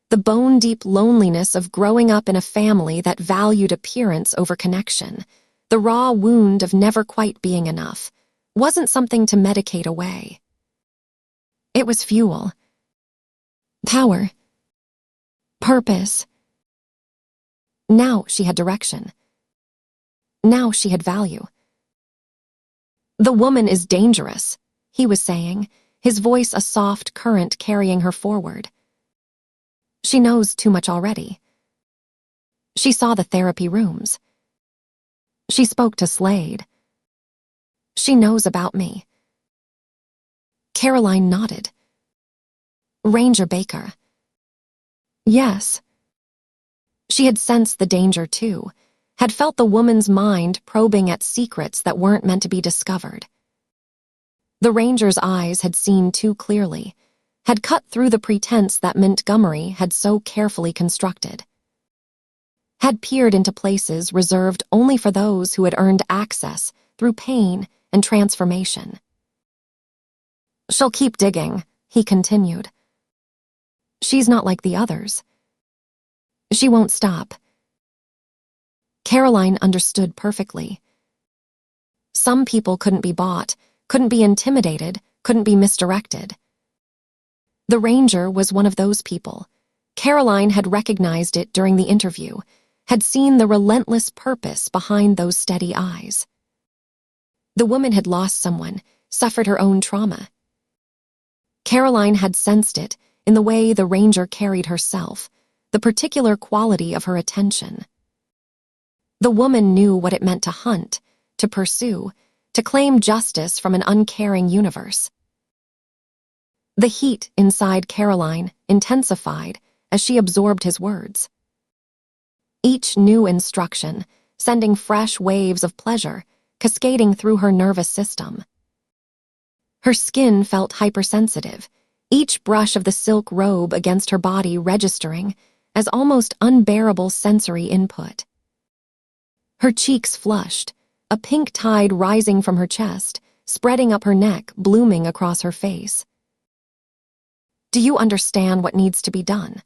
the bone-deep loneliness of growing up in a family that valued appearance over connection, the raw wound of never quite being enough, wasn't something to medicate away. It was fuel. Power. Purpose. Now she had direction. Now she had value. "The woman is dangerous," he was saying, his voice a soft current carrying her forward. She knows too much already. She saw the therapy rooms. She spoke to Slade. She knows about me. Caroline nodded. Ranger Baker. Yes. She had sensed the danger too, had felt the woman's mind probing at secrets that weren't meant to be discovered. The ranger's eyes had seen too clearly, had cut through the pretense that Montgomery had so carefully constructed, had peered into places reserved only for those who had earned access through pain and transformation. She'll keep digging, he continued. She's not like the others. She won't stop. Caroline understood perfectly. Some people couldn't be bought, couldn't be intimidated, couldn't be misdirected. The ranger was one of those people. Caroline had recognized it during the interview, had seen the relentless purpose behind those steady eyes. The woman had lost someone, suffered her own trauma. Caroline had sensed it in the way the ranger carried herself, the particular quality of her attention. The woman knew what it meant to hunt, to pursue, to claim justice from an uncaring universe. The heat inside Caroline intensified as she absorbed his words. Each new instruction sending fresh waves of pleasure cascading through her nervous system. Her skin felt hypersensitive, each brush of the silk robe against her body registering as almost unbearable sensory input. Her cheeks flushed, a pink tide rising from her chest, spreading up her neck, blooming across her face. Do you understand what needs to be done?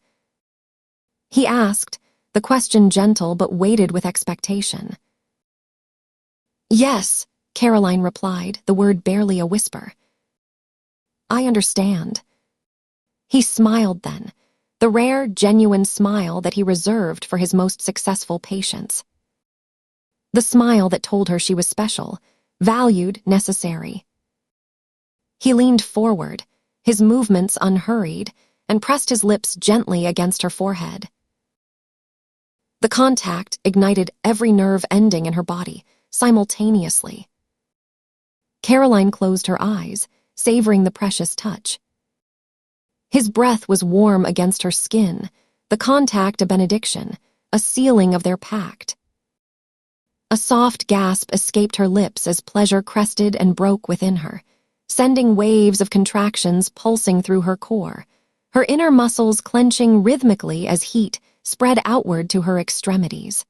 He asked, the question gentle but weighted with expectation. Yes, Caroline replied, the word barely a whisper. I understand. He smiled then, the rare, genuine smile that he reserved for his most successful patients. The smile that told her she was special, valued, necessary. He leaned forward, his movements unhurried, and pressed his lips gently against her forehead. The contact ignited every nerve ending in her body, simultaneously. Caroline closed her eyes, savoring the precious touch. His breath was warm against her skin, the contact a benediction, a sealing of their pact. A soft gasp escaped her lips as pleasure crested and broke within her, sending waves of contractions pulsing through her core, her inner muscles clenching rhythmically as heat spread outward to her extremities.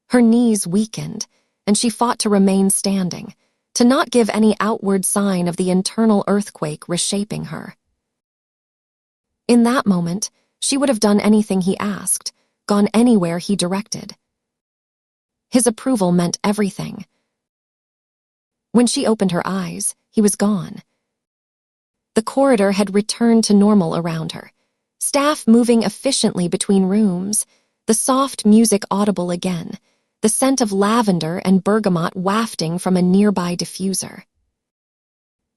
Her knees weakened, and she fought to remain standing, to not give any outward sign of the internal earthquake reshaping her. In that moment, she would have done anything he asked, gone anywhere he directed. His approval meant everything. When she opened her eyes, he was gone. The corridor had returned to normal around her, staff moving efficiently between rooms, the soft music audible again, the scent of lavender and bergamot wafting from a nearby diffuser.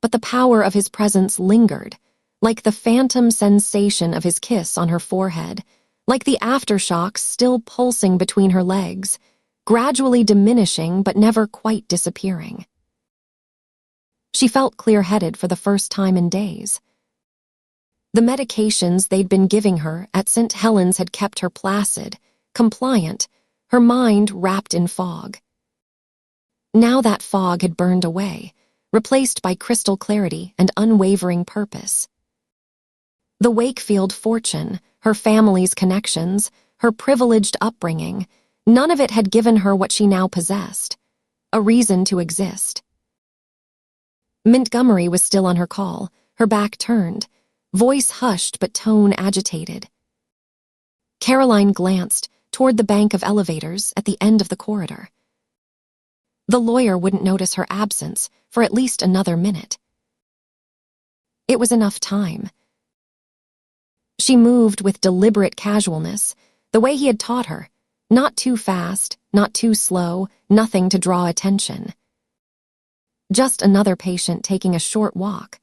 But the power of his presence lingered, like the phantom sensation of his kiss on her forehead, like the aftershocks still pulsing between her legs, gradually diminishing but never quite disappearing. She felt clear-headed for the first time in days. The medications they'd been giving her at St. Helens had kept her placid, compliant, her mind wrapped in fog. Now that fog had burned away, replaced by crystal clarity and unwavering purpose. The Wakefield fortune, her family's connections, her privileged upbringing, none of it had given her what she now possessed, a reason to exist. Montgomery was still on her call, her back turned, voice hushed but tone agitated. Caroline glanced toward the bank of elevators at the end of the corridor. The lawyer wouldn't notice her absence for at least another minute. It was enough time. She moved with deliberate casualness, the way he had taught her, not too fast, not too slow, nothing to draw attention. Just another patient taking a short walk,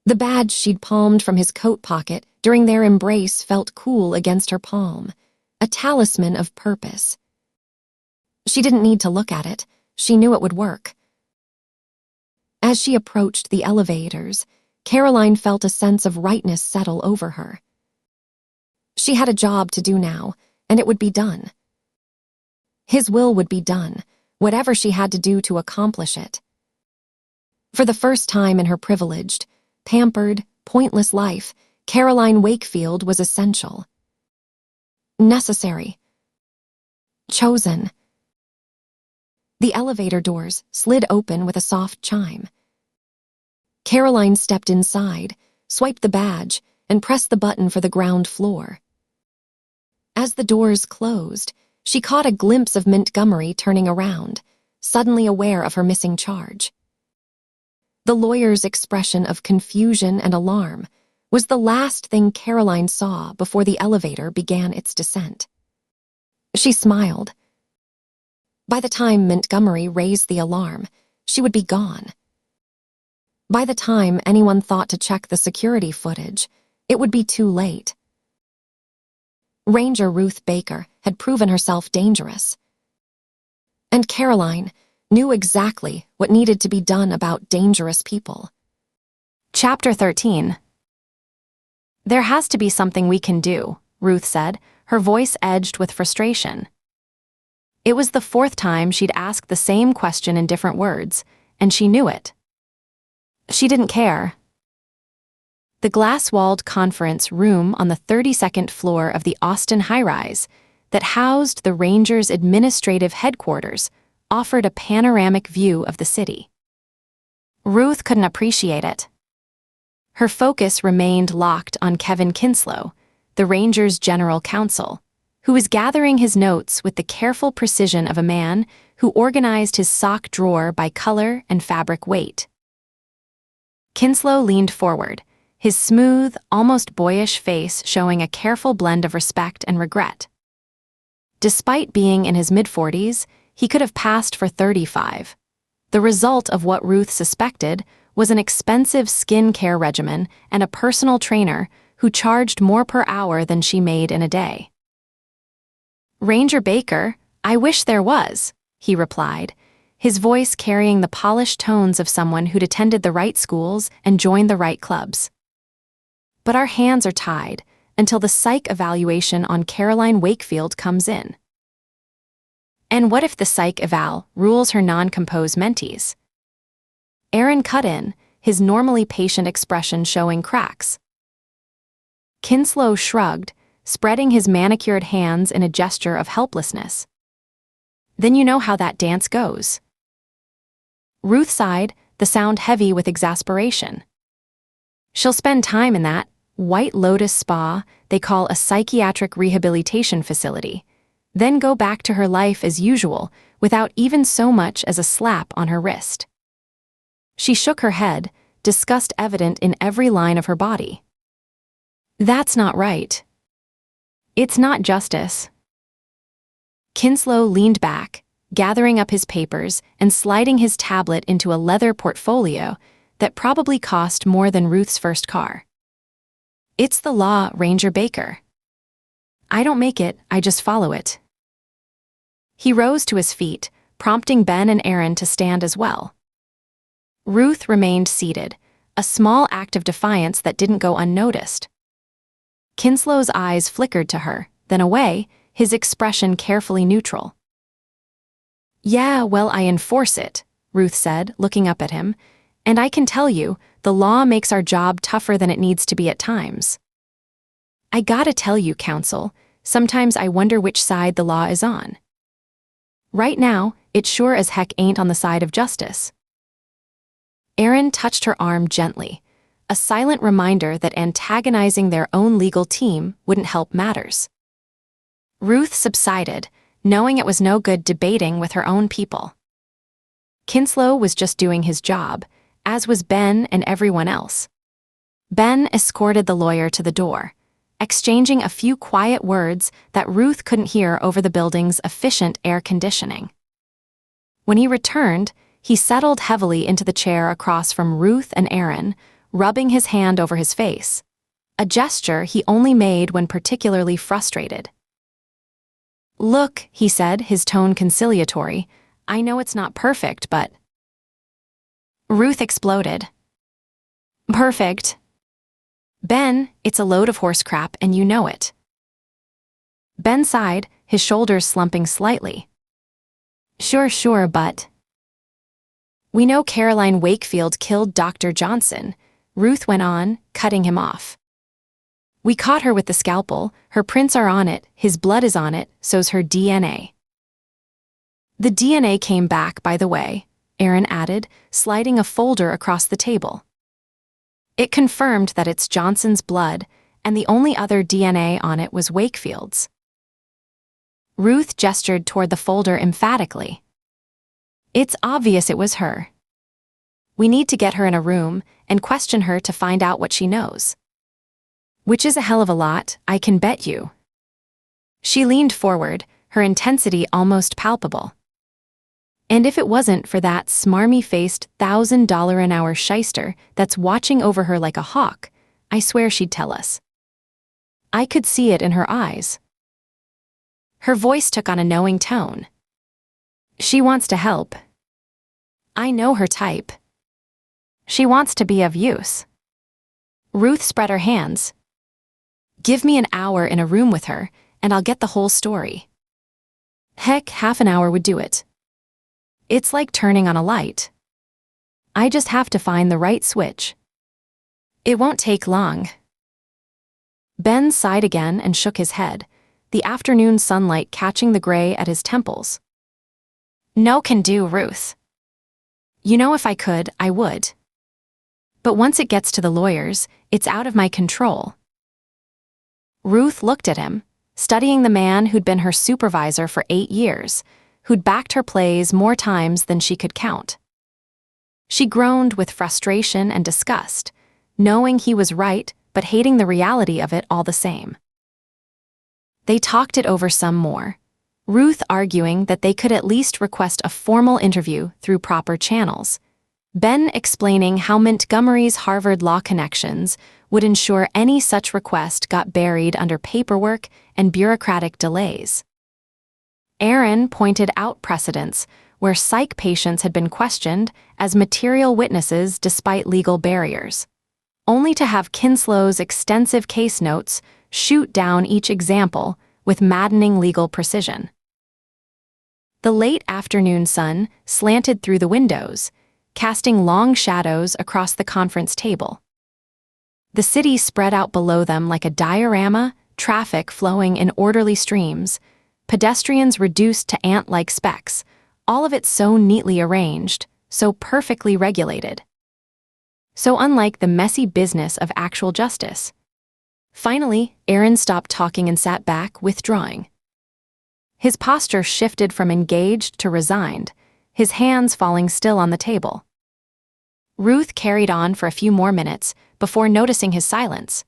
The badge she'd palmed from his coat pocket during their embrace felt cool against her palm, a talisman of purpose. She didn't need to look at it. She knew it would work. As she approached the elevators, Caroline felt a sense of rightness settle over her. She had a job to do now, and it would be done. His will would be done, whatever she had to do to accomplish it. For the first time in her privileged, pampered, pointless life, Caroline Wakefield was essential. Necessary. Chosen. The elevator doors slid open with a soft chime. Caroline stepped inside, swiped the badge, and pressed the button for the ground floor. As the doors closed, she caught a glimpse of Montgomery turning around, suddenly aware of her missing charge. The lawyer's expression of confusion and alarm was the last thing Caroline saw before the elevator began its descent. She smiled. By the time Montgomery raised the alarm, she would be gone. By the time anyone thought to check the security footage, it would be too late. Ranger Ruth Baker had proven herself dangerous. And Caroline knew exactly what needed to be done about dangerous people. Chapter 13. There has to be something we can do, Ruth said, her voice edged with frustration. It was the fourth time she'd asked the same question in different words, and she knew it. She didn't care. The glass-walled conference room on the 32nd floor of the Austin high-rise that housed the Rangers' administrative headquarters offered a panoramic view of the city. Ruth couldn't appreciate it. Her focus remained locked on Kevin Kinslow, the Rangers' general counsel, who was gathering his notes with the careful precision of a man who organized his sock drawer by color and fabric weight. Kinslow leaned forward, his smooth, almost boyish face showing a careful blend of respect and regret. Despite being in his mid-40s, he could have passed for 35. The result of what Ruth suspected was an expensive skin care regimen and a personal trainer who charged more per hour than she made in a day. "Ranger Baker, I wish there was," he replied, his voice carrying the polished tones of someone who'd attended the right schools and joined the right clubs. "But our hands are tied until the psych evaluation on Caroline Wakefield comes in." "And what if the psych eval rules her non-composed mentees?" Aaron cut in, his normally patient expression showing cracks. Kinslow shrugged, spreading his manicured hands in a gesture of helplessness. "Then you know how that dance goes." Ruth sighed, the sound heavy with exasperation. "She'll spend time in that White Lotus spa they call a psychiatric rehabilitation facility, then go back to her life as usual without even so much as a slap on her wrist." She shook her head, disgust evident in every line of her body. "That's not right. It's not justice." Kinslow leaned back, gathering up his papers and sliding his tablet into a leather portfolio that probably cost more than Ruth's first car. "It's the law, Ranger Baker. I don't make it, I just follow it." He rose to his feet, prompting Ben and Aaron to stand as well. Ruth remained seated, a small act of defiance that didn't go unnoticed. Kinslow's eyes flickered to her, then away, his expression carefully neutral. "Yeah, well, I enforce it," Ruth said, looking up at him, "and I can tell you, the law makes our job tougher than it needs to be at times. I gotta tell you, counsel, sometimes I wonder which side the law is on. Right now, it sure as heck ain't on the side of justice." Aaron touched her arm gently, a silent reminder that antagonizing their own legal team wouldn't help matters. Ruth subsided, knowing it was no good debating with her own people. Kinslow was just doing his job, as was Ben and everyone else. Ben escorted the lawyer to the door, exchanging a few quiet words that Ruth couldn't hear over the building's efficient air conditioning. When he returned, he settled heavily into the chair across from Ruth and Aaron, rubbing his hand over his face, a gesture he only made when particularly frustrated. "Look," he said, his tone conciliatory, "I know it's not perfect, but—" Ruth exploded. "Perfect? Ben, it's a load of horse crap and you know it." Ben sighed, his shoulders slumping slightly. Sure, but—" "We know Caroline Wakefield killed Dr. Johnson," Ruth went on, cutting him off. "We caught her with the scalpel, her prints are on it, his blood is on it, so's her DNA." "The DNA came back, by the way," Aaron added, sliding a folder across the table. "It confirmed that it's Johnson's blood, and the only other DNA on it was Wakefield's." Ruth gestured toward the folder emphatically. "It's obvious it was her. We need to get her in a room and question her to find out what she knows. Which is a hell of a lot, I can bet you." She leaned forward, her intensity almost palpable. "And if it wasn't for that smarmy-faced $1,000-an-hour shyster that's watching over her like a hawk, I swear she'd tell us." I could see it in her eyes. Her voice took on a knowing tone. "She wants to help. I know her type. She wants to be of use." Ruth spread her hands. "Give me an hour in a room with her, and I'll get the whole story. Heck, half an hour would do it. It's like turning on a light. I just have to find the right switch. It won't take long." Ben sighed again and shook his head, the afternoon sunlight catching the gray at his temples. "No can do, Ruth. You know, if I could, I would. But once it gets to the lawyers, it's out of my control." Ruth looked at him, studying the man who'd been her supervisor for 8 years, who'd backed her plays more times than she could count. She groaned with frustration and disgust, knowing he was right but hating the reality of it all the same. They talked it over some more, Ruth arguing that they could at least request a formal interview through proper channels, Ben explaining how Montgomery's Harvard law connections would ensure any such request got buried under paperwork and bureaucratic delays. Aaron pointed out precedents where psych patients had been questioned as material witnesses despite legal barriers, only to have Kinslow's extensive case notes shoot down each example with maddening legal precision. The late afternoon sun slanted through the windows, casting long shadows across the conference table. The city spread out below them like a diorama, traffic flowing in orderly streams, pedestrians reduced to ant-like specks, all of it so neatly arranged, so perfectly regulated. So unlike the messy business of actual justice. Finally, Aaron stopped talking and sat back, withdrawing. His posture shifted from engaged to resigned, his hands falling still on the table. Ruth carried on for a few more minutes before noticing his silence.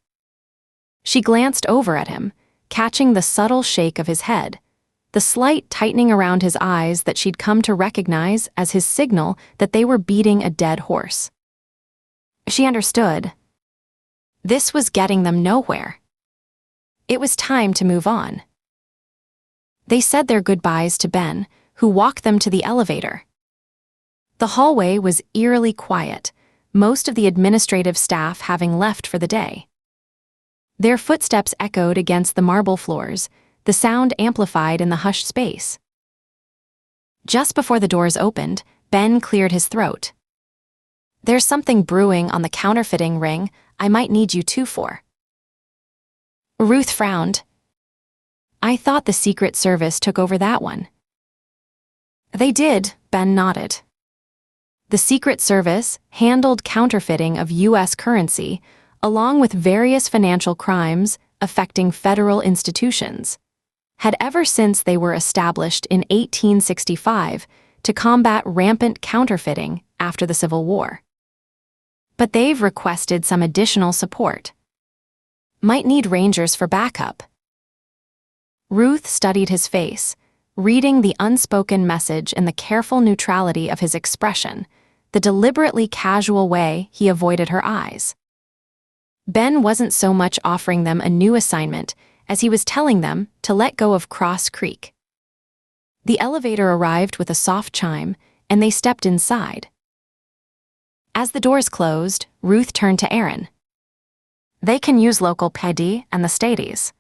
She glanced over at him, catching the subtle shake of his head, the slight tightening around his eyes that she'd come to recognize as his signal that they were beating a dead horse. She understood. This was getting them nowhere. It was time to move on. They said their goodbyes to Ben, who walked them to the elevator. The hallway was eerily quiet, most of the administrative staff having left for the day. Their footsteps echoed against the marble floors, the sound amplified in the hushed space. Just before the doors opened, Ben cleared his throat. "There's something brewing on the counterfeiting ring I might need you two for." Ruth frowned. "I thought the Secret Service took over that one." "They did," Ben nodded. The Secret Service handled counterfeiting of U.S. currency, along with various financial crimes affecting federal institutions, had ever since they were established in 1865 to combat rampant counterfeiting after the Civil War. But they've requested some additional support. Might need Rangers for backup. Ruth studied his face, reading the unspoken message in the careful neutrality of his expression, the deliberately casual way he avoided her eyes. Ben wasn't so much offering them a new assignment as he was telling them to let go of Cross Creek. The elevator arrived with a soft chime, and they stepped inside. As the doors closed, Ruth turned to Aaron. They can use local PD and the States.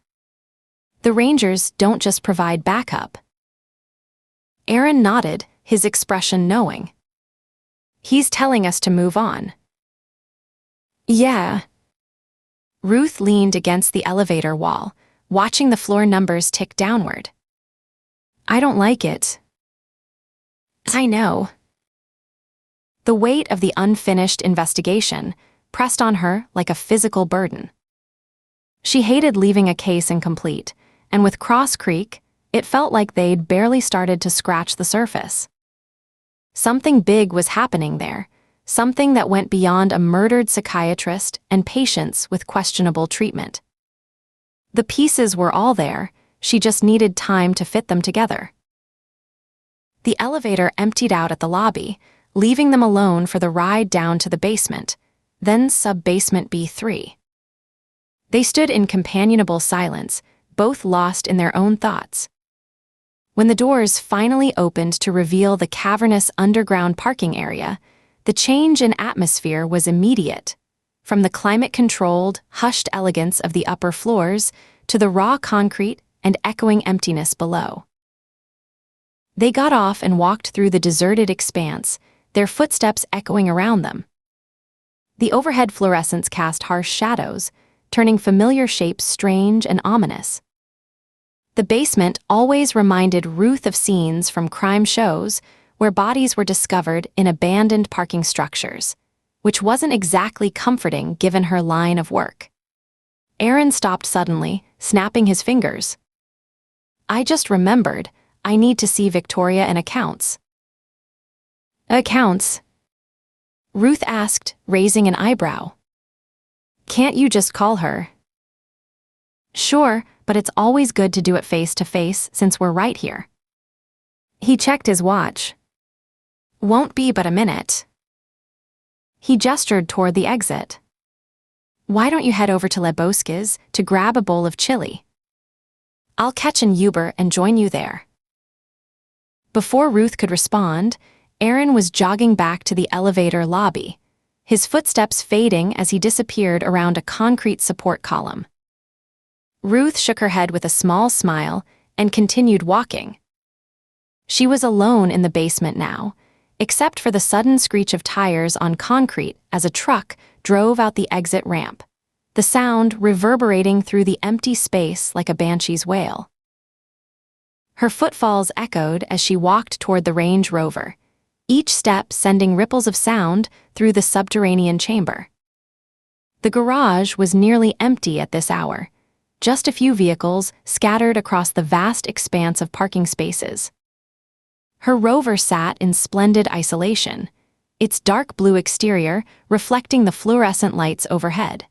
The Rangers don't just provide backup. Aaron nodded, his expression knowing. He's telling us to move on. Yeah. Ruth leaned against the elevator wall, watching the floor numbers tick downward. I don't like it. I know. The weight of the unfinished investigation pressed on her like a physical burden. She hated leaving a case incomplete, and with Cross Creek, it felt like they'd barely started to scratch the surface. Something big was happening there, something that went beyond a murdered psychiatrist and patients with questionable treatment. The pieces were all there, she just needed time to fit them together. The elevator emptied out at the lobby, leaving them alone for the ride down to the basement, then sub-basement B3. They stood in companionable silence, both lost in their own thoughts. When the doors finally opened to reveal the cavernous underground parking area, the change in atmosphere was immediate, from the climate-controlled, hushed elegance of the upper floors to the raw concrete and echoing emptiness below. They got off and walked through the deserted expanse, their footsteps echoing around them. The overhead fluorescents cast harsh shadows, turning familiar shapes strange and ominous. The basement always reminded Ruth of scenes from crime shows where bodies were discovered in abandoned parking structures, which wasn't exactly comforting given her line of work. Aaron stopped suddenly, snapping his fingers. I just remembered, I need to see Victoria in accounts. Accounts? Ruth asked, raising an eyebrow. Can't you just call her? Sure, but it's always good to do it face to face since we're right here. He checked his watch. Won't be but a minute. He gestured toward the exit. Why don't you head over to Lebowski's to grab a bowl of chili? I'll catch an Uber and join you there. Before Ruth could respond, Aaron was jogging back to the elevator lobby, his footsteps fading as he disappeared around a concrete support column. Ruth shook her head with a small smile and continued walking. She was alone in the basement now, except for the sudden screech of tires on concrete as a truck drove out the exit ramp, the sound reverberating through the empty space like a banshee's wail. Her footfalls echoed as she walked toward the Range Rover, each step sending ripples of sound through the subterranean chamber. The garage was nearly empty at this hour, just a few vehicles scattered across the vast expanse of parking spaces. Her Rover sat in splendid isolation, its dark blue exterior reflecting the fluorescent lights overhead.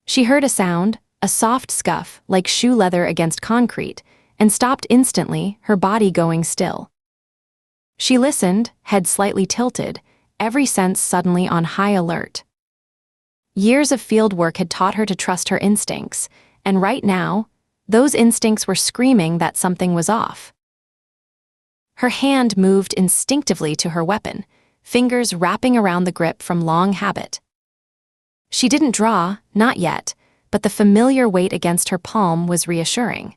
She heard a sound, a soft scuff like shoe leather against concrete, and stopped instantly, her body going still. She listened, head slightly tilted, every sense suddenly on high alert. Years of field work had taught her to trust her instincts, and right now, those instincts were screaming that something was off. Her hand moved instinctively to her weapon, fingers wrapping around the grip from long habit. She didn't draw, not yet, but the familiar weight against her palm was reassuring.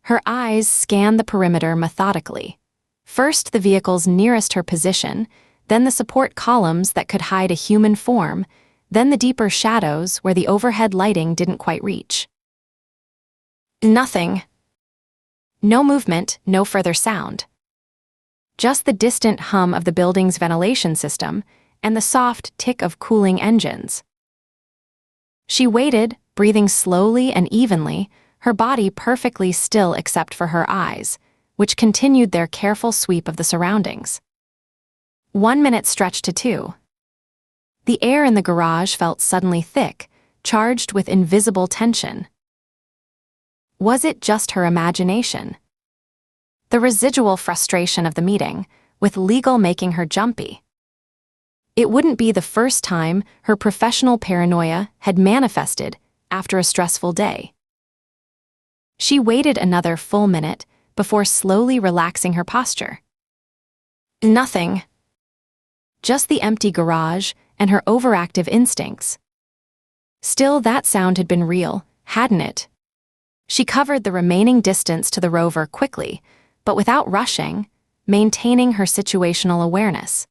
Her eyes scanned the perimeter methodically. First the vehicles nearest her position, then the support columns that could hide a human form, then the deeper shadows where the overhead lighting didn't quite reach. Nothing. No movement, no further sound. Just the distant hum of the building's ventilation system and the soft tick of cooling engines. She waited, breathing slowly and evenly, her body perfectly still except for her eyes, which continued their careful sweep of the surroundings. 1 minute stretched to 2. The air in the garage felt suddenly thick, charged with invisible tension. Was it just her imagination? The residual frustration of the meeting, with legal making her jumpy. It wouldn't be the first time her professional paranoia had manifested after a stressful day. She waited another full minute before slowly relaxing her posture. Nothing. Just the empty garage and her overactive instincts. Still, that sound had been real, hadn't it? She covered the remaining distance to the rover quickly, but without rushing, maintaining her situational awareness.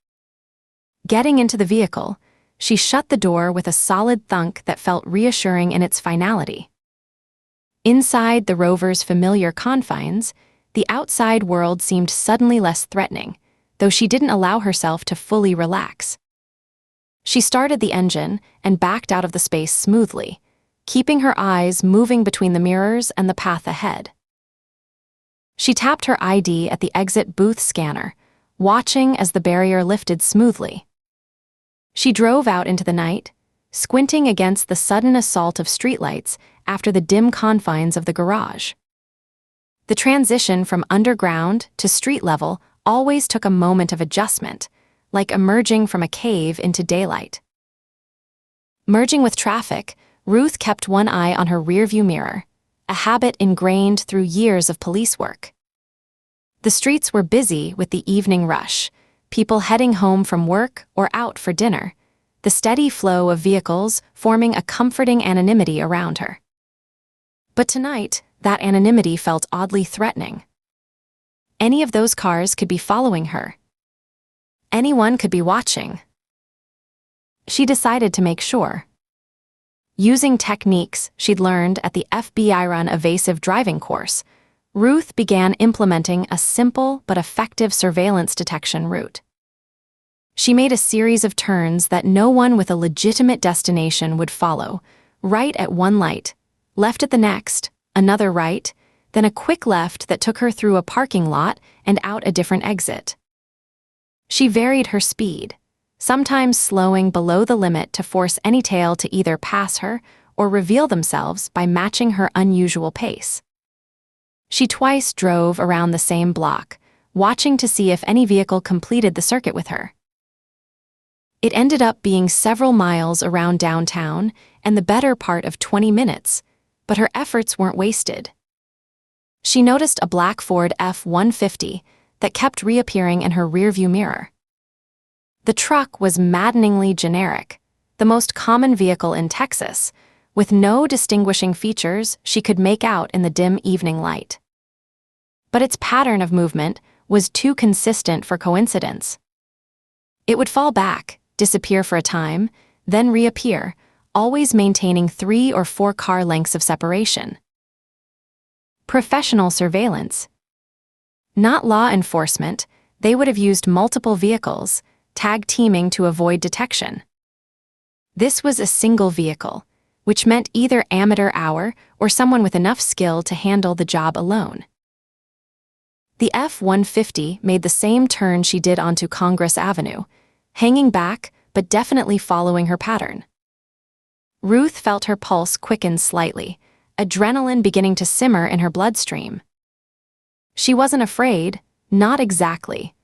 Getting into the vehicle, she shut the door with a solid thunk that felt reassuring in its finality. Inside the rover's familiar confines, the outside world seemed suddenly less threatening, though she didn't allow herself to fully relax. She started the engine and backed out of the space smoothly, keeping her eyes moving between the mirrors and the path ahead. She tapped her ID at the exit booth scanner, watching as the barrier lifted smoothly. She drove out into the night, squinting against the sudden assault of streetlights after the dim confines of the garage. The transition from underground to street level always took a moment of adjustment, like emerging from a cave into daylight. Merging with traffic, Ruth kept one eye on her rearview mirror, a habit ingrained through years of police work. The streets were busy with the evening rush, people heading home from work or out for dinner, the steady flow of vehicles forming a comforting anonymity around her. But tonight, that anonymity felt oddly threatening. Any of those cars could be following her. Anyone could be watching. She decided to make sure. Using techniques she'd learned at the FBI-run evasive driving course, Ruth began implementing a simple but effective surveillance detection route. She made a series of turns that no one with a legitimate destination would follow, right at one light, left at the next, another right, then a quick left that took her through a parking lot and out a different exit. She varied her speed, sometimes slowing below the limit to force any tail to either pass her or reveal themselves by matching her unusual pace. She twice drove around the same block, watching to see if any vehicle completed the circuit with her. It ended up being several miles around downtown and the better part of 20 minutes, but her efforts weren't wasted. She noticed a black Ford F-150 that kept reappearing in her rearview mirror. The truck was maddeningly generic, the most common vehicle in Texas, with no distinguishing features she could make out in the dim evening light. But its pattern of movement was too consistent for coincidence. It would fall back, disappear for a time, then reappear, always maintaining 3 or 4 car lengths of separation. Professional surveillance. Not law enforcement, they would have used multiple vehicles, tag-teaming to avoid detection. This was a single vehicle, which meant either amateur hour or someone with enough skill to handle the job alone. The F-150 made the same turn she did onto Congress Avenue, hanging back but definitely following her pattern. Ruth felt her pulse quicken slightly, adrenaline beginning to simmer in her bloodstream. She wasn't afraid, not exactly,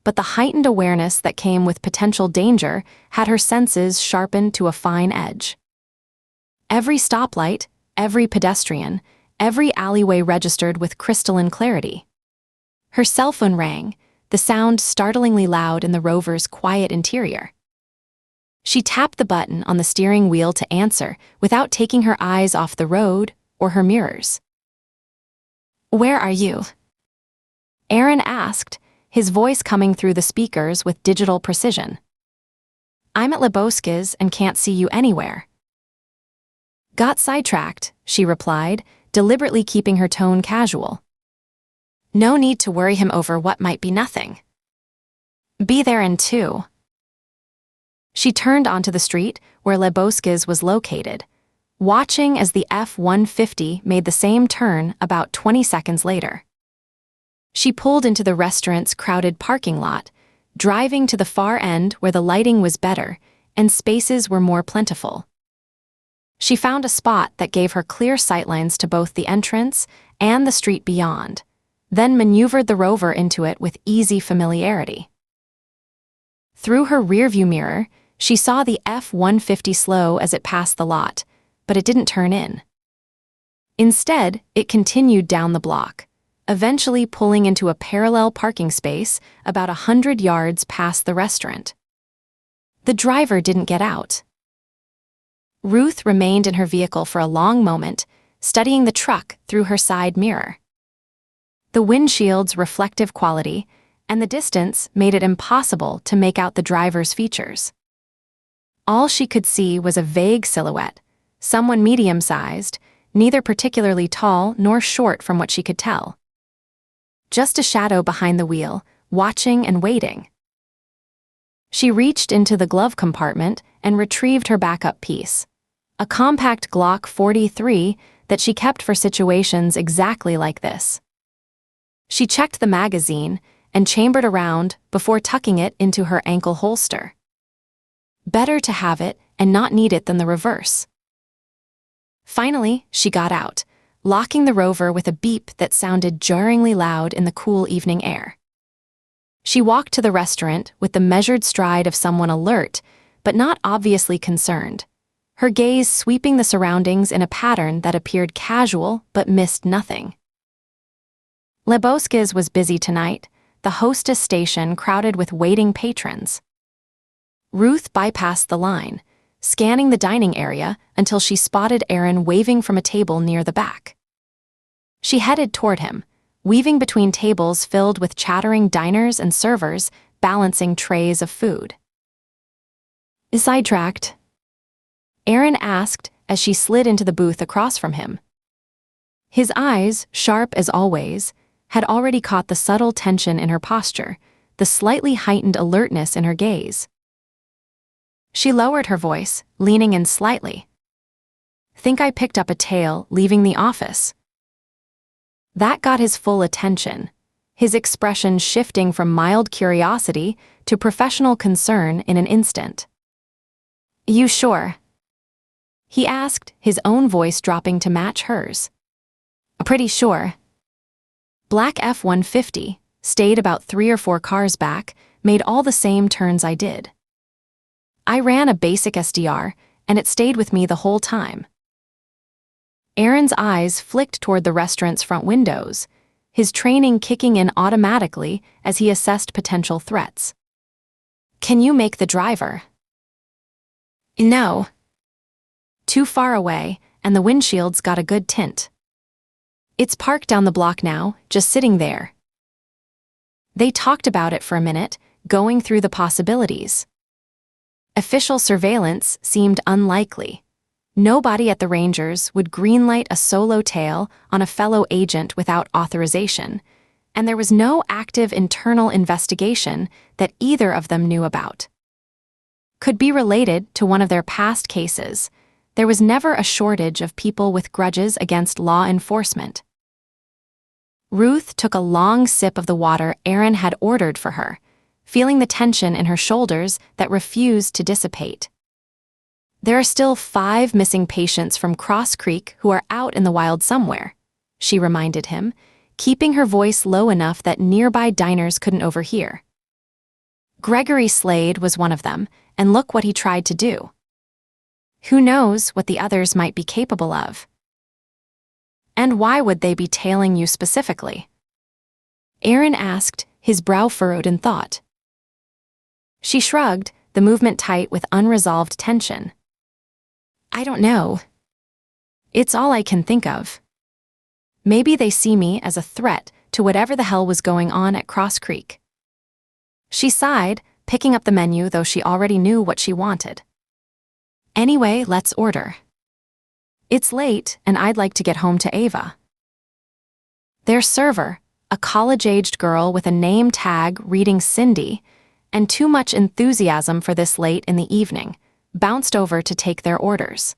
but the heightened awareness that came with potential danger had her senses sharpened to a fine edge. Every stoplight, every pedestrian, every alleyway registered with crystalline clarity. Her cell phone rang, the sound startlingly loud in the rover's quiet interior. She tapped the button on the steering wheel to answer without taking her eyes off the road or her mirrors. "Where are you?" Aaron asked, his voice coming through the speakers with digital precision. "I'm at Lebowski's and can't see you anywhere." "Got sidetracked," she replied, deliberately keeping her tone casual. "No need to worry him over what might be nothing. Be there in 2. She turned onto the street where Lebowski's was located, watching as the F-150 made the same turn about 20 seconds later. She pulled into the restaurant's crowded parking lot, driving to the far end where the lighting was better and spaces were more plentiful. She found a spot that gave her clear sightlines to both the entrance and the street beyond, then maneuvered the rover into it with easy familiarity. Through her rearview mirror, she saw the F-150 slow as it passed the lot, but it didn't turn in. Instead, it continued down the block, eventually pulling into a parallel parking space about 100 yards past the restaurant. The driver didn't get out. Ruth remained in her vehicle for a long moment, studying the truck through her side mirror. The windshield's reflective quality and the distance made it impossible to make out the driver's features. All she could see was a vague silhouette, someone medium-sized, neither particularly tall nor short from what she could tell. Just a shadow behind the wheel, watching and waiting. She reached into the glove compartment and retrieved her backup piece, a compact Glock 43 that she kept for situations exactly like this. She checked the magazine and chambered around before tucking it into her ankle holster. Better to have it and not need it than the reverse. Finally, she got out, locking the Rover with a beep that sounded jarringly loud in the cool evening air. She walked to the restaurant with the measured stride of someone alert, but not obviously concerned, her gaze sweeping the surroundings in a pattern that appeared casual but missed nothing. Lebowski's was busy tonight, the hostess station crowded with waiting patrons. Ruth bypassed the line, scanning the dining area until she spotted Aaron waving from a table near the back. She headed toward him, weaving between tables filled with chattering diners and servers balancing trays of food. Sidetracked? Aaron asked as she slid into the booth across from him. His eyes, sharp as always, had already caught the subtle tension in her posture, the slightly heightened alertness in her gaze. She lowered her voice, leaning in slightly. "Think I picked up a tail leaving the office?" That got his full attention, his expression shifting from mild curiosity to professional concern in an instant. "You sure?" he asked, his own voice dropping to match hers. "Pretty sure." Black F-150, stayed about 3 or 4 cars back, made all the same turns I did. I ran a basic SDR, and it stayed with me the whole time. Aaron's eyes flicked toward the restaurant's front windows, his training kicking in automatically as he assessed potential threats. "Can you make the driver?" "No." Too far away, and the windshield's got a good tint. "It's parked down the block now, just sitting there." They talked about it for a minute, going through the possibilities. Official surveillance seemed unlikely. Nobody at the Rangers would greenlight a solo tail on a fellow agent without authorization, and there was no active internal investigation that either of them knew about. Could be related to one of their past cases. There was never a shortage of people with grudges against law enforcement. Ruth took a long sip of the water Aaron had ordered for her, feeling the tension in her shoulders that refused to dissipate. "There are still 5 missing patients from Cross Creek who are out in the wild somewhere," she reminded him, keeping her voice low enough that nearby diners couldn't overhear. Gregory Slade was one of them, and look what he tried to do. Who knows what the others might be capable of? And why would they be tailing you specifically? Aaron asked, his brow furrowed in thought. She shrugged, the movement tight with unresolved tension. "I don't know. It's all I can think of. Maybe they see me as a threat to whatever the hell was going on at Cross Creek." She sighed, picking up the menu though she already knew what she wanted. "Anyway, let's order. It's late and I'd like to get home to Ava." Their server, a college-aged girl with a name tag reading Cindy, and too much enthusiasm for this late in the evening, bounced over to take their orders.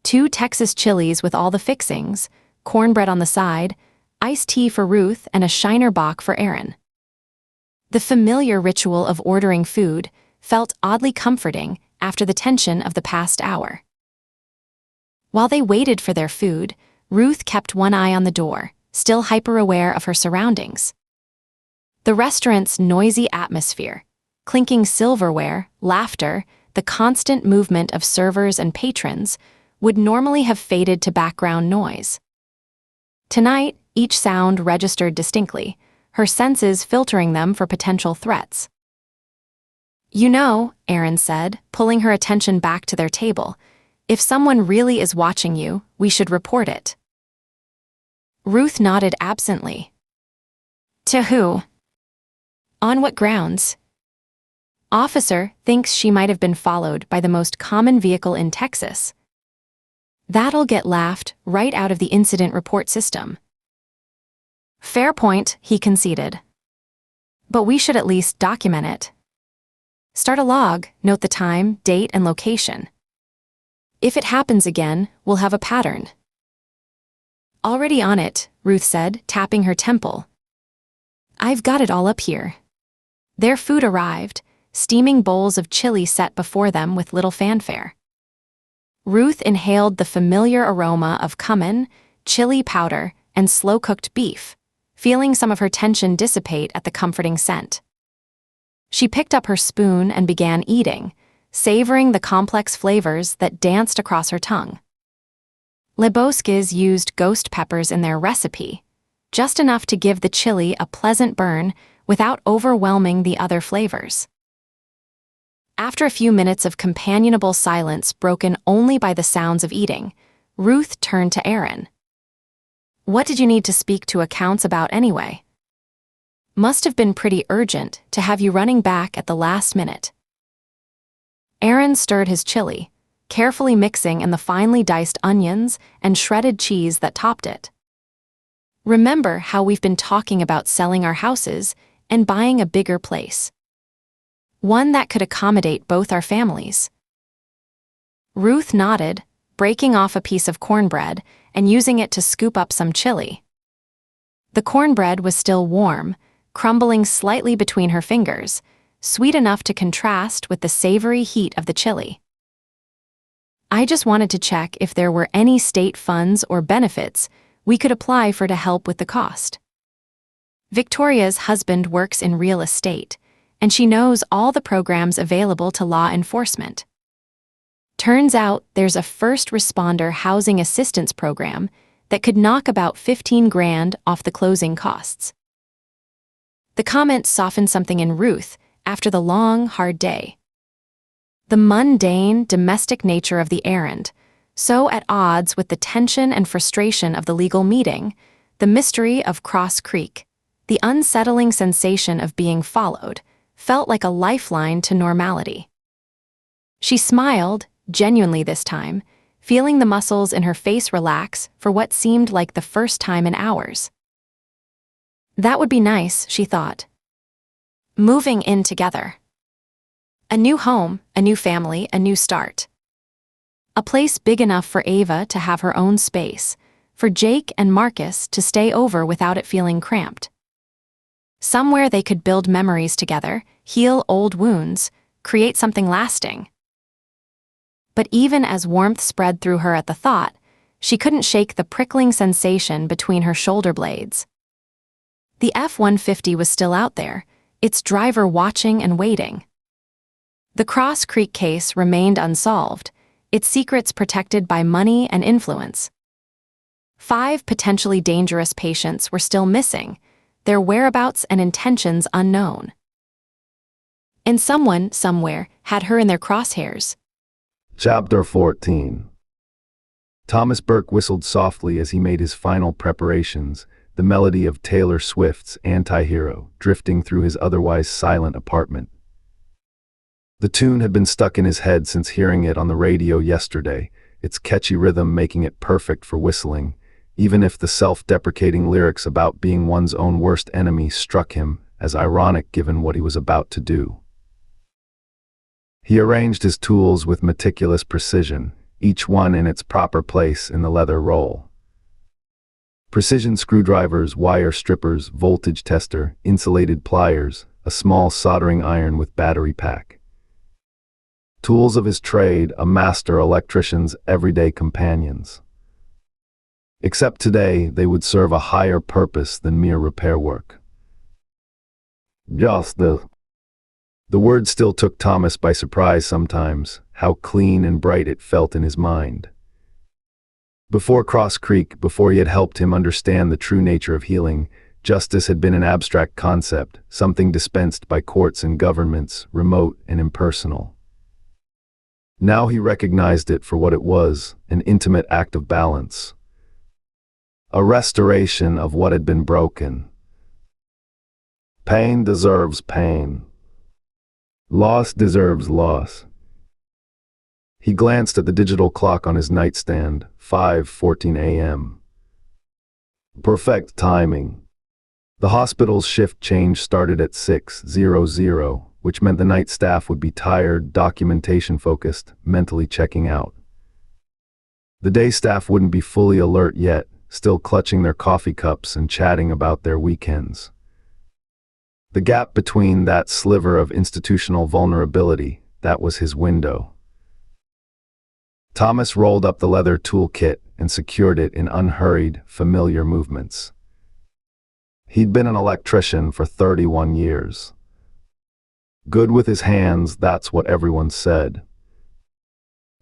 2 Texas chilies with all the fixings, cornbread on the side, iced tea for Ruth, and a Shiner Bock for Aaron. The familiar ritual of ordering food felt oddly comforting after the tension of the past hour. While they waited for their food, Ruth kept one eye on the door, still hyper-aware of her surroundings. The restaurant's noisy atmosphere, Clinking silverware, laughter, the constant movement of servers and patrons would normally have faded to background noise. Tonight, each sound registered distinctly, her senses filtering them for potential threats. "You know," Aaron said, pulling her attention back to their table, "if someone really is watching you, we should report it." Ruth nodded absently. "To who? On what grounds?" "Officer thinks she might have been followed by the most common vehicle in Texas." "That'll get laughed right out of the incident report system." "Fair point," he conceded. "But we should at least document it. Start a log, note the time, date, and location. If it happens again, we'll have a pattern." "Already on it," Ruth said, tapping her temple. "I've got it all up here." Their food arrived, steaming bowls of chili set before them with little fanfare. Ruth inhaled the familiar aroma of cumin, chili powder, and slow-cooked beef, feeling some of her tension dissipate at the comforting scent. She picked up her spoon and began eating, savoring the complex flavors that danced across her tongue. Lebowski's used ghost peppers in their recipe, just enough to give the chili a pleasant burn without overwhelming the other flavors. After a few minutes of companionable silence broken only by the sounds of eating, Ruth turned to Aaron. "What did you need to speak to accounts about anyway? Must have been pretty urgent to have you running back at the last minute." Aaron stirred his chili, carefully mixing in the finely diced onions and shredded cheese that topped it. "Remember how we've been talking about selling our houses and buying a bigger place? One that could accommodate both our families." Ruth nodded, breaking off a piece of cornbread and using it to scoop up some chili. The cornbread was still warm, crumbling slightly between her fingers, sweet enough to contrast with the savory heat of the chili. "I just wanted to check if there were any state funds or benefits we could apply for to help with the cost. Victoria's husband works in real estate, and she knows all the programs available to law enforcement. Turns out there's a first responder housing assistance program that could knock about 15 grand off the closing costs." The comment softened something in Ruth after the long, hard day. The mundane, domestic nature of the errand, so at odds with the tension and frustration of the legal meeting, the mystery of Cross Creek, the unsettling sensation of being followed, felt like a lifeline to normality. She smiled, genuinely this time, feeling the muscles in her face relax for what seemed like the first time in hours. That would be nice, she thought. Moving in together. A new home, a new family, a new start. A place big enough for Ava to have her own space, for Jake and Marcus to stay over without it feeling cramped. Somewhere they could build memories together, heal old wounds, create something lasting. But even as warmth spread through her at the thought, she couldn't shake the prickling sensation between her shoulder blades. The F-150 was still out there, its driver watching and waiting. The Cross Creek case remained unsolved, its secrets protected by money and influence. 5 potentially dangerous patients were still missing, their whereabouts and intentions unknown. And someone, somewhere, had her in their crosshairs. Chapter 14. Thomas Burke whistled softly as he made his final preparations, the melody of Taylor Swift's Anti-Hero drifting through his otherwise silent apartment. The tune had been stuck in his head since hearing it on the radio yesterday, its catchy rhythm making it perfect for whistling, even if the self-deprecating lyrics about being one's own worst enemy struck him as ironic given what he was about to do. He arranged his tools with meticulous precision, each one in its proper place in the leather roll. Precision screwdrivers, wire strippers, voltage tester, insulated pliers, a small soldering iron with battery pack. Tools of his trade, a master electrician's everyday companions. Except today, they would serve a higher purpose than mere repair work. Just this. The word still took Thomas by surprise sometimes, how clean and bright it felt in his mind. Before Cross Creek, before he had helped him understand the true nature of healing, justice had been an abstract concept, something dispensed by courts and governments, remote and impersonal. Now he recognized it for what it was, an intimate act of balance. A restoration of what had been broken. Pain deserves pain. Loss deserves loss. He glanced at the digital clock on his nightstand, 5:14 a.m. Perfect timing. The hospital's shift change started at 6:00, which meant the night staff would be tired, documentation-focused, mentally checking out. The day staff wouldn't be fully alert yet, still clutching their coffee cups and chatting about their weekends. The gap between that sliver of institutional vulnerability, that was his window. Thomas rolled up the leather toolkit and secured it in unhurried, familiar movements. He'd been an electrician for 31 years. Good with his hands, that's what everyone said.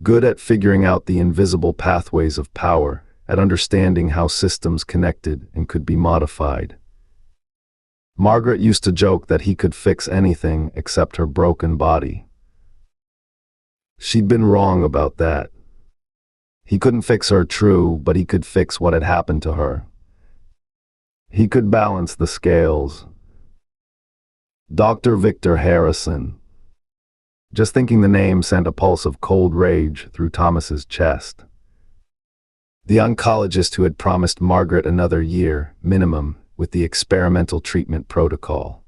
Good at figuring out the invisible pathways of power, at understanding how systems connected and could be modified. Margaret used to joke that he could fix anything except her broken body. She'd been wrong about that. He couldn't fix her, true, but he could fix what had happened to her. He could balance the scales. Dr. Victor Harrison. Just thinking the name sent a pulse of cold rage through Thomas's chest. The oncologist who had promised Margaret another year, minimum, with the experimental treatment protocol.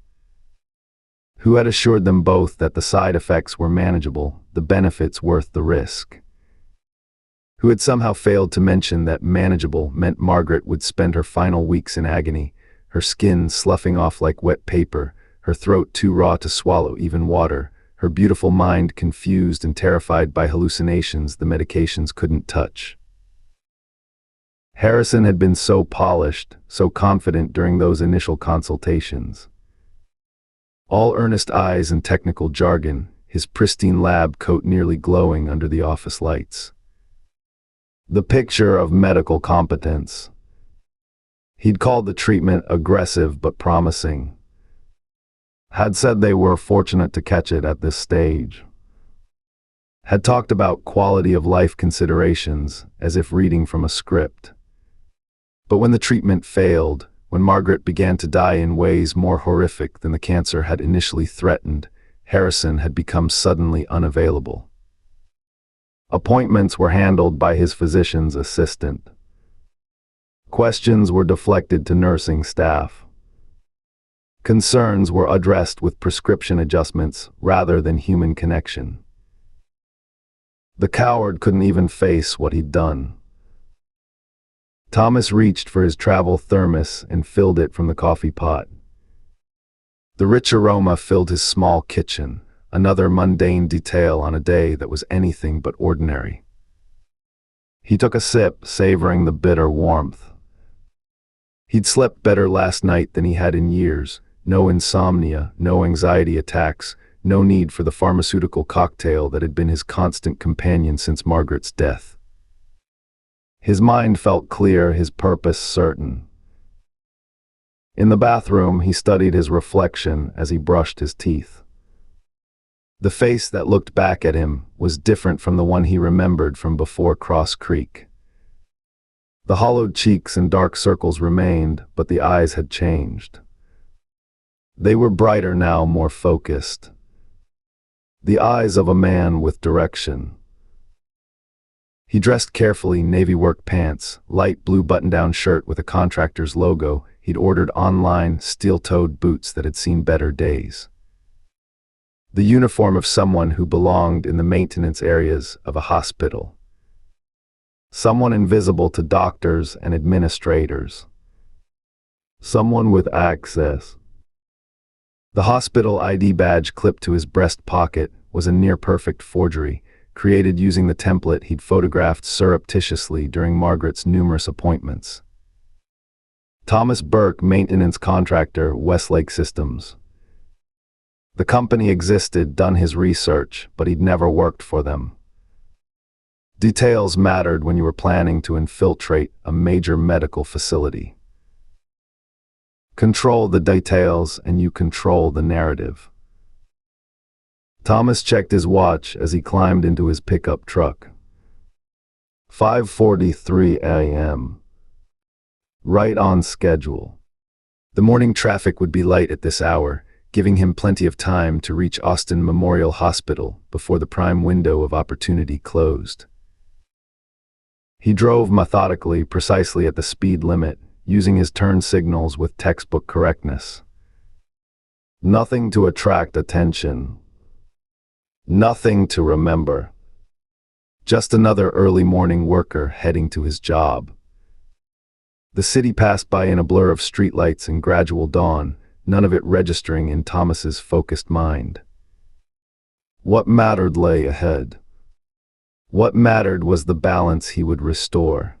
Who had assured them both that the side effects were manageable, the benefits worth the risk. Who had somehow failed to mention that manageable meant Margaret would spend her final weeks in agony, her skin sloughing off like wet paper, her throat too raw to swallow even water, her beautiful mind confused and terrified by hallucinations the medications couldn't touch. Harrison had been so polished, so confident during those initial consultations. All earnest eyes and technical jargon, his pristine lab coat nearly glowing under the office lights. The picture of medical competence. He'd called the treatment aggressive but promising. Had said they were fortunate to catch it at this stage. Had talked about quality of life considerations as if reading from a script. But when the treatment failed, when Margaret began to die in ways more horrific than the cancer had initially threatened, Harrison had become suddenly unavailable. Appointments were handled by his physician's assistant. Questions were deflected to nursing staff. Concerns were addressed with prescription adjustments rather than human connection. The coward couldn't even face what he'd done. Thomas reached for his travel thermos and filled it from the coffee pot. The rich aroma filled his small kitchen, another mundane detail on a day that was anything but ordinary. He took a sip, savoring the bitter warmth. He'd slept better last night than he had in years. No insomnia, no anxiety attacks, no need for the pharmaceutical cocktail that had been his constant companion since Margaret's death. His mind felt clear, his purpose certain. In the bathroom, he studied his reflection as he brushed his teeth. The face that looked back at him was different from the one he remembered from before Cross Creek. The hollowed cheeks and dark circles remained, but the eyes had changed. They were brighter now, more focused. The eyes of a man with direction. He dressed carefully, navy work pants, light blue button-down shirt with a contractor's logo. He'd ordered online, steel-toed boots that had seen better days. The uniform of someone who belonged in the maintenance areas of a hospital. Someone invisible to doctors and administrators. Someone with access. The hospital ID badge clipped to his breast pocket was a near-perfect forgery, created using the template he'd photographed surreptitiously during Margaret's numerous appointments. Thomas Burke, maintenance contractor, Westlake Systems. The company existed, done his research, but he'd never worked for them. Details mattered when you were planning to infiltrate a major medical facility. Control the details and you control the narrative. Thomas checked his watch as he climbed into his pickup truck. 5:43 a.m. Right on schedule. The morning traffic would be light at this hour, giving him plenty of time to reach Austin Memorial Hospital before the prime window of opportunity closed. He drove methodically, precisely at the speed limit, using his turn signals with textbook correctness. Nothing to attract attention. Nothing to remember. Just another early morning worker heading to his job. The city passed by in a blur of streetlights and gradual dawn, none of it registering in Thomas's focused mind. What mattered lay ahead. What mattered was the balance he would restore.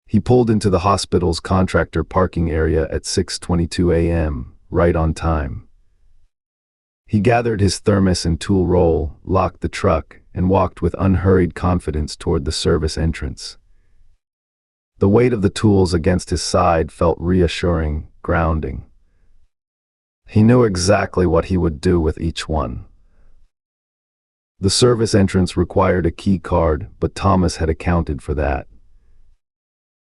He pulled into the hospital's contractor parking area at 6:22 a.m., right on time. He gathered his thermos and tool roll, locked the truck, and walked with unhurried confidence toward the service entrance. The weight of the tools against his side felt reassuring, grounding. He knew exactly what he would do with each one. The service entrance required a key card, but Thomas had accounted for that.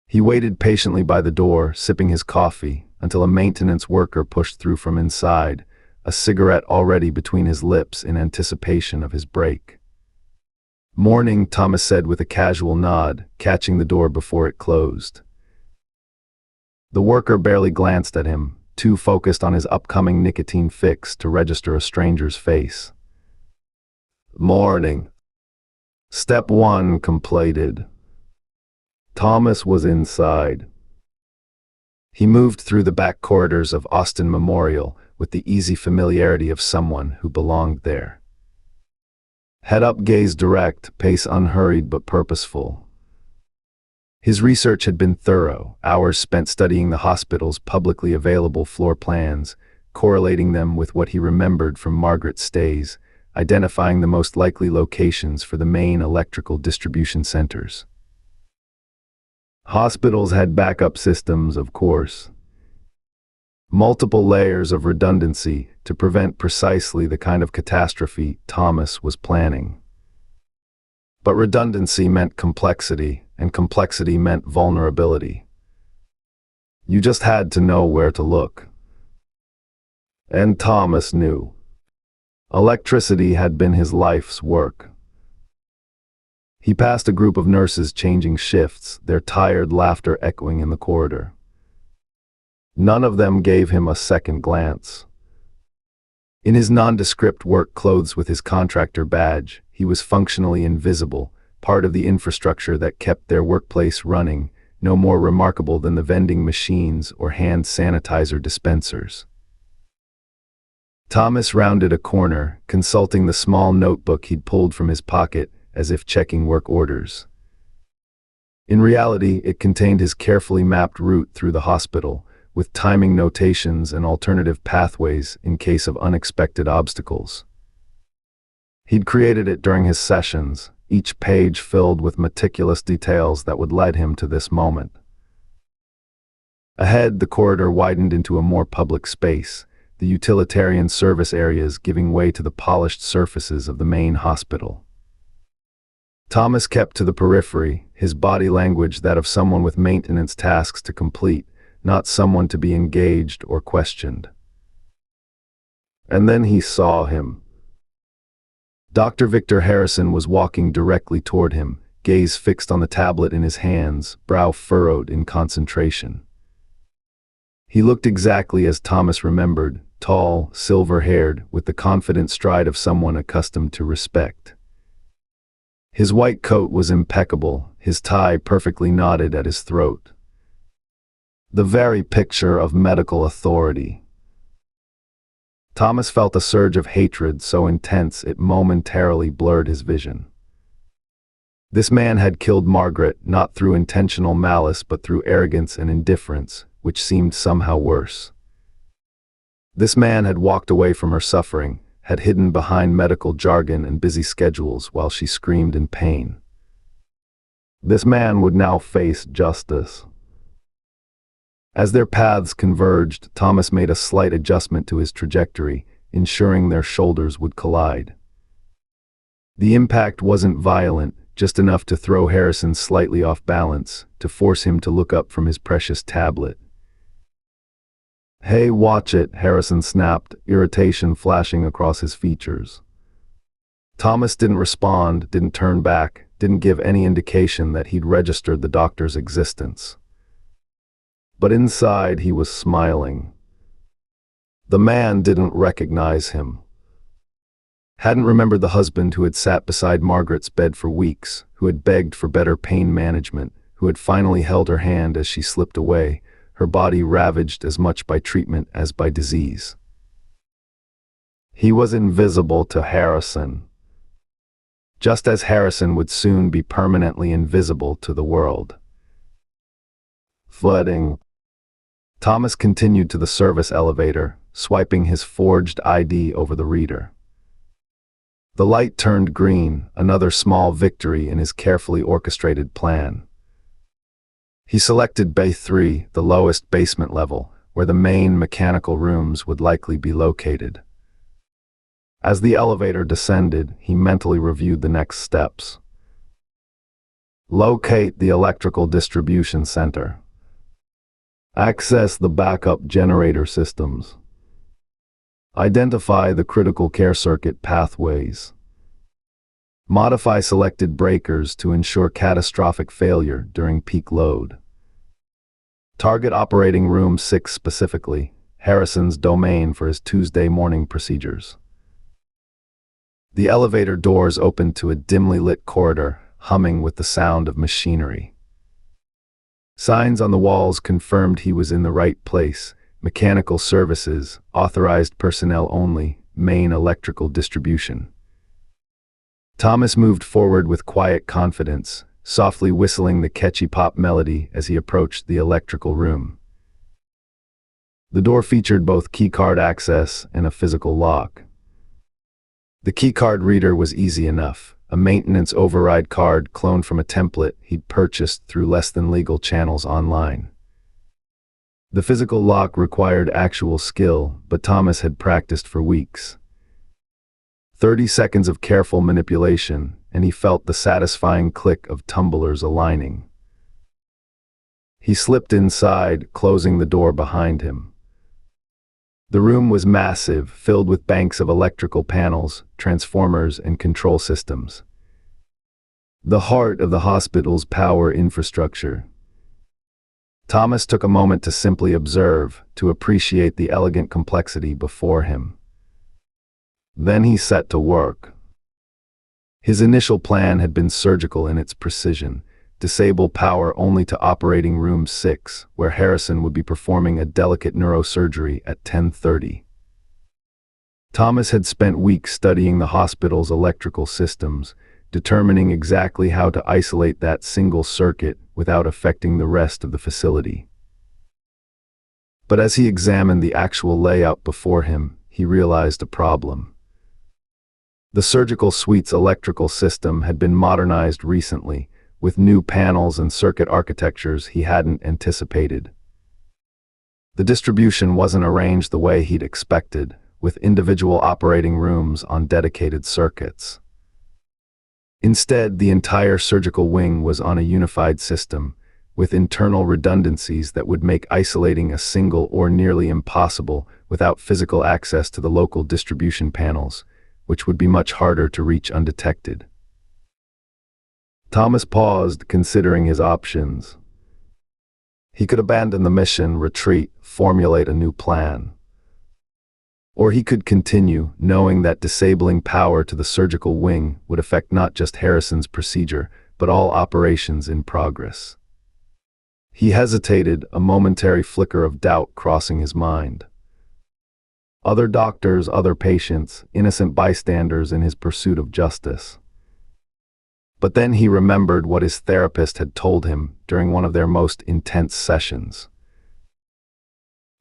He waited patiently by the door, sipping his coffee, until a maintenance worker pushed through from inside, a cigarette already between his lips in anticipation of his break. "Morning," Thomas said with a casual nod, catching the door before it closed. The worker barely glanced at him, too focused on his upcoming nicotine fix to register a stranger's face. "Morning." Step 1 completed. Thomas was inside. He moved through the back corridors of Austin Memorial with the easy familiarity of someone who belonged there. Head up, gaze direct, pace unhurried but purposeful. His research had been thorough, hours spent studying the hospital's publicly available floor plans, correlating them with what he remembered from Margaret's stays, identifying the most likely locations for the main electrical distribution centers. Hospitals had backup systems, of course. Multiple layers of redundancy to prevent precisely the kind of catastrophe Thomas was planning. But redundancy meant complexity, and complexity meant vulnerability. You just had to know where to look. And Thomas knew. Electricity had been his life's work. He passed a group of nurses changing shifts, their tired laughter echoing in the corridor. None of them gave him a second glance. In his nondescript work clothes with his contractor badge, he was functionally invisible, part of the infrastructure that kept their workplace running, no more remarkable than the vending machines or hand sanitizer dispensers. Thomas rounded a corner, consulting the small notebook he'd pulled from his pocket, as if checking work orders. In reality, it contained his carefully mapped route through the hospital, with timing notations and alternative pathways in case of unexpected obstacles. He'd created it during his sessions, each page filled with meticulous details that would lead him to this moment. Ahead, the corridor widened into a more public space, the utilitarian service areas giving way to the polished surfaces of the main hospital. Thomas kept to the periphery, his body language that of someone with maintenance tasks to complete, not someone to be engaged or questioned. And then he saw him. Dr. Victor Harrison was walking directly toward him, gaze fixed on the tablet in his hands, brow furrowed in concentration. He looked exactly as Thomas remembered, tall, silver-haired, with the confident stride of someone accustomed to respect. His white coat was impeccable, his tie perfectly knotted at his throat. The very picture of medical authority. Thomas felt a surge of hatred so intense it momentarily blurred his vision. This man had killed Margaret not through intentional malice but through arrogance and indifference, which seemed somehow worse. This man had walked away from her suffering, had hidden behind medical jargon and busy schedules while she screamed in pain. This man would now face justice. As their paths converged, Thomas made a slight adjustment to his trajectory, ensuring their shoulders would collide. The impact wasn't violent, just enough to throw Harrison slightly off balance, to force him to look up from his precious tablet. "Hey, watch it," Harrison snapped, irritation flashing across his features. Thomas didn't respond, didn't turn back, didn't give any indication that he'd registered the doctor's existence. But inside he was smiling. The man didn't recognize him. Hadn't remembered the husband who had sat beside Margaret's bed for weeks, who had begged for better pain management, who had finally held her hand as she slipped away, her body ravaged as much by treatment as by disease. He was invisible to Harrison, just as Harrison would soon be permanently invisible to the world. Flooding. Thomas continued to the service elevator, swiping his forged ID over the reader. The light turned green, another small victory in his carefully orchestrated plan. He selected Bay 3, the lowest basement level, where the main mechanical rooms would likely be located. As the elevator descended, he mentally reviewed the next steps. Locate the electrical distribution center. Access the backup generator systems. Identify the critical care circuit pathways. Modify selected breakers to ensure catastrophic failure during peak load. Target operating room 6 specifically, Harrison's domain for his Tuesday morning procedures. The elevator doors opened to a dimly lit corridor, humming with the sound of machinery. Signs on the walls confirmed he was in the right place: mechanical services, authorized personnel only, main electrical distribution. Thomas moved forward with quiet confidence, softly whistling the catchy pop melody as he approached the electrical room. The door featured both keycard access and a physical lock. The keycard reader was easy enough, a maintenance override card cloned from a template he'd purchased through less-than-legal channels online. The physical lock required actual skill, but Thomas had practiced for weeks. 30 seconds of careful manipulation, and he felt the satisfying click of tumblers aligning. He slipped inside, closing the door behind him. The room was massive, filled with banks of electrical panels, transformers, and control systems. The heart of the hospital's power infrastructure. Thomas took a moment to simply observe, to appreciate the elegant complexity before him. Then he set to work. His initial plan had been surgical in its precision: disable power only to operating room 6, where Harrison would be performing a delicate neurosurgery at 10:30. Thomas had spent weeks studying the hospital's electrical systems, determining exactly how to isolate that single circuit without affecting the rest of the facility. But as he examined the actual layout before him, he realized a problem. The surgical suite's electrical system had been modernized recently, with new panels and circuit architectures he hadn't anticipated. The distribution wasn't arranged the way he'd expected, with individual operating rooms on dedicated circuits. Instead, the entire surgical wing was on a unified system, with internal redundancies that would make isolating a single or nearly impossible without physical access to the local distribution panels, which would be much harder to reach undetected. Thomas paused, considering his options. He could abandon the mission, retreat, formulate a new plan. Or he could continue, knowing that disabling power to the surgical wing would affect not just Harrison's procedure, but all operations in progress. He hesitated, a momentary flicker of doubt crossing his mind. Other doctors, other patients, innocent bystanders in his pursuit of justice. But then he remembered what his therapist had told him during one of their most intense sessions.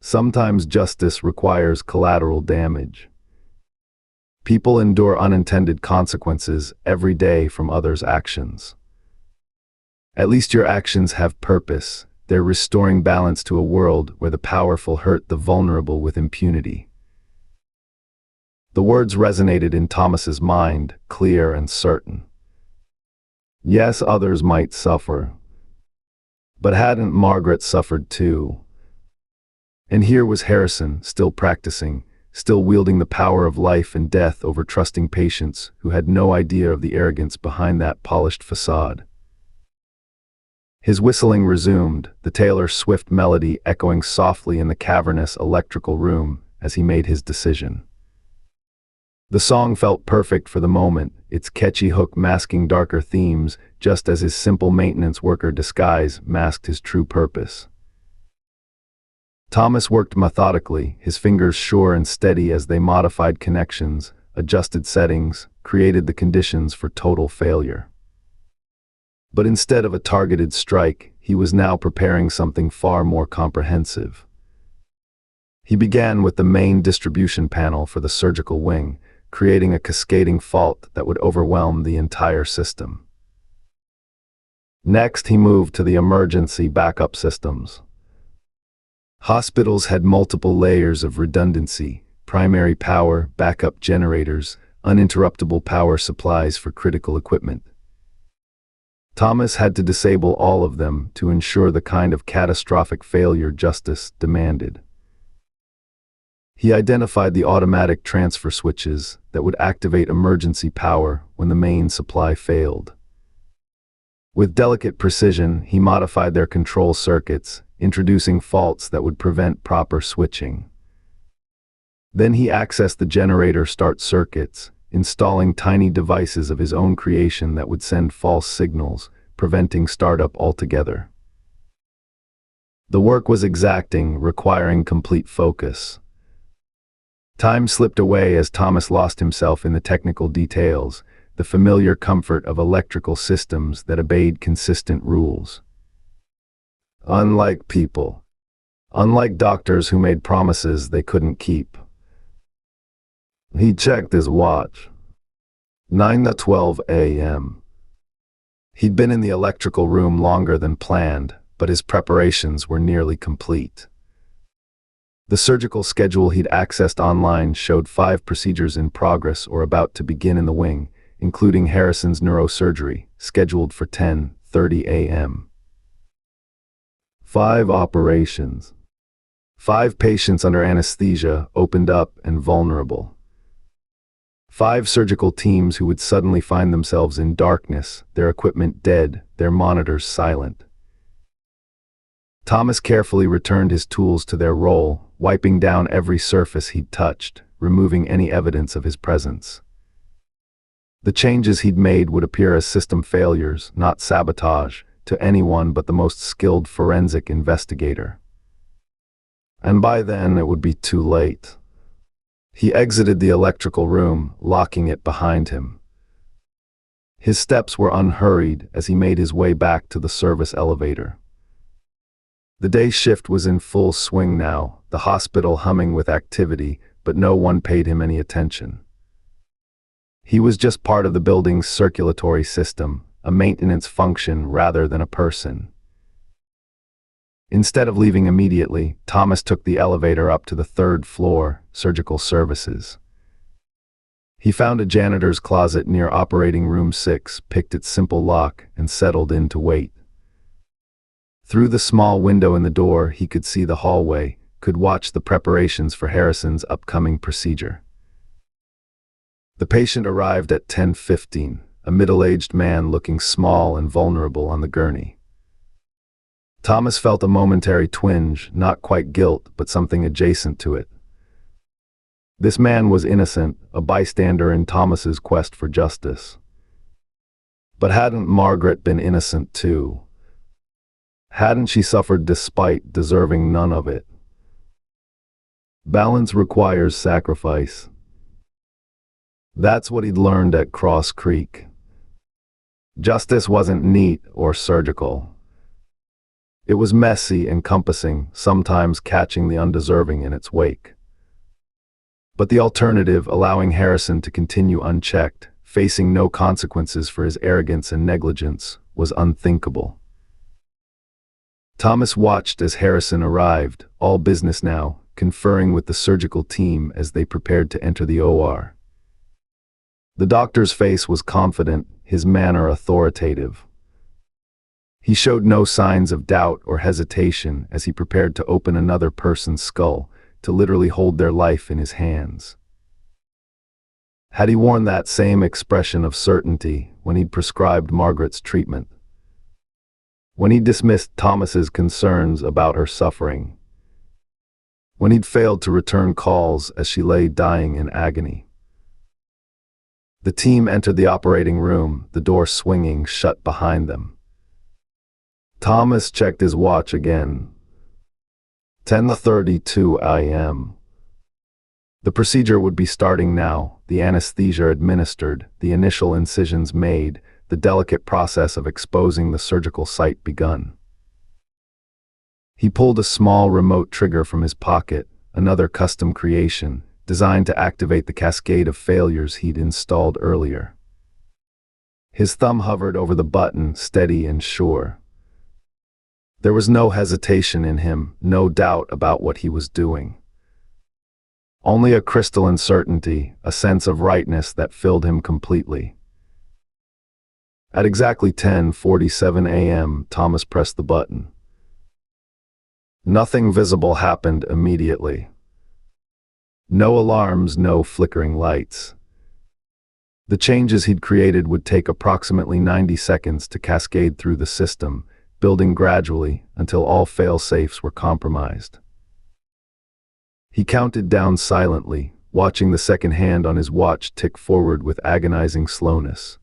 Sometimes justice requires collateral damage. People endure unintended consequences every day from others' actions. At least your actions have purpose. They're restoring balance to a world where the powerful hurt the vulnerable with impunity. The words resonated in Thomas's mind, clear and certain. Yes, others might suffer. But hadn't Margaret suffered too? And here was Harrison, still practicing, still wielding the power of life and death over trusting patients who had no idea of the arrogance behind that polished facade. His whistling resumed, the tailor's swift melody echoing softly in the cavernous electrical room as he made his decision. The song felt perfect for the moment, its catchy hook masking darker themes, just as his simple maintenance worker disguise masked his true purpose. Thomas worked methodically, his fingers sure and steady as they modified connections, adjusted settings, created the conditions for total failure. But instead of a targeted strike, he was now preparing something far more comprehensive. He began with the main distribution panel for the surgical wing, creating a cascading fault that would overwhelm the entire system. Next, he moved to the emergency backup systems. Hospitals had multiple layers of redundancy: primary power, backup generators, uninterruptible power supplies for critical equipment. Thomas had to disable all of them to ensure the kind of catastrophic failure justice demanded. He identified the automatic transfer switches that would activate emergency power when the main supply failed. With delicate precision, he modified their control circuits, introducing faults that would prevent proper switching. Then he accessed the generator start circuits, installing tiny devices of his own creation that would send false signals, preventing startup altogether. The work was exacting, requiring complete focus. Time slipped away as Thomas lost himself in the technical details, the familiar comfort of electrical systems that obeyed consistent rules. Unlike people. Unlike doctors who made promises they couldn't keep. He checked his watch. 9:12 a.m. He'd been in the electrical room longer than planned, but his preparations were nearly complete. The surgical schedule he'd accessed online showed 5 procedures in progress or about to begin in the wing, including Harrison's neurosurgery, scheduled for 10:30 a.m. 5 operations. 5 patients under anesthesia, opened up and vulnerable. 5 surgical teams who would suddenly find themselves in darkness, their equipment dead, their monitors silent. Thomas carefully returned his tools to their role, wiping down every surface he'd touched, removing any evidence of his presence. The changes he'd made would appear as system failures, not sabotage, to anyone but the most skilled forensic investigator. And by then it would be too late. He exited the electrical room, locking it behind him. His steps were unhurried as he made his way back to the service elevator. The day shift was in full swing now, the hospital humming with activity, but no one paid him any attention. He was just part of the building's circulatory system, a maintenance function rather than a person. Instead of leaving immediately, Thomas took the elevator up to the 3rd floor, surgical services. He found a janitor's closet near operating room 6, picked its simple lock, and settled in to wait. Through the small window in the door, he could see the hallway, could watch the preparations for Harrison's upcoming procedure. The patient arrived at 10:15, a middle-aged man looking small and vulnerable on the gurney. Thomas felt a momentary twinge, not quite guilt, but something adjacent to it. This man was innocent, a bystander in Thomas's quest for justice. But hadn't Margaret been innocent too? Hadn't she suffered despite deserving none of it? Balance requires sacrifice. That's what he'd learned at Cross Creek. Justice wasn't neat or surgical. It was messy, encompassing, sometimes catching the undeserving in its wake. But the alternative, allowing Harrison to continue unchecked, facing no consequences for his arrogance and negligence, was unthinkable. Thomas watched as Harrison arrived, all business now, conferring with the surgical team as they prepared to enter the OR. The doctor's face was confident, his manner authoritative. He showed no signs of doubt or hesitation as he prepared to open another person's skull, to literally hold their life in his hands. Had he worn that same expression of certainty when he'd prescribed Margaret's treatment? When he dismissed Thomas's concerns about her suffering? When he'd failed to return calls as she lay dying in agony? The team entered the operating room, the door swinging shut behind them. Thomas checked his watch again. 10:32 a.m. The procedure would be starting now, the anesthesia administered, the initial incisions made, the delicate process of exposing the surgical site begun. He pulled a small remote trigger from his pocket, another custom creation, designed to activate the cascade of failures he'd installed earlier. His thumb hovered over the button, steady and sure. There was no hesitation in him, no doubt about what he was doing. Only a crystalline certainty, a sense of rightness that filled him completely. At exactly 10:47 a.m., Thomas pressed the button. Nothing visible happened immediately. No alarms, no flickering lights. The changes he'd created would take approximately 90 seconds to cascade through the system, building gradually until all fail-safes were compromised. He counted down silently, watching the second hand on his watch tick forward with agonizing slowness.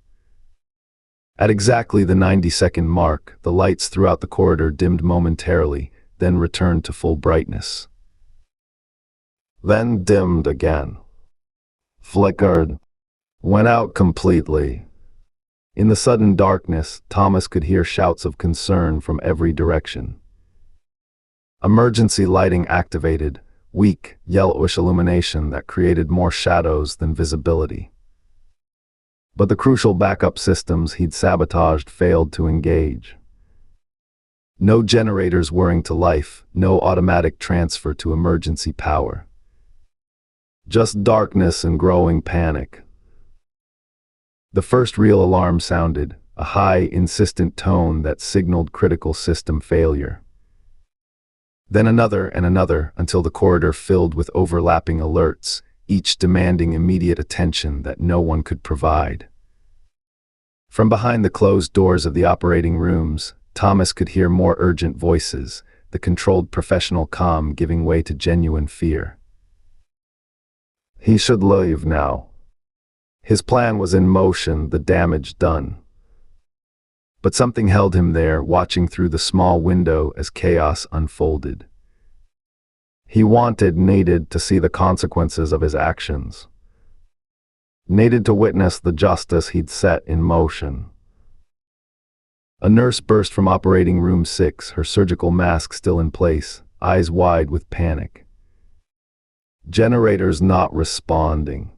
At exactly the 90-second mark, the lights throughout the corridor dimmed momentarily, then returned to full brightness. Then dimmed again. Flickered. Went out completely. In the sudden darkness, Thomas could hear shouts of concern from every direction. Emergency lighting activated, weak, yellowish illumination that created more shadows than visibility. But the crucial backup systems he'd sabotaged failed to engage. No generators whirring to life, no automatic transfer to emergency power. Just darkness and growing panic. The first real alarm sounded, a high, insistent tone that signaled critical system failure. Then another and another until the corridor filled with overlapping alerts, each demanding immediate attention that no one could provide. From behind the closed doors of the operating rooms, Thomas could hear more urgent voices, the controlled professional calm giving way to genuine fear. He should leave now. His plan was in motion, the damage done. But something held him there, watching through the small window as chaos unfolded. He needed to see the consequences of his actions. Needed to witness the justice he'd set in motion. A nurse burst from operating room 6, her surgical mask still in place, eyes wide with panic. Generators not responding.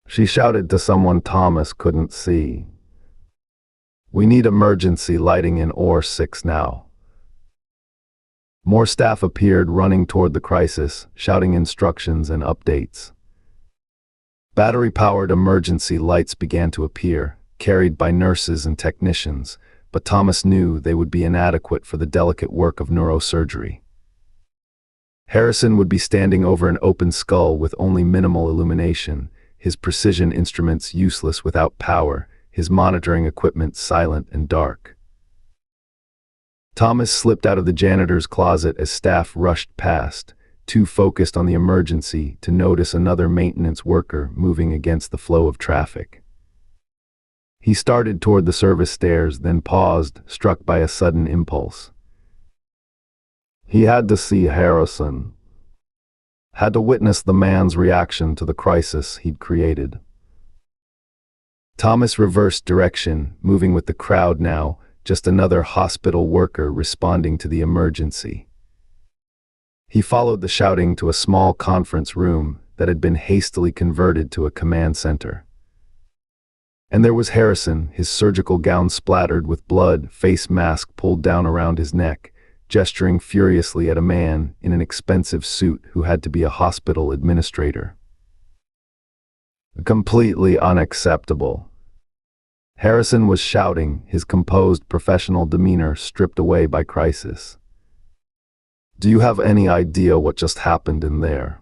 She shouted to someone Thomas couldn't see. We need emergency lighting in OR 6 now. More staff appeared, running toward the crisis, shouting instructions and updates. Battery-powered emergency lights began to appear, carried by nurses and technicians, but Thomas knew they would be inadequate for the delicate work of neurosurgery. Harrison would be standing over an open skull with only minimal illumination, his precision instruments useless without power, his monitoring equipment silent and dark. Thomas slipped out of the janitor's closet as staff rushed past, too focused on the emergency to notice another maintenance worker moving against the flow of traffic. He started toward the service stairs, then paused, struck by a sudden impulse. He had to see Harrison. Had to witness the man's reaction to the crisis he'd created. Thomas reversed direction, moving with the crowd now, just another hospital worker responding to the emergency. He followed the shouting to a small conference room that had been hastily converted to a command center. And there was Harrison, his surgical gown splattered with blood, face mask pulled down around his neck, gesturing furiously at a man in an expensive suit who had to be a hospital administrator. Completely unacceptable. Harrison was shouting, his composed professional demeanor stripped away by crisis. Do you have any idea what just happened in there?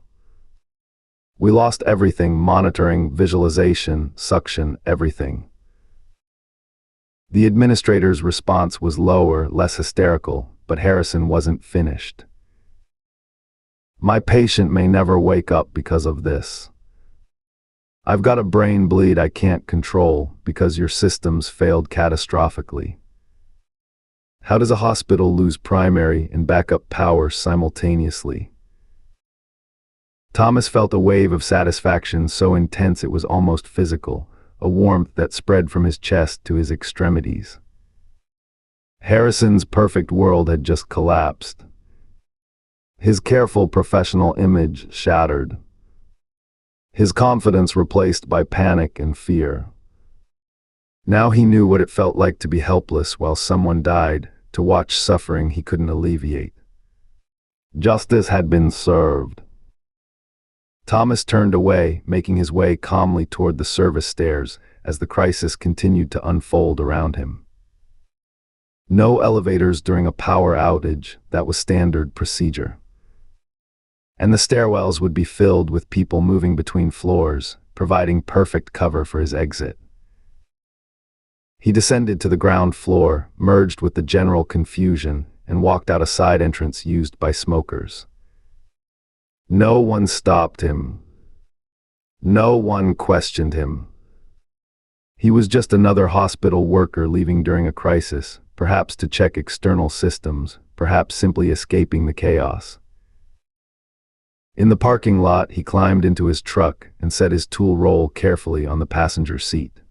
We lost everything: monitoring, visualization, suction, everything. The administrator's response was lower, less hysterical, but Harrison wasn't finished. My patient may never wake up because of this. I've got a brain bleed I can't control because your systems failed catastrophically. How does a hospital lose primary and backup power simultaneously? Thomas felt a wave of satisfaction so intense it was almost physical, a warmth that spread from his chest to his extremities. Harrison's perfect world had just collapsed. His careful professional image shattered. His confidence replaced by panic and fear. Now he knew what it felt like to be helpless while someone died, to watch suffering he couldn't alleviate. Justice had been served. Thomas turned away, making his way calmly toward the service stairs as the crisis continued to unfold around him. No elevators during a power outage, that was standard procedure. And the stairwells would be filled with people moving between floors, providing perfect cover for his exit. He descended to the ground floor, merged with the general confusion, and walked out a side entrance used by smokers. No one stopped him. No one questioned him. He was just another hospital worker leaving during a crisis, perhaps to check external systems, perhaps simply escaping the chaos. In the parking lot, he climbed into his truck and set his tool roll carefully on the passenger seat.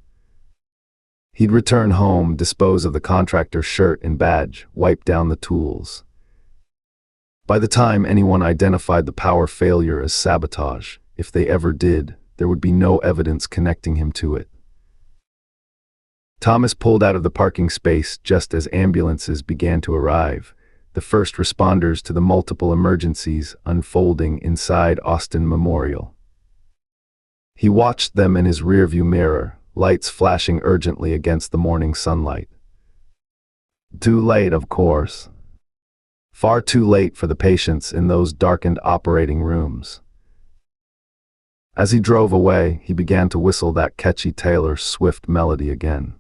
He'd return home, dispose of the contractor's shirt and badge, wipe down the tools. By the time anyone identified the power failure as sabotage, if they ever did, there would be no evidence connecting him to it. Thomas pulled out of the parking space just as ambulances began to arrive, the first responders to the multiple emergencies unfolding inside Austin Memorial. He watched them in his rearview mirror, lights flashing urgently against the morning sunlight. Too late, of course. Far too late for the patients in those darkened operating rooms. As he drove away, he began to whistle that catchy Taylor Swift melody again.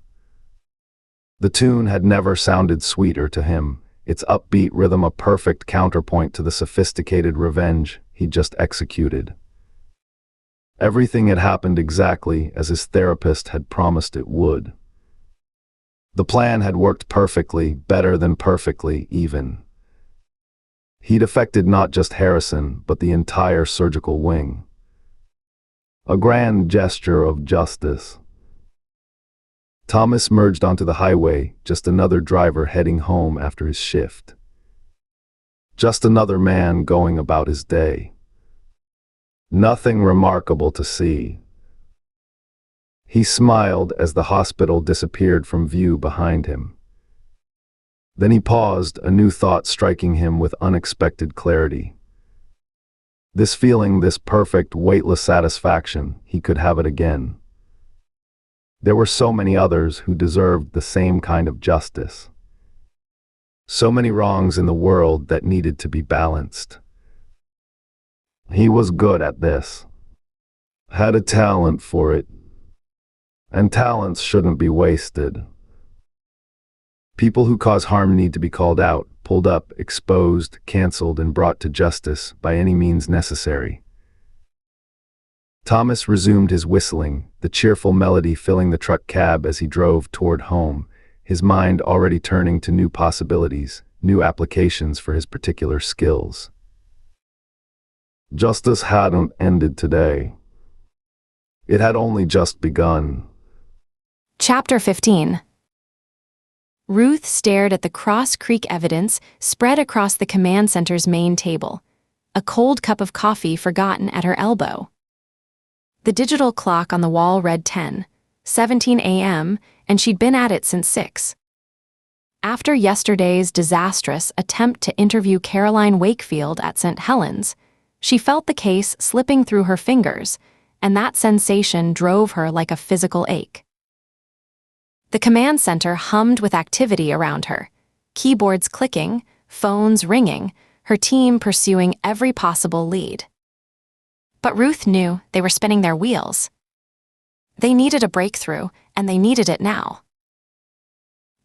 The tune had never sounded sweeter to him, its upbeat rhythm a perfect counterpoint to the sophisticated revenge he'd just executed. Everything had happened exactly as his therapist had promised it would. The plan had worked perfectly, better than perfectly, even. He'd affected not just Harrison, but the entire surgical wing. A grand gesture of justice. Thomas merged onto the highway, just another driver heading home after his shift. Just another man going about his day. Nothing remarkable to see. He smiled as the hospital disappeared from view behind him. Then he paused, a new thought striking him with unexpected clarity. This feeling, this perfect, weightless satisfaction, he could have it again. There were so many others who deserved the same kind of justice. So many wrongs in the world that needed to be balanced. He was good at this. Had a talent for it. And talents shouldn't be wasted. People who cause harm need to be called out, pulled up, exposed, canceled, and brought to justice by any means necessary. Thomas resumed his whistling, the cheerful melody filling the truck cab as he drove toward home, his mind already turning to new possibilities, new applications for his particular skills. Justice hadn't ended today. It had only just begun. Chapter 15. Ruth stared at the Cross Creek evidence spread across the command center's main table, a cold cup of coffee forgotten at her elbow. The digital clock on the wall read 10:17 a.m., and she'd been at it since 6. After yesterday's disastrous attempt to interview Caroline Wakefield at St. Helens, she felt the case slipping through her fingers, and that sensation drove her like a physical ache. The command center hummed with activity around her, keyboards clicking, phones ringing, her team pursuing every possible lead. But Ruth knew they were spinning their wheels. They needed a breakthrough, and they needed it now.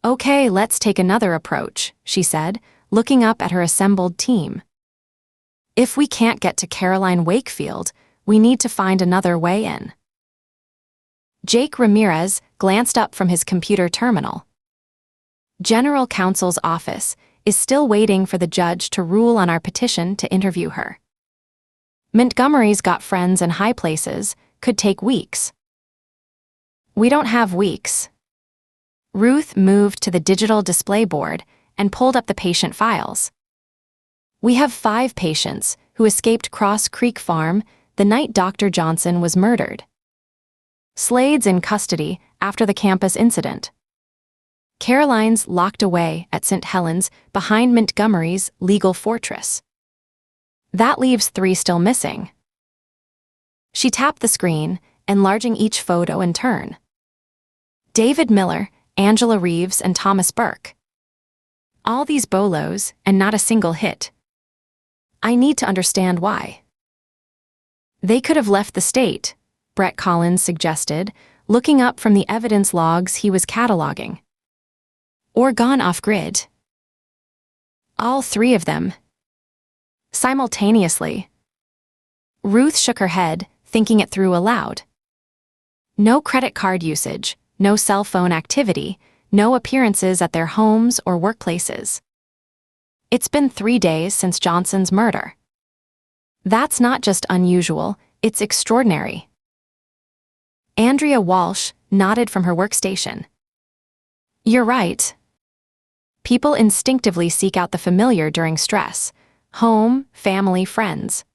"Okay, let's take another approach," she said, looking up at her assembled team. "If we can't get to Caroline Wakefield, we need to find another way in." Jake Ramirez glanced up from his computer terminal. "General Counsel's office is still waiting for the judge to rule on our petition to interview her. Montgomery's got friends in high places, could take weeks." "We don't have weeks." Ruth moved to the digital display board and pulled up the patient files. "We have 5 patients who escaped Cross Creek Farm the night Dr. Johnson was murdered. Slade's in custody after the campus incident. Caroline's locked away at St. Helens behind Montgomery's legal fortress. That leaves 3 still missing." She tapped the screen, enlarging each photo in turn. David Miller, Angela Reeves, and Thomas Burke. All these bolos, and not a single hit. I need to understand why. "They could have left the state," Brett Collins suggested, looking up from the evidence logs he was cataloging. "Or gone off-grid." "All 3 of them. Simultaneously." Ruth shook her head, thinking it through aloud. No credit card usage, no cell phone activity, no appearances at their homes or workplaces. It's been 3 days since Johnson's murder. That's not just unusual, it's extraordinary. Andrea Walsh nodded from her workstation. "You're right. People instinctively seek out the familiar during stress: home, family, friends.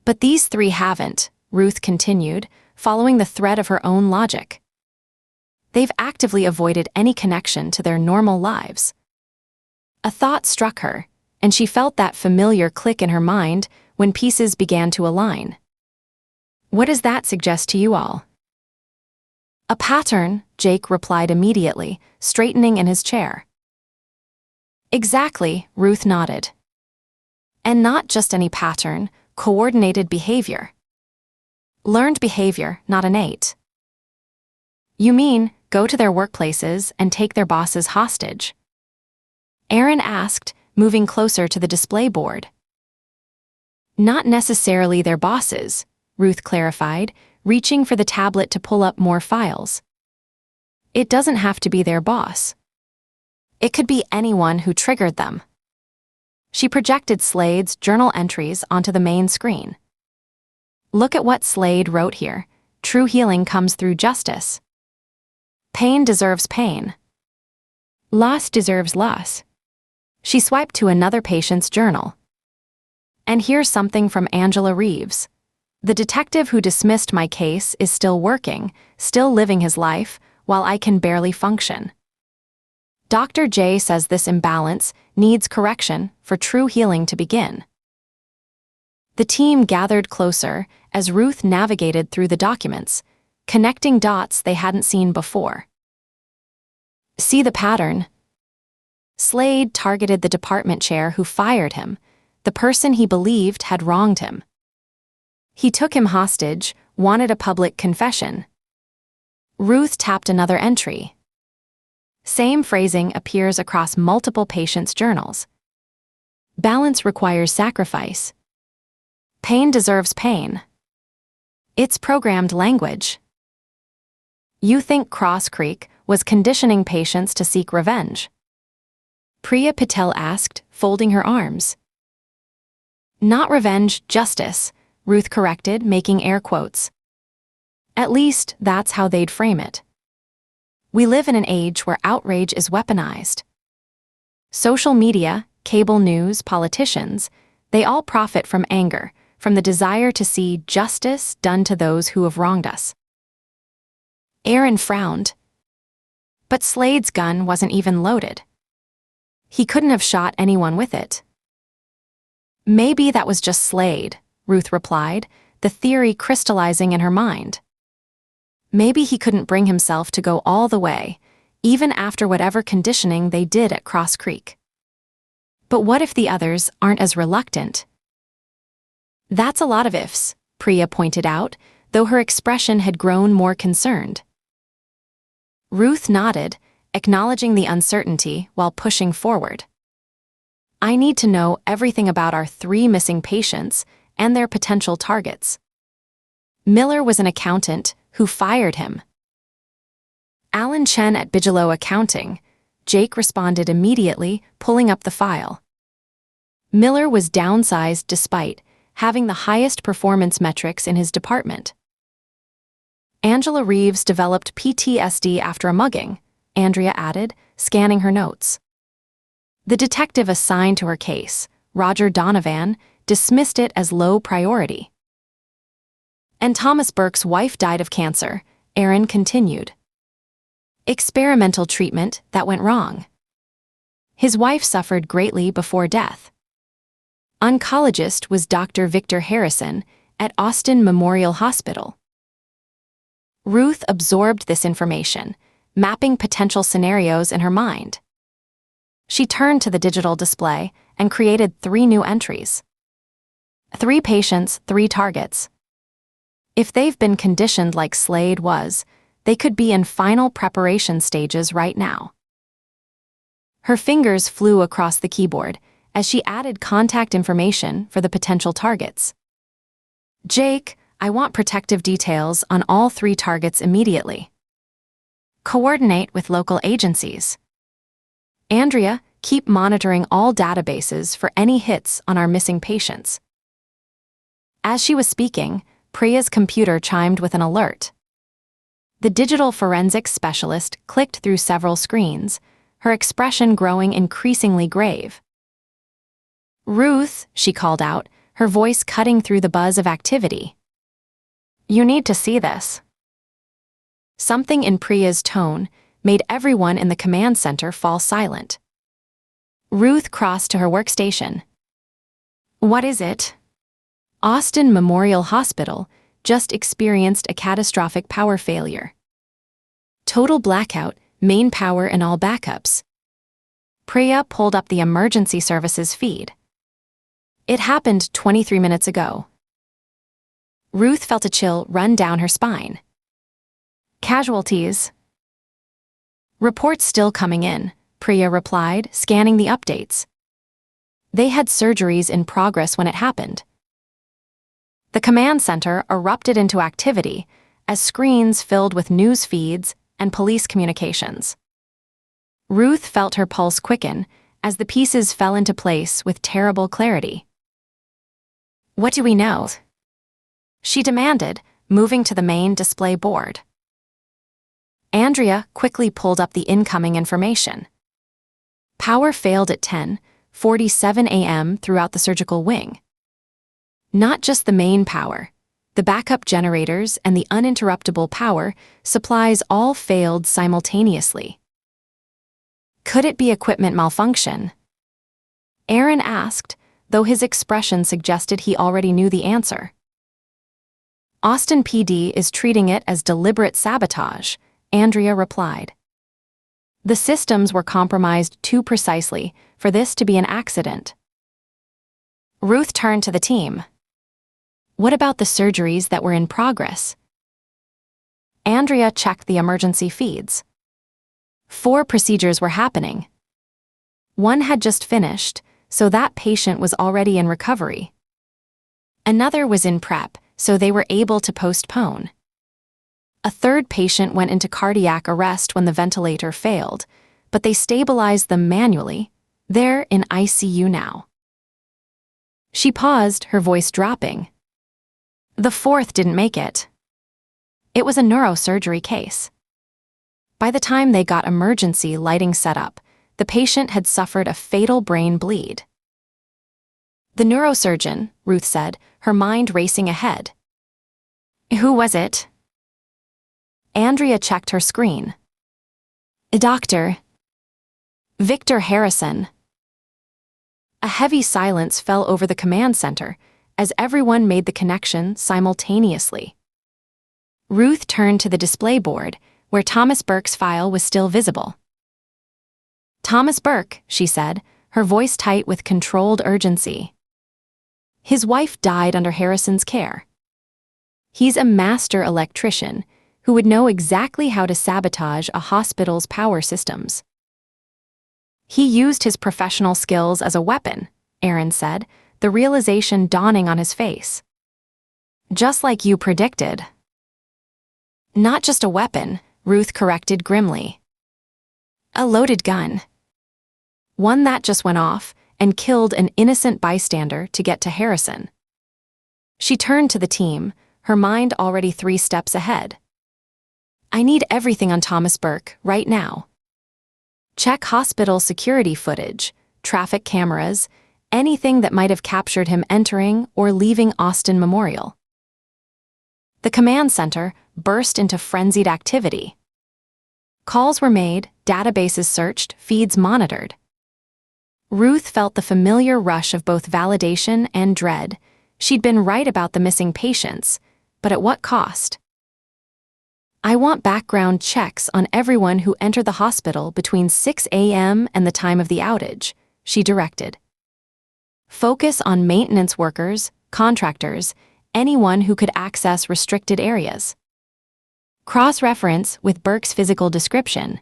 But these 3 haven't," Ruth continued, following the thread of her own logic. "They've actively avoided any connection to their normal lives." A thought struck her, and she felt that familiar click in her mind when pieces began to align. "What does that suggest to you all?" "A pattern," Jake replied immediately, straightening in his chair. "Exactly," Ruth nodded. "And not just any pattern, coordinated behavior. Learned behavior, not innate." "You mean, go to their workplaces and take their bosses hostage?" Aaron asked, moving closer to the display board. "Not necessarily their bosses," Ruth clarified, reaching for the tablet to pull up more files. "It doesn't have to be their boss. It could be anyone who triggered them." She projected Slade's journal entries onto the main screen. "Look at what Slade wrote here. True healing comes through justice. Pain deserves pain. Loss deserves loss." She swiped to another patient's journal. "And here's something from Angela Reeves. The detective who dismissed my case is still working, still living his life, while I can barely function. Dr. J says this imbalance needs correction for true healing to begin." The team gathered closer as Ruth navigated through the documents, connecting dots they hadn't seen before. "See the pattern?" Slade targeted the department chair who fired him, the person he believed had wronged him. He took him hostage, wanted a public confession. Ruth tapped another entry. Same phrasing appears across multiple patients' journals. Balance requires sacrifice. Pain deserves pain. It's programmed language. You think Cross Creek was conditioning patients to seek revenge? Priya Patel asked, folding her arms. Not revenge, justice, Ruth corrected, making air quotes. At least, that's how they'd frame it. We live in an age where outrage is weaponized. Social media, cable news, politicians, they all profit from anger, from the desire to see justice done to those who have wronged us. Aaron frowned. But Slade's gun wasn't even loaded. He couldn't have shot anyone with it. Maybe that was just Slade, Ruth replied, the theory crystallizing in her mind. Maybe he couldn't bring himself to go all the way, even after whatever conditioning they did at Cross Creek. But what if the others aren't as reluctant? That's a lot of ifs, Priya pointed out, though her expression had grown more concerned. Ruth nodded, acknowledging the uncertainty while pushing forward. I need to know everything about our 3 missing patients and their potential targets. Miller was an accountant who fired him. Alan Chen at Bigelow Accounting, Jake responded immediately, pulling up the file. Miller was downsized despite having the highest performance metrics in his department. Angela Reeves developed PTSD after a mugging, Andrea added, scanning her notes. The detective assigned to her case, Roger Donovan, dismissed it as low priority. And Thomas Burke's wife died of cancer, Aaron continued. Experimental treatment that went wrong. His wife suffered greatly before death. Oncologist was Dr. Victor Harrison at Austin Memorial Hospital. Ruth absorbed this information, mapping potential scenarios in her mind. She turned to the digital display and created 3 new entries. 3 patients, 3 targets. If they've been conditioned like Slade was, they could be in final preparation stages right now. Her fingers flew across the keyboard as she added contact information for the potential targets. Jake, I want protective details on all 3 targets immediately. Coordinate with local agencies. Andrea, keep monitoring all databases for any hits on our missing patients. As she was speaking, Priya's computer chimed with an alert. The digital forensics specialist clicked through several screens, her expression growing increasingly grave. Ruth, she called out, her voice cutting through the buzz of activity. You need to see this. Something in Priya's tone made everyone in the command center fall silent. Ruth crossed to her workstation. What is it? Austin Memorial Hospital just experienced a catastrophic power failure. Total blackout, main power and all backups. Priya pulled up the emergency services feed. It happened 23 minutes ago. Ruth felt a chill run down her spine. Casualties. Reports still coming in, Priya replied, scanning the updates. They had surgeries in progress when it happened. The command center erupted into activity as screens filled with news feeds and police communications. Ruth felt her pulse quicken as the pieces fell into place with terrible clarity. What do we know? She demanded, moving to the main display board. Andrea quickly pulled up the incoming information. Power failed at 10:47 a.m. throughout the surgical wing. Not just the main power, the backup generators and the uninterruptible power supplies all failed simultaneously. Could it be equipment malfunction? Aaron asked, though his expression suggested he already knew the answer. Austin PD is treating it as deliberate sabotage, Andrea replied. The systems were compromised too precisely for this to be an accident. Ruth turned to the team. What about the surgeries that were in progress? Andrea checked the emergency feeds. 4 procedures were happening. 1 had just finished, so that patient was already in recovery. Another was in prep, so they were able to postpone. A 3rd patient went into cardiac arrest when the ventilator failed, but they stabilized them manually. They're in ICU now. She paused, her voice dropping. The 4th didn't make it. It was a neurosurgery case. By the time they got emergency lighting set up, the patient had suffered a fatal brain bleed. "The neurosurgeon," Ruth said, her mind racing ahead. "Who was it?" Andrea checked her screen. "Dr. Victor Harrison." A heavy silence fell over the command center as everyone made the connection simultaneously. Ruth turned to the display board, where Thomas Burke's file was still visible. "Thomas Burke," she said, her voice tight with controlled urgency. "His wife died under Harrison's care. He's a master electrician who would know exactly how to sabotage a hospital's power systems." "He used his professional skills as a weapon," Aaron said, the realization dawning on his face. "Just like you predicted." "Not just a weapon," Ruth corrected grimly. "A loaded gun. One that just went off and killed an innocent bystander to get to Harrison." She turned to the team, her mind already 3 steps ahead. "I need everything on Thomas Burke right now. Check hospital security footage, traffic cameras, anything that might have captured him entering or leaving Austin Memorial." The command center burst into frenzied activity. Calls were made, databases searched, feeds monitored. Ruth felt the familiar rush of both validation and dread. She'd been right about the missing patients, but at what cost? "I want background checks on everyone who entered the hospital between 6 a.m. and the time of the outage," she directed. "Focus on maintenance workers, contractors, anyone who could access restricted areas. Cross-reference with Burke's physical description."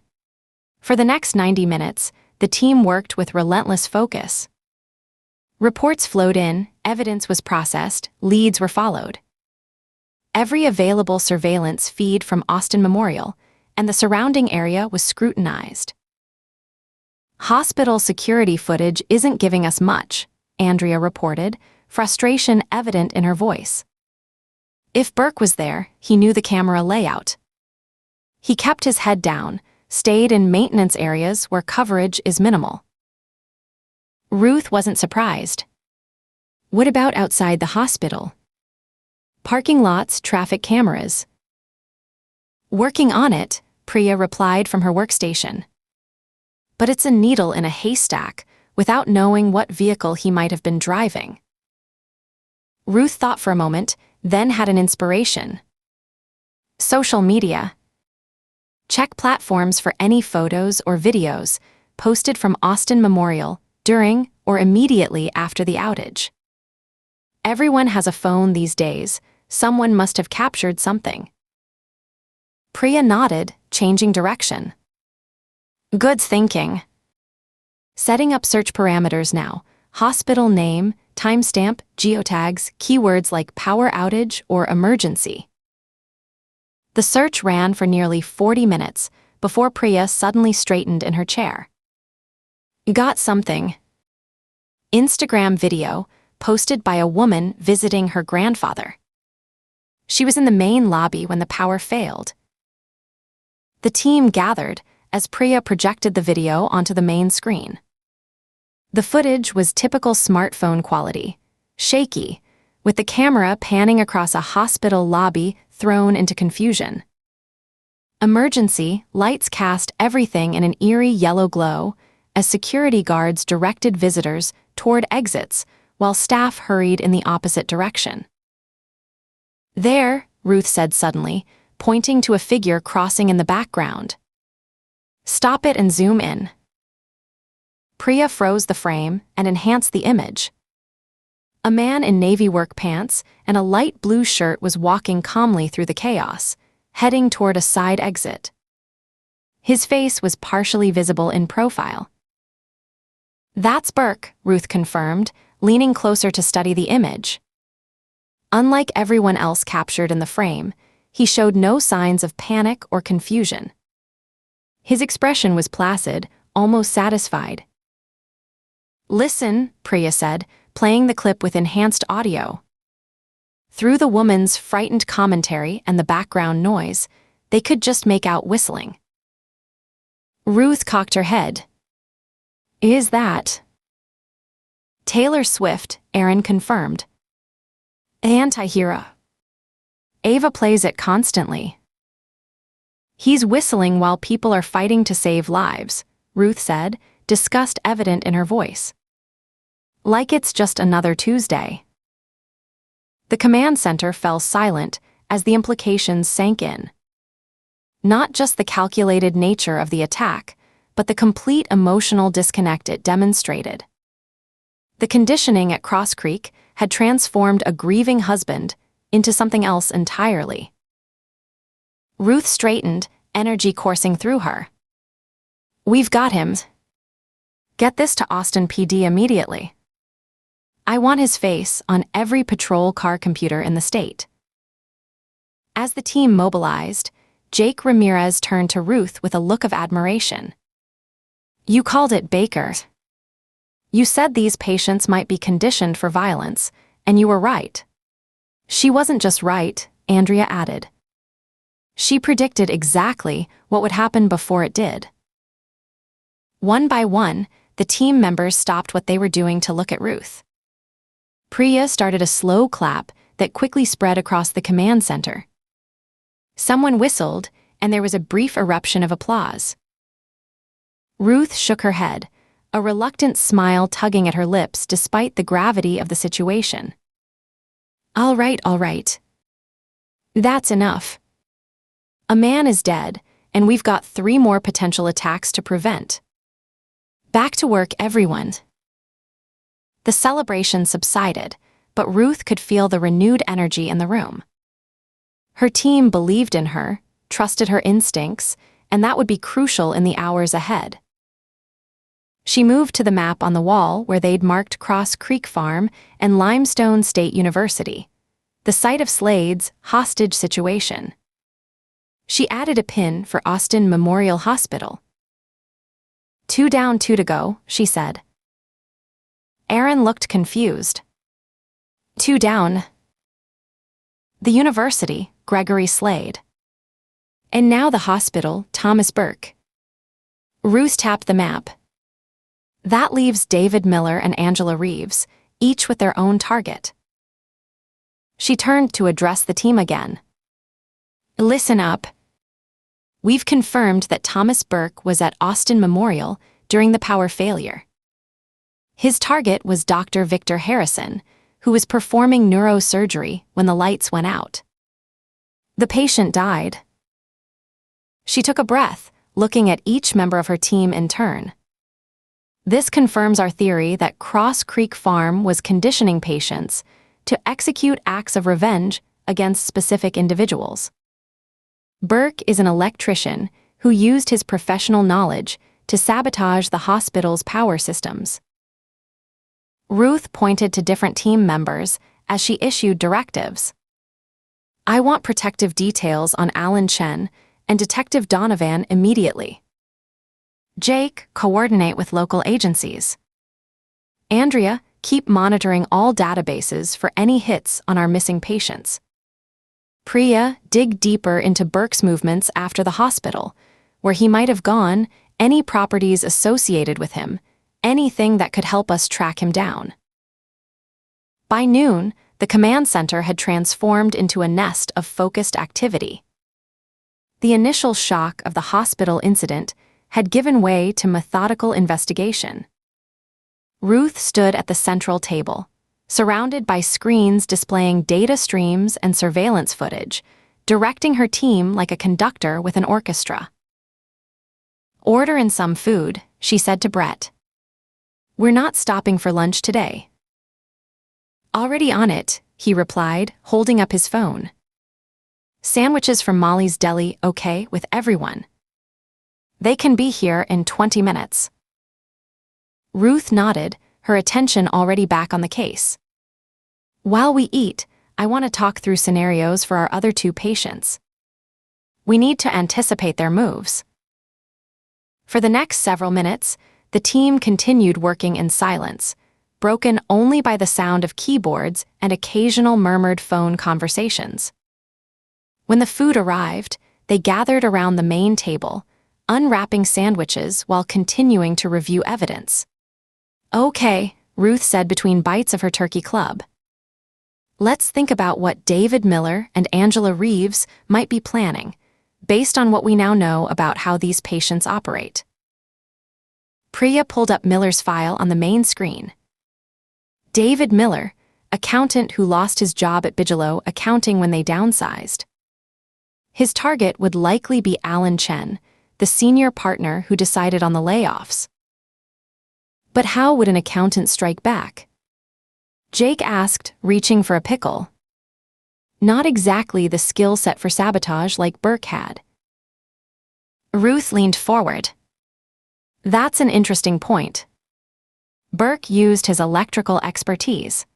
For the next 90 minutes, the team worked with relentless focus. Reports flowed in, evidence was processed, leads were followed. Every available surveillance feed from Austin Memorial and the surrounding area was scrutinized. "Hospital security footage isn't giving us much," Andrea reported, frustration evident in her voice. If Burke was there, he knew the camera layout. He kept his head down, stayed in maintenance areas where coverage is minimal. Ruth wasn't surprised. What about outside the hospital? Parking lots, traffic cameras. "Working on it," Priya replied from her workstation. "But it's a needle in a haystack, without knowing what vehicle he might have been driving." Ruth thought for a moment, then had an inspiration. "Social media. Check platforms for any photos or videos posted from Austin Memorial during or immediately after the outage. Everyone has a phone these days. Someone must have captured something." Priya nodded, changing direction. "Good thinking. Setting up search parameters now. Hospital name, timestamp, geotags, keywords like power outage or emergency." The search ran for nearly 40 minutes before Priya suddenly straightened in her chair. "Got something." Instagram video posted by a woman visiting her grandfather. She was in the main lobby when the power failed. The team gathered as Priya projected the video onto the main screen. The footage was typical smartphone quality, shaky, with the camera panning across a hospital lobby thrown into confusion. Emergency lights cast everything in an eerie yellow glow as security guards directed visitors toward exits while staff hurried in the opposite direction. "There," Ruth said suddenly, pointing to a figure crossing in the background. "Stop it and zoom in." Priya froze the frame and enhanced the image. A man in navy work pants and a light blue shirt was walking calmly through the chaos, heading toward a side exit. His face was partially visible in profile. "That's Burke," Ruth confirmed, leaning closer to study the image. Unlike everyone else captured in the frame, he showed no signs of panic or confusion. His expression was placid, almost satisfied. "Listen," Priya said, playing the clip with enhanced audio. Through the woman's frightened commentary and the background noise, they could just make out whistling. Ruth cocked her head. Is that? Taylor Swift, Aaron confirmed. Anti-hero. Ava plays it constantly. He's whistling while people are fighting to save lives, Ruth said, disgust evident in her voice. Like it's just another Tuesday. The command center fell silent as the implications sank in. Not just the calculated nature of the attack, but the complete emotional disconnect it demonstrated. The conditioning at Cross Creek had transformed a grieving husband into something else entirely. Ruth straightened, energy coursing through her. We've got him. Get this to Austin PD immediately. I want his face on every patrol car computer in the state. As the team mobilized, Jake Ramirez turned to Ruth with a look of admiration. You called it Baker. You said these patients might be conditioned for violence, and you were right. She wasn't just right, Andrea added. She predicted exactly what would happen before it did. One by one, the team members stopped what they were doing to look at Ruth. Priya started a slow clap that quickly spread across the command center. Someone whistled, and there was a brief eruption of applause. Ruth shook her head, a reluctant smile tugging at her lips despite the gravity of the situation. All right. That's enough. A man is dead, and we've got 3 more potential attacks to prevent. Back to work, everyone. The celebration subsided, but Ruth could feel the renewed energy in the room. Her team believed in her, trusted her instincts, and that would be crucial in the hours ahead. She moved to the map on the wall where they'd marked Cross Creek Farm and Limestone State University, the site of Slade's hostage situation. She added a pin for Austin Memorial Hospital. 2 down, 2 to go, she said. Aaron looked confused. 2 down. The university, Gregory Slade. And now the hospital, Thomas Burke. Ruth tapped the map. That leaves David Miller and Angela Reeves, each with their own target. She turned to address the team again. Listen up. We've confirmed that Thomas Burke was at Austin Memorial during the power failure. His target was Dr. Victor Harrison, who was performing neurosurgery when the lights went out. The patient died. She took a breath, looking at each member of her team in turn. This confirms our theory that Cross Creek Farm was conditioning patients to execute acts of revenge against specific individuals. Burke is an electrician who used his professional knowledge to sabotage the hospital's power systems. Ruth pointed to different team members as she issued directives. I want protective details on Alan Chen and Detective Donovan immediately. Jake, coordinate with local agencies. Andrea, keep monitoring all databases for any hits on our missing patients. Priya, dig deeper into Burke's movements after the hospital, where he might have gone, any properties associated with him, anything that could help us track him down. By noon, the command center had transformed into a nest of focused activity. The initial shock of the hospital incident had given way to methodical investigation. Ruth stood at the central table, surrounded by screens displaying data streams and surveillance footage, directing her team like a conductor with an orchestra. Order in some food, she said to Brett. We're not stopping for lunch today. Already on it, he replied, holding up his phone. Sandwiches from Molly's Deli, okay, with everyone. They can be here in 20 minutes. Ruth nodded, her attention already back on the case. While we eat, I want to talk through scenarios for our other 2 patients. We need to anticipate their moves. For the next several minutes, the team continued working in silence, broken only by the sound of keyboards and occasional murmured phone conversations. When the food arrived, they gathered around the main table, unwrapping sandwiches while continuing to review evidence. "Okay," Ruth said between bites of her turkey club. "Let's think about what David Miller and Angela Reeves might be planning, based on what we now know about how these patients operate." Priya pulled up Miller's file on the main screen. David Miller, accountant who lost his job at Bigelow Accounting when they downsized. His target would likely be Alan Chen, the senior partner who decided on the layoffs. But how would an accountant strike back? Jake asked, reaching for a pickle. Not exactly the skill set for sabotage like Burke had. Ruth leaned forward. "That's an interesting point. Burke used his electrical expertise.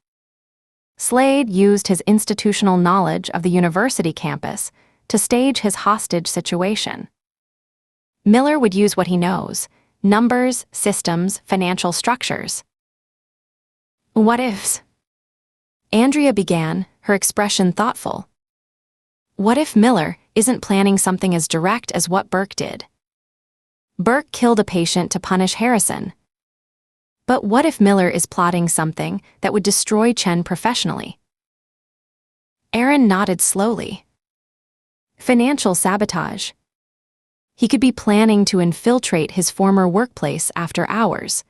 Slade used his institutional knowledge of the university campus to stage his hostage situation. Miller would use what he knows: numbers, systems, financial structures." "What ifs?" Andrea began, her expression thoughtful. "What if Miller isn't planning something as direct as what Burke did? Burke killed a patient to punish Harrison. But what if Miller is plotting something that would destroy Chen professionally?" Aaron nodded slowly. "Financial sabotage. He could be planning to infiltrate his former workplace after hours,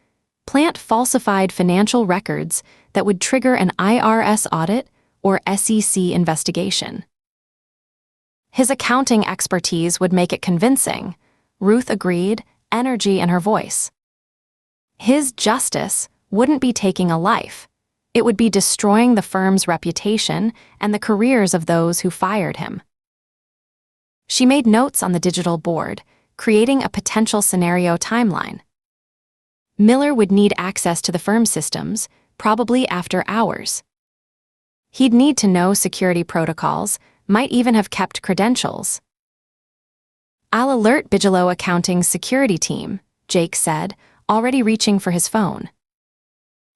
plant falsified financial records that would trigger an IRS audit or SEC investigation. His accounting expertise would make it convincing," Ruth agreed, energy in her voice. "His justice wouldn't be taking a life. It would be destroying the firm's reputation and the careers of those who fired him." She made notes on the digital board, creating a potential scenario timeline. Miller would need access to the firm's systems, probably after hours. He'd need to know security protocols, might even have kept credentials. "I'll alert Bigelow Accounting's security team," Jake said, already reaching for his phone.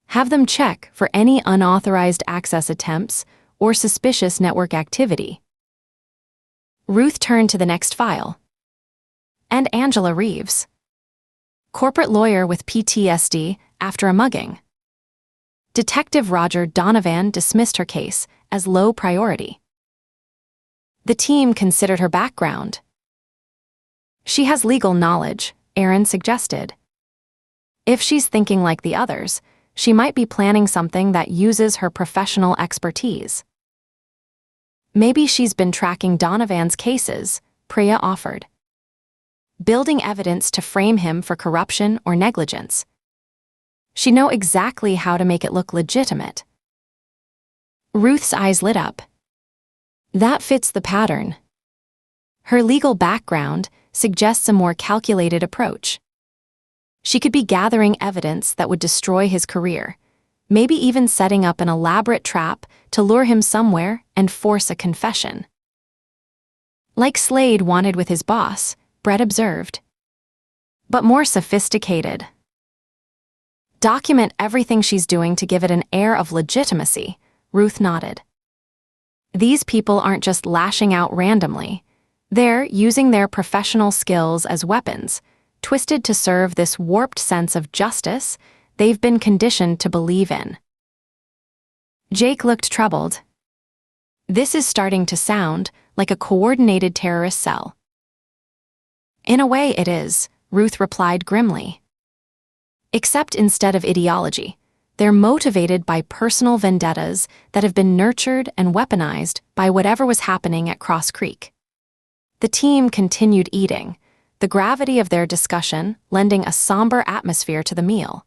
"Have them check for any unauthorized access attempts or suspicious network activity." Ruth turned to the next file. And Angela Reeves. Corporate lawyer with PTSD after a mugging. Detective Roger Donovan dismissed her case as low priority. The team considered her background. "She has legal knowledge," Aaron suggested. "If she's thinking like the others, she might be planning something that uses her professional expertise." "Maybe she's been tracking Donovan's cases," Priya offered. "Building evidence to frame him for corruption or negligence. She'd know exactly how to make it look legitimate." Ruth's eyes lit up. That fits the pattern. Her legal background suggests a more calculated approach. She could be gathering evidence that would destroy his career, maybe even setting up an elaborate trap to lure him somewhere and force a confession. Like Slade wanted with his boss, Brett observed. But more sophisticated. "Document everything she's doing to give it an air of legitimacy," Ruth nodded. "These people aren't just lashing out randomly. They're using their professional skills as weapons, twisted to serve this warped sense of justice they've been conditioned to believe in." Jake looked troubled. "This is starting to sound like a coordinated terrorist cell." "In a way it is," Ruth replied grimly. "Except instead of ideology, they're motivated by personal vendettas that have been nurtured and weaponized by whatever was happening at Cross Creek." The team continued eating, the gravity of their discussion lending a somber atmosphere to the meal.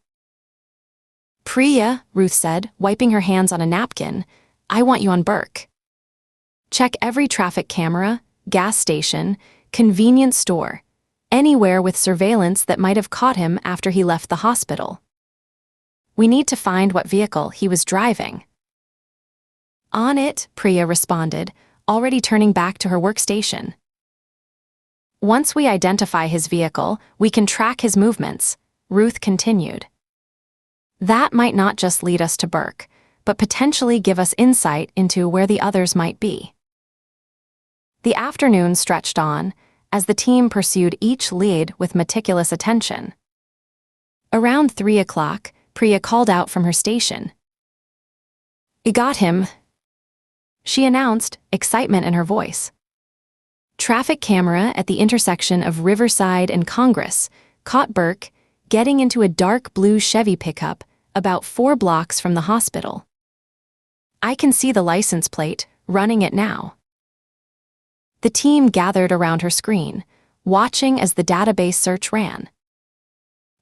"Priya," Ruth said, wiping her hands on a napkin, "I want you on Burke. Check every traffic camera, gas station, convenience store, anywhere with surveillance that might have caught him after he left the hospital. We need to find what vehicle he was driving." "On it," Priya responded, already turning back to her workstation. "Once we identify his vehicle, we can track his movements," Ruth continued. "That might not just lead us to Burke, but potentially give us insight into where the others might be." The afternoon stretched on, as the team pursued each lead with meticulous attention. Around 3 o'clock, Priya called out from her station. "I got him," she announced, excitement in her voice. Traffic camera at the intersection of Riverside and Congress caught Burke getting into a dark blue Chevy pickup about 4 blocks from the hospital. "I can see the license plate, running it now." The team gathered around her screen, watching as the database search ran.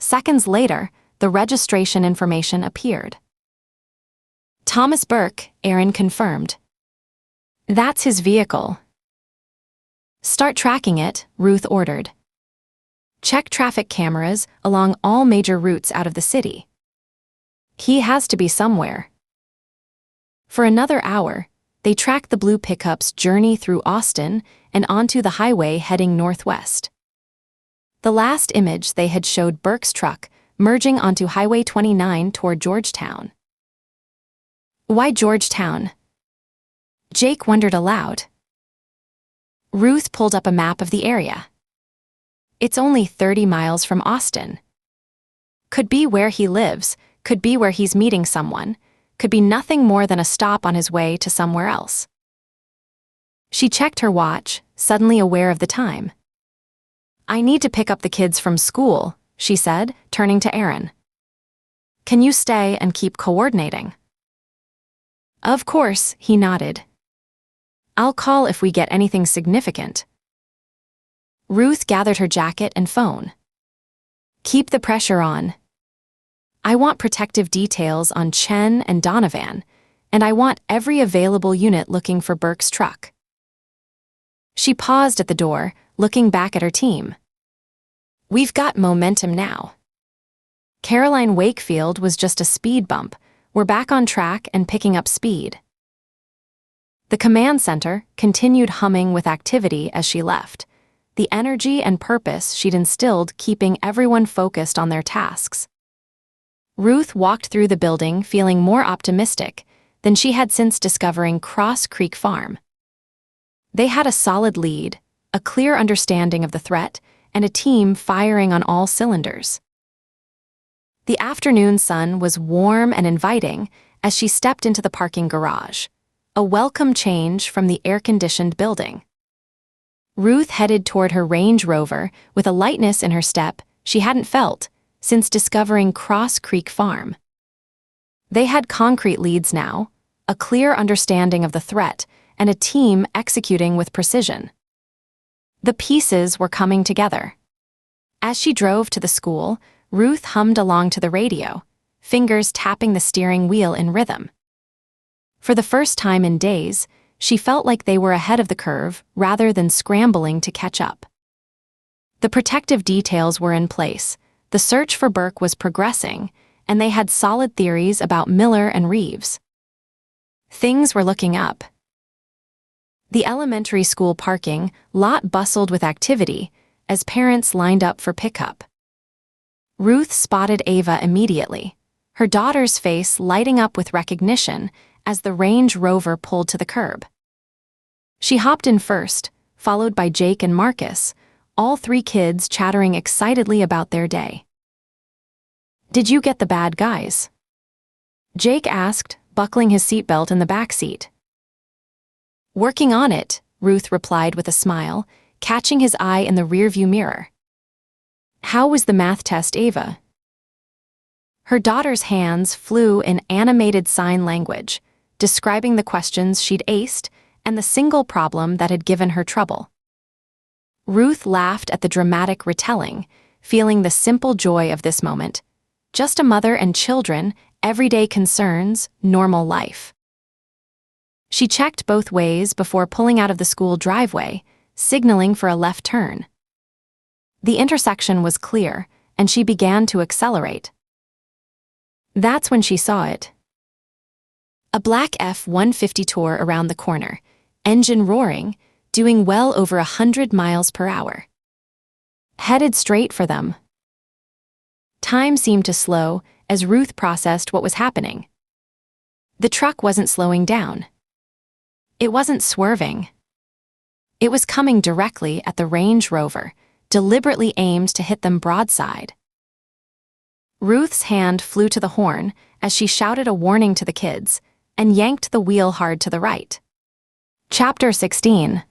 Seconds later, the registration information appeared. "Thomas Burke," Aaron confirmed. "That's his vehicle." "Start tracking it," Ruth ordered. "Check traffic cameras along all major routes out of the city. He has to be somewhere." For another hour, they tracked the blue pickup's journey through Austin and onto the highway heading northwest. The last image they had showed Burke's truck merging onto Highway 29 toward Georgetown. "Why Georgetown?" Jake wondered aloud. Ruth pulled up a map of the area. "It's only 30 miles from Austin. Could be where he lives, could be where he's meeting someone, could be nothing more than a stop on his way to somewhere else." She checked her watch, suddenly aware of the time. "I need to pick up the kids from school," she said, turning to Aaron. "Can you stay and keep coordinating?" "Of course," he nodded. "I'll call if we get anything significant." Ruth gathered her jacket and phone. "Keep the pressure on. I want protective details on Chen and Donovan, and I want every available unit looking for Burke's truck." She paused at the door, looking back at her team. "We've got momentum now. Caroline Wakefield was just a speed bump. We're back on track and picking up speed." The command center continued humming with activity as she left, the energy and purpose she'd instilled keeping everyone focused on their tasks. Ruth walked through the building feeling more optimistic than she had since discovering Cross Creek Farm. They had a solid lead, a clear understanding of the threat, and a team firing on all cylinders. The afternoon sun was warm and inviting as she stepped into the parking garage, a welcome change from the air-conditioned building. Ruth headed toward her Range Rover with a lightness in her step she hadn't felt since discovering Cross Creek Farm. They had concrete leads now, a clear understanding of the threat, and a team executing with precision. The pieces were coming together. As she drove to the school, Ruth hummed along to the radio, fingers tapping the steering wheel in rhythm. For the first time in days, she felt like they were ahead of the curve rather than scrambling to catch up. The protective details were in place, the search for Burke was progressing, and they had solid theories about Miller and Reeves. Things were looking up. The elementary school parking lot bustled with activity as parents lined up for pickup. Ruth spotted Ava immediately, her daughter's face lighting up with recognition as the Range Rover pulled to the curb. She hopped in first, followed by Jake and Marcus, all 3 kids chattering excitedly about their day. "Did you get the bad guys?" Jake asked, buckling his seatbelt in the back seat. "Working on it," Ruth replied with a smile, catching his eye in the rearview mirror. "How was the math test, Ava?" Her daughter's hands flew in animated sign language, describing the questions she'd aced and the single problem that had given her trouble. Ruth laughed at the dramatic retelling, feeling the simple joy of this moment. Just a mother and children, everyday concerns, normal life. She checked both ways before pulling out of the school driveway, signaling for a left turn. The intersection was clear, and she began to accelerate. That's when she saw it. A black F-150 tore around the corner, engine roaring, doing well over 100 miles per hour. Headed straight for them. Time seemed to slow as Ruth processed what was happening. The truck wasn't slowing down. It wasn't swerving. It was coming directly at the Range Rover, deliberately aimed to hit them broadside. Ruth's hand flew to the horn as she shouted a warning to the kids and yanked the wheel hard to the right. Chapter 16.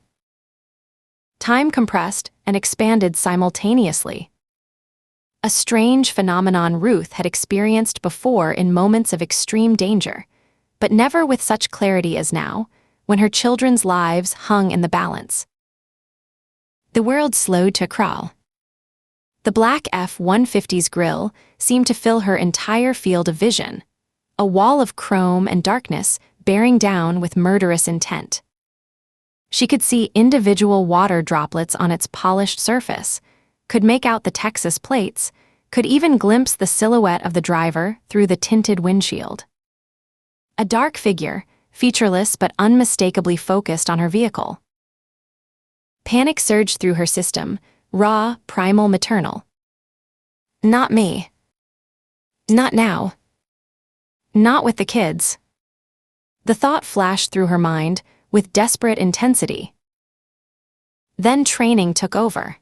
Time compressed and expanded simultaneously. A strange phenomenon Ruth had experienced before in moments of extreme danger, but never with such clarity as now, when her children's lives hung in the balance. The world slowed to a crawl. The black F-150's grille seemed to fill her entire field of vision, a wall of chrome and darkness bearing down with murderous intent. She could see individual water droplets on its polished surface, could make out the Texas plates, could even glimpse the silhouette of the driver through the tinted windshield. A dark figure, featureless but unmistakably focused on her vehicle. Panic surged through her system, raw, primal, maternal. Not me. Not now. Not with the kids. The thought flashed through her mind with desperate intensity. Then training took over.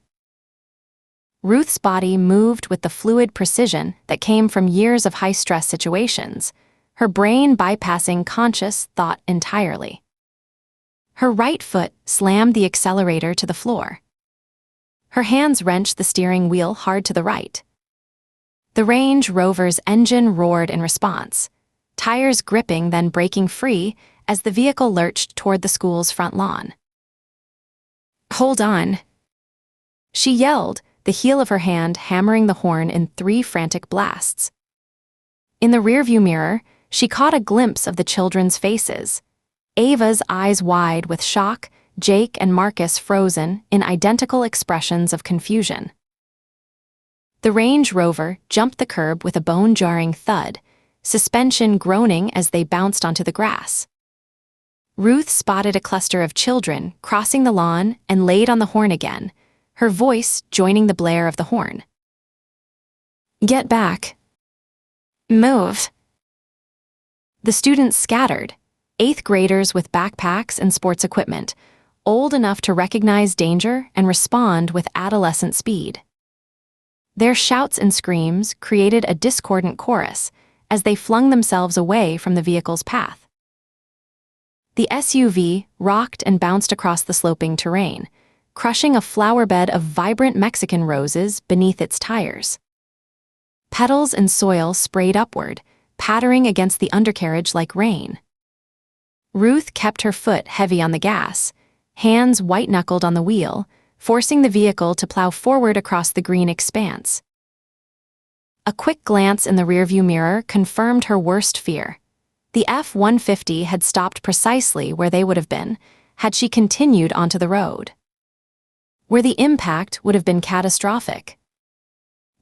Ruth's body moved with the fluid precision that came from years of high-stress situations, her brain bypassing conscious thought entirely. Her right foot slammed the accelerator to the floor. Her hands wrenched the steering wheel hard to the right. The Range Rover's engine roared in response, tires gripping then breaking free as the vehicle lurched toward the school's front lawn. "Hold on," she yelled, the heel of her hand hammering the horn in 3 frantic blasts. In the rearview mirror, she caught a glimpse of the children's faces. Ava's eyes wide with shock, Jake and Marcus frozen in identical expressions of confusion. The Range Rover jumped the curb with a bone-jarring thud, suspension groaning as they bounced onto the grass. Ruth spotted a cluster of children crossing the lawn and laid on the horn again, her voice joining the blare of the horn. "Get back. Move." The students scattered, 8th graders with backpacks and sports equipment, old enough to recognize danger and respond with adolescent speed. Their shouts and screams created a discordant chorus as they flung themselves away from the vehicle's path. The SUV rocked and bounced across the sloping terrain, crushing a flower bed of vibrant Mexican roses beneath its tires. Petals and soil sprayed upward, pattering against the undercarriage like rain. Ruth kept her foot heavy on the gas, hands white-knuckled on the wheel, forcing the vehicle to plow forward across the green expanse. A quick glance in the rearview mirror confirmed her worst fear. The F-150 had stopped precisely where they would have been had she continued onto the road, where the impact would have been catastrophic.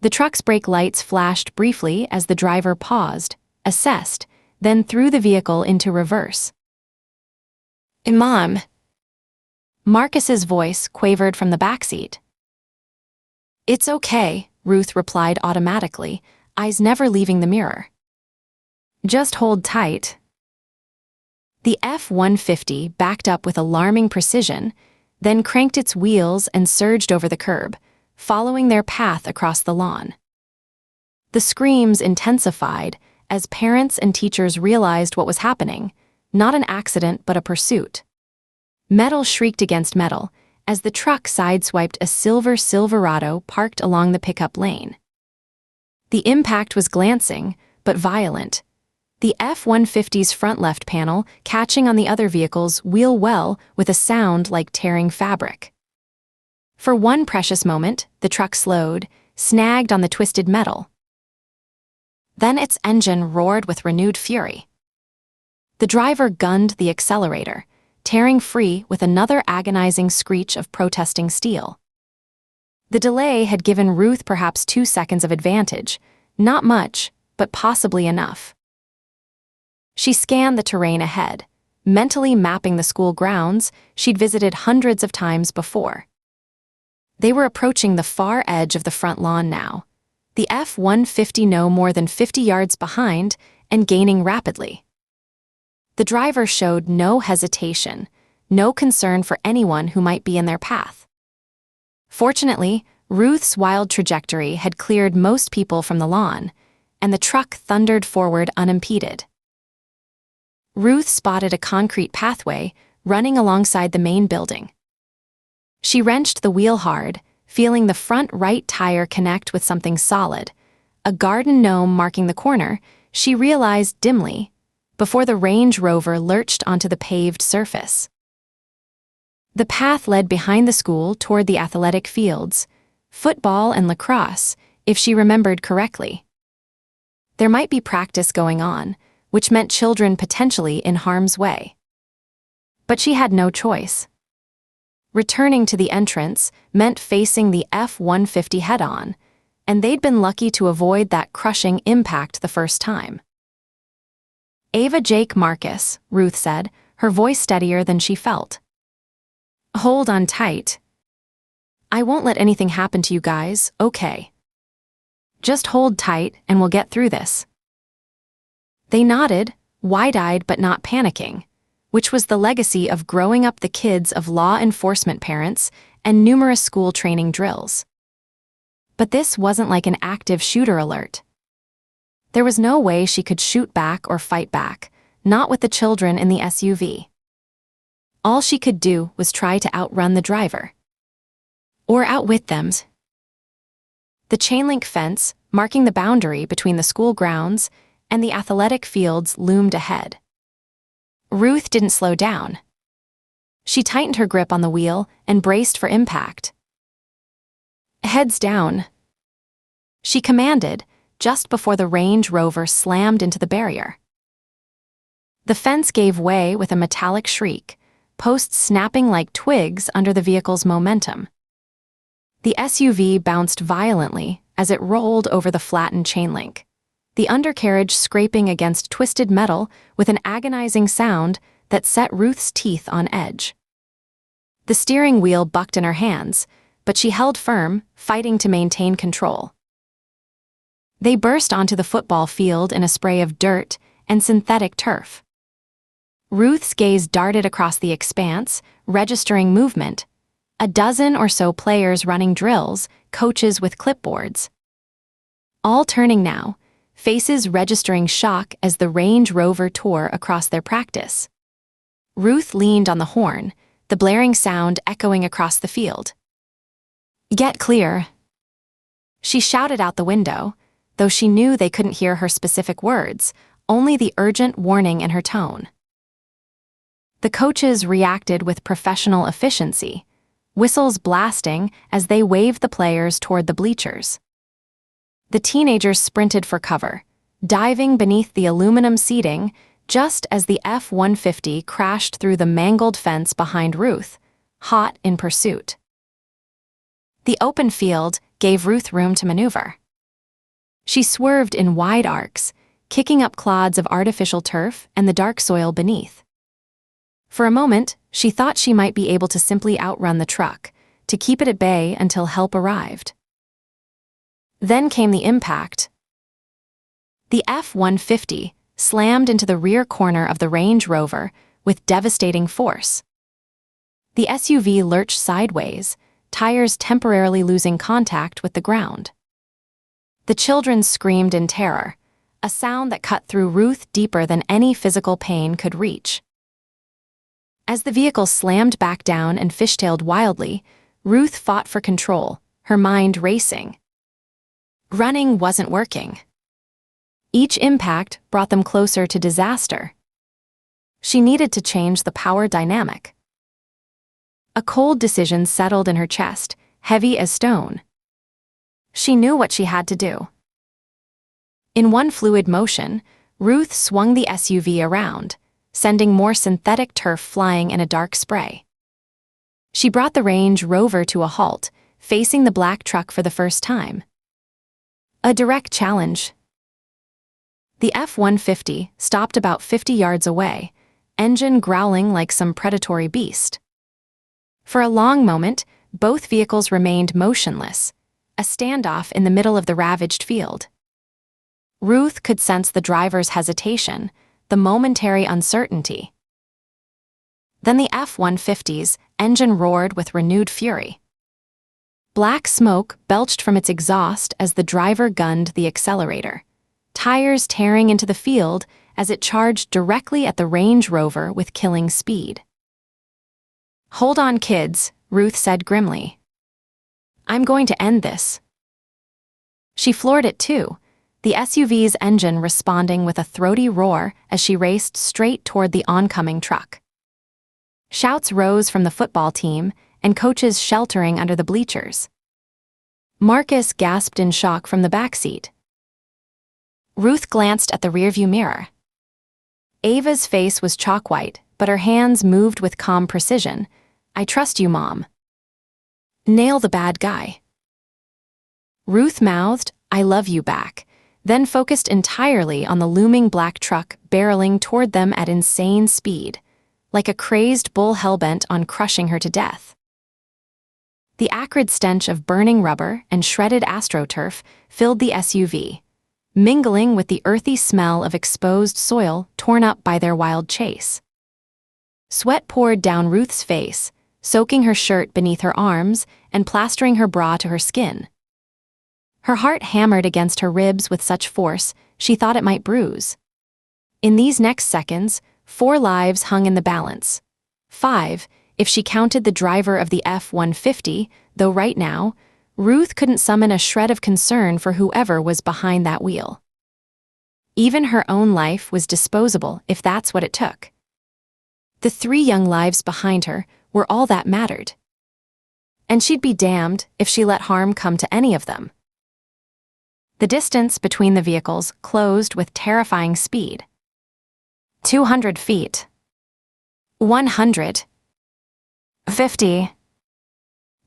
The truck's brake lights flashed briefly as the driver paused, assessed, then threw the vehicle into reverse. "Mom." Marcus's voice quavered from the backseat. "It's okay," Ruth replied automatically, eyes never leaving the mirror. "Just hold tight." The F-150 backed up with alarming precision, then cranked its wheels and surged over the curb, following their path across the lawn. The screams intensified as parents and teachers realized what was happening, not an accident but a pursuit. Metal shrieked against metal as the truck sideswiped a silver Silverado parked along the pickup lane. The impact was glancing, but violent, the F-150's front left panel catching on the other vehicle's wheel well with a sound like tearing fabric. For one precious moment, the truck slowed, snagged on the twisted metal. Then its engine roared with renewed fury. The driver gunned the accelerator, tearing free with another agonizing screech of protesting steel. The delay had given Ruth perhaps 2 seconds of advantage, not much, but possibly enough. She scanned the terrain ahead, mentally mapping the school grounds she'd visited hundreds of times before. They were approaching the far edge of the front lawn now, the F-150 no more than 50 yards behind and gaining rapidly. The driver showed no hesitation, no concern for anyone who might be in their path. Fortunately, Ruth's wild trajectory had cleared most people from the lawn, and the truck thundered forward unimpeded. Ruth spotted a concrete pathway running alongside the main building. She wrenched the wheel hard, feeling the front right tire connect with something solid. A garden gnome marking the corner, she realized dimly, before the Range Rover lurched onto the paved surface. The path led behind the school toward the athletic fields, football and lacrosse, if she remembered correctly. There might be practice going on, which meant children potentially in harm's way. But she had no choice. Returning to the entrance meant facing the F-150 head-on, and they'd been lucky to avoid that crushing impact the first time. "Ava Jake Marcus," Ruth said, her voice steadier than she felt. "Hold on tight. I won't let anything happen to you guys, okay? Just hold tight and we'll get through this." They nodded, wide-eyed but not panicking, which was the legacy of growing up the kids of law enforcement parents and numerous school training drills. But this wasn't like an active shooter alert. There was no way she could shoot back or fight back, not with the children in the SUV. All she could do was try to outrun the driver. Or outwit them. The chain-link fence, marking the boundary between the school grounds and the athletic fields, loomed ahead. Ruth didn't slow down. She tightened her grip on the wheel and braced for impact. "Heads down," she commanded, just before the Range Rover slammed into the barrier. The fence gave way with a metallic shriek, posts snapping like twigs under the vehicle's momentum. The SUV bounced violently as it rolled over the flattened chain link, the undercarriage scraping against twisted metal with an agonizing sound that set Ruth's teeth on edge. The steering wheel bucked in her hands, but she held firm, fighting to maintain control. They burst onto the football field in a spray of dirt and synthetic turf. Ruth's gaze darted across the expanse, registering movement. A dozen or so players running drills, coaches with clipboards. All turning now, faces registering shock as the Range Rover tore across their practice. Ruth leaned on the horn, the blaring sound echoing across the field. "Get clear," she shouted out the window, though she knew they couldn't hear her specific words, only the urgent warning in her tone. The coaches reacted with professional efficiency, whistles blasting as they waved the players toward the bleachers. The teenagers sprinted for cover, diving beneath the aluminum seating just as the F-150 crashed through the mangled fence behind Ruth, hot in pursuit. The open field gave Ruth room to maneuver. She swerved in wide arcs, kicking up clods of artificial turf and the dark soil beneath. For a moment, she thought she might be able to simply outrun the truck, to keep it at bay until help arrived. Then came the impact. The F-150 slammed into the rear corner of the Range Rover with devastating force. The SUV lurched sideways, tires temporarily losing contact with the ground. The children screamed in terror, a sound that cut through Ruth deeper than any physical pain could reach. As the vehicle slammed back down and fishtailed wildly, Ruth fought for control, her mind racing. Running wasn't working. Each impact brought them closer to disaster. She needed to change the power dynamic. A cold decision settled in her chest, heavy as stone. She knew what she had to do. In one fluid motion, Ruth swung the SUV around, sending more synthetic turf flying in a dark spray. She brought the Range Rover to a halt, facing the black truck for the first time. A direct challenge. The F-150 stopped about 50 yards away, engine growling like some predatory beast. For a long moment, both vehicles remained motionless, a standoff in the middle of the ravaged field. Ruth could sense the driver's hesitation, the momentary uncertainty. Then the F-150's engine roared with renewed fury. Black smoke belched from its exhaust as the driver gunned the accelerator, tires tearing into the field as it charged directly at the Range Rover with killing speed. "Hold on, kids," Ruth said grimly. "I'm going to end this." She floored it too, the SUV's engine responding with a throaty roar as she raced straight toward the oncoming truck. Shouts rose from the football team and coaches sheltering under the bleachers. Marcus gasped in shock from the back seat. Ruth glanced at the rearview mirror. Ava's face was chalk-white, but her hands moved with calm precision. "I trust you, Mom." "Nail the bad guy." Ruth mouthed, "I love you," back, then focused entirely on the looming black truck barreling toward them at insane speed, like a crazed bull hellbent on crushing her to death. The acrid stench of burning rubber and shredded astroturf filled the SUV, mingling with the earthy smell of exposed soil torn up by their wild chase. Sweat poured down Ruth's face, soaking her shirt beneath her arms and plastering her bra to her skin. Her heart hammered against her ribs with such force she thought it might bruise. In these next seconds, 4 lives hung in the balance. 5, if she counted the driver of the F-150, though right now, Ruth couldn't summon a shred of concern for whoever was behind that wheel. Even her own life was disposable if that's what it took. The 3 young lives behind her were all that mattered. And she'd be damned if she let harm come to any of them. The distance between the vehicles closed with terrifying speed. 200 feet. 100. 50.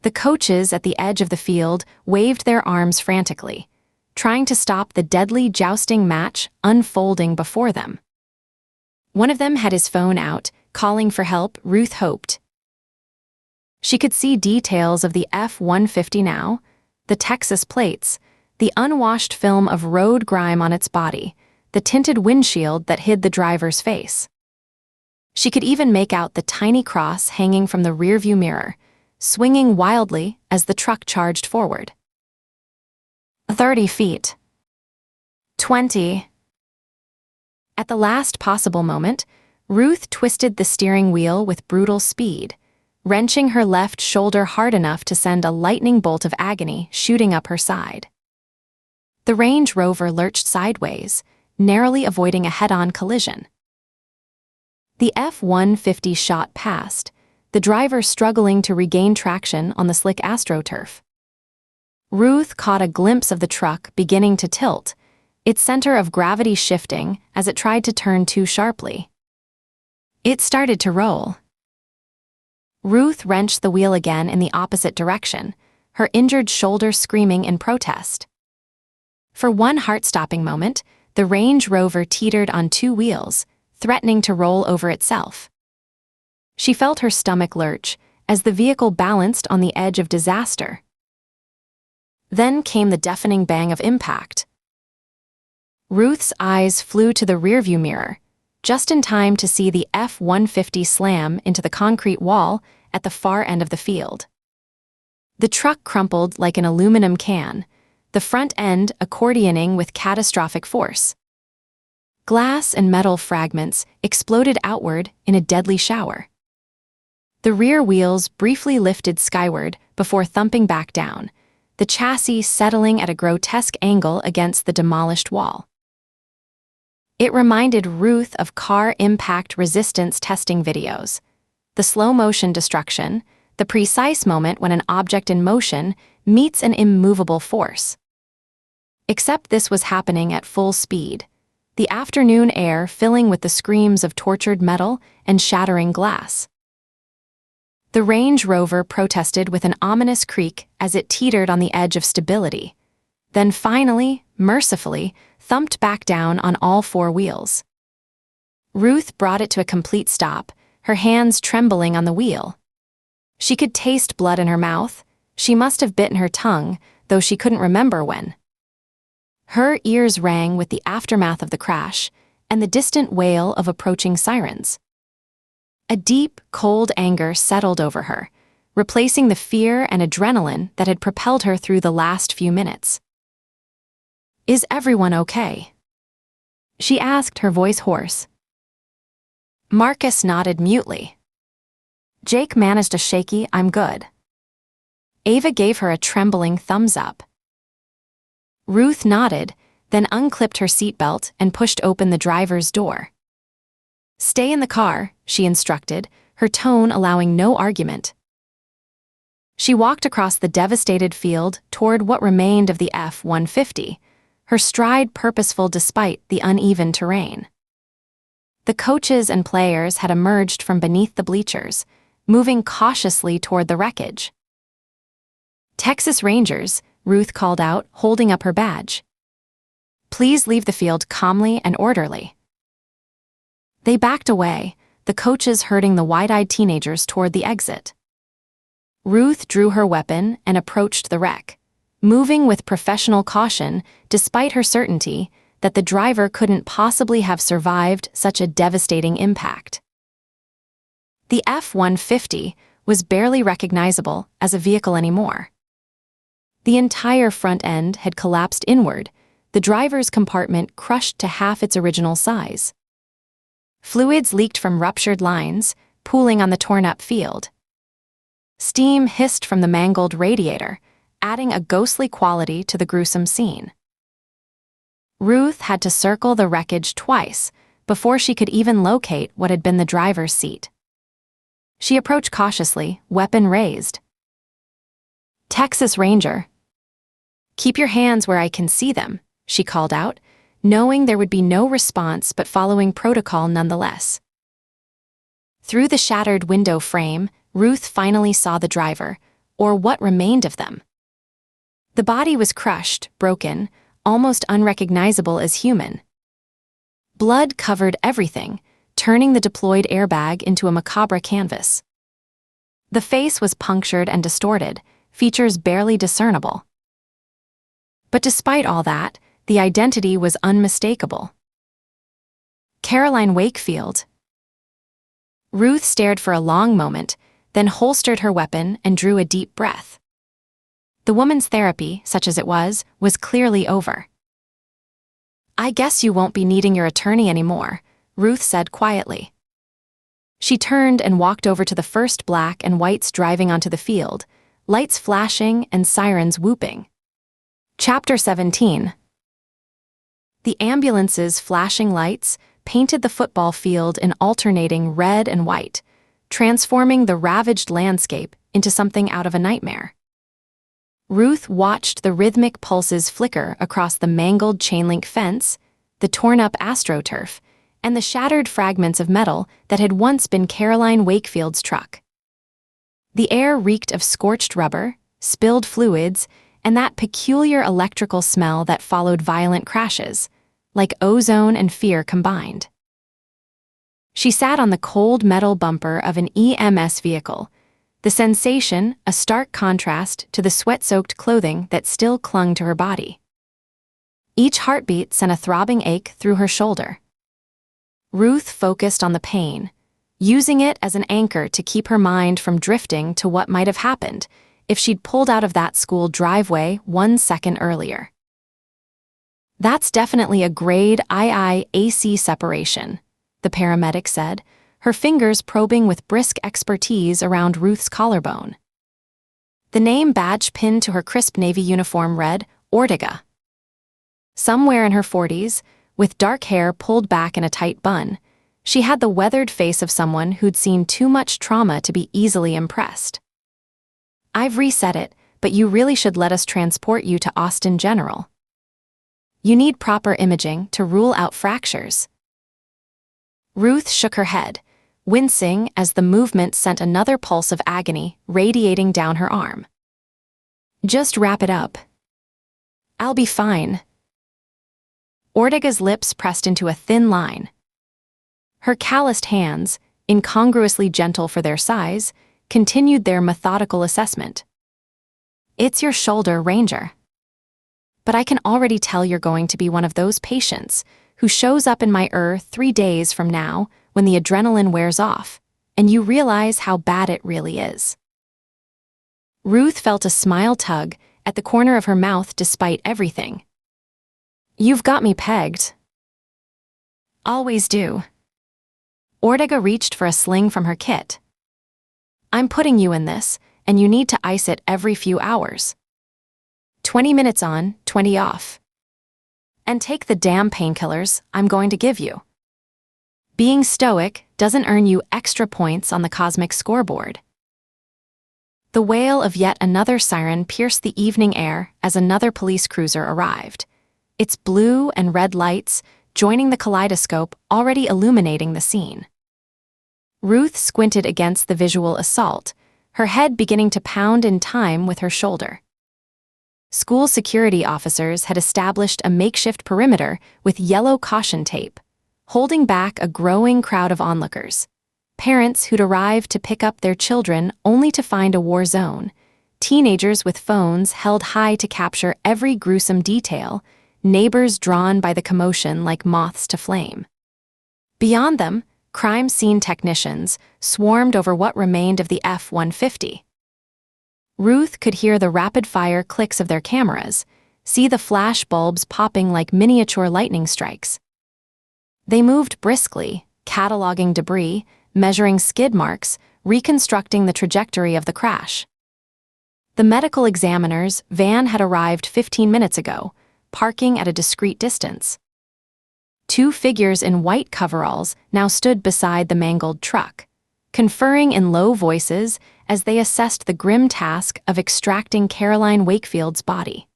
The coaches at the edge of the field waved their arms frantically, trying to stop the deadly jousting match unfolding before them. One of them had his phone out, calling for help, Ruth hoped. She could see details of the F-150 now, the Texas plates, the unwashed film of road grime on its body, the tinted windshield that hid the driver's face. She could even make out the tiny cross hanging from the rearview mirror, swinging wildly as the truck charged forward. 30 feet. 20. At the last possible moment, Ruth twisted the steering wheel with brutal speed, wrenching her left shoulder hard enough to send a lightning bolt of agony shooting up her side. The Range Rover lurched sideways, narrowly avoiding a head-on collision. The F-150 shot past, the driver struggling to regain traction on the slick astroturf. Ruth caught a glimpse of the truck beginning to tilt, its center of gravity shifting as it tried to turn too sharply. It started to roll. Ruth wrenched the wheel again in the opposite direction, her injured shoulder screaming in protest. For one heart-stopping moment, the Range Rover teetered on 2 wheels, threatening to roll over itself. She felt her stomach lurch as the vehicle balanced on the edge of disaster. Then came the deafening bang of impact. Ruth's eyes flew to the rearview mirror, just in time to see the F-150 slam into the concrete wall at the far end of the field. The truck crumpled like an aluminum can, the front end accordioning with catastrophic force. Glass and metal fragments exploded outward in a deadly shower. The rear wheels briefly lifted skyward before thumping back down, the chassis settling at a grotesque angle against the demolished wall. It reminded Ruth of car impact resistance testing videos, the slow-motion destruction, the precise moment when an object in motion meets an immovable force. Except this was happening at full speed, the afternoon air filling with the screams of tortured metal and shattering glass. The Range Rover protested with an ominous creak as it teetered on the edge of stability, then finally, mercifully, thumped back down on all 4 wheels. Ruth brought it to a complete stop, her hands trembling on the wheel. She could taste blood in her mouth. She must have bitten her tongue, though she couldn't remember when. Her ears rang with the aftermath of the crash and the distant wail of approaching sirens. A deep, cold anger settled over her, replacing the fear and adrenaline that had propelled her through the last few minutes. "Is everyone okay?" she asked, her voice hoarse. Marcus nodded mutely. Jake managed a shaky "I'm good." Ava gave her a trembling thumbs up. Ruth nodded, then unclipped her seatbelt and pushed open the driver's door. "Stay in the car," she instructed, her tone allowing no argument. She walked across the devastated field toward what remained of the F-150, her stride purposeful despite the uneven terrain. The coaches and players had emerged from beneath the bleachers, moving cautiously toward the wreckage. "Texas Rangers," Ruth called out, holding up her badge. "Please leave the field calmly and orderly." They backed away, the coaches herding the wide-eyed teenagers toward the exit. Ruth drew her weapon and approached the wreck, moving with professional caution despite her certainty that the driver couldn't possibly have survived such a devastating impact. The F-150 was barely recognizable as a vehicle anymore. The entire front end had collapsed inward, the driver's compartment crushed to half its original size. Fluids leaked from ruptured lines, pooling on the torn-up field. Steam hissed from the mangled radiator, adding a ghostly quality to the gruesome scene. Ruth had to circle the wreckage twice before she could even locate what had been the driver's seat. She approached cautiously, weapon raised. "Texas Ranger." "Keep your hands where I can see them," she called out, knowing there would be no response but following protocol nonetheless. Through the shattered window frame, Ruth finally saw the driver, or what remained of them. The body was crushed, broken, almost unrecognizable as human. Blood covered everything, turning the deployed airbag into a macabre canvas. The face was punctured and distorted, features barely discernible. But despite all that, the identity was unmistakable. Caroline Wakefield. Ruth stared for a long moment, then holstered her weapon and drew a deep breath. The woman's therapy, such as it was clearly over. "I guess you won't be needing your attorney anymore," Ruth said quietly. She turned and walked over to the first black and whites driving onto the field, lights flashing and sirens whooping. Chapter 17. The ambulance's flashing lights painted the football field in alternating red and white, transforming the ravaged landscape into something out of a nightmare. Ruth watched the rhythmic pulses flicker across the mangled chain-link fence, the torn-up astroturf, and the shattered fragments of metal that had once been Caroline Wakefield's truck. The air reeked of scorched rubber, spilled fluids, and that peculiar electrical smell that followed violent crashes, like ozone and fear combined. She sat on the cold metal bumper of an EMS vehicle, the sensation a stark contrast to the sweat-soaked clothing that still clung to her body. Each heartbeat sent a throbbing ache through her shoulder. Ruth focused on the pain, using it as an anchor to keep her mind from drifting to what might have happened if she'd pulled out of that school driveway 1 second earlier. "That's definitely a grade II AC separation," the paramedic said, her fingers probing with brisk expertise around Ruth's collarbone. The name badge pinned to her crisp navy uniform read, Ortega. Somewhere in her 40s, with dark hair pulled back in a tight bun, she had the weathered face of someone who'd seen too much trauma to be easily impressed. "I've reset it, but you really should let us transport you to Austin General. You need proper imaging to rule out fractures." Ruth shook her head, wincing as the movement sent another pulse of agony radiating down her arm. "Just wrap it up. I'll be fine." Ortega's lips pressed into a thin line. Her calloused hands, incongruously gentle for their size, continued their methodical assessment. "It's your shoulder, Ranger. But I can already tell you're going to be one of those patients who shows up in my 3 days from now when the adrenaline wears off, and you realize how bad it really is. Ruth felt a smile tug at the corner of her mouth despite everything. You've got me pegged. Always do. Ortega reached for a sling from her kit. I'm putting you in this, and you need to ice it every few hours. 20 minutes on, 20 off. And take the damn painkillers I'm going to give you. Being stoic doesn't earn you extra points on the cosmic scoreboard. The wail of yet another siren pierced the evening air as another police cruiser arrived, its blue and red lights joining the kaleidoscope already illuminating the scene. Ruth squinted against the visual assault, her head beginning to pound in time with her shoulder. School security officers had established a makeshift perimeter with yellow caution tape, holding back a growing crowd of onlookers. Parents who'd arrived to pick up their children only to find a war zone, teenagers with phones held high to capture every gruesome detail, neighbors drawn by the commotion like moths to flame. Beyond them, crime scene technicians swarmed over what remained of the F-150. Ruth could hear the rapid-fire clicks of their cameras, see the flash bulbs popping like miniature lightning strikes. They moved briskly, cataloging debris, measuring skid marks, reconstructing the trajectory of the crash. The medical examiner's van had arrived 15 minutes ago, parking at a discreet distance. Two figures in white coveralls now stood beside the mangled truck, conferring in low voices as they assessed the grim task of extracting Caroline Wakefield's body.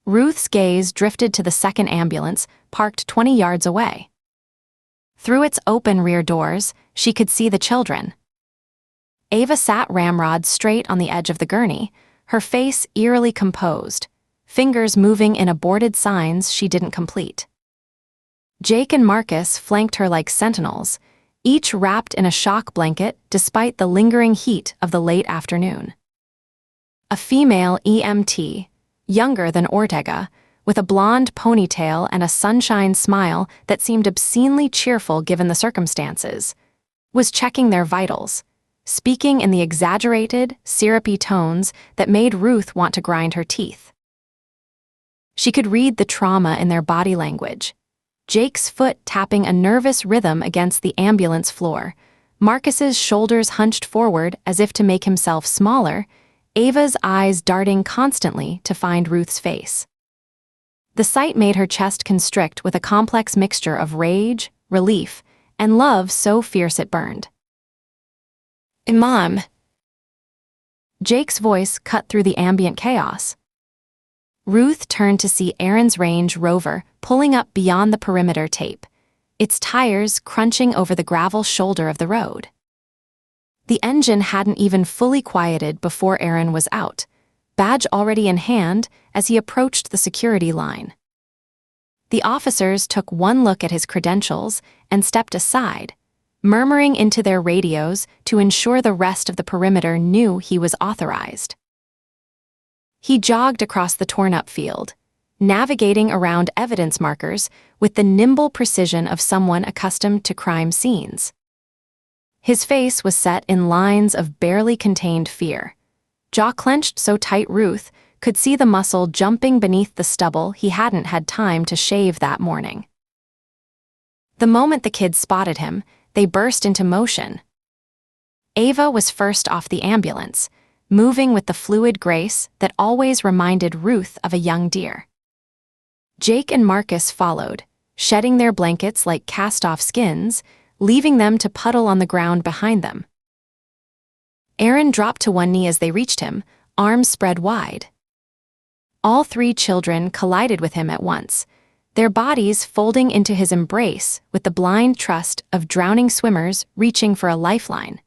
Ruth's gaze drifted to the second ambulance, parked 20 yards away. Through its open rear doors, she could see the children. Ava sat ramrod straight on the edge of the gurney, her face eerily composed, fingers moving in aborted signs she didn't complete. Jake and Marcus flanked her like sentinels, each wrapped in a shock blanket despite the lingering heat of the late afternoon. A female EMT, younger than Ortega, with a blonde ponytail and a sunshine smile that seemed obscenely cheerful given the circumstances, was checking their vitals, speaking in the exaggerated, syrupy tones that made Ruth want to grind her teeth. She could read the trauma in their body language. Jake's foot tapping a nervous rhythm against the ambulance floor, Marcus's shoulders hunched forward as if to make himself smaller, Ava's eyes darting constantly to find Ruth's face. The sight made her chest constrict with a complex mixture of rage, relief, and love so fierce it burned. Mom. Jake's voice cut through the ambient chaos. Ruth turned to see Aaron's Range Rover pulling up beyond the perimeter tape, its tires crunching over the gravel shoulder of the road. The engine hadn't even fully quieted before Aaron was out, badge already in hand as he approached the security line. The officers took one look at his credentials and stepped aside, murmuring into their radios to ensure the rest of the perimeter knew he was authorized. He jogged across the torn-up field, navigating around evidence markers with the nimble precision of someone accustomed to crime scenes. His face was set in lines of barely contained fear, jaw clenched so tight Ruth could see the muscle jumping beneath the stubble he hadn't had time to shave that morning. The moment the kids spotted him, they burst into motion. Ava was first off the ambulance, moving with the fluid grace that always reminded Ruth of a young deer. Jake and Marcus followed, shedding their blankets like cast-off skins, leaving them to puddle on the ground behind them. Aaron dropped to one knee as they reached him, arms spread wide. All three children collided with him at once, their bodies folding into his embrace with the blind trust of drowning swimmers reaching for a lifeline.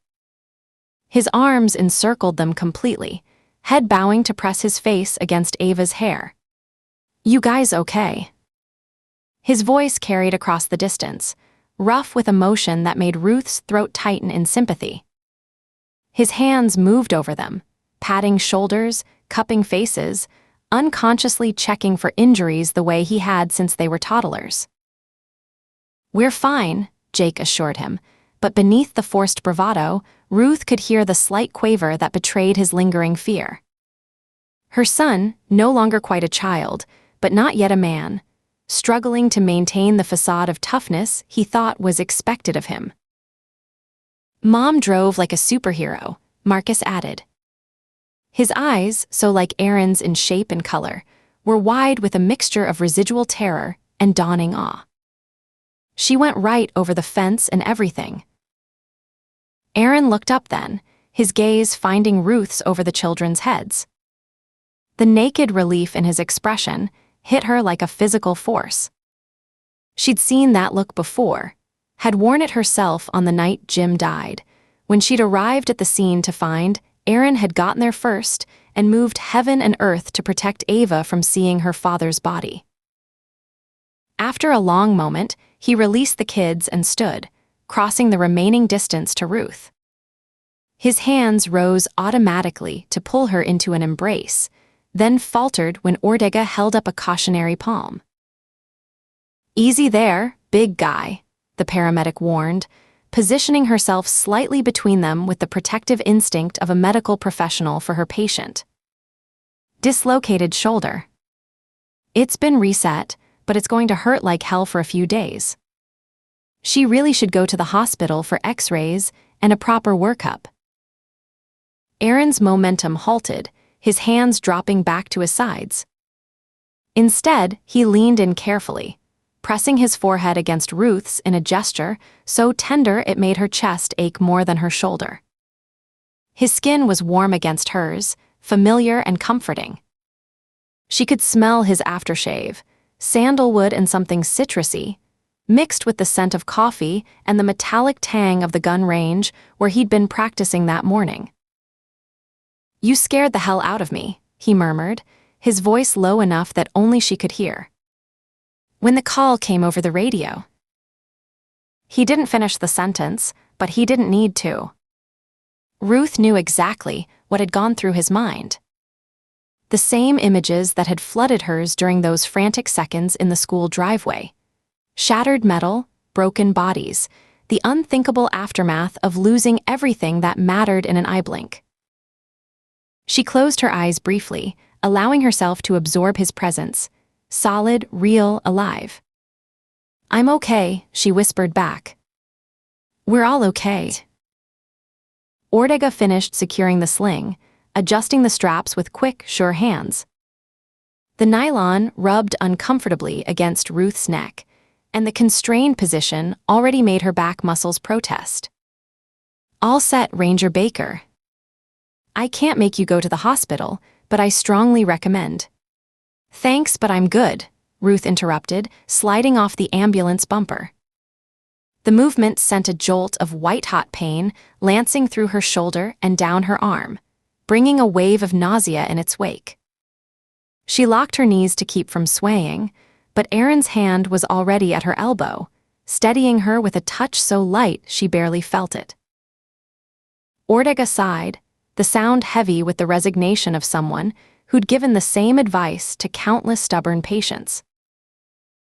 His arms encircled them completely, head bowing to press his face against Ava's hair. "You guys okay?" His voice carried across the distance, rough with emotion that made Ruth's throat tighten in sympathy. His hands moved over them, patting shoulders, cupping faces, unconsciously checking for injuries the way he had since they were toddlers. "We're fine," Jake assured him, but beneath the forced bravado, Ruth could hear the slight quaver that betrayed his lingering fear. Her son, no longer quite a child, but not yet a man, struggling to maintain the facade of toughness he thought was expected of him. Mom drove like a superhero, Marcus added. His eyes, so like Aaron's in shape and color, were wide with a mixture of residual terror and dawning awe. She went right over the fence and everything. Aaron looked up then, his gaze finding Ruth's over the children's heads. The naked relief in his expression hit her like a physical force. She'd seen that look before, had worn it herself on the night Jim died, when she'd arrived at the scene to find Aaron had gotten there first and moved heaven and earth to protect Ava from seeing her father's body. After a long moment, he released the kids and stood, crossing the remaining distance to Ruth. His hands rose automatically to pull her into an embrace, then faltered when Ortega held up a cautionary palm. "Easy there, big guy," the paramedic warned, positioning herself slightly between them with the protective instinct of a medical professional for her patient. Dislocated shoulder. It's been reset, but it's going to hurt like hell for a few days. She really should go to the hospital for x-rays and a proper workup. Aaron's momentum halted, his hands dropping back to his sides. Instead, he leaned in carefully, pressing his forehead against Ruth's in a gesture so tender it made her chest ache more than her shoulder. His skin was warm against hers, familiar and comforting. She could smell his aftershave, sandalwood and something citrusy, mixed with the scent of coffee and the metallic tang of the gun range where he'd been practicing that morning. "You scared the hell out of me," he murmured, his voice low enough that only she could hear. "When the call came over the radio." He didn't finish the sentence, but he didn't need to. Ruth knew exactly what had gone through his mind. The same images that had flooded hers during those frantic seconds in the school driveway. Shattered metal, broken bodies, the unthinkable aftermath of losing everything that mattered in an eye blink. She closed her eyes briefly, allowing herself to absorb his presence, solid, real, alive. "I'm okay," she whispered back. "We're all okay." Ortega finished securing the sling, adjusting the straps with quick, sure hands. The nylon rubbed uncomfortably against Ruth's neck, and the constrained position already made her back muscles protest. "All set, Ranger Baker. I can't make you go to the hospital, but I strongly recommend." "Thanks, but I'm good," Ruth interrupted, sliding off the ambulance bumper. The movement sent a jolt of white-hot pain lancing through her shoulder and down her arm, bringing a wave of nausea in its wake. She locked her knees to keep from swaying, but Aaron's hand was already at her elbow, steadying her with a touch so light she barely felt it. Ortega sighed, the sound heavy with the resignation of someone who'd given the same advice to countless stubborn patients.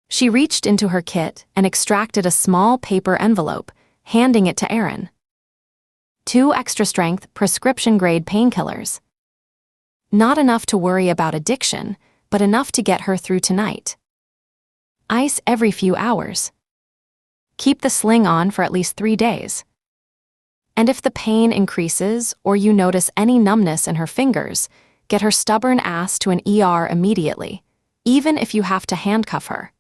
She reached into her kit and extracted a small paper envelope, handing it to Aaron. 2 extra-strength, prescription-grade painkillers. Not enough to worry about addiction, but enough to get her through tonight. Ice every few hours. Keep the sling on for at least 3 days. And if the pain increases or you notice any numbness in her fingers, get her stubborn ass to an ER immediately, even if you have to handcuff her.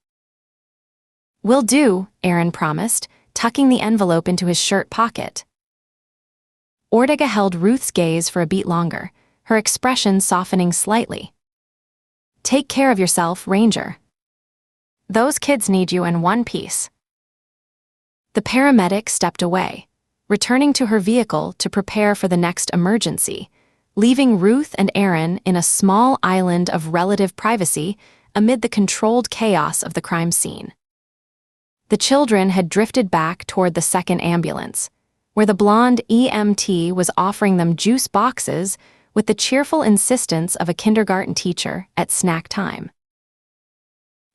"Will do," Aaron promised, tucking the envelope into his shirt pocket. Ortega held Ruth's gaze for a beat longer, her expression softening slightly. "Take care of yourself, Ranger. Those kids need you in one piece." The paramedic stepped away, returning to her vehicle to prepare for the next emergency, leaving Ruth and Aaron in a small island of relative privacy amid the controlled chaos of the crime scene. The children had drifted back toward the second ambulance, where the blonde EMT was offering them juice boxes with the cheerful insistence of a kindergarten teacher at snack time.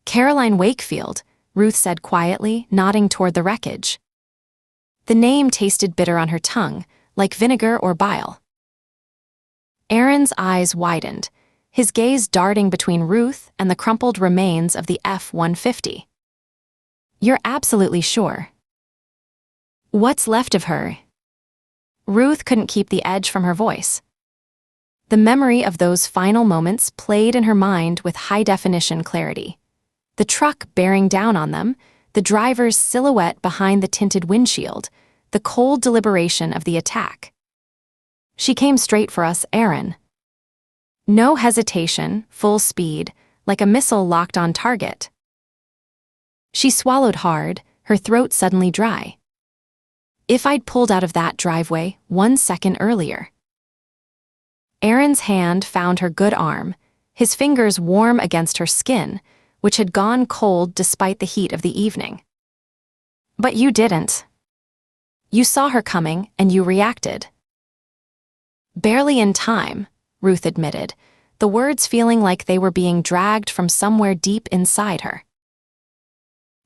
"Caroline Wakefield," Ruth said quietly, nodding toward the wreckage. The name tasted bitter on her tongue, like vinegar or bile. Aaron's eyes widened, his gaze darting between Ruth and the crumpled remains of the F-150. "You're absolutely sure?" "What's left of her?" Ruth couldn't keep the edge from her voice. The memory of those final moments played in her mind with high-definition clarity. The truck bearing down on them, the driver's silhouette behind the tinted windshield, the cold deliberation of the attack. "She came straight for us, Aaron." No hesitation, full speed, like a missile locked on target. She swallowed hard, her throat suddenly dry. "If I'd pulled out of that driveway 1 second earlier." Aaron's hand found her good arm, his fingers warm against her skin, which had gone cold despite the heat of the evening. "But you didn't. You saw her coming and you reacted." "Barely in time," Ruth admitted, the words feeling like they were being dragged from somewhere deep inside her.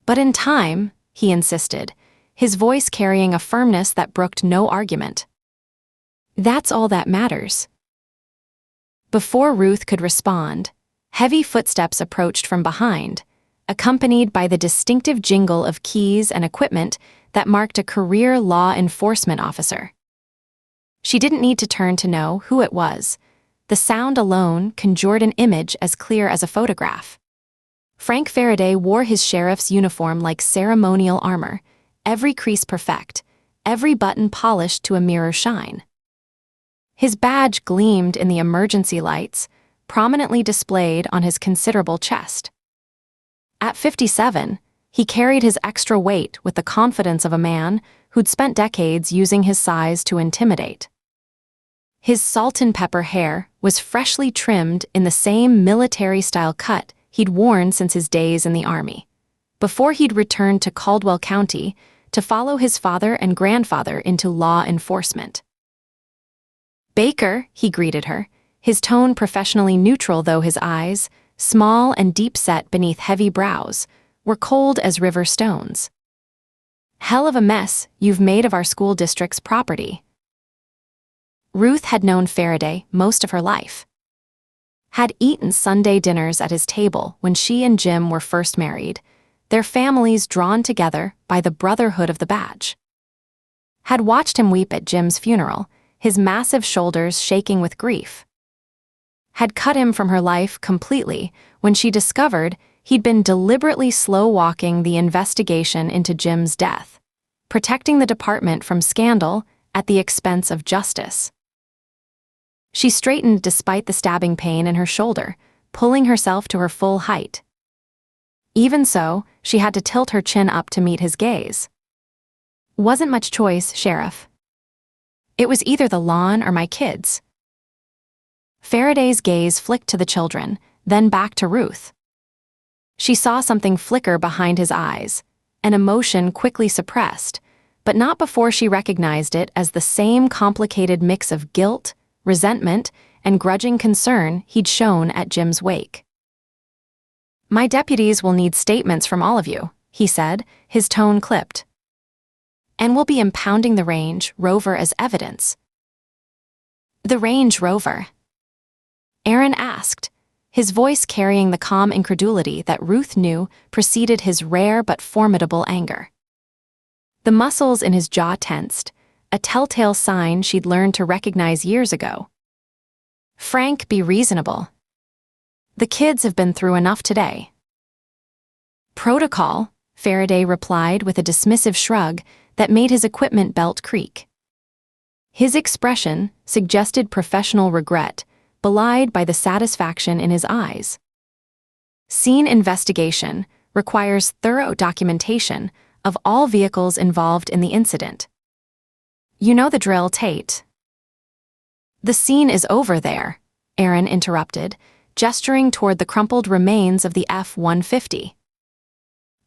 "But in time," he insisted, his voice carrying a firmness that brooked no argument. "That's all that matters." Before Ruth could respond, heavy footsteps approached from behind, accompanied by the distinctive jingle of keys and equipment that marked a career law enforcement officer. She didn't need to turn to know who it was. The sound alone conjured an image as clear as a photograph. Frank Faraday wore his sheriff's uniform like ceremonial armor, every crease perfect, every button polished to a mirror shine. His badge gleamed in the emergency lights, prominently displayed on his considerable chest. At 57, he carried his extra weight with the confidence of a man who'd spent decades using his size to intimidate. His salt and pepper hair was freshly trimmed in the same military-style cut he'd worn since his days in the Army, before he'd returned to Caldwell County to follow his father and grandfather into law enforcement. "Baker," he greeted her, his tone professionally neutral though his eyes, small and deep-set beneath heavy brows, were cold as river stones. "Hell of a mess you've made of our school district's property." Ruth had known Faraday most of her life. Had eaten Sunday dinners at his table when she and Jim were first married, their families drawn together by the brotherhood of the badge. Had watched him weep at Jim's funeral, his massive shoulders shaking with grief. Had cut him from her life completely when she discovered he'd been deliberately slow-walking the investigation into Jim's death, protecting the department from scandal at the expense of justice. She straightened despite the stabbing pain in her shoulder, pulling herself to her full height. Even so, she had to tilt her chin up to meet his gaze. "Wasn't much choice, Sheriff. It was either the lawn or my kids." Faraday's gaze flicked to the children, then back to Ruth. She saw something flicker behind his eyes, an emotion quickly suppressed, but not before she recognized it as the same complicated mix of guilt, resentment, and grudging concern he'd shown at Jim's wake. "My deputies will need statements from all of you," he said, his tone clipped. "And we'll be impounding the Range Rover as evidence." "The Range Rover?" Aaron asked, his voice carrying the calm incredulity that Ruth knew preceded his rare but formidable anger. The muscles in his jaw tensed, a telltale sign she'd learned to recognize years ago. "Frank, be reasonable. The kids have been through enough today." "Protocol," Faraday replied with a dismissive shrug that made his equipment belt creak. His expression suggested professional regret, belied by the satisfaction in his eyes. "Scene investigation requires thorough documentation of all vehicles involved in the incident. You know the drill, Tate." "The scene is over there," Aaron interrupted, gesturing toward the crumpled remains of the F-150.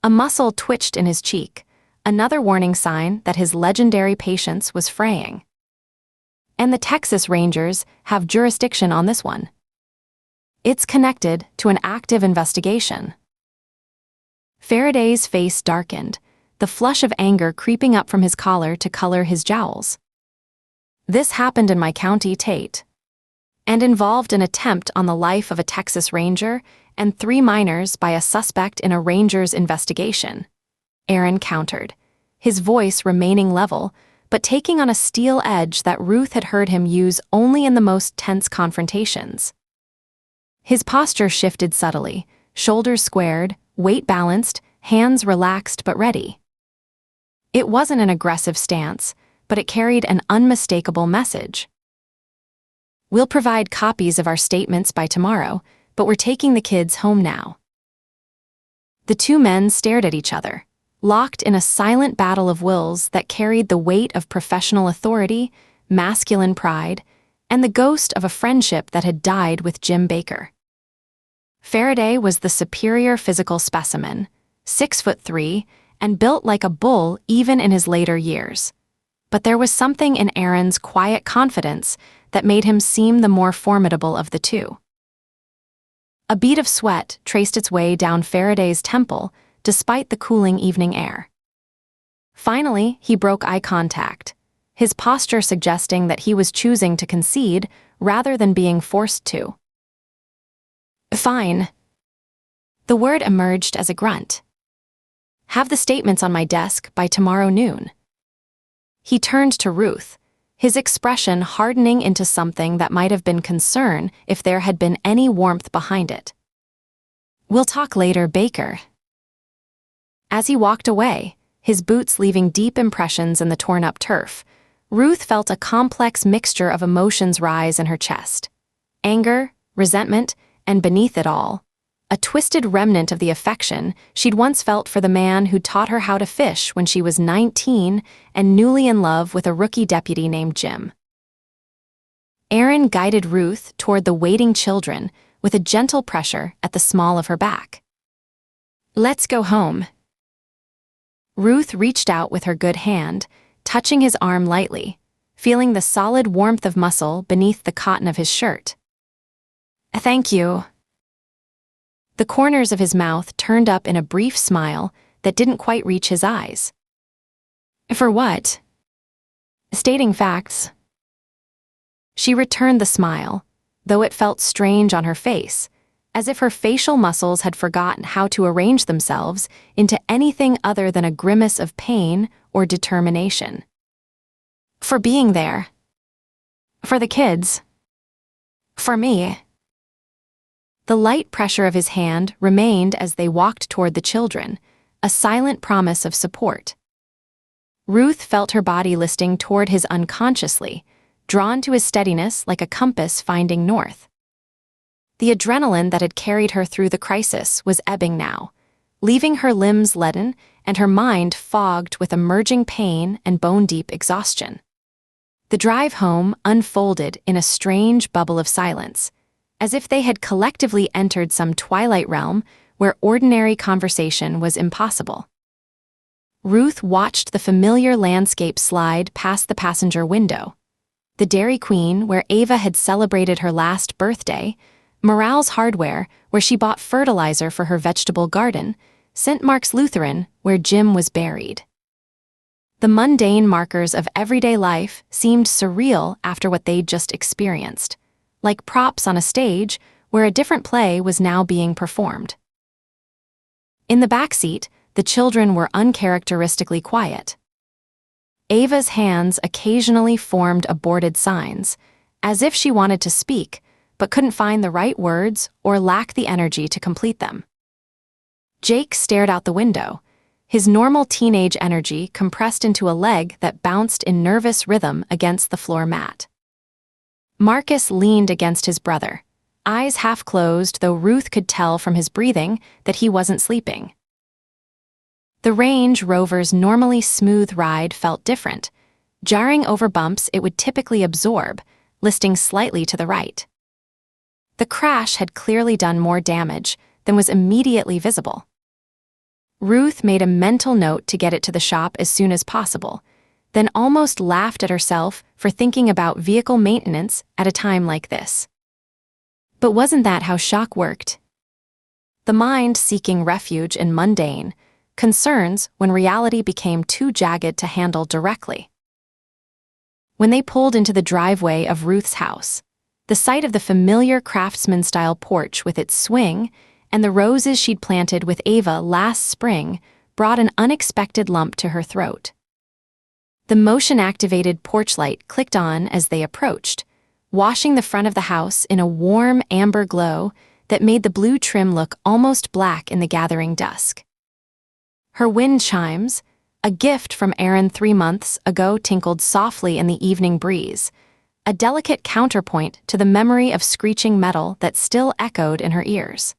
A muscle twitched in his cheek, another warning sign that his legendary patience was fraying. "And the Texas Rangers have jurisdiction on this one. It's connected to an active investigation." Faraday's face darkened, the flush of anger creeping up from his collar to color his jowls. This happened in my county, Tate, and involved an attempt on the life of a Texas Ranger and 3 minors by a suspect in a Rangers investigation, Aaron countered, his voice remaining level, but taking on a steel edge that Ruth had heard him use only in the most tense confrontations. His posture shifted subtly, shoulders squared, weight balanced, hands relaxed but ready. It wasn't an aggressive stance, but it carried an unmistakable message. We'll provide copies of our statements by tomorrow, but we're taking the kids home now. The 2 men stared at each other, locked in a silent battle of wills that carried the weight of professional authority, masculine pride, and the ghost of a friendship that had died with Jim Baker. Faraday was the superior physical specimen, 6'3", and built like a bull even in his later years. But there was something in Aaron's quiet confidence that made him seem the more formidable of the 2. A bead of sweat traced its way down Faraday's temple despite the cooling evening air. Finally, he broke eye contact, his posture suggesting that he was choosing to concede rather than being forced to. Fine. The word emerged as a grunt. Have the statements on my desk by tomorrow noon. He turned to Ruth, his expression hardening into something that might have been concern if there had been any warmth behind it. We'll talk later, Baker. As he walked away, his boots leaving deep impressions in the torn-up turf, Ruth felt a complex mixture of emotions rise in her chest. Anger, resentment, and beneath it all, a twisted remnant of the affection she'd once felt for the man who taught her how to fish when she was 19 and newly in love with a rookie deputy named Jim. Aaron guided Ruth toward the waiting children with a gentle pressure at the small of her back. Let's go home. Ruth reached out with her good hand, touching his arm lightly, feeling the solid warmth of muscle beneath the cotton of his shirt. Thank you. The corners of his mouth turned up in a brief smile that didn't quite reach his eyes. For what? Stating facts. She returned the smile, though it felt strange on her face, as if her facial muscles had forgotten how to arrange themselves into anything other than a grimace of pain or determination. For being there. For the kids. For me. The light pressure of his hand remained as they walked toward the children, a silent promise of support. Ruth felt her body listing toward his unconsciously, drawn to his steadiness like a compass finding north. The adrenaline that had carried her through the crisis was ebbing now, leaving her limbs leaden and her mind fogged with emerging pain and bone-deep exhaustion. The drive home unfolded in a strange bubble of silence, as if they had collectively entered some twilight realm where ordinary conversation was impossible. Ruth watched the familiar landscape slide past the passenger window. The Dairy Queen, where Ava had celebrated her last birthday, Morale's Hardware, where she bought fertilizer for her vegetable garden, St. Mark's Lutheran, where Jim was buried. The mundane markers of everyday life seemed surreal after what they'd just experienced, like props on a stage where a different play was now being performed. In the backseat, the children were uncharacteristically quiet. Ava's hands occasionally formed aborted signs, as if she wanted to speak, but couldn't find the right words or lacked the energy to complete them. Jake stared out the window, his normal teenage energy compressed into a leg that bounced in nervous rhythm against the floor mat. Marcus leaned against his brother, eyes half closed, though Ruth could tell from his breathing that he wasn't sleeping. The Range Rover's normally smooth ride felt different, jarring over bumps it would typically absorb, listing slightly to the right. The crash had clearly done more damage than was immediately visible. Ruth made a mental note to get it to the shop as soon as possible, then almost laughed at herself for thinking about vehicle maintenance at a time like this. But wasn't that how shock worked? The mind seeking refuge in mundane, concerns when reality became too jagged to handle directly. When they pulled into the driveway of Ruth's house, the sight of the familiar craftsman-style porch with its swing and the roses she'd planted with Ava last spring brought an unexpected lump to her throat. The motion-activated porch light clicked on as they approached, washing the front of the house in a warm amber glow that made the blue trim look almost black in the gathering dusk. Her wind chimes, a gift from Aaron 3 months ago, tinkled softly in the evening breeze, a delicate counterpoint to the memory of screeching metal that still echoed in her ears.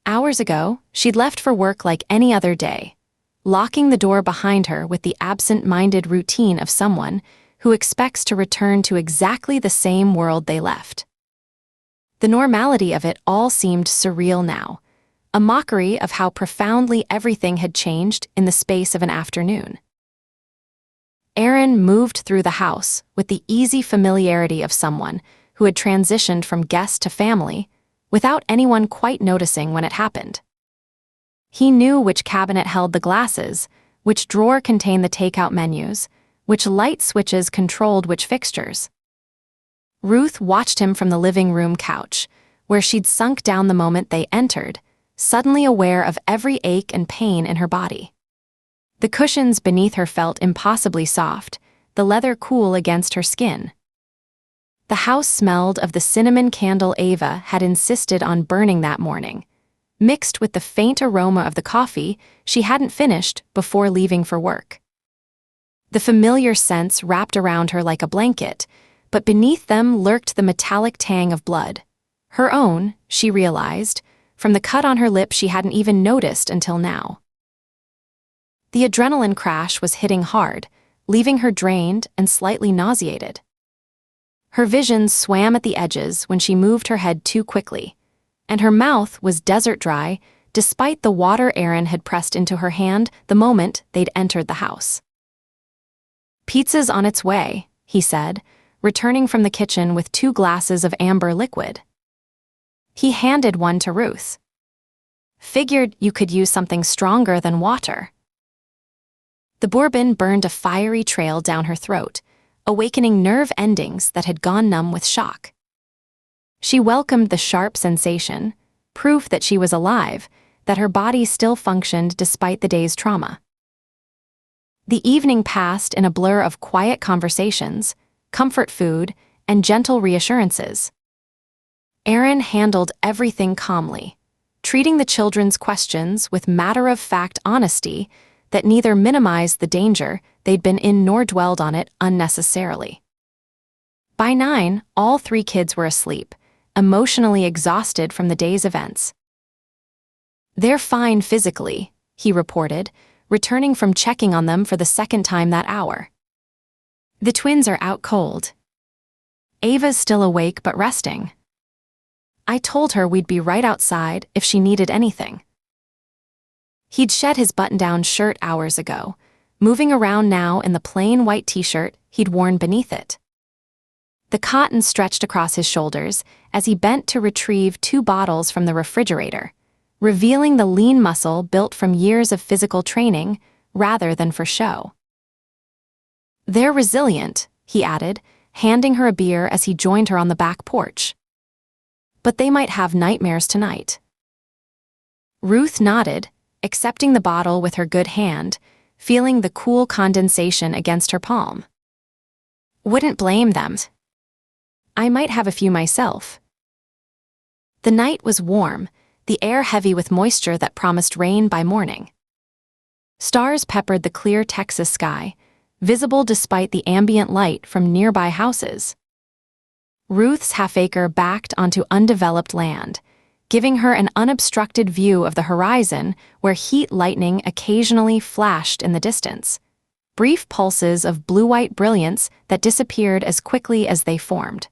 Hours ago, she'd left for work like any other day, locking the door behind her with the absent-minded routine of someone who expects to return to exactly the same world they left. The normality of it all seemed surreal now, a mockery of how profoundly everything had changed in the space of an afternoon. Aaron moved through the house with the easy familiarity of someone who had transitioned from guest to family without anyone quite noticing when it happened. He knew which cabinet held the glasses, which drawer contained the takeout menus, which light switches controlled which fixtures. Ruth watched him from the living room couch, where she'd sunk down the moment they entered, suddenly aware of every ache and pain in her body. The cushions beneath her felt impossibly soft, the leather cool against her skin. The house smelled of the cinnamon candle Ava had insisted on burning that morning, mixed with the faint aroma of the coffee she hadn't finished before leaving for work. The familiar scents wrapped around her like a blanket, but beneath them lurked the metallic tang of blood. Her own, she realized, from the cut on her lip she hadn't even noticed until now. The adrenaline crash was hitting hard, leaving her drained and slightly nauseated. Her vision swam at the edges when she moved her head too quickly, and her mouth was desert dry despite the water Aaron had pressed into her hand the moment they'd entered the house. "Pizza's on its way," he said, returning from the kitchen with 2 glasses of amber liquid. He handed one to Ruth. "Figured you could use something stronger than water." The bourbon burned a fiery trail down her throat, awakening nerve endings that had gone numb with shock. She welcomed the sharp sensation, proof that she was alive, that her body still functioned despite the day's trauma. The evening passed in a blur of quiet conversations, comfort food, and gentle reassurances. Aaron handled everything calmly, treating the children's questions with matter-of-fact honesty that neither minimized the danger they'd been in nor dwelled on it unnecessarily. By 9, all 3 kids were asleep, emotionally exhausted from the day's events. "They're fine physically," he reported, returning from checking on them for the 2nd time that hour. "The twins are out cold. Ava's still awake but resting. I told her we'd be right outside if she needed anything." He'd shed his button-down shirt hours ago, moving around now in the plain white t-shirt he'd worn beneath it. The cotton stretched across his shoulders as he bent to retrieve 2 bottles from the refrigerator, revealing the lean muscle built from years of physical training rather than for show. "They're resilient," he added, handing her a beer as he joined her on the back porch. "But they might have nightmares tonight." Ruth nodded, accepting the bottle with her good hand, feeling the cool condensation against her palm. "Wouldn't blame them. I might have a few myself." The night was warm, the air heavy with moisture that promised rain by morning. Stars peppered the clear Texas sky, visible despite the ambient light from nearby houses. Ruth's half-acre backed onto undeveloped land, giving her an unobstructed view of the horizon where heat lightning occasionally flashed in the distance, brief pulses of blue-white brilliance that disappeared as quickly as they formed.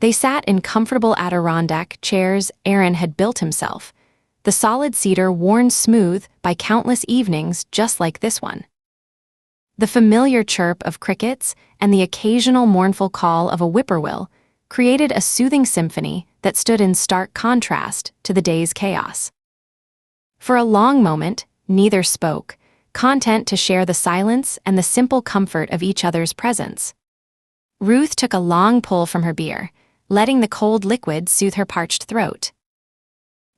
They sat in comfortable Adirondack chairs Aaron had built himself, the solid cedar worn smooth by countless evenings just like this one. The familiar chirp of crickets and the occasional mournful call of a whippoorwill created a soothing symphony that stood in stark contrast to the day's chaos. For a long moment, neither spoke, content to share the silence and the simple comfort of each other's presence. Ruth took a long pull from her beer, letting the cold liquid soothe her parched throat.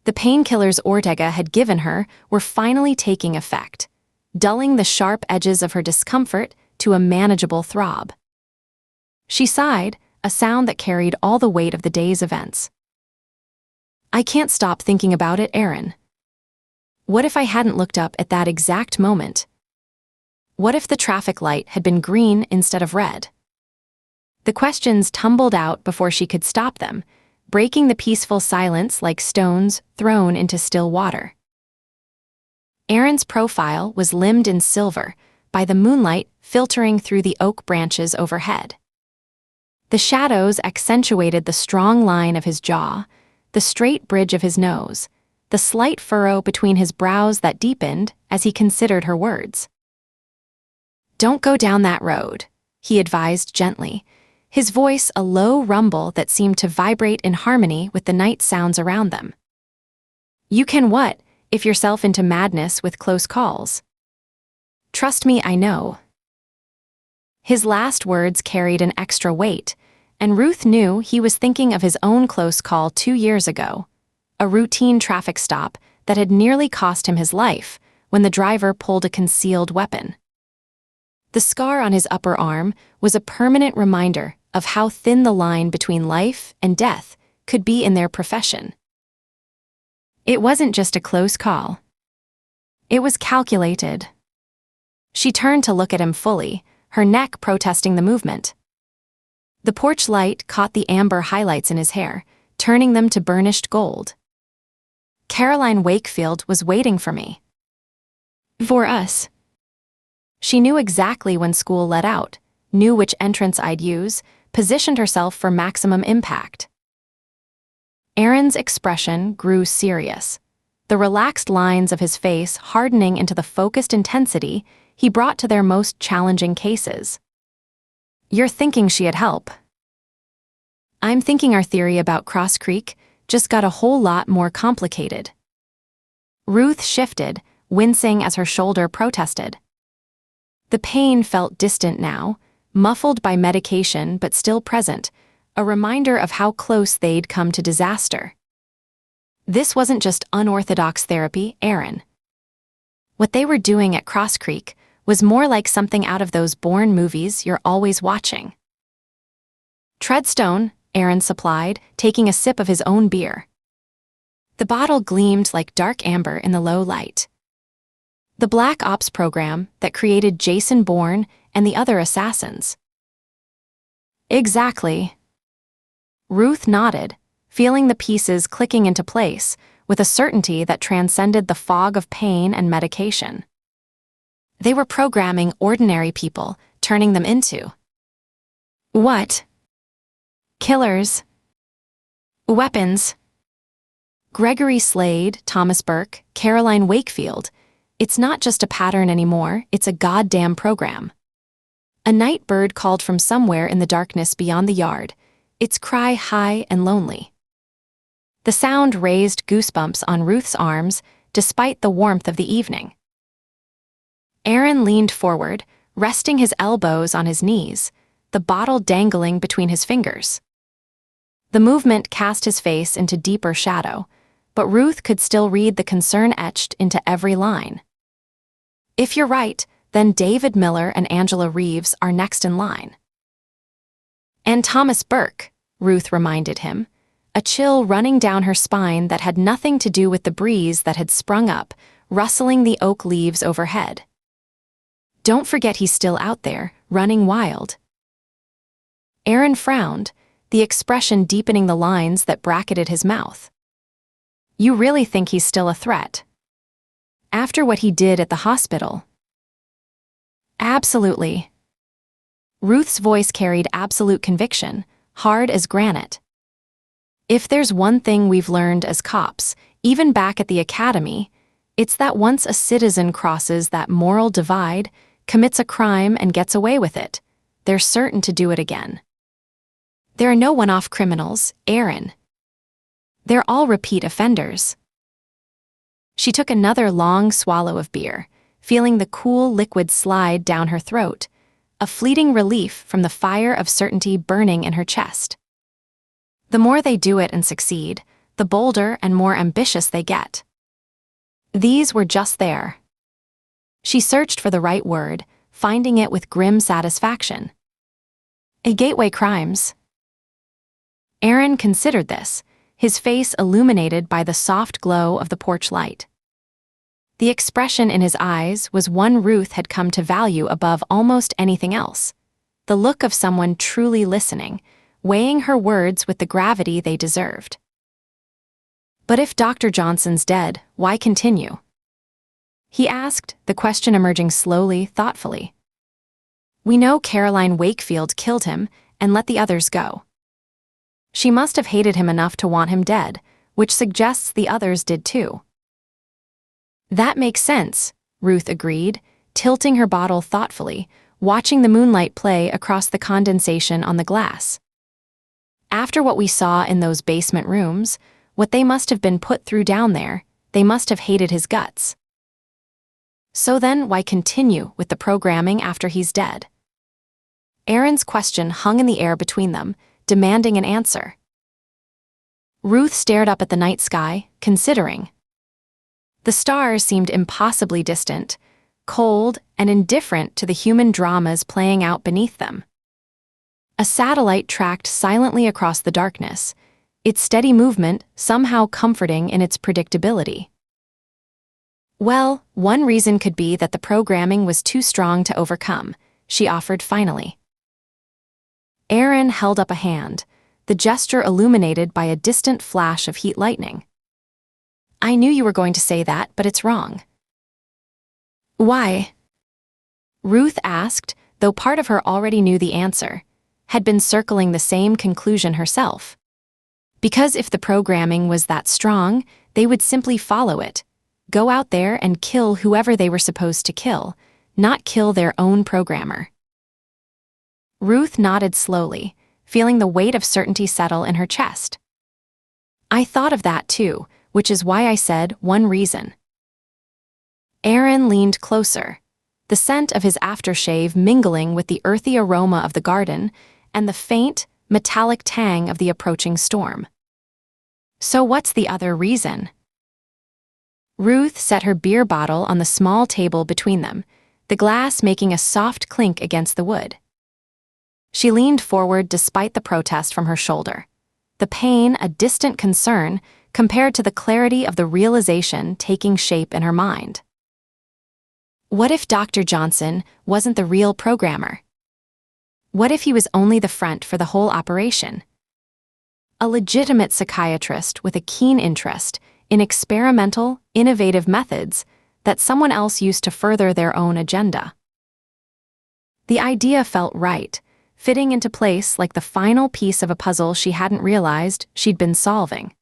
The painkillers Ortega had given her were finally taking effect, dulling the sharp edges of her discomfort to a manageable throb. She sighed, a sound that carried all the weight of the day's events. I can't stop thinking about it, Aaron. What if I hadn't looked up at that exact moment? What if the traffic light had been green instead of red? The questions tumbled out before she could stop them, breaking the peaceful silence like stones thrown into still water. Aaron's profile was limned in silver by the moonlight filtering through the oak branches overhead. The shadows accentuated the strong line of his jaw, the straight bridge of his nose, the slight furrow between his brows that deepened as he considered her words. Don't go down that road, he advised gently, his voice a low rumble that seemed to vibrate in harmony with the night sounds around them. You can what, if yourself into madness with close calls? Trust me, I know. His last words carried an extra weight, and Ruth knew he was thinking of his own close call 2 years ago, a routine traffic stop that had nearly cost him his life when the driver pulled a concealed weapon. The scar on his upper arm was a permanent reminder of how thin the line between life and death could be in their profession. It wasn't just a close call. It was calculated. She turned to look at him fully, her neck protesting the movement. The porch light caught the amber highlights in his hair, turning them to burnished gold. Caroline Wakefield was waiting for me. For us. She knew exactly when school let out, knew which entrance I'd use, positioned herself for maximum impact. Aaron's expression grew serious, the relaxed lines of his face hardening into the focused intensity he brought to their most challenging cases. You're thinking she'd help. I'm thinking our theory about Cross Creek just got a whole lot more complicated. Ruth shifted, wincing as her shoulder protested. The pain felt distant now, muffled by medication but still present, a reminder of how close they'd come to disaster. This wasn't just unorthodox therapy, Aaron. What they were doing at Cross Creek was more like something out of those Bourne movies you're always watching. Treadstone, Aaron supplied, taking a sip of his own beer. The bottle gleamed like dark amber in the low light. The Black Ops program that created Jason Bourne and the other assassins. Exactly. Ruth nodded, feeling the pieces clicking into place with a certainty that transcended the fog of pain and medication. They were programming ordinary people, turning them into what? Killers. Weapons. Gregory Slade, Thomas Burke, Caroline Wakefield. It's not just a pattern anymore, it's a goddamn program. A night bird called from somewhere in the darkness beyond the yard, its cry high and lonely. The sound raised goosebumps on Ruth's arms despite the warmth of the evening. Aaron leaned forward, resting his elbows on his knees, the bottle dangling between his fingers. The movement cast his face into deeper shadow, but Ruth could still read the concern etched into every line. If you're right, then David Miller and Angela Reeves are next in line. And Thomas Burke, Ruth reminded him, a chill running down her spine that had nothing to do with the breeze that had sprung up, rustling the oak leaves overhead. Don't forget he's still out there, running wild. Aaron frowned, the expression deepening the lines that bracketed his mouth. You really think he's still a threat? After what he did at the hospital? Absolutely. Ruth's voice carried absolute conviction, hard as granite. If there's one thing we've learned as cops, even back at the academy, it's that once a citizen crosses that moral divide, commits a crime and gets away with it, they're certain to do it again. There are no one-off criminals, Aaron. They're all repeat offenders. She took another long swallow of beer, feeling the cool liquid slide down her throat, a fleeting relief from the fire of certainty burning in her chest. The more they do it and succeed, the bolder and more ambitious they get. These were just there. She searched for the right word, finding it with grim satisfaction. A gateway crimes. Aaron considered this, his face illuminated by the soft glow of the porch light. The expression in his eyes was one Ruth had come to value above almost anything else, the look of someone truly listening, weighing her words with the gravity they deserved. But if Dr. Johnson's dead, why continue? He asked, the question emerging slowly, thoughtfully. We know Caroline Wakefield killed him and let the others go. She must have hated him enough to want him dead, which suggests the others did too. That makes sense, Ruth agreed, tilting her bottle thoughtfully, watching the moonlight play across the condensation on the glass. After what we saw in those basement rooms, what they must have been put through down there, they must have hated his guts. So then why continue with the programming after he's dead? Aaron's question hung in the air between them, demanding an answer. Ruth stared up at the night sky, considering. The stars seemed impossibly distant, cold and indifferent to the human dramas playing out beneath them. A satellite tracked silently across the darkness, its steady movement somehow comforting in its predictability. Well, one reason could be that the programming was too strong to overcome, she offered finally. Aaron held up a hand, the gesture illuminated by a distant flash of heat lightning. I knew you were going to say that, but it's wrong. Why? Ruth asked, though part of her already knew the answer, had been circling the same conclusion herself. Because if the programming was that strong, they would simply follow it, go out there and kill whoever they were supposed to kill, not kill their own programmer. Ruth nodded slowly, feeling the weight of certainty settle in her chest. I thought of that too, which is why I said one reason. Aaron leaned closer, the scent of his aftershave mingling with the earthy aroma of the garden and the faint, metallic tang of the approaching storm. So what's the other reason? Ruth set her beer bottle on the small table between them, the glass making a soft clink against the wood. She leaned forward despite the protest from her shoulder, the pain a distant concern compared to the clarity of the realization taking shape in her mind. What if Dr. Johnson wasn't the real programmer? What if he was only the front for the whole operation? A legitimate psychiatrist with a keen interest in experimental, innovative methods that someone else used to further their own agenda. The idea felt right, fitting into place like the final piece of a puzzle she hadn't realized she'd been solving.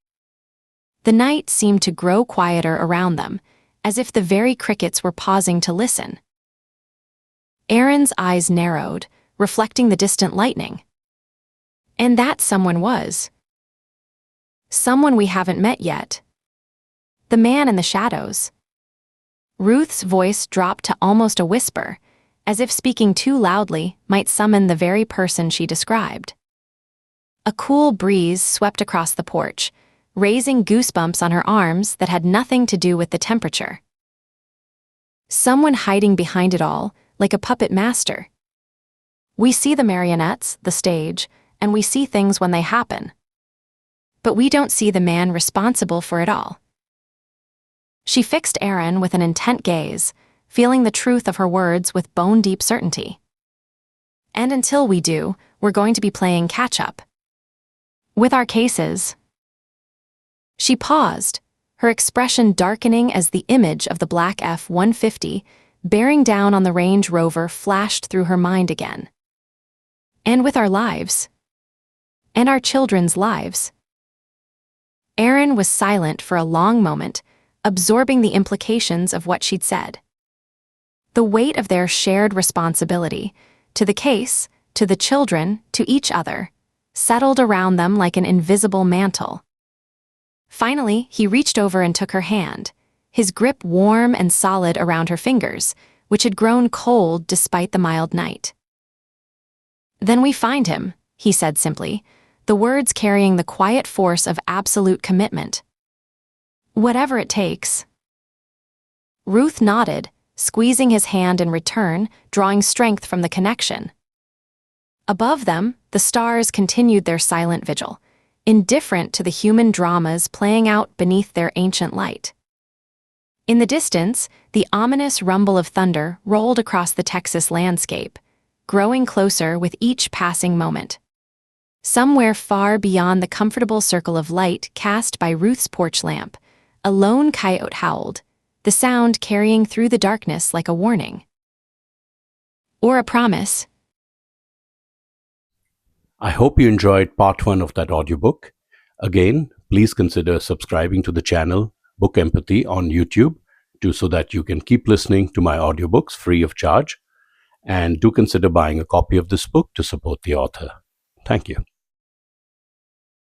The night seemed to grow quieter around them, as if the very crickets were pausing to listen. Aaron's eyes narrowed, reflecting the distant lightning. And that someone was. Someone we haven't met yet. The man in the shadows. Ruth's voice dropped to almost a whisper, as if speaking too loudly might summon the very person she described. A cool breeze swept across the porch, raising goosebumps on her arms that had nothing to do with the temperature. Someone hiding behind it all, like a puppet master. We see the marionettes, the stage, and we see things when they happen. But we don't see the man responsible for it all. She fixed Aaron with an intent gaze, feeling the truth of her words with bone-deep certainty. And until we do, we're going to be playing catch-up. With our cases. She paused, her expression darkening as the image of the black F-150 bearing down on the Range Rover flashed through her mind again. And with our lives. And our children's lives. Aaron was silent for a long moment, absorbing the implications of what she'd said. The weight of their shared responsibility, to the case, to the children, to each other, settled around them like an invisible mantle. Finally, he reached over and took her hand, his grip warm and solid around her fingers, which had grown cold despite the mild night. "Then we find him," he said simply, the words carrying the quiet force of absolute commitment. "Whatever it takes." Ruth nodded, squeezing his hand in return, drawing strength from the connection. Above them, the stars continued their silent vigil, indifferent to the human dramas playing out beneath their ancient light. In the distance, the ominous rumble of thunder rolled across the Texas landscape, growing closer with each passing moment. Somewhere far beyond the comfortable circle of light cast by Ruth's porch lamp, a lone coyote howled, the sound carrying through the darkness like a warning. Or a promise. I hope you enjoyed part 1 of that audiobook. Again, please consider subscribing to the channel Book Empathy on YouTube so that you can keep listening to my audiobooks free of charge. And do consider buying a copy of this book to support the author. Thank you.